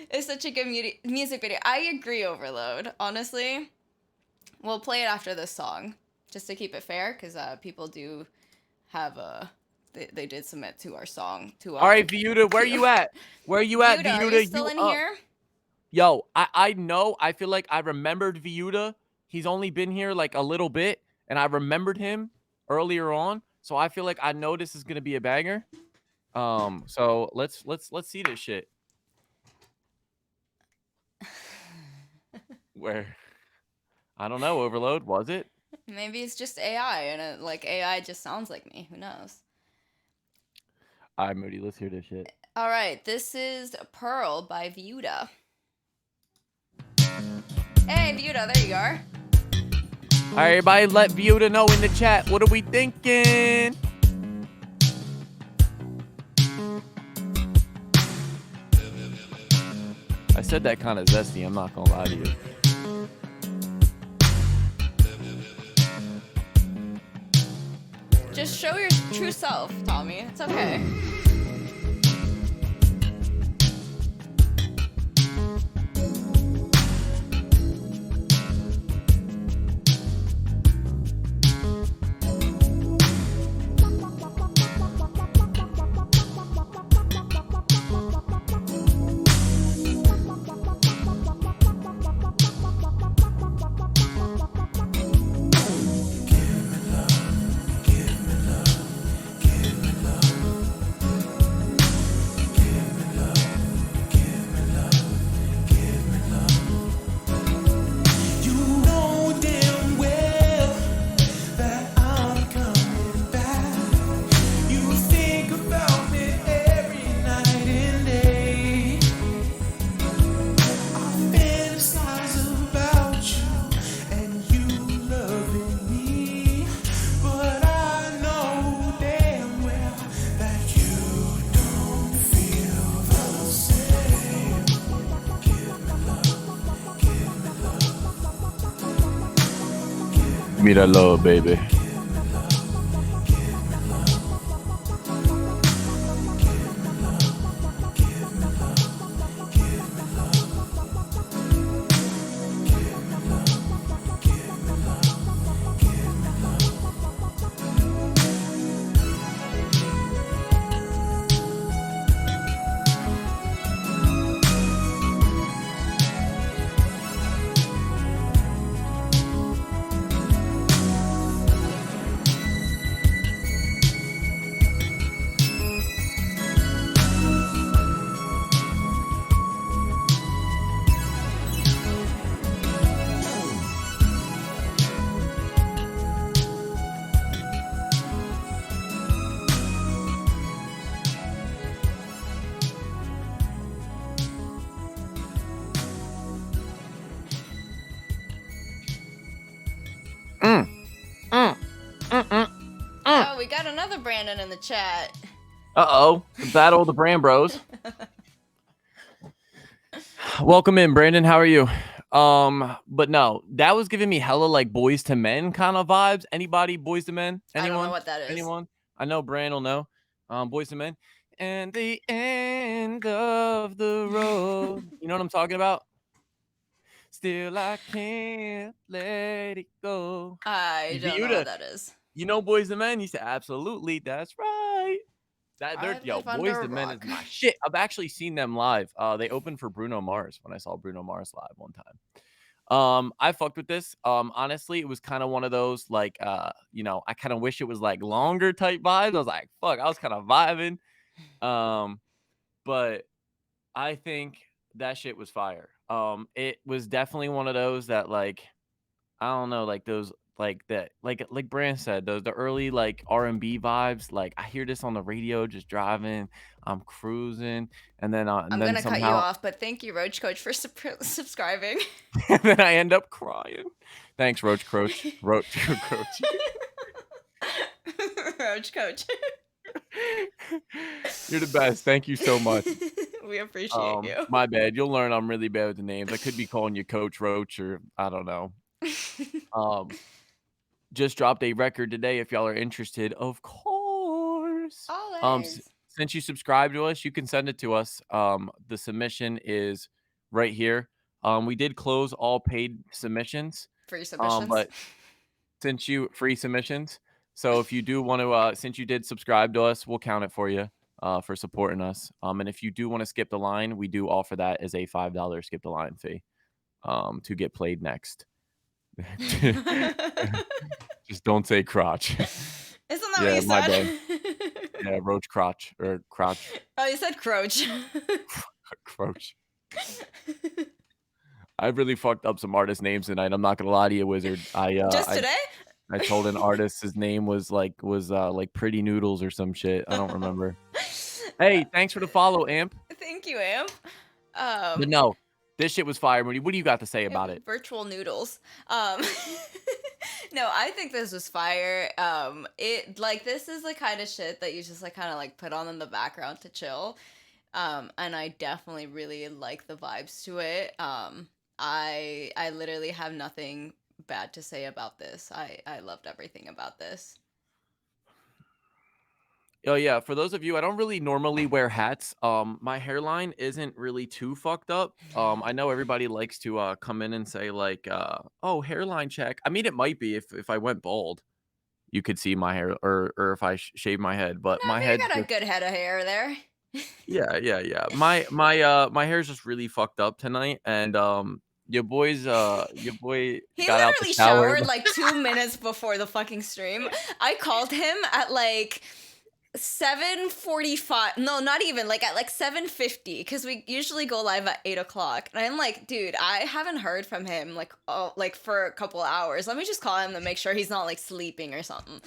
it's such a good music video. I agree, Overload. Honestly, we'll play it after this song, just to keep it fair, because people do have they did submit to our song. All right, Viuda, where you at? Where you at, Viuda, Viuda? are you still in here? Yo, I know. I feel like I remembered Viuda. He's only been here like a little bit, and I remembered him earlier on. So I feel like I know this is gonna be a banger. So let's see this shit. Where? I don't know. Overload, was it? Maybe it's just AI, and AI just sounds like me. Who knows? All right, Moody, let's hear this shit. All right, this is Pearl by Viuda. Hey, Viuda, there you are. All right, everybody, let Viuda know in the chat. What are we thinking? I said that kind of zesty. I'm not gonna lie to you. Just show your true self, Tommy. It's okay. Give me that love, baby. Oh, we got another Brandon in the chat. Uh-oh. The battle of the Brand Bros. Welcome in, Brandon. How are you? But no, that was giving me hella like Boys to Men kind of vibes. Anybody Boys to Men? Anyone? I don't know what that is. Anyone? I know Brand will know. Boys to Men. And the end of the road. know what I'm talking about? Still I can't let it go. I don't know what Viuda, that is. you know Boys the Men? You said absolutely. That's right. They're I yo, live under Boys a the Men is rock. my shit. I've actually seen them live. They opened for Bruno Mars when I saw Bruno Mars live one time. I fucked with this. Honestly, it was kind of one of those like you know, I kind of wish it was like longer type vibes. I was like, fuck, I was kind of vibing. But I think that shit was fire. It was definitely one of those that like I don't know, like those like that like Brand said, the early like R&B vibes. Like I hear this on the radio just driving, I'm cruising, and I'm then gonna cut you somehow off, but thank you, Roach Coach, for subscribing. and then I end up crying. Thanks, Roach Croach. Roach Croach. Roach Coach. You're the best. Thank you so much. We appreciate you. My bad. You'll learn I'm really bad with the names. I could be calling you Coach Roach or I don't know. Just dropped a record today if y'all are interested, of course. Always. Since you subscribe to us, you can send it to us. The submission is right here. We did close all paid submissions. Free submissions. But since you free submissions. So if you do want to since you did subscribe to us, we'll count it for you for supporting us. And if you do want to skip the line, we do offer that as a $5 skip the line fee to get played next. Just don't say crotch. Isn't that what you my said? bad. Yeah, roach crotch or crotch. Oh, you said croach. Croach. I really fucked up some artist names tonight. I'm not gonna lie to you, Wizard. Just today? I told an artist his name was like Pretty Noodles or some shit. I don't remember. Hey, thanks for the follow, Amp. Thank you, Amp. But no, this shit was fire. What do you got to say about it? Virtual noodles. No, I think this was fire. It like this is the kind of shit that you just like kind of like put on in the background to chill. And I definitely really like the vibes to it. I literally have nothing bad to say about this. I loved everything about this. Oh yeah, for those of you, I don't really normally wear hats. My hairline isn't really too fucked up. I know everybody likes to come in and say like, "Oh, hairline check." I mean, it might be if I went bald, you could see my hair, or if I shave my head. But No, my but head, you got a good head of hair there. yeah. My hair's just really fucked up tonight, and your boy He got out the literally shower. showered like 2 minutes before the fucking stream. I called him at like 7:45. No, not even like at like 7:50 because we usually go live at 8 o'clock. And I'm like, dude, I haven't heard from him like for a couple hours. Let me just call him to make sure he's not like sleeping or something.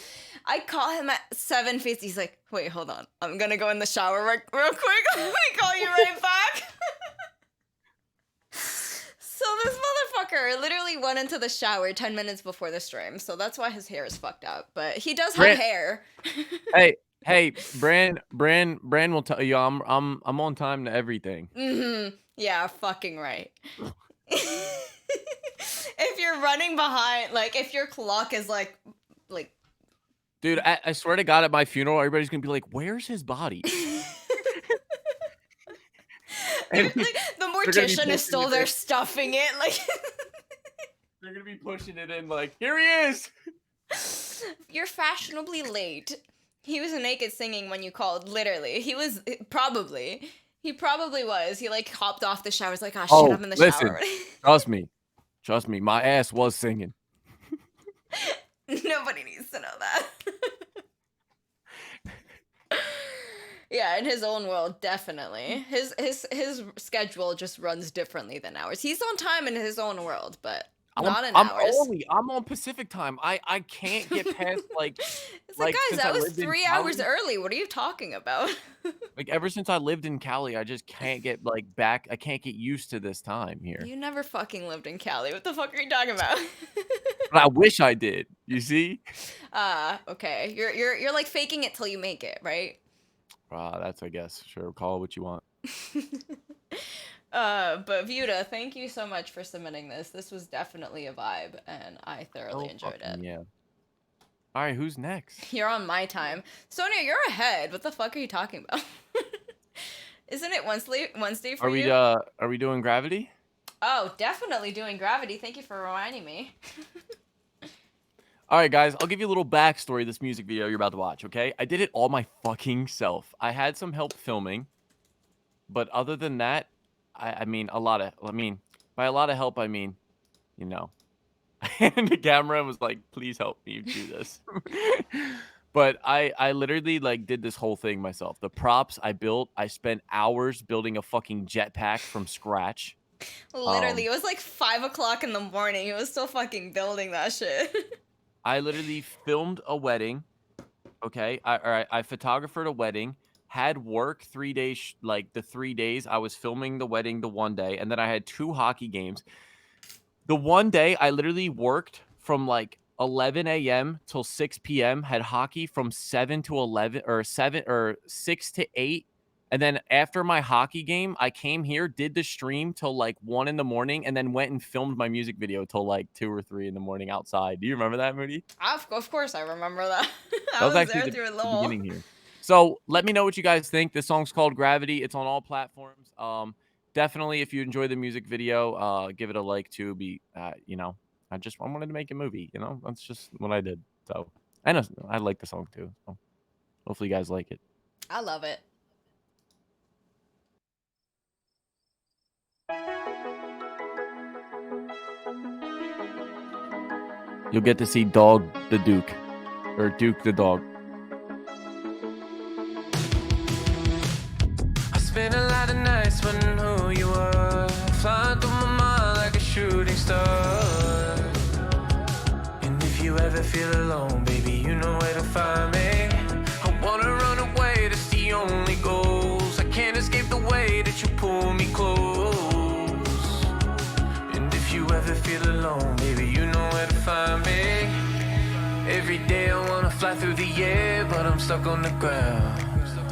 I call him at 7:50. He's like, wait, hold on. I'm gonna go in the shower real quick. Let me call you right back. So this motherfucker literally went into the shower 10 minutes before the stream. So that's why his hair is fucked up. But he does have hair. Hey, Brand will tell you I'm on time to everything. Mm-hmm. Yeah, fucking right. If you're running behind, like if your clock is like Dude, I swear to God, at my funeral, everybody's gonna be like, "Where's his body?" like, the mortician is still there stuffing it, like they're gonna be pushing it in, like, "Here he is." You're fashionably late. He was naked singing when you called. Literally, he probably was. He like hopped off the shower. He's like, "Oh shit, I'm in the shower." Trust me, my ass was singing. Nobody needs to know that. Yeah, in his own world, definitely. His schedule just runs differently than ours. He's on time in his own world, but not in ours. I'm on Pacific time. I can't get past like. It's like guys, that was 3 hours early. What are you talking about? Like ever since I lived in Cali, I just can't get like back. I can't get used to this time here. You never fucking lived in Cali. What the fuck are you talking about? But I wish I did. You see? Okay. You're like faking it till you make it, right? That's I guess. Sure, call it what you want. But Vuda, thank you so much for submitting this. This was definitely a vibe, and I thoroughly enjoyed it. Yeah. All right, who's next? You're on my time. Sonia, you're ahead. What the fuck are you talking about? Isn't it Wednesday for Are we you? are we doing Gravity? Oh, definitely doing Gravity. Thank you for reminding me. All right, guys, I'll give you a little backstory of this music video you're about to watch, okay? I did it all my fucking self. I had some help filming, but other than that, I mean, by a lot of help, I mean, you know, and the camera was like, please help me do this. But I literally like did this whole thing myself. The props I built, I spent hours building a fucking jetpack from scratch. Literally, it was like 5 o'clock in the morning. He was still fucking building that shit. I literally filmed a wedding. Okay, I photographed a wedding. Had work 3 days, like the 3 days I was filming the wedding the one day, and then I had 2 hockey games. The one day I literally worked from like 11 a.m. till 6 p.m. Had hockey from 7 to 11 or 6 to 8. And then after my hockey game, I came here, did the stream till like 1 in the morning, and then went and filmed my music video till like 2 or 3 in the morning outside. Do you remember that, Moody? Of course I remember that. That I was was actually there the through it the all. beginning here. So let me know what you guys think. This song's called Gravity. It's on all platforms. Definitely, if you enjoy the music video, give it a like too. You know, I wanted to make a movie. You know, that's just what I did. So I know I like the song too. So hopefully you guys like it. I love it. You'll get to see Dog the Duke, or Duke the dog. I spent a lot of nights wondering who you were, flying through my mind like a shooting star. And if you ever feel alone, baby, you know where to find me. I wanna run away, that's the only goals. I can't escape the way that you pull me close. And if you ever feel alone, baby, you know where to find me. Every day I wanna fly through the air, but I'm stuck on the ground.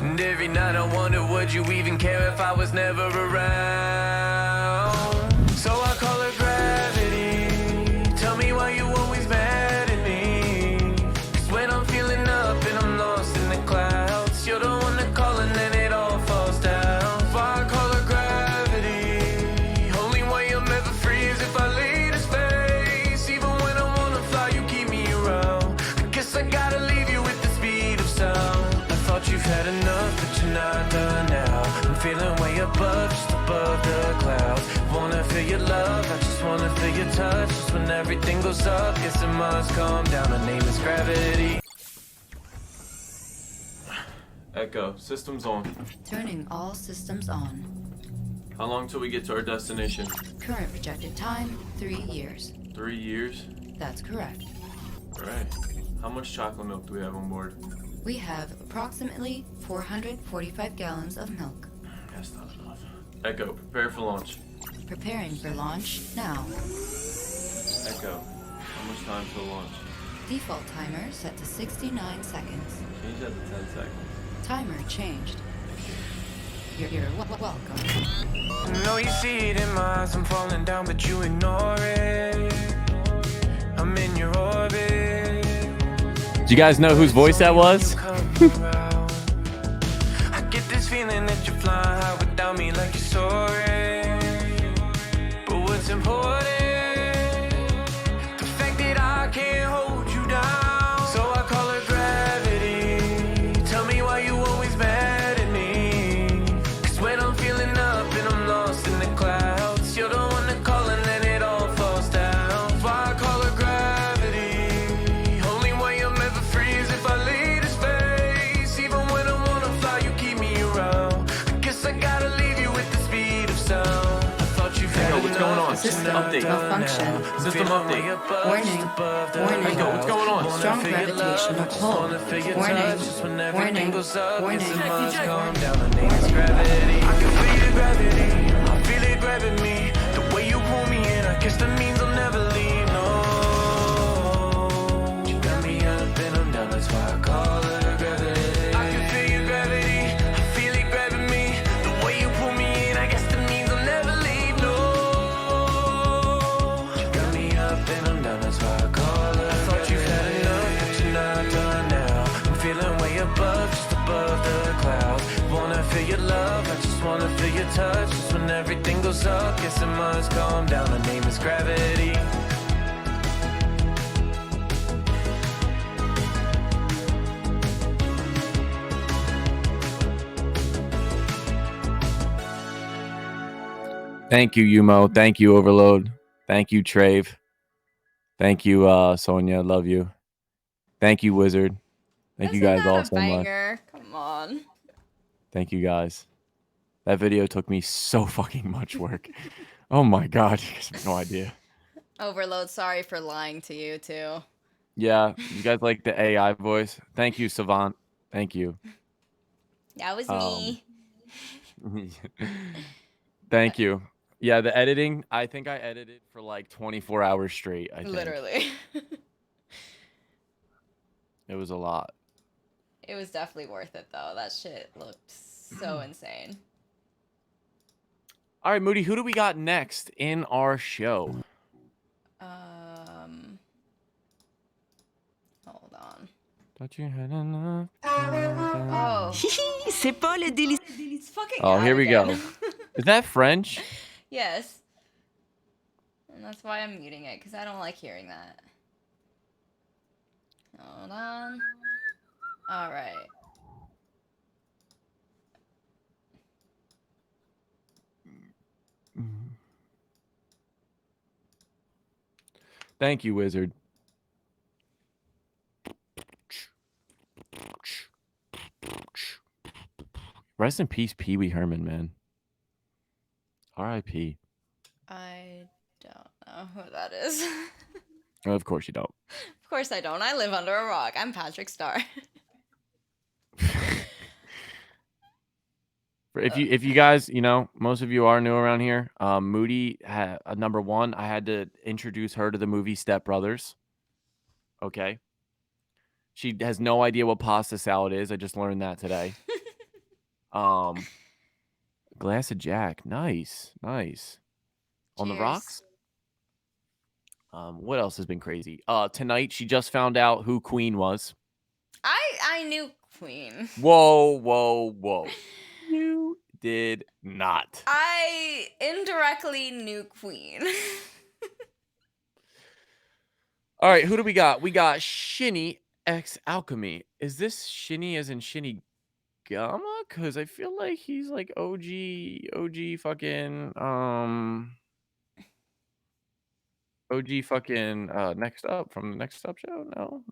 And every night I wonder, would you even care if I was never around? So I call her gravity. Tell me why you always mad at me. 'Cause when I'm feeling up and I'm lost in the clouds, you're the one that call and then it all falls down. Why I call her gravity? Only way I'm ever free is if I leave the space. Even when I wanna fly, you keep me around. I guess I gotta leave you with the speed of sound. I thought you've had enough, but you're not done now. I'm feeling way above, just above the clouds. Wanna feel your love, I just wanna feel your touch. Just when everything goes up, guess it must calm down. My name is Gravity. Echo, systems on. Turning all systems on. How long till we get to our destination? Current projected time, 3 years. 3 years. That's correct. All right. How much chocolate milk do we have on board? We have approximately 445 gallons of milk. That's not enough. Echo, prepare for launch. Preparing for launch now. Echo, how much time till launch? Default timer set to 69 seconds. Change that to 10 seconds. Timer changed. You're welcome. I know you see it in my eyes, I'm falling down, but you ignore it. I'm in your orbit. Do you guys know whose voice that was? I get this feeling that you're flying high without me like you're soaring. But what's important, the fact that I can't hold you down. So I call her gravity. Tell me why you always mad at me. 'Cause when I'm feeling up and I'm lost in the clouds, you're the one that call and then it all falls down. Why I call her gravity. Only way I'm ever free is if I leave the space. Even when I wanna fly, you keep me around. I guess I gotta leave you with the speed of sound. I thought you've had What's going on? System Update. malfunction. System update. Warning. Warning. Echo, what's going on? Strong gravitational pull. Warning. Warning. Warning. Calm down, my name is Gravity. I can feel the gravity. I feel it grabbing me. The way you pull me in, I guess that means I'll never leave. No, you got me up and I'm down. That's why I call her gravity. I can feel your gravity. I feel it grabbing me. The way you pull me in, I guess that means I'll never leave. No, you got me up and I'm down. That's why I call her. I thought you've had enough, but you're not done now. I'm feeling way above, just above the clouds. Wanna feel your love, I I just wanna feel your touch. Just when everything goes up, guess it must calm down. The name is gravity. Thank you, Yumo. Thank you, Overload. Thank you, Trave. Thank you, Sonia. Love you. Thank you, Wizard. Thank you Isn't guys that all a so much. banger? Come on. Thank you guys. That video took me so fucking much work. Oh my god, you guys have no idea. Overload, sorry for lying to you too. Yeah, you guys like the AI voice? Thank you, Savant. Thank you. That was me. Thank you. Yeah, the editing, I think I edited for like 24 hours straight, I think. Literally. It was a lot. It was definitely worth it though. That shit looked so insane. All right, Moody, who do we got next in our show? Hold on. Thought you had enough. Oh. C'est pas le délice. It's fucking Oh, ad here we again. go. Is that French? Yes. And that's why I'm muting it, because I don't like hearing that. Hold on. Alright. Thank you, Wizard. Rest in peace, Pee Wee Herman, man. R.I.P. I don't know who that is. Oh, of course you don't. Of course I don't. I live under a rock. I'm Patrick Star. If you guys, you know, most of you are new around here. Moody had number one. I had to introduce her to the movie Step Brothers. Okay. She has no idea what pasta salad is. I just learned that today. Glass of Jack. Nice. On the Cheers. rocks. What else has been crazy? Tonight she just found out who Queen was. I knew Queen. Whoa. You did not. I indirectly knew Queen. All right, who do we got? We got Shinny X Alchemy. Is this Shinny as in Shinny Gamma? Because I feel like he's like OG fucking OG fucking Next Up from the Next Up show. No,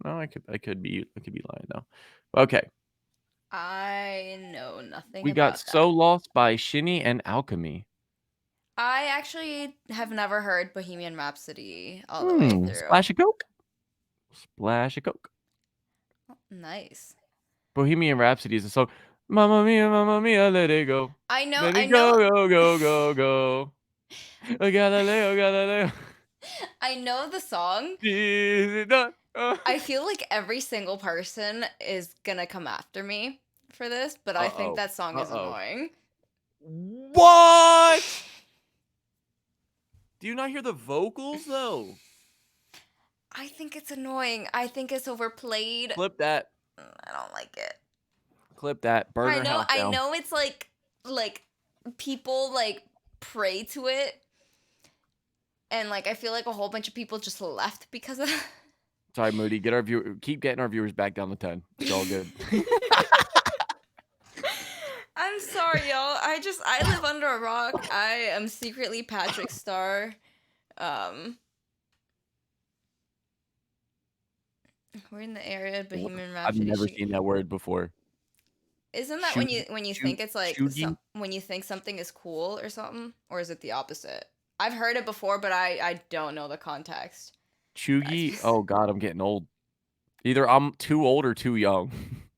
I could be lying though. Okay. I know nothing We about got that. So Lost by Shinny and Alchemy. I actually have never heard Bohemian Rhapsody all the way through. Splash of Coke. Splash of Coke. Nice. Bohemian Rhapsody is a song. Mamma mia, let it go. I know. Let it go. Galileo. I know the song. Is it done? I feel like every single person is gonna come after me for this, but I think that song is annoying. What? Do you not hear the vocals though? I think it's annoying. I think it's overplayed. Clip that. I don't like it. Clip that. Burn her house I down. know it's like people like pray to it. And like I feel like a whole bunch of people just left because of that. Sorry, Moody. Keep getting our viewers back down to 10. It's all good. I'm sorry, y'all. I live under a rock. I am secretly Patrick Star. We're in the area of Bohemian I've Rhapsody. never seen that word before. Isn't that when you think it's like when you think something is cool or something, or is it the opposite? I've heard it before, but I don't know the context. Chugi? Oh god, I'm getting old. Either I'm too old or too young.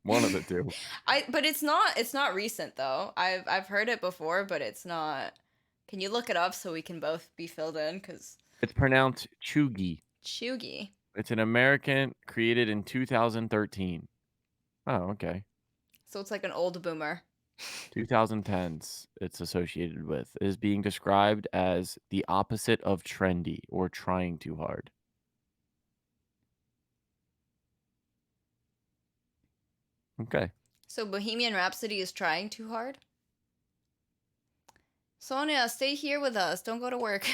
One of the two. But it's not recent though. I've heard it before, but it's not. Can you look it up so we can both be filled in? Cause It's pronounced Chugi. Chugi. It's an American created in 2013. Oh, okay. So it's like an old boomer. 2010s it's associated with. It is being described as the opposite of trendy or trying too hard. Okay. So Bohemian Rhapsody is trying too hard? Sonia, stay here with us. Don't go to work.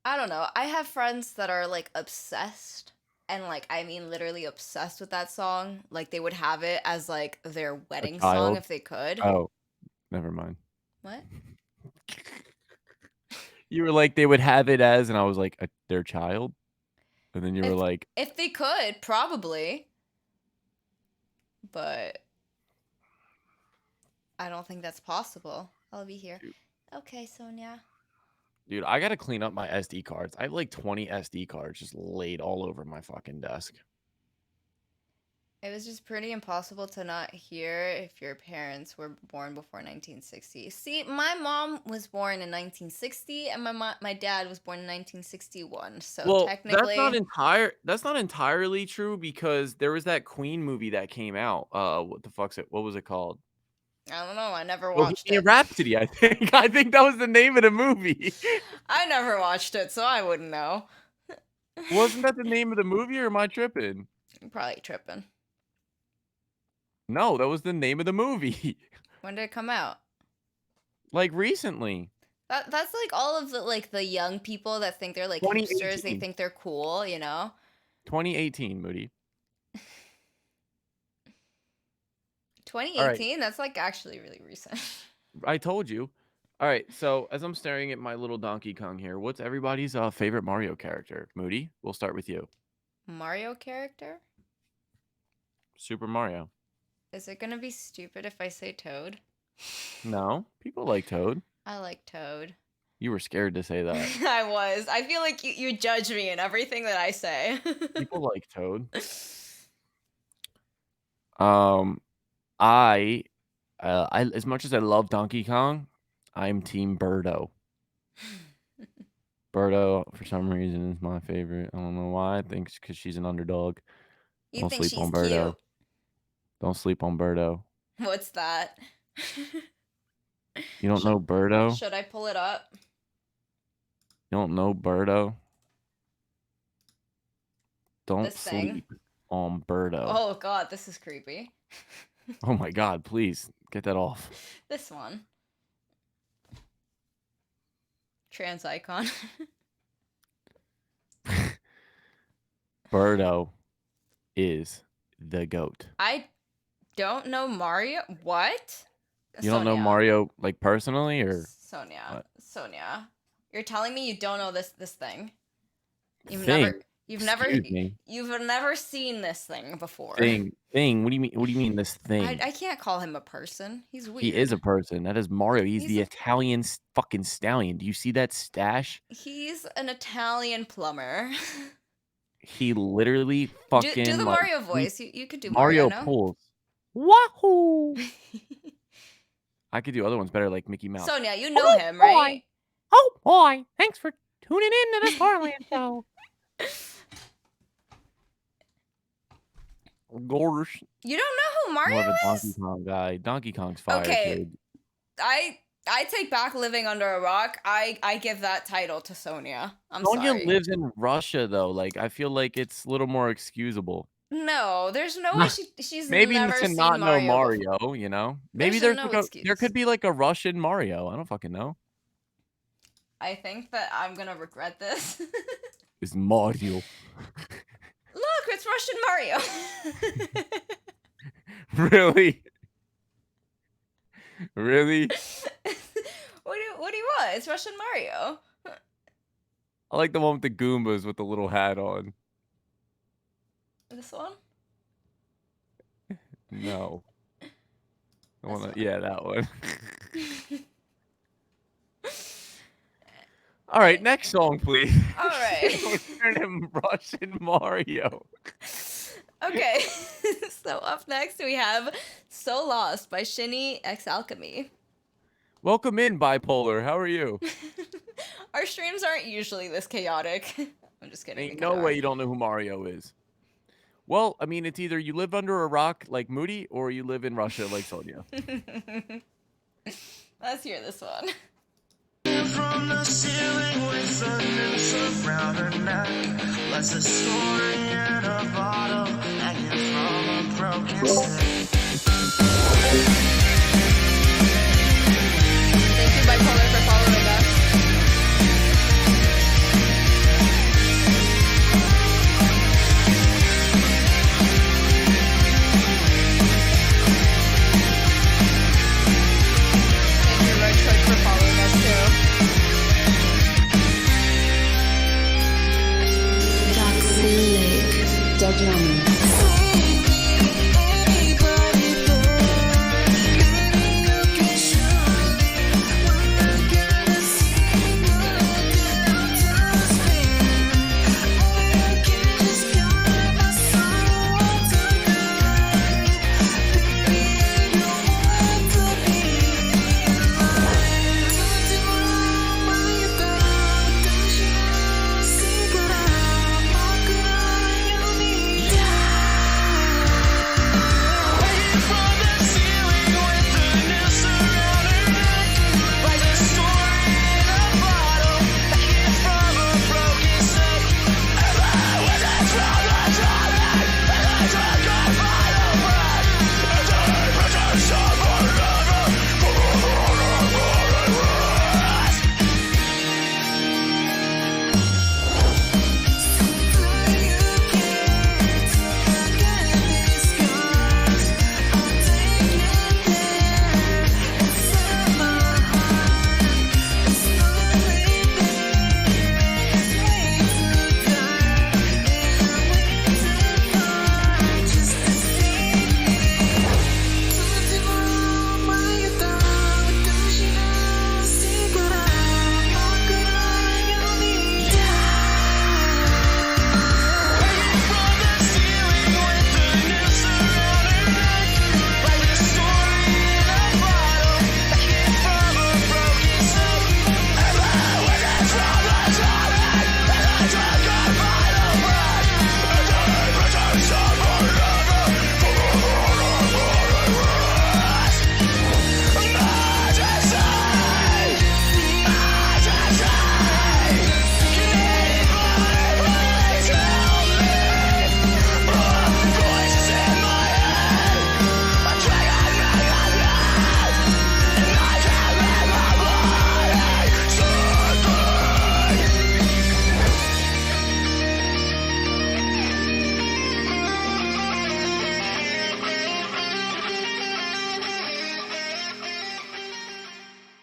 I don't know. I have friends that are like obsessed, and like I mean literally obsessed with that song. Like they would have it as like their A wedding song child. if they could. Oh, never mind. What? You were like they would have it as, and I was like their child, and then you were like, If they could, probably. But I don't think that's possible. I'll be here. Okay, Sonia. dude, I gotta clean up my SD cards. I have like 20 SD cards just laid all over my fucking desk. It was just pretty impossible to not hear if your parents were born before 1960. See, my mom was born in 1960, and my dad was born in 1961. So Well, technically, that's not entirely true because there was that Queen movie that came out. What was it called? I don't know. I never watched Bohemian it. Rhapsody, I think. I think that was the name of the movie. I never watched it, so I wouldn't know. Wasn't that the name of the movie, or am I tripping? I'm probably tripping. No, that was the name of the movie. When did it come out? Like recently. That's like all of the young people that think they're like hipsters. They 2018. think they're cool, you know. 2018, Moody. 2018. That's like actually really recent. I told you. All right, so as I'm staring at my little Donkey Kong here, what's everybody's favorite Mario character? Moody, we'll start with you. Mario character? Super Mario. Is it gonna be stupid if I say Toad? No, people like Toad. I like Toad. You were scared to say that. I was. I feel like you judge me in everything that I say. People like Toad. I as much as I love Donkey Kong, I'm Team Birdo. Birdo, for some reason, is my favorite. I don't know why. I think it's because she's an underdog. You Don't think sleep she's on Birdo. cute? Don't sleep on Birdo. What's that? You don't know Birdo? Should I pull it up? You don't know Birdo? Don't This thing? sleep on Birdo. Oh god, this is creepy. Oh my god, please get that off. This one. Trans icon. Birdo is the GOAT. I don't know Mario. What? You don't know Sonia. Mario like personally, or Sonia. what? Sonia. You're telling me you don't know this thing? You've Thing? Excuse me. you've never seen this thing before. Thing. What do you mean? What do you mean this thing? I can't call him a person. He's weird. He is a person. That is Mario. He's the a- Italian fucking stallion. Do you see that stash? He's an Italian plumber. He literally fucking do the like, Mario voice. You could do Mario no? pulls. Wahoo! I could do other ones better, like Mickey Mouse. Sonia, you know him, right? Oh boy! Thanks for tuning in to the Starland Show. Gorsh. You don't know who More Mario of a is? Donkey Kong guy. Donkey Kong's fire, Okay. dude. I take back living under a rock. I give that title to Sonia. I'm Sonya sorry. lives in Russia, though. Like, I feel like it's a little more excusable. No, there's no way she's Maybe never to seen not know Mario. Mario, you know? Maybe There's there's no like excuse. there could be like a Russian Mario. I don't fucking know. I think that I'm gonna regret this. It's Mario. Look, it's Russian Mario. Really? Really? What do you want? It's Russian Mario. I like the one with the Goombas with the little hat on. This one? No. I wanna, yeah, that one. All right, next song, please. All right. We're turning Russian Mario. Okay. So up next we have So Lost by Shinny X Alchemy. Welcome in, Bipolar. How are you? Our streams aren't usually this chaotic. I'm just kidding. Ain't no way you don't know who Mario is. Well, I mean, it's either you live under a rock like Moody, or you live in Russia like Sonia. Let's hear this one. From the ceiling with thunder surround her neck. Let's a story in a bottle hanging from a broken stick.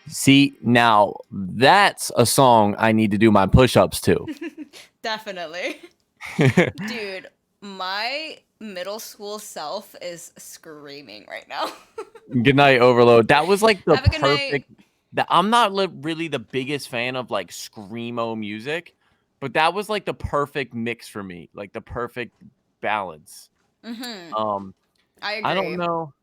See, now that's a song I need to do my push-ups to. Definitely. Dude, my middle school self is screaming right now. Good night, Overload. That was like the Have a good night. perfect. I'm not really the biggest fan of like screamo music, but that was like the perfect mix for me, like the perfect balance. Mm-hmm. I I don't agree. know.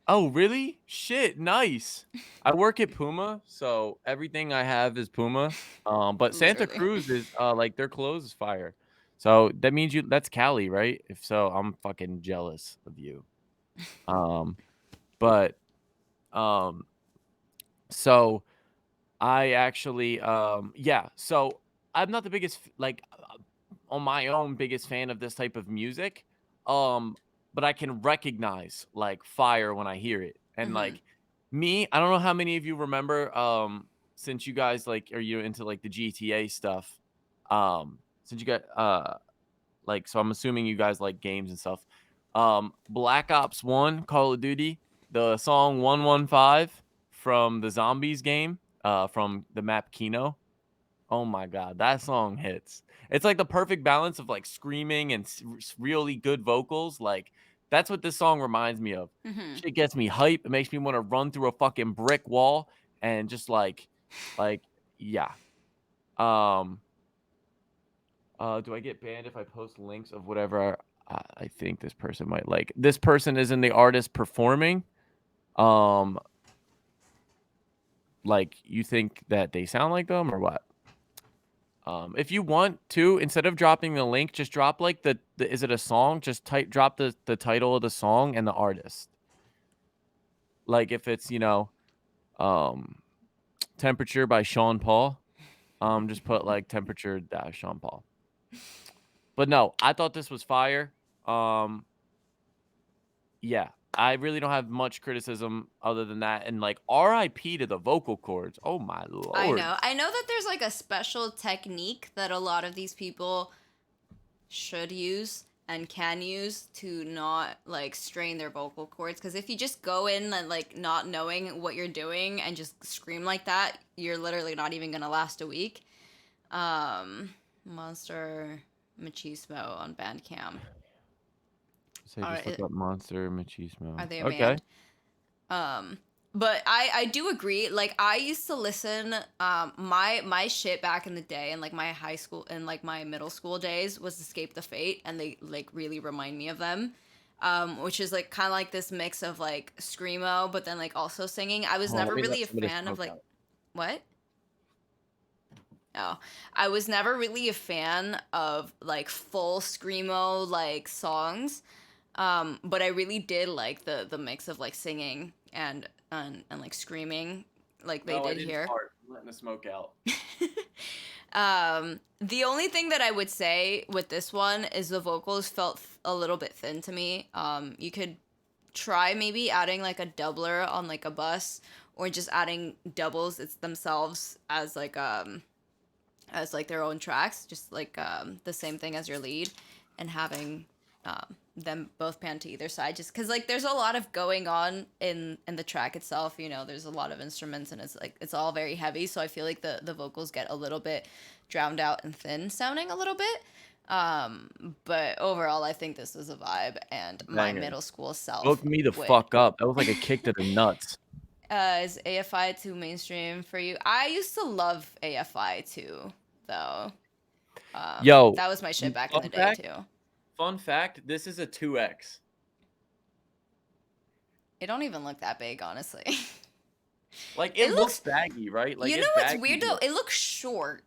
Oh, really? Shit, nice. I work at Puma, so everything I have is Puma. But Santa Literally. Cruz is like their clothes is fire. So that means that's Cali, right? If so, I'm fucking jealous of you. But um so I actually yeah, so I'm not the biggest on my own biggest fan of this type of music. But I can recognize like fire when I hear it. And Mm-hmm. like me, I don't know how many of you remember since you guys like are you into like the GTA stuff. Since you got like so I'm assuming you guys like games and stuff. Black Ops 1 Call of Duty, the song 115 from the Zombies game, from the map Kino. Oh my god, that song hits. It's like the perfect balance of like screaming and really good vocals. Like that's what this song reminds me of. Mm-hmm. Shit gets me hype. It makes me want to run through a fucking brick wall and just like yeah. Um do I get banned if I post links of whatever I think this person might like? This person isn't the artist performing. Um like you think that they sound like them or what? If you want to, instead of dropping the link, just drop like the is it a song? Just drop the title of the song and the artist. Like if it's, um Temperature by Sean Paul, just put like temperature dash Sean Paul. But no, I thought this was fire. Um yeah, I really don't have much criticism other than that. And like RIP to the vocal cords. Oh my I lord. know. I know that there's like a special technique that a lot of these people should use and can use to not like strain their vocal cords, because if you just go in and like not knowing what you're doing and just scream like that, you're literally not even gonna last a week. Monster Machismo on Bandcamp. So just look up Monster Machismo. Are they a Okay. band? But I do agree. Like I used to listen. My shit back in the day, and like my high school and like my middle school days, was Escape the Fate, and they like really remind me of them. Which is like kind of like this mix of like screamo, but then like also singing. I was Hold on, never let me let really a somebody fan of smoke like out. what? Oh, I was never really a fan of like full screamo like songs. But I really did like the mix of like singing and like screaming like they No, I did didn't here. fart. I'm letting the smoke out. The only thing that I would say with this one is the vocals felt a little bit thin to me. You could try maybe adding like a doubler on like a bus, or just adding doubles it's themselves as like their own tracks, just like the same thing as your lead, and having them both pan to either side, just because like there's a lot of going on in the track itself. There's a lot of instruments, and it's like it's all very heavy, so I feel like the vocals get a little bit drowned out and thin sounding a little bit. But overall I think this was a vibe, and my Banger. middle school self Woke me the would. fuck up. That was like a kick to the nuts. Is AFI too mainstream for you? I used to love AFI too, though. Yo, that was my shit back in the fun day fact, too. Fun fact, this is a 2X. It don't even look that big, honestly. Like it looks baggy, right? Like You know it's what's baggy, weird though? but It looks short.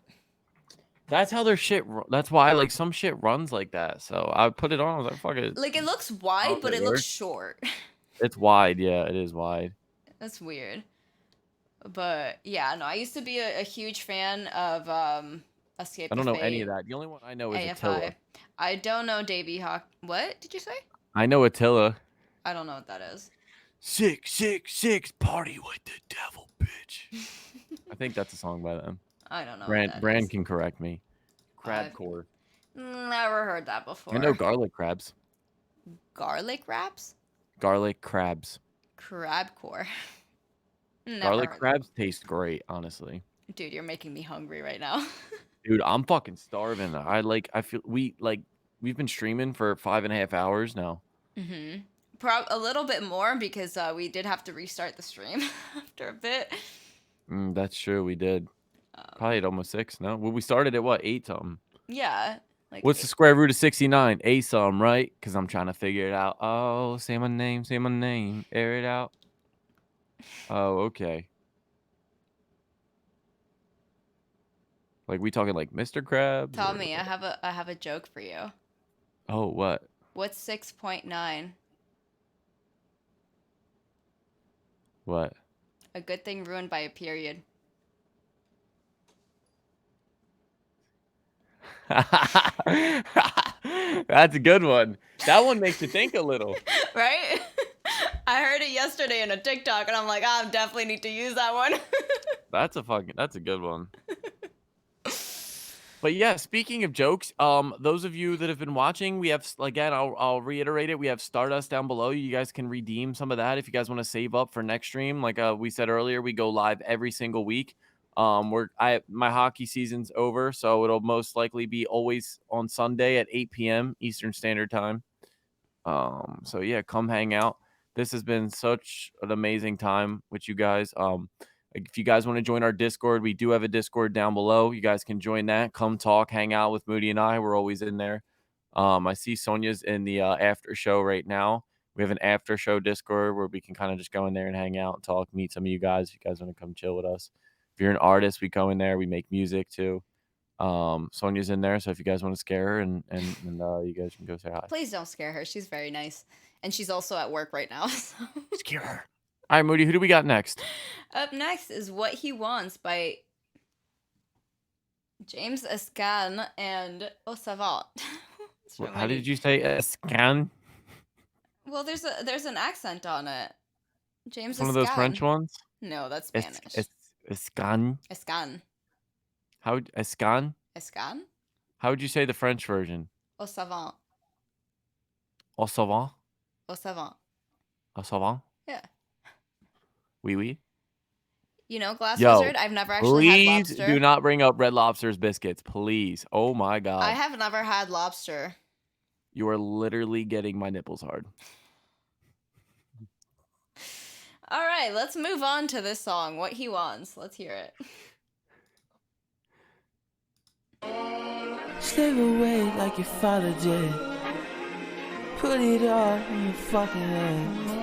that's how their shit. That's why like some shit runs like that. So I put it on. I was like, fuck it. Like it looks I wide, don't but know if it looks works. short. It's wide. Yeah, it is wide. That's weird. But yeah, no, I used to be a huge fan of Escape I the don't know Fate. any of that. The only one I know is AFI. Attila. I don't know Davey Hawk. What did you say? I know Attila. I don't know what that is. 666 party with the devil, bitch. I think that's a song by them. I don't know what that Brand is. can correct me. Crabcore. Never heard that before. I know garlic crabs. Garlic wraps? Garlic crabs. Crabcore. Never Garlic heard. crabs taste great, honestly. Dude, you're making me hungry right now. Dude, I'm fucking starving. I feel we've been streaming for 5.5 hours now. Mm-hmm. A little bit more because we did have to restart the stream after a bit. That's true, we did. Probably at almost 6, no? Well, we started at what, 8 something? Yeah, like What's the square root of 69? A some, right? Because I'm trying to figure it out. Oh, say my name, air it out. Oh, okay. Like we talking like Mr. Krabs? Or Tommy, I have a joke for you. oh, what? What's 6.9? What? A good thing ruined by a period. That's a good one. That one makes you think a little. Right? I heard it yesterday in a TikTok and I'm like, I definitely need to use that one. That's a good one. But yeah, speaking of jokes, those of you that have been watching, we have again, I'll reiterate it. We have Stardust down below. You guys can redeem some of that if you guys want to save up for next stream. Like we said earlier, we go live every single week. My hockey season's over, so it'll most likely be always on Sunday at 8 p.m. Eastern Standard Time. So yeah, come hang out. This has been such an amazing time with you guys. If you guys want to join our Discord, we do have a Discord down below. You guys can join that. Come talk, hang out with Moody and I. We're always in there. I see Sonia's in the after show right now. We have an after show Discord where we can kind of just go in there and hang out and talk, meet some of you guys if you guys want to come chill with us. If you're an artist, we go in there. We make music too. Sonia's in there, so if you guys want to scare her and you guys can go say hi. Please don't scare her. She's very nice. And she's also at work right now. So. Scare her. All right, Moody, who do we got next? Up next is What He Wants by James Escan and Au Savant. How did you say Escan? Well, there's an accent on it. James One Escan. of those French ones? No, that's Spanish. Escan. Escan. Escan? Escan? How would you say the French version? Au Savant. Au savant? Au Savant. Au savant? Yeah. Oui, oui. You know, Glass Yo, Wizard, I've never actually had please lobster. do not bring up Red Lobster's biscuits, please. Oh my God. I have never had lobster. You are literally getting my nipples hard. All right, let's move on to this song, What He Wants. Let's hear it. Slave away like your father did. Put it all in your fucking head.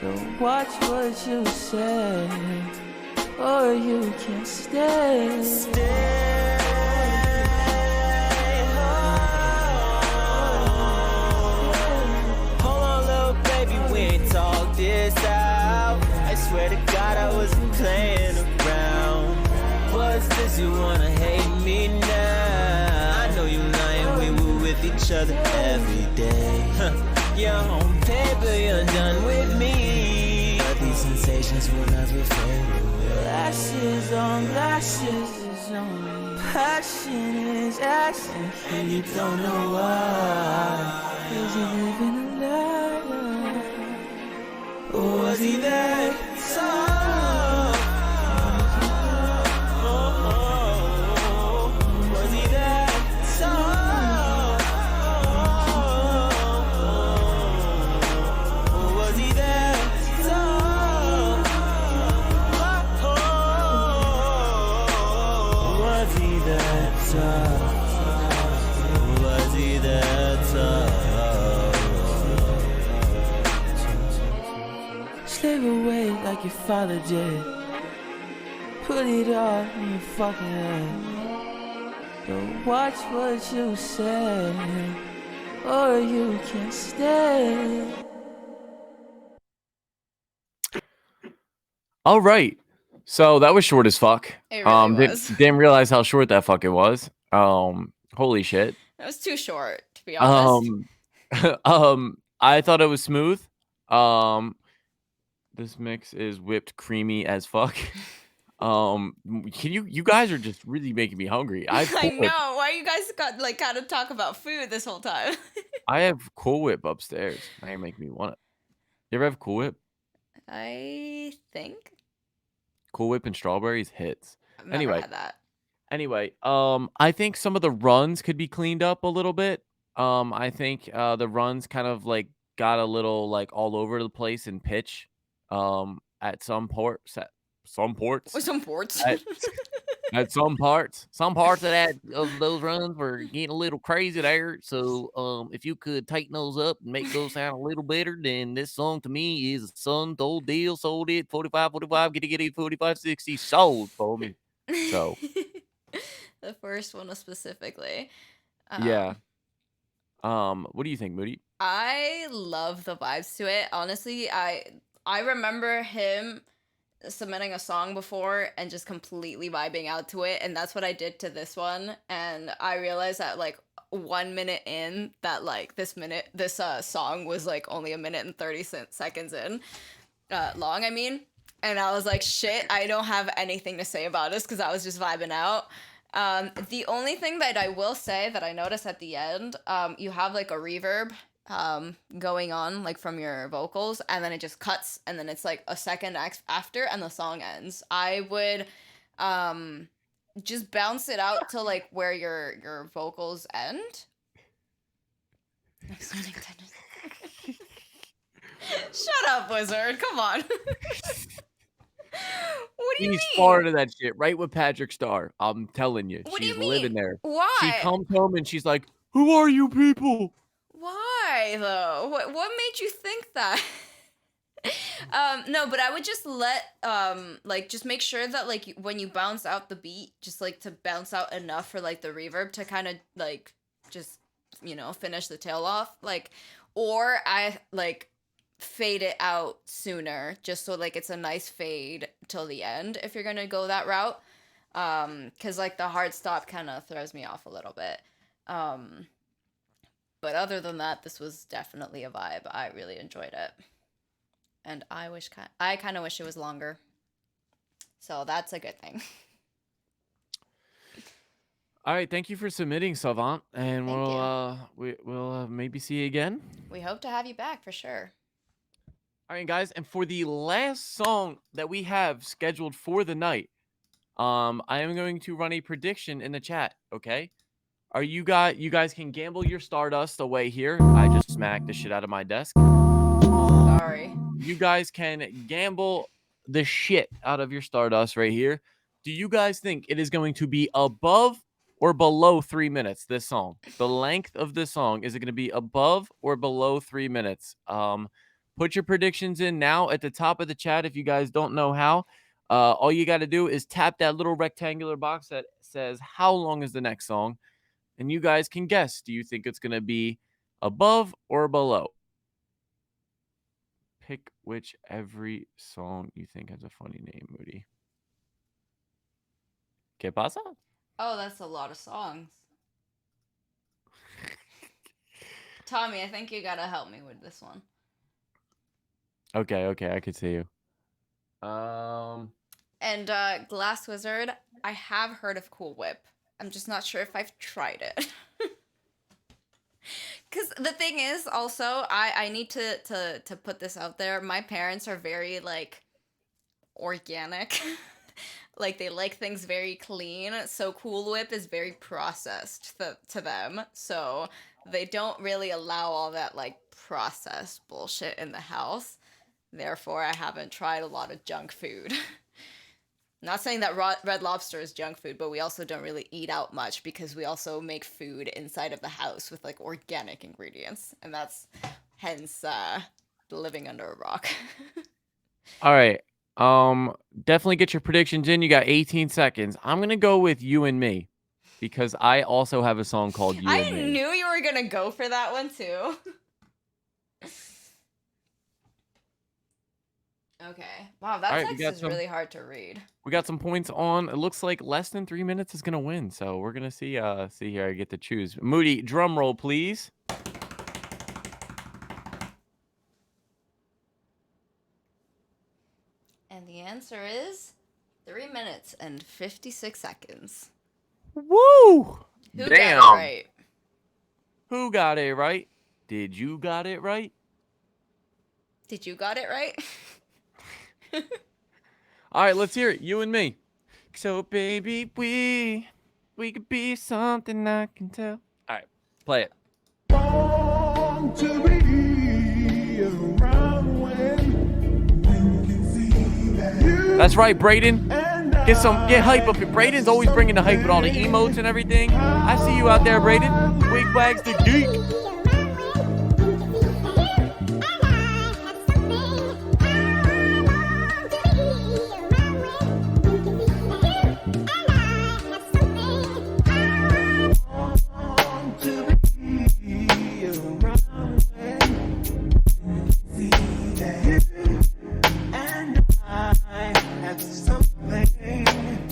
Don't watch what you say, or you can stay. Hold on, little baby, we ain't talk this out. I swear to God, I wasn't playing around. What's this, you wanna hate me now? I know you lying, we were with each other every day. You're on paper, you're done with me, but these sensations will never fade away. Lashes on lashes is on. Passion is action, and you don't know why. Is he living a lie? Or was he there? Was he there? Was he there? Was he that tough? Was he that tough? Slave away like your father did. Put it all in your fucking head. Don't watch what you say, or you can stay. All right. So that was short as fuck. It really was. Didn't realize how short that fucking was. Holy shit. That was too short, to be honest. I thought it was smooth. This mix is whipped creamy as fuck. You guys are just really making me hungry. I know. Why you guys got like kind of talk about food this whole time? I have Cool Whip upstairs. Now you're making me want it. You ever have Cool Whip? I think. Cool Whip and strawberries hits. I've never Anyway, had that. I think some of the runs could be cleaned up a little bit. I think the runs kind of like got a little like all over the place in pitch. At some ports. Or some ports. At, at some parts of those runs were getting a little crazy there. So if you could tighten those up and make those sound a little better, then this song to me is a son told deal, sold it 45 get 45 60 sold for me. So The first one specifically. yeah. What do you think, Moody? I love the vibes to it. Honestly, I remember him submitting a song before and just completely vibing out to it, and that's what I did to this one. And I realized that like 1 minute in that like this song was like only 1 minute and 30 seconds in long, I mean. And I was like, shit, I don't have anything to say about this because I was just vibing out. The only thing that I will say that I noticed at the end, you have like a reverb going on like from your vocals, and then it just cuts, and then it's like a second after, and the song ends. I would just bounce it out to like where your vocals end. Shut up, Wizard. Come on. What do you He's mean? part of that shit, right with Patrick Star. I'm telling you, What do she's you living mean? there. She Why? comes home and she's like, "Who are you people?" Why though? What made you think that? No, but I would just let like just make sure that like when you bounce out the beat, just like to bounce out enough for like the reverb to kind of like just finish the tail off, like, or I like fade it out sooner just so like it's a nice fade till the end if you're gonna go that route, because like the hard stop kind of throws me off a little bit. But other than that, this was definitely a vibe. I really enjoyed it. And I kind of wish it was longer. So that's a good thing. All right, thank you for submitting, Savant, and Thank we'll maybe see you again. We hope to have you back for sure. All right, guys, and for the last song that we have scheduled for the night, I am going to run a prediction in the chat. Okay, you guys can gamble your Stardust away here. I just smacked the shit out of my desk. Sorry. You guys can gamble the shit out of your Stardust right here. Do you guys think it is going to be above or below 3 minutes, this song? The length of this song, is it going to be above or below 3 minutes? Put your predictions in now at the top of the chat if you guys don't know how. All you got to do is tap that little rectangular box that says how long is the next song, and you guys can guess. Do you think it's going to be above or below? Pick which every song you think has a funny name, Moody. ¿Qué pasa? Oh, that's a lot of songs. Tommy, I think you gotta help me with this one. Okay, I could see you. And Glass Wizard, I have heard of Cool Whip. I'm just not sure if I've tried it. Because the thing is, also, I need to put this out there. My parents are very, like, organic. Like, they like things very clean. So Cool Whip is very processed to them. So they don't really allow all that, like, processed bullshit in the house. Therefore, I haven't tried a lot of junk food. Not saying that Red Lobster is junk food, but we also don't really eat out much because we also make food inside of the house with like organic ingredients, and that's hence living under a rock. All right. Definitely get your predictions in. You got 18 seconds. I'm gonna go with You and Me because I also have a song called You and Me. I knew you were gonna go for that one too. Okay. Wow, that text is really hard to read. We got some points on. It looks like less than 3 minutes is gonna win. So we're gonna see here. I get to choose. Moody, drum roll, please. And the answer is 3 minutes and 56 seconds. Woo! Who Damn. got it right? Who got it right? Did you got it right? Did you got it right? All right, let's hear it. You and me. So, baby, we could be something I can tell. All right, play it. Want to be around when you can see that you That's right, Braden. Get hype up here. Braden's always bringing the hype with all the emotes and everything. I see you out there, Braden. Wig Wags the Geek.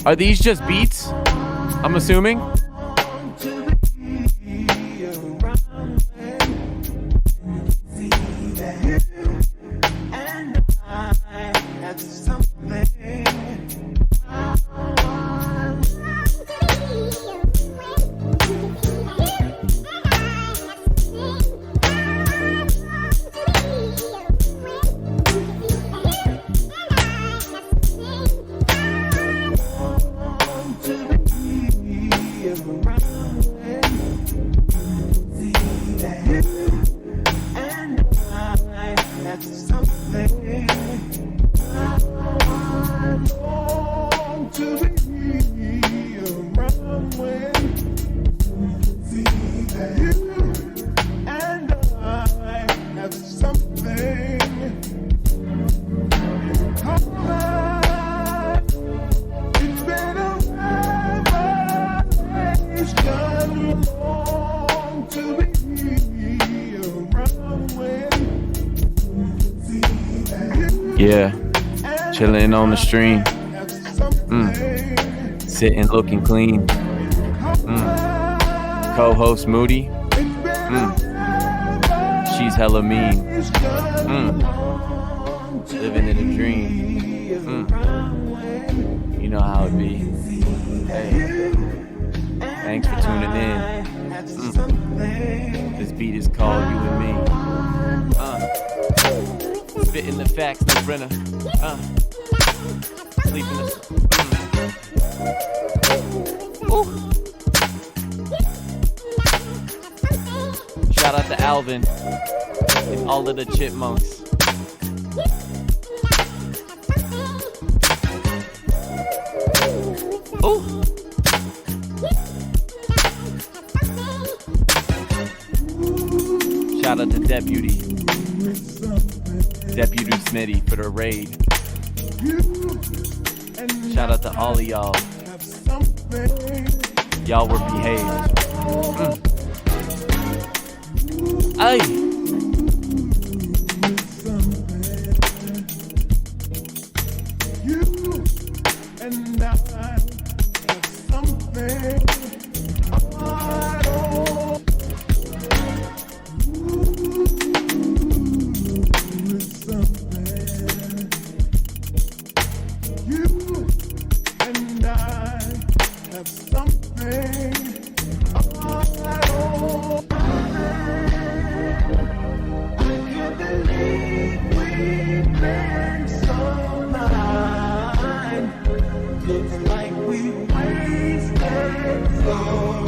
Are these just beats? I'm assuming. Yeah, chilling on the stream. Sitting looking clean. Co-host Moody. She's hella mean. Living in a dream. You know how it be. Hey, thanks for tuning in. This beat is called You and Me. Spitting the facts, no Brenner. Sleeping the. Shout out to Alvin and all of the chipmunks. Ooh. Shout out to Deputy Smitty for the raid. Shout out to all of y'all. Y'all were behaved. Ay.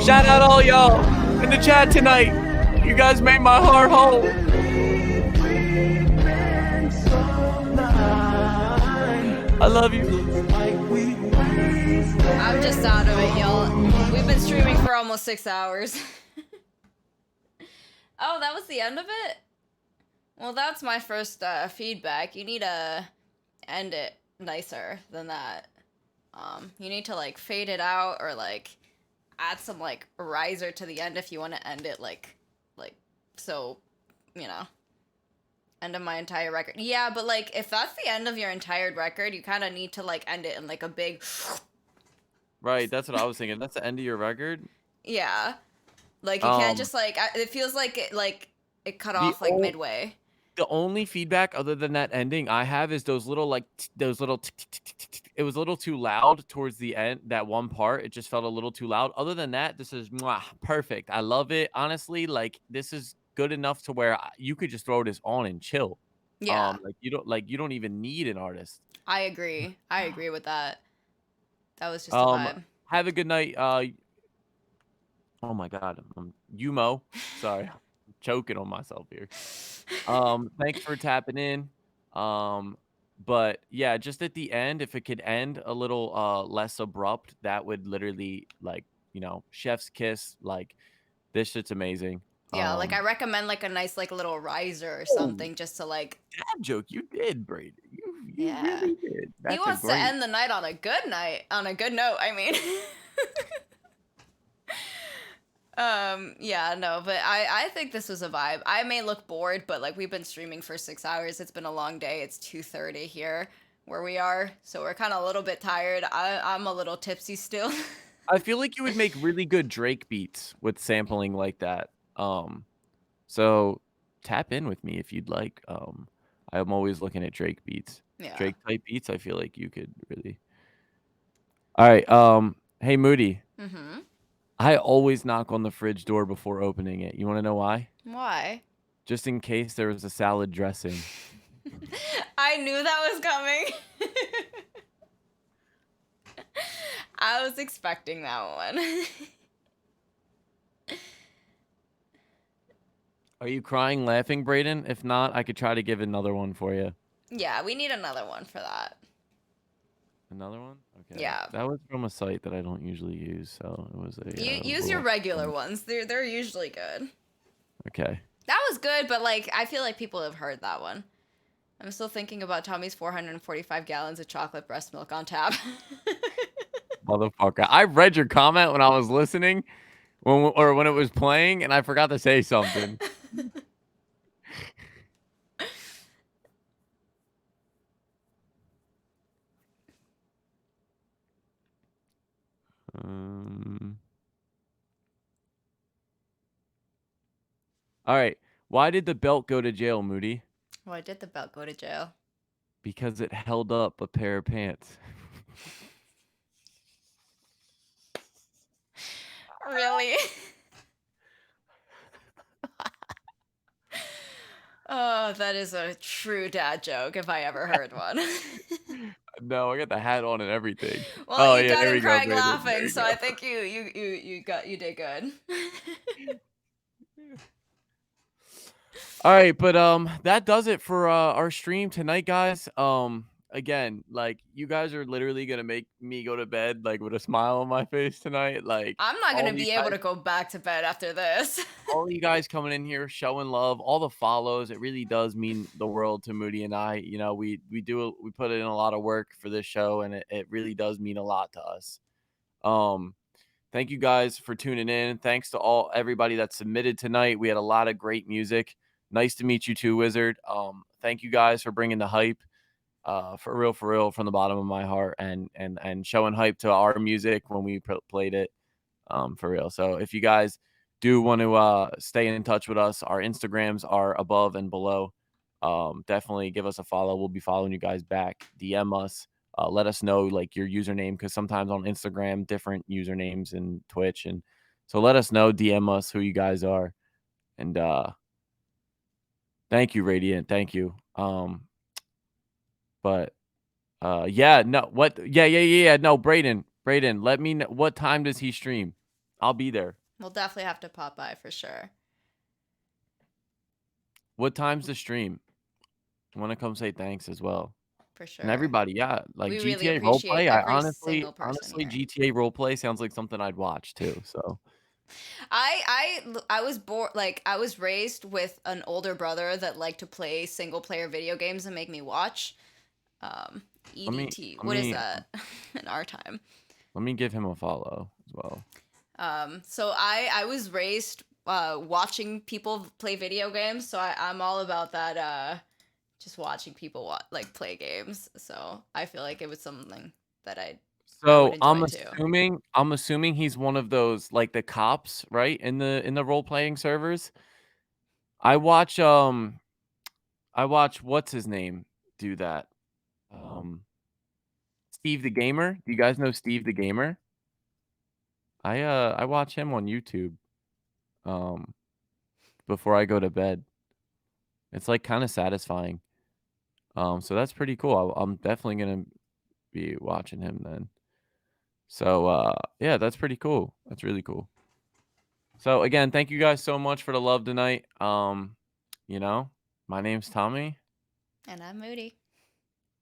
Shout out all y'all in the chat tonight. You guys made my heart whole. I love you. I'm just out of it, y'all. We've been streaming for almost 6 hours. Oh, that was the end of it? Well, that's my first feedback. You need to end it nicer than that. You need to like fade it out or like add some like riser to the end if you want to end it like so, you know, end of my entire record. Yeah, but like if that's the end of your entire record, you kind of need to like end it in like a big. Right, that's what I was thinking. That's the end of your record. Yeah, like you can't just like it feels like it cut off like midway. The only feedback other than that ending I have is those little like those little. It was a little too loud towards the end. That one part, it just felt a little too loud. Other than that, this is perfect. I love it. Honestly, like this is good enough to where you could just throw this on and chill. Yeah. Like you don't even need an artist. I agree. I agree with that. That was just a Um, vibe. have a good night. Oh my God, Yumo. Sorry, I'm choking on myself here. Thanks for tapping in. Um, but yeah, just at the end, if it could end a little less abrupt, that would literally like, chef's kiss. Like this shit's amazing. Yeah, like I recommend like a nice like little riser or Oh, something just to like dad joke, you did, Brady. You yeah. really did. He That's a wants to great. end the night on a good night, on a good note, I mean. Yeah, no, but I think this was a vibe. I may look bored, but like we've been streaming for 6 hours. It's been a long day. It's 2:30 here where we are, so we're kind of a little bit tired. I'm a little tipsy still. I feel like you would make really good Drake beats with sampling like that. So tap in with me if you'd like. I'm always looking at Drake beats. Yeah. Drake type beats, I feel like you could really. All right. Hey Moody. Mhm. I always knock on the fridge door before opening it. You want to know why? Why? Just in case there was a salad dressing. I knew that was coming. I was expecting that one. Are you crying laughing, Braden? If not, I could try to give another one for you. Yeah, we need another one for that. Another one? Okay. Yeah. That was from a site that I don't usually use, so it was a You use your little regular ones. They're usually good. Okay. That was good, but like I feel like people have heard that one. I'm still thinking about Tommy's 445 gallons of chocolate breast milk on tap. Motherfucker. I read your comment when I was listening when it was playing and I forgot to say something. All right. Why did the belt go to jail, Moody? Why did the belt go to jail? Because it held up a pair of pants. Really? Oh, that is a true dad joke if I ever heard one. No, I got the hat on and everything. Well, Oh you yeah, got there him we go, crying Brandon. There laughing, you so go. I think you did good. All right, but that does it for our stream tonight, guys. Again, like you guys are literally gonna make me go to bed like with a smile on my face tonight. Like I'm not all gonna of you be able guys, to go back to bed after this. all of you guys coming in here showing love, all the follows, it really does mean the world to Moody and I. We put in a lot of work for this show, and it really does mean a lot to us. Thank you guys for tuning in. Thanks to everybody that submitted tonight. We had a lot of great music. Nice to meet you too, Wizard. Thank you guys for bringing the hype. For real, from the bottom of my heart, and showing hype to our music when we played it. For real. So if you guys do want to stay in touch with us, our Instagrams are above and below. Definitely give us a follow. We'll be following you guys back. DM us. Let us know like your username, because sometimes on Instagram different usernames and Twitch, and so let us know. DM us who you guys are, and thank you, Radiant. Thank you. But yeah, no, what? Yeah. No, Braden, let me know what time does he stream. I'll be there. We'll definitely have to pop by for sure. What time's the stream? I want to come say thanks as well. For sure. And everybody, yeah, like We really GTA appreciate roleplay. I every single person honestly, here. GTA roleplay sounds like something I'd watch too. So I was born like I was raised with an older brother that liked to play single player video games and make me watch. EDT. What is that in our time? Let me give him a follow as well. So I was raised watching people play video games, so I'm all about that. Just watching people play games. So I feel like it was something that I So would enjoy too. I'm assuming he's one of those like the cops, right? In the role playing servers. I watch what's his name do that. Steve the Gamer. Do you guys know Steve the Gamer? I watch him on YouTube before I go to bed. It's like kind of satisfying. So that's pretty cool. I'm definitely gonna be watching him then. So yeah, that's pretty cool. That's really cool. So again, thank you guys so much for the love tonight. You know, my name's Tommy, And I'm Moody.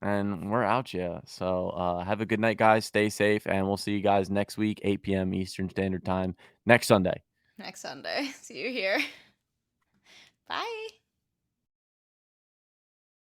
and we're out, yeah. So have a good night, guys. Stay safe, and we'll see you guys next week, 8 p.m. Eastern Standard Time, next Sunday. Next Sunday. See you here. Bye.